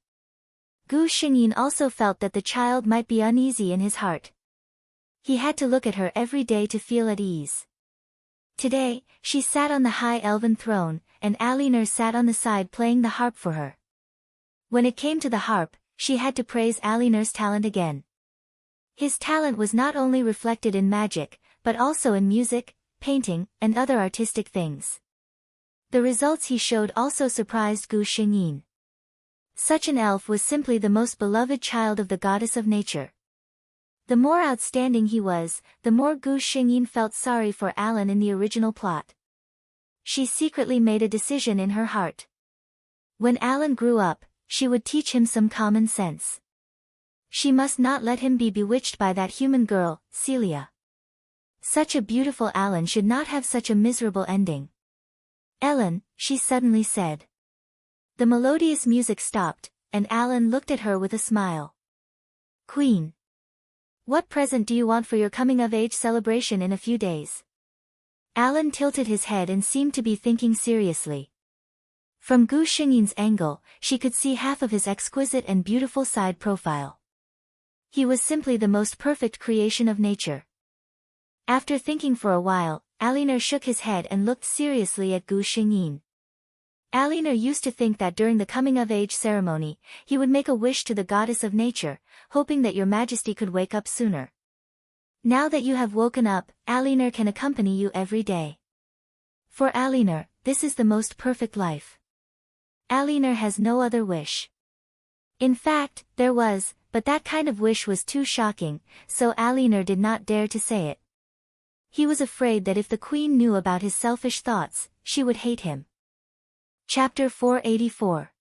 Speaker 1: Gu Xingyin also felt that the child might be uneasy in his heart. He had to look at her every day to feel at ease. Today, she sat on the high elven throne, and Alinar sat on the side playing the harp for her. When it came to the harp, she had to praise Alinar's talent again. His talent was not only reflected in magic, but also in music, painting, and other artistic things. The results he showed also surprised Gu Xingyin. Such an elf was simply the most beloved child of the goddess of nature. The more outstanding he was, the more Gu Xingyin felt sorry for Alan in the original plot. She secretly made a decision in her heart. When Alan grew up, she would teach him some common sense. She must not let him be bewitched by that human girl, Celia. Such a beautiful Alan should not have such a miserable ending. "Ellen," she suddenly said. The melodious music stopped, and Alan looked at her with a smile. "Queen. What present do you want for your coming-of-age celebration in a few days?" Alan tilted his head and seemed to be thinking seriously. From Gu Xingyin's angle, she could see half of his exquisite and beautiful side profile. He was simply the most perfect creation of nature. After thinking for a while, Alinar shook his head and looked seriously at Gu Xingyin. Alinar used to think that during the coming-of-age ceremony, he would make a wish to the goddess of nature, hoping that your majesty could wake up sooner. Now that you have woken up, Alinar can accompany you every day. For Alinar, this is the most perfect life. Alinar has no other wish. In fact, there was, but that kind of wish was too shocking, so Alinar did not dare to say it. He was afraid that if the queen knew about his selfish thoughts, she would hate him. Chapter 484.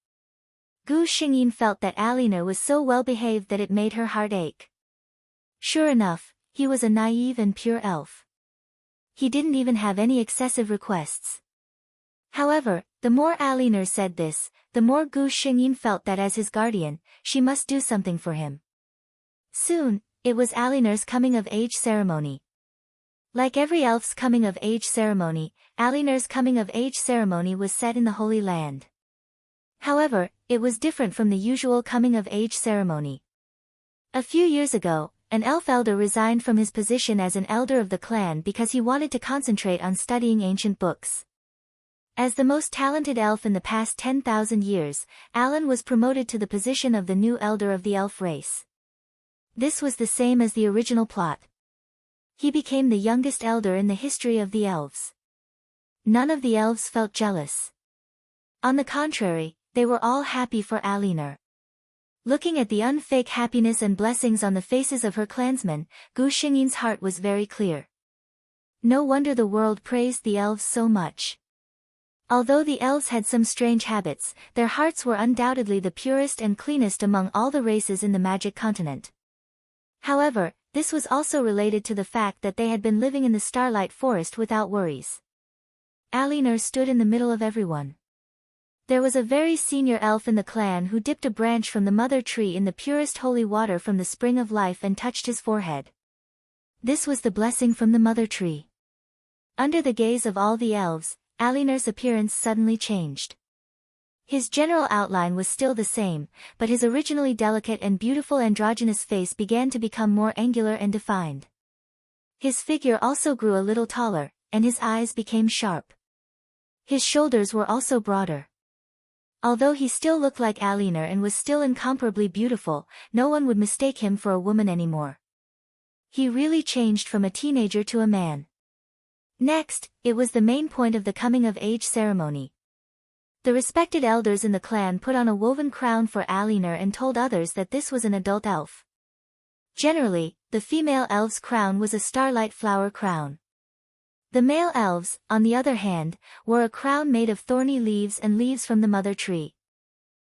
Speaker 1: Gu Xingyin felt that Alinar was so well-behaved that it made her heart ache. Sure enough, he was a naive and pure elf. He didn't even have any excessive requests. However, the more Alinar said this, the more Gu Xingyin felt that as his guardian, she must do something for him. Soon, it was Alinar's coming-of-age ceremony. Like every elf's coming-of-age ceremony, Alinar's coming-of-age ceremony was set in the Holy Land. However, it was different from the usual coming-of-age ceremony. A few years ago, an elf elder resigned from his position as an elder of the clan because he wanted to concentrate on studying ancient books. As the most talented elf in the past 10,000 years, Alan was promoted to the position of the new elder of the elf race. This was the same as the original plot. He became the youngest elder in the history of the elves. None of the elves felt jealous. On the contrary, they were all happy for Alinar. Looking at the unfake happiness and blessings on the faces of her clansmen, Gu Xingyin's heart was very clear. No wonder the world praised the elves so much. Although the elves had some strange habits, their hearts were undoubtedly the purest and cleanest among all the races in the Magic Continent. However, this was also related to the fact that they had been living in the Starlight Forest without worries. Alinur stood in the middle of everyone. There was a very senior elf in the clan who dipped a branch from the mother tree in the purest holy water from the spring of life and touched his forehead. This was the blessing from the mother tree. Under the gaze of all the elves, Alinur's appearance suddenly changed. His general outline was still the same, but his originally delicate and beautiful androgynous face began to become more angular and defined. His figure also grew a little taller, and his eyes became sharp. His shoulders were also broader. Although he still looked like Alinur and was still incomparably beautiful, no one would mistake him for a woman anymore. He really changed from a teenager to a man. Next, it was the main point of the coming-of-age ceremony. The respected elders in the clan put on a woven crown for Alinur and told others that this was an adult elf. Generally, the female elf's crown was a starlight flower crown. The male elves, on the other hand, wore a crown made of thorny leaves and leaves from the mother tree.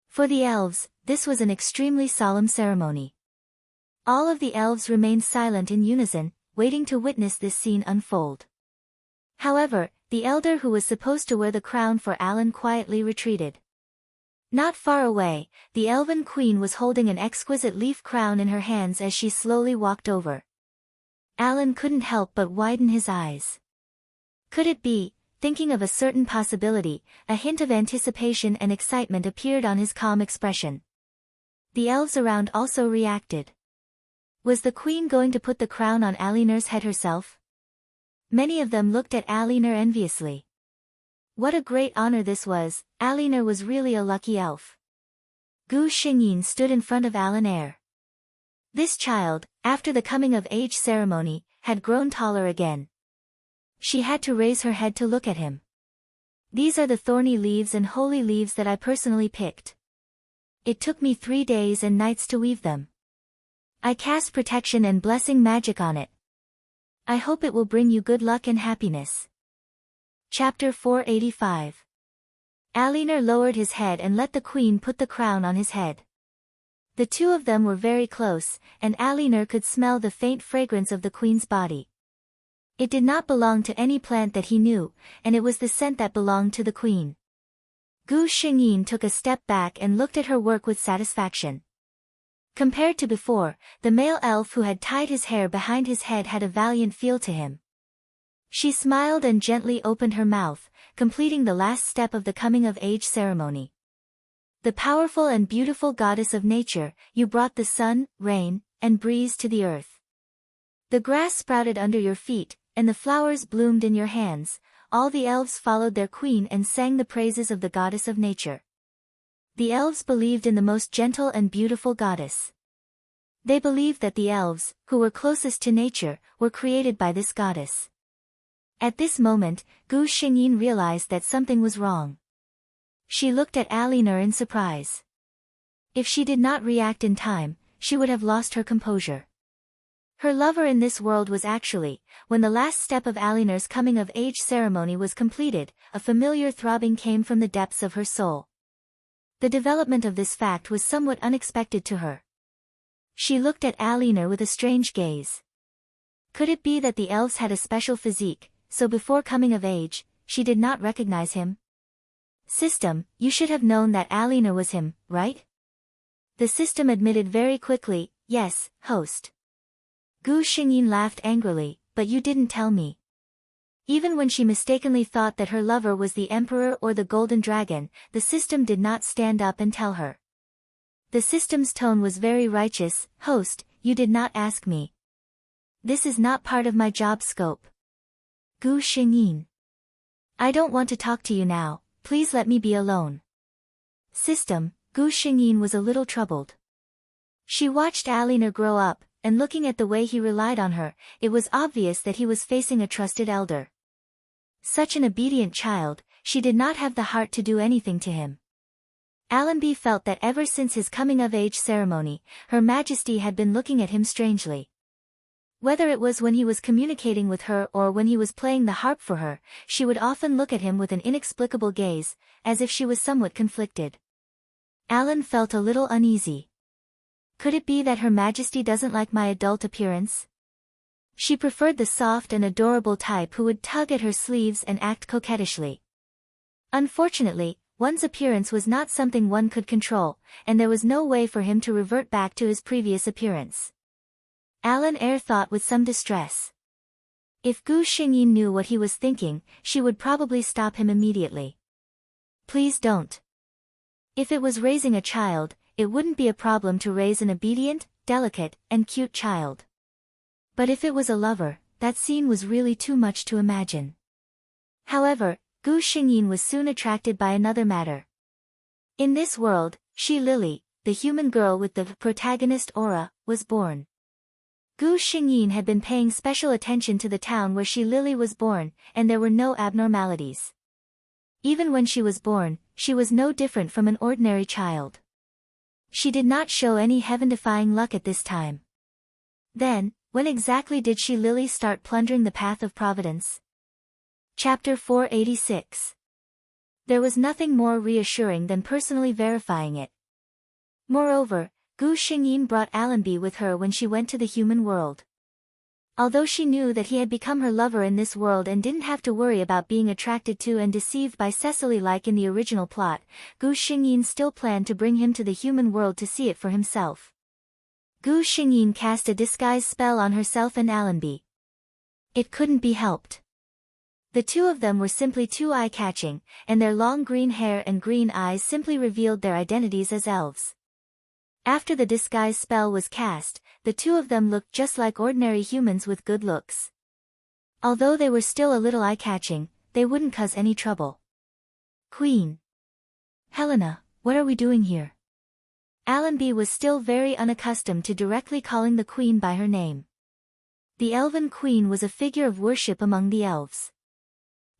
Speaker 1: For the elves, this was an extremely solemn ceremony. All of the elves remained silent in unison, waiting to witness this scene unfold. However, the elder who was supposed to wear the crown for Alan quietly retreated. Not far away, the elven queen was holding an exquisite leaf crown in her hands as she slowly walked over. Alan couldn't help but widen his eyes. Could it be, thinking of a certain possibility, a hint of anticipation and excitement appeared on his calm expression. The elves around also reacted. Was the queen going to put the crown on Alinur's head herself? Many of them looked at Alinur enviously. What a great honor this was, Alinur was really a lucky elf. Gu Xingyin stood in front of Alinur. This child, after the coming-of-age ceremony, had grown taller again. She had to raise her head to look at him. These are the thorny leaves and holy leaves that I personally picked. It took me 3 days and nights to weave them. I cast protection and blessing magic on it. I hope it will bring you good luck and happiness. Chapter 485. Alinur lowered his head and let the queen put the crown on his head. The two of them were very close, and Alinur could smell the faint fragrance of the queen's body. It did not belong to any plant that he knew, and it was the scent that belonged to the queen. Gu Xingyin took a step back and looked at her work with satisfaction. Compared to before, the male elf who had tied his hair behind his head had a valiant feel to him. She smiled and gently opened her mouth, completing the last step of the coming-of-age ceremony. The powerful and beautiful goddess of nature, you brought the sun, rain, and breeze to the earth. The grass sprouted under your feet, and the flowers bloomed in your hands. All the elves followed their queen and sang the praises of the goddess of nature. The elves believed in the most gentle and beautiful goddess. They believed that the elves, who were closest to nature, were created by this goddess. At this moment, Gu Xingyin realized that something was wrong. She looked at Alinur in surprise. If she did not react in time, she would have lost her composure. Her lover in this world was actually, when the last step of Alinur's coming-of-age ceremony was completed, a familiar throbbing came from the depths of her soul. The development of this fact was somewhat unexpected to her. She looked at Alinur with a strange gaze. Could it be that the elves had a special physique, so before coming of age, she did not recognize him? System, you should have known that Alinur was him, right? The system admitted very quickly, yes, host. Gu Xingyin laughed angrily, but you didn't tell me. Even when she mistakenly thought that her lover was the emperor or the golden dragon, the system did not stand up and tell her. The system's tone was very righteous, host, you did not ask me. This is not part of my job scope. Gu Xingyin. I don't want to talk to you now, please let me be alone. System, Gu Xingyin was a little troubled. She watched Alinur grow up, and looking at the way he relied on her, it was obvious that he was facing a trusted elder. Such an obedient child, she did not have the heart to do anything to him. Allenby felt that ever since his coming-of-age ceremony, Her Majesty had been looking at him strangely. Whether it was when he was communicating with her or when he was playing the harp for her, she would often look at him with an inexplicable gaze, as if she was somewhat conflicted. Alan felt a little uneasy. Could it be that Her Majesty doesn't like my adult appearance? She preferred the soft and adorable type who would tug at her sleeves and act coquettishly. Unfortunately, one's appearance was not something one could control, and there was no way for him to revert back to his previous appearance. Alan Eyre thought with some distress. If Gu Xingyin knew what he was thinking, she would probably stop him immediately. Please don't. If it was raising a child, it wouldn't be a problem to raise an obedient, delicate, and cute child. But if it was a lover, that scene was really too much to imagine. However, Gu Xingyin was soon attracted by another matter. In this world, she Lily, the human girl with the protagonist aura, was born. Gu Xingyin had been paying special attention to the town where she Lily was born, and there were no abnormalities. Even when she was born, she was no different from an ordinary child. She did not show any heaven-defying luck at this time. Then, when exactly did she Lily start plundering the path of providence? Chapter 486. There was nothing more reassuring than personally verifying it. Moreover, Gu Xingyin brought Allenby with her when she went to the human world. Although she knew that he had become her lover in this world and didn't have to worry about being attracted to and deceived by Cecily like in the original plot, Gu Xingyin still planned to bring him to the human world to see it for himself. Gu Xingyin cast a disguise spell on herself and Allenby. It couldn't be helped. The two of them were simply too eye-catching, and their long green hair and green eyes simply revealed their identities as elves. After the disguise spell was cast, the two of them looked just like ordinary humans with good looks. Although they were still a little eye-catching, they wouldn't cause any trouble. Queen. Helena, what are we doing here? Allenby was still very unaccustomed to directly calling the queen by her name. The elven queen was a figure of worship among the elves.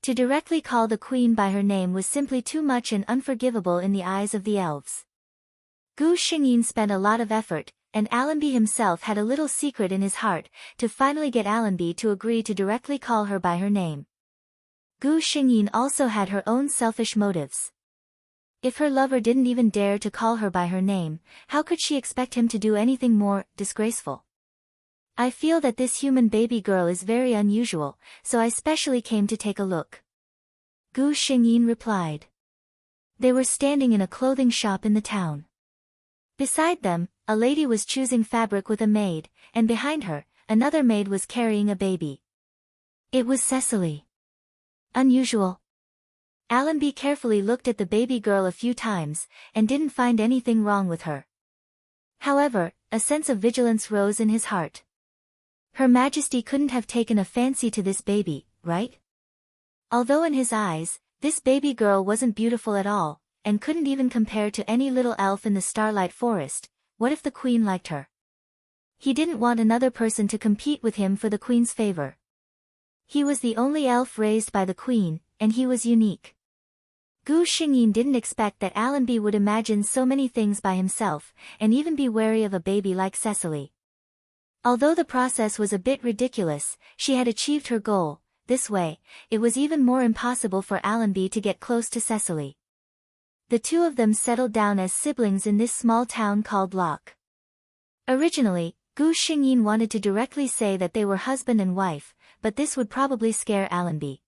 Speaker 1: To directly call the queen by her name was simply too much and unforgivable in the eyes of the elves. Gu Xingyin spent a lot of effort, and Allenby himself had a little secret in his heart, to finally get Allenby to agree to directly call her by her name. Gu Xingyin also had her own selfish motives. If her lover didn't even dare to call her by her name, how could she expect him to do anything more disgraceful? I feel that this human baby girl is very unusual, so I specially came to take a look. Gu Xingyin replied. They were standing in a clothing shop in the town. Beside them, a lady was choosing fabric with a maid, and behind her, another maid was carrying a baby. It was Cecily. Unusual. Allenby carefully looked at the baby girl a few times, and didn't find anything wrong with her. However, a sense of vigilance rose in his heart. Her Majesty couldn't have taken a fancy to this baby, right? Although in his eyes, this baby girl wasn't beautiful at all, and couldn't even compare to any little elf in the Starlight Forest, what if the queen liked her? He didn't want another person to compete with him for the queen's favor. He was the only elf raised by the queen, and he was unique. Gu Xingyin didn't expect that Allenby would imagine so many things by himself, and even be wary of a baby like Cecily. Although the process was a bit ridiculous, she had achieved her goal. This way, it was even more impossible for Allenby to get close to Cecily. The two of them settled down as siblings in this small town called Locke. Originally, Gu Xingyin wanted to directly say that they were husband and wife, but this would probably scare Allenby.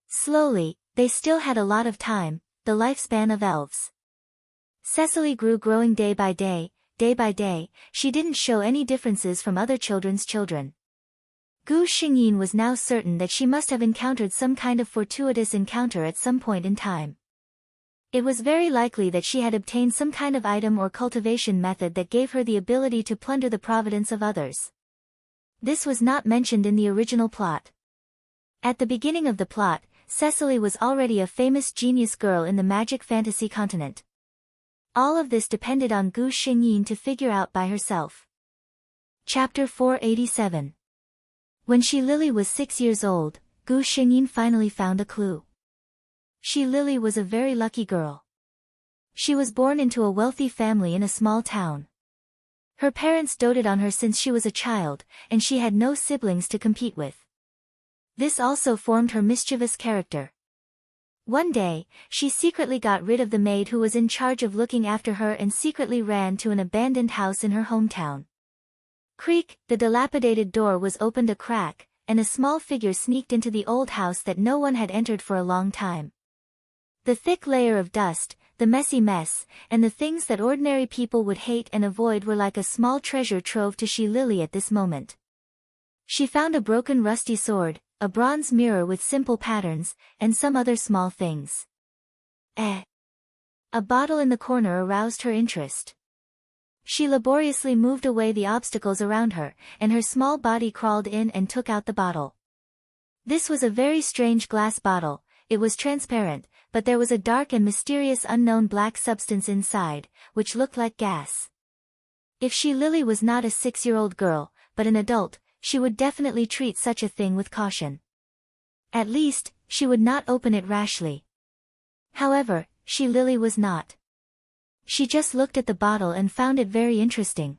Speaker 1: Slowly, they still had a lot of time, the lifespan of elves. Cecily grew growing day by day, she didn't show any differences from other children's children. Gu Xingyin was now certain that she must have encountered some kind of fortuitous encounter at some point in time. It was very likely that she had obtained some kind of item or cultivation method that gave her the ability to plunder the providence of others. This was not mentioned in the original plot. At the beginning of the plot, Cecily was already a famous genius girl in the magic fantasy continent. All of this depended on Gu Xingyin to figure out by herself. Chapter 487. When she Lily was 6 years old, Gu Xingyin finally found a clue. She Lily was a very lucky girl. She was born into a wealthy family in a small town. Her parents doted on her since she was a child, and she had no siblings to compete with. This also formed her mischievous character. One day, she secretly got rid of the maid who was in charge of looking after her and secretly ran to an abandoned house in her hometown. Creak, the dilapidated door was opened a crack, and a small figure sneaked into the old house that no one had entered for a long time. The thick layer of dust, the messy mess, and the things that ordinary people would hate and avoid were like a small treasure trove to She Lily at this moment. She found a broken rusty sword, a bronze mirror with simple patterns, and some other small things. A bottle in the corner aroused her interest. She laboriously moved away the obstacles around her, and her small body crawled in and took out the bottle. This was a very strange glass bottle. It was transparent, but there was a dark and mysterious unknown black substance inside, which looked like gas. If She Lily was not a 6-year-old girl, but an adult, she would definitely treat such a thing with caution. At least, she would not open it rashly. However, She Lily was not. She just looked at the bottle and found it very interesting.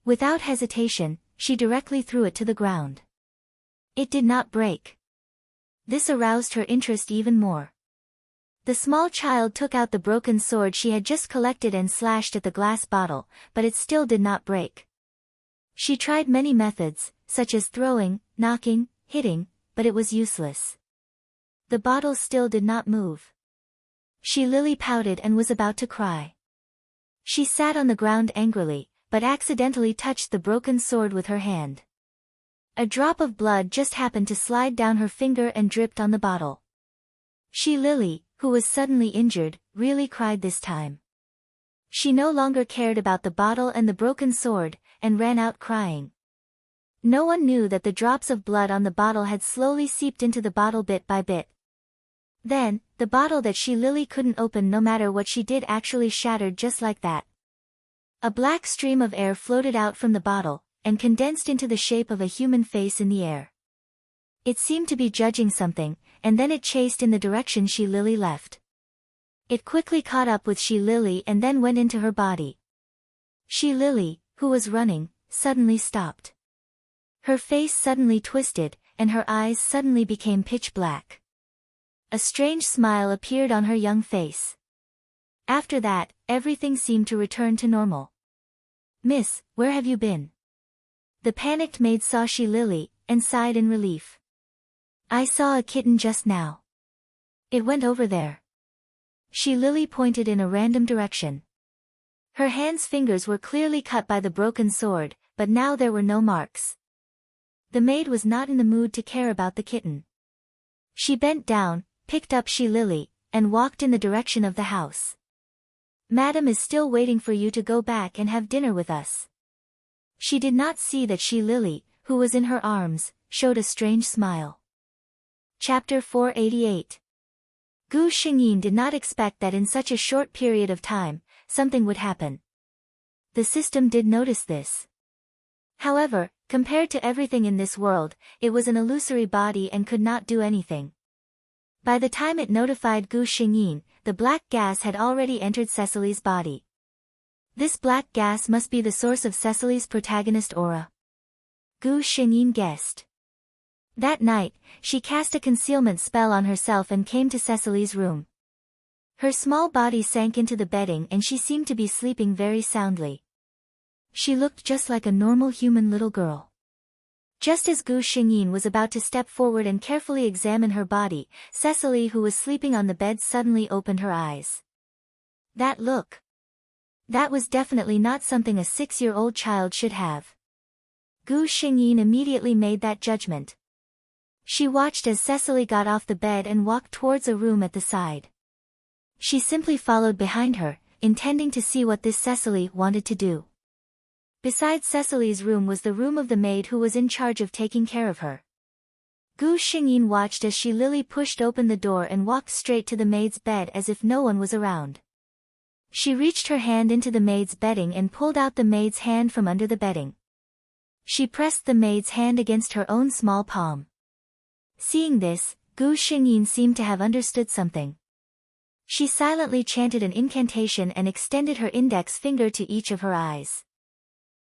Speaker 1: Without hesitation, she directly threw it to the ground. It did not break. This aroused her interest even more. The small child took out the broken sword she had just collected and slashed at the glass bottle, but it still did not break. She tried many methods, such as throwing, knocking, hitting, but it was useless. The bottle still did not move. She Lily pouted and was about to cry. She sat on the ground angrily, but accidentally touched the broken sword with her hand. A drop of blood just happened to slide down her finger and dripped on the bottle. She Lily, who was suddenly injured, really cried this time. She no longer cared about the bottle and the broken sword, and ran out crying. No one knew that the drops of blood on the bottle had slowly seeped into the bottle bit by bit. Then, the bottle that She Lily couldn't open no matter what she did actually shattered just like that. A black stream of air floated out from the bottle, and condensed into the shape of a human face in the air. It seemed to be judging something, and then it chased in the direction She Lily left. It quickly caught up with She Lily and then went into her body. She Lily, who was running, suddenly stopped. Her face suddenly twisted, and her eyes suddenly became pitch black. A strange smile appeared on her young face. After that, everything seemed to return to normal. "Miss, where have you been?" The panicked maid saw She Lily, and sighed in relief. "I saw a kitten just now. It went over there." She Lily pointed in a random direction. Her hand's fingers were clearly cut by the broken sword, but now there were no marks. The maid was not in the mood to care about the kitten. She bent down, picked up She Lily, and walked in the direction of the house. "Madam is still waiting for you to go back and have dinner with us." She did not see that She Lily, who was in her arms, showed a strange smile. Chapter 488. Gu Xingyin did not expect that in such a short period of time, something would happen. The system did notice this. However, compared to everything in this world, it was an illusory body and could not do anything. By the time it notified Gu Xingyin, the black gas had already entered Cecily's body. This black gas must be the source of Cecily's protagonist aura. Gu Xingyin guessed. That night, she cast a concealment spell on herself and came to Cecily's room. Her small body sank into the bedding and she seemed to be sleeping very soundly. She looked just like a normal human little girl. Just as Gu Xingyin was about to step forward and carefully examine her body, Cecily, who was sleeping on the bed, suddenly opened her eyes. That look. That was definitely not something a 6-year-old child should have. Gu Xingyin immediately made that judgment. She watched as Cecily got off the bed and walked towards a room at the side. She simply followed behind her, intending to see what this Cecily wanted to do. Beside Cecily's room was the room of the maid who was in charge of taking care of her. Gu Xingyin watched as She Lily pushed open the door and walked straight to the maid's bed as if no one was around. She reached her hand into the maid's bedding and pulled out the maid's hand from under the bedding. She pressed the maid's hand against her own small palm. Seeing this, Gu Xingyin seemed to have understood something. She silently chanted an incantation and extended her index finger to each of her eyes.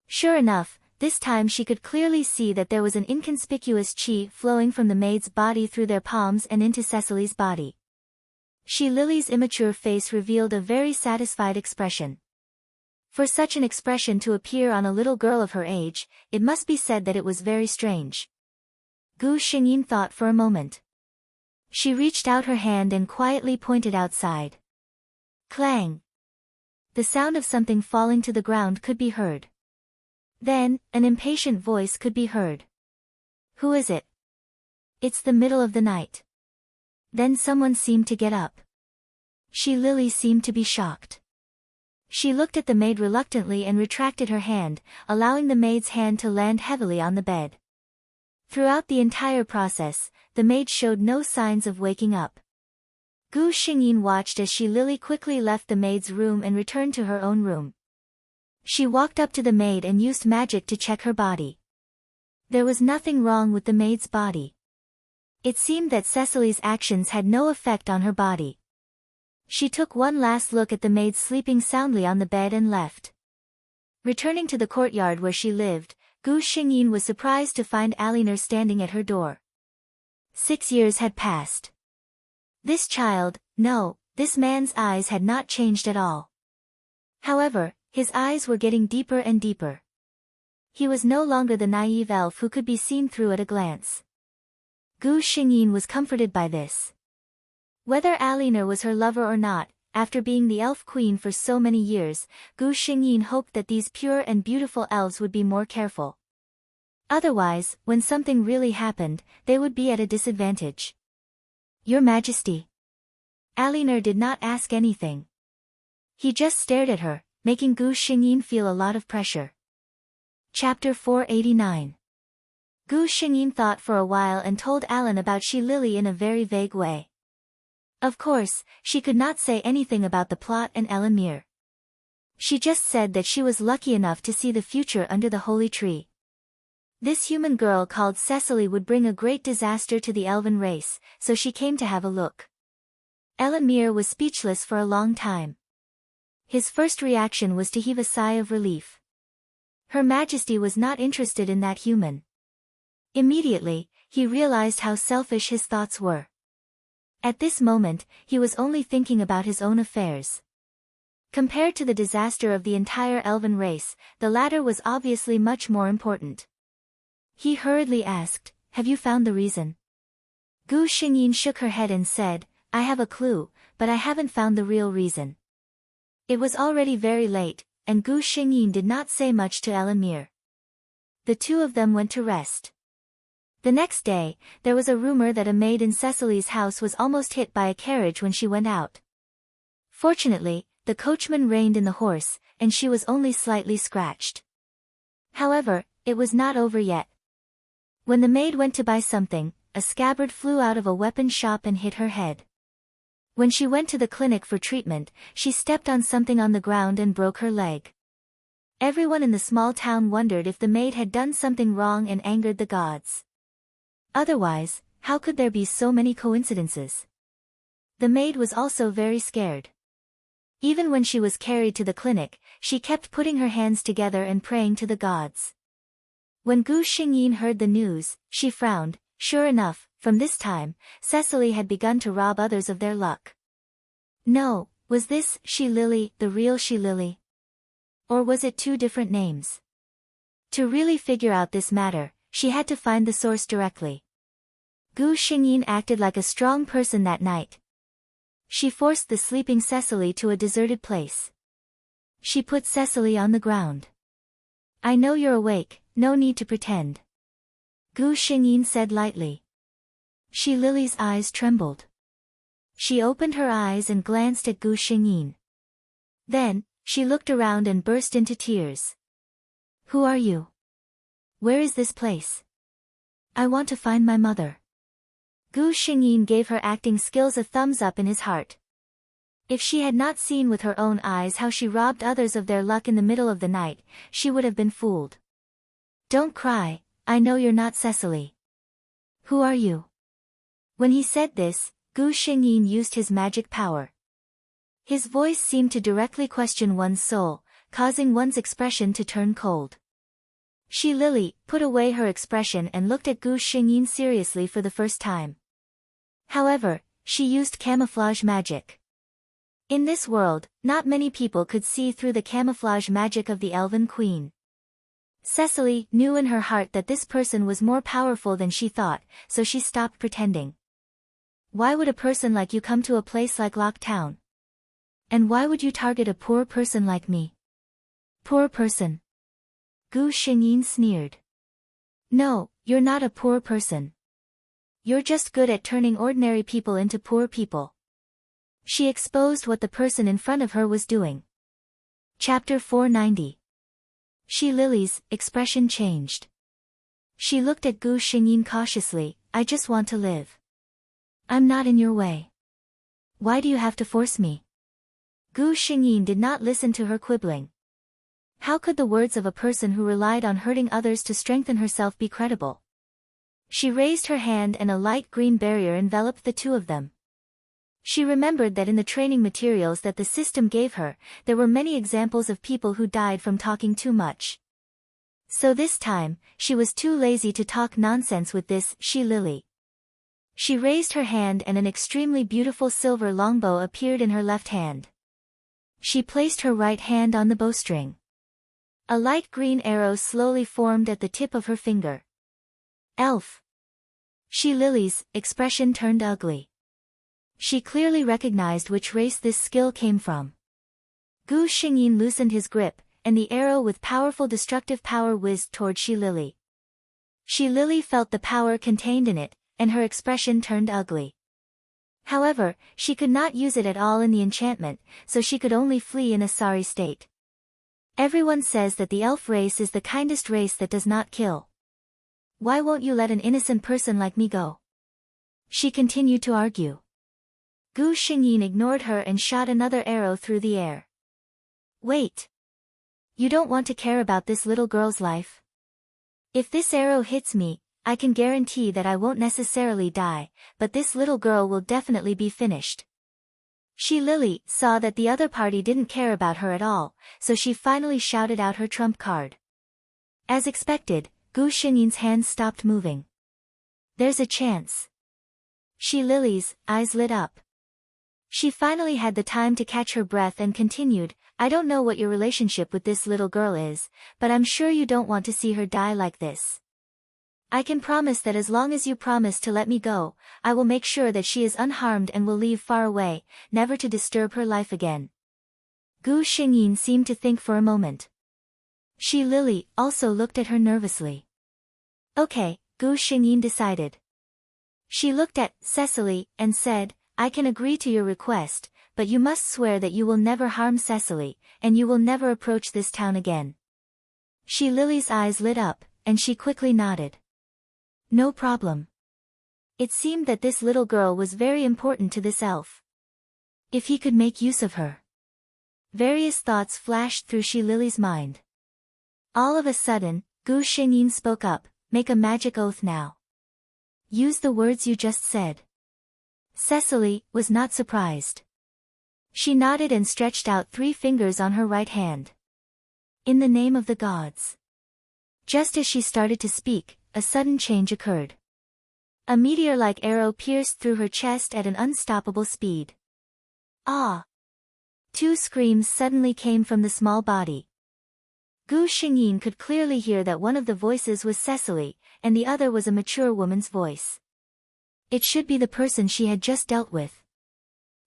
Speaker 1: Sure enough, this time she could clearly see that there was an inconspicuous chi flowing from the maid's body through their palms and into Cecily's body. She Lily's immature face revealed a very satisfied expression. For such an expression to appear on a little girl of her age, it must be said that it was very strange. Gu Xingyin thought for a moment. She reached out her hand and quietly pointed outside. Clang! The sound of something falling to the ground could be heard. Then, an impatient voice could be heard. Who is it? It's the middle of the night. Then someone seemed to get up. Lily seemed to be shocked. She looked at the maid reluctantly and retracted her hand, allowing the maid's hand to land heavily on the bed. Throughout the entire process, the maid showed no signs of waking up. Gu Xingyin watched as Lily quickly left the maid's room and returned to her own room. She walked up to the maid and used magic to check her body. There was nothing wrong with the maid's body. It seemed that Cecily's actions had no effect on her body. She took one last look at the maid sleeping soundly on the bed and left. Returning to the courtyard where she lived, Gu Xingyin was surprised to find Alinor standing at her door. 6 years had passed. This man's eyes had not changed at all. However, his eyes were getting deeper and deeper. He was no longer the naive elf who could be seen through at a glance. Gu Xingyin was comforted by this. Whether Alinor was her lover or not, after being the elf queen for so many years, Gu Xingyin hoped that these pure and beautiful elves would be more careful. Otherwise, when something really happened, they would be at a disadvantage. Your Majesty. Alinor did not ask anything. He just stared at her, making Gu Xingyin feel a lot of pressure. Chapter 489. Gu Xingyin thought for a while and told Alan about Lily in a very vague way. Of course, she could not say anything about the plot and Elamir. She just said that she was lucky enough to see the future under the holy tree. This human girl called Cecily would bring a great disaster to the elven race, so she came to have a look. Elamir was speechless for a long time. His first reaction was to heave a sigh of relief. Her Majesty was not interested in that human. Immediately, he realized how selfish his thoughts were. At this moment, he was only thinking about his own affairs. Compared to the disaster of the entire elven race, the latter was obviously much more important. He hurriedly asked, "Have you found the reason?" Gu Xingyin shook her head and said, "I have a clue, but I haven't found the real reason." It was already very late, and Gu Xingyin did not say much to Elamir. The two of them went to rest. The next day, there was a rumor that a maid in Cecily's house was almost hit by a carriage when she went out. Fortunately, the coachman reined in the horse, and she was only slightly scratched. However, it was not over yet. When the maid went to buy something, a scabbard flew out of a weapon shop and hit her head. When she went to the clinic for treatment, she stepped on something on the ground and broke her leg. Everyone in the small town wondered if the maid had done something wrong and angered the gods. Otherwise, how could there be so many coincidences? The maid was also very scared. Even when she was carried to the clinic, she kept putting her hands together and praying to the gods. When Gu Xingyin heard the news, she frowned. Sure enough, from this time, Cecily had begun to rob others of their luck. No, was this Lily, the real Lily? Or was it two different names? To really figure out this matter, she had to find the source directly. Gu Xingyin acted like a strong person that night. She forced the sleeping Cecily to a deserted place. She put Cecily on the ground. "I know you're awake, no need to pretend," Gu Xingyin said lightly. Lily's eyes trembled. She opened her eyes and glanced at Gu Xingyin. Then, she looked around and burst into tears. "Who are you? Where is this place? I want to find my mother." Gu Xingyin gave her acting skills a thumbs up in his heart. If she had not seen with her own eyes how she robbed others of their luck in the middle of the night, she would have been fooled. "Don't cry, I know you're not Cecily. Who are you?" When he said this, Gu Xingyin used his magic power. His voice seemed to directly question one's soul, causing one's expression to turn cold. She Lily put away her expression and looked at Gu Xingyin seriously for the first time. However, she used camouflage magic. In this world, not many people could see through the camouflage magic of the Elven Queen. Cecily knew in her heart that this person was more powerful than she thought, so she stopped pretending. Why would a person like you come to a place like Locktown? And why would you target a poor person like me? Poor person? Gu Xingyin sneered. No, you're not a poor person. You're just good at turning ordinary people into poor people. She exposed what the person in front of her was doing. Chapter 490. She Lily's expression changed. She looked at Gu Xingyin cautiously. I just want to live. I'm not in your way. Why do you have to force me? Gu Xingyin did not listen to her quibbling. How could the words of a person who relied on hurting others to strengthen herself be credible? She raised her hand and a light green barrier enveloped the two of them. She remembered that in the training materials that the system gave her, there were many examples of people who died from talking too much. So this time, she was too lazy to talk nonsense with this she Lily. She raised her hand and an extremely beautiful silver longbow appeared in her left hand. She placed her right hand on the bowstring. A light green arrow slowly formed at the tip of her finger. Elf. She Lily's expression turned ugly. She clearly recognized which race this skill came from. Gu Xingyin loosened his grip, and the arrow with powerful destructive power whizzed toward She Lily. She Lily felt the power contained in it, and her expression turned ugly. However, she could not use it at all in the enchantment, so she could only flee in a sorry state. Everyone says that the elf race is the kindest race that does not kill. Why won't you let an innocent person like me go? She continued to argue. Gu Xingyin ignored her and shot another arrow through the air. Wait. You don't want to care about this little girl's life? If this arrow hits me, I can guarantee that I won't necessarily die, but this little girl will definitely be finished. She Lily saw that the other party didn't care about her at all, so she finally shouted out her trump card. As expected, Gu Xingyin's hands stopped moving. There's a chance. She Lily's eyes lit up. She finally had the time to catch her breath and continued, I don't know what your relationship with this little girl is, but I'm sure you don't want to see her die like this. I can promise that as long as you promise to let me go, I will make sure that she is unharmed and will leave far away, never to disturb her life again. Gu Xingyin seemed to think for a moment. She Lily also looked at her nervously. Okay, Gu Xingyin decided. She looked at Cecily and said, I can agree to your request, but you must swear that you will never harm Cecily, and you will never approach this town again. She Lily's eyes lit up, and she quickly nodded. No problem. It seemed that this little girl was very important to this elf. If he could make use of her. Various thoughts flashed through She Lily's mind. All of a sudden, Gu Xingyin spoke up, make a magic oath now. Use the words you just said. Cecily was not surprised. She nodded and stretched out 3 fingers on her right hand. In the name of the gods. Just as she started to speak, a sudden change occurred. A meteor-like arrow pierced through her chest at an unstoppable speed. Ah! 2 screams suddenly came from the small body. Gu Xingyin could clearly hear that one of the voices was Cecily, and the other was a mature woman's voice. It should be the person she had just dealt with.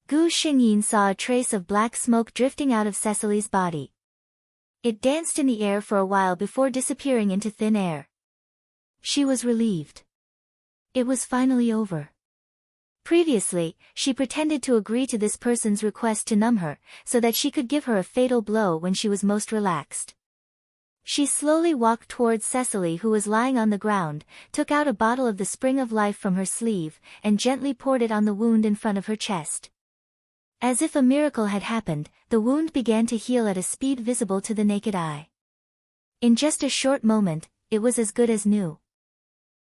Speaker 1: Gu Xingyin saw a trace of black smoke drifting out of Cecily's body. It danced in the air for a while before disappearing into thin air. She was relieved. It was finally over. Previously, she pretended to agree to this person's request to numb her, so that she could give her a fatal blow when she was most relaxed. She slowly walked towards Cecily, who was lying on the ground, took out a bottle of the Spring of Life from her sleeve, and gently poured it on the wound in front of her chest. As if a miracle had happened, the wound began to heal at a speed visible to the naked eye. In just a short moment, it was as good as new.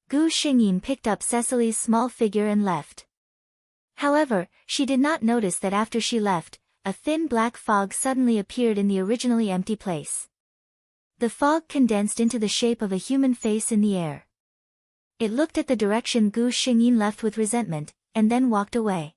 Speaker 1: Gu Xingyin picked up Cecily's small figure and left. However, she did not notice that after she left, a thin black fog suddenly appeared in the originally empty place. The fog condensed into the shape of a human face in the air. It looked at the direction Gu Xingyin left with resentment, and then walked away.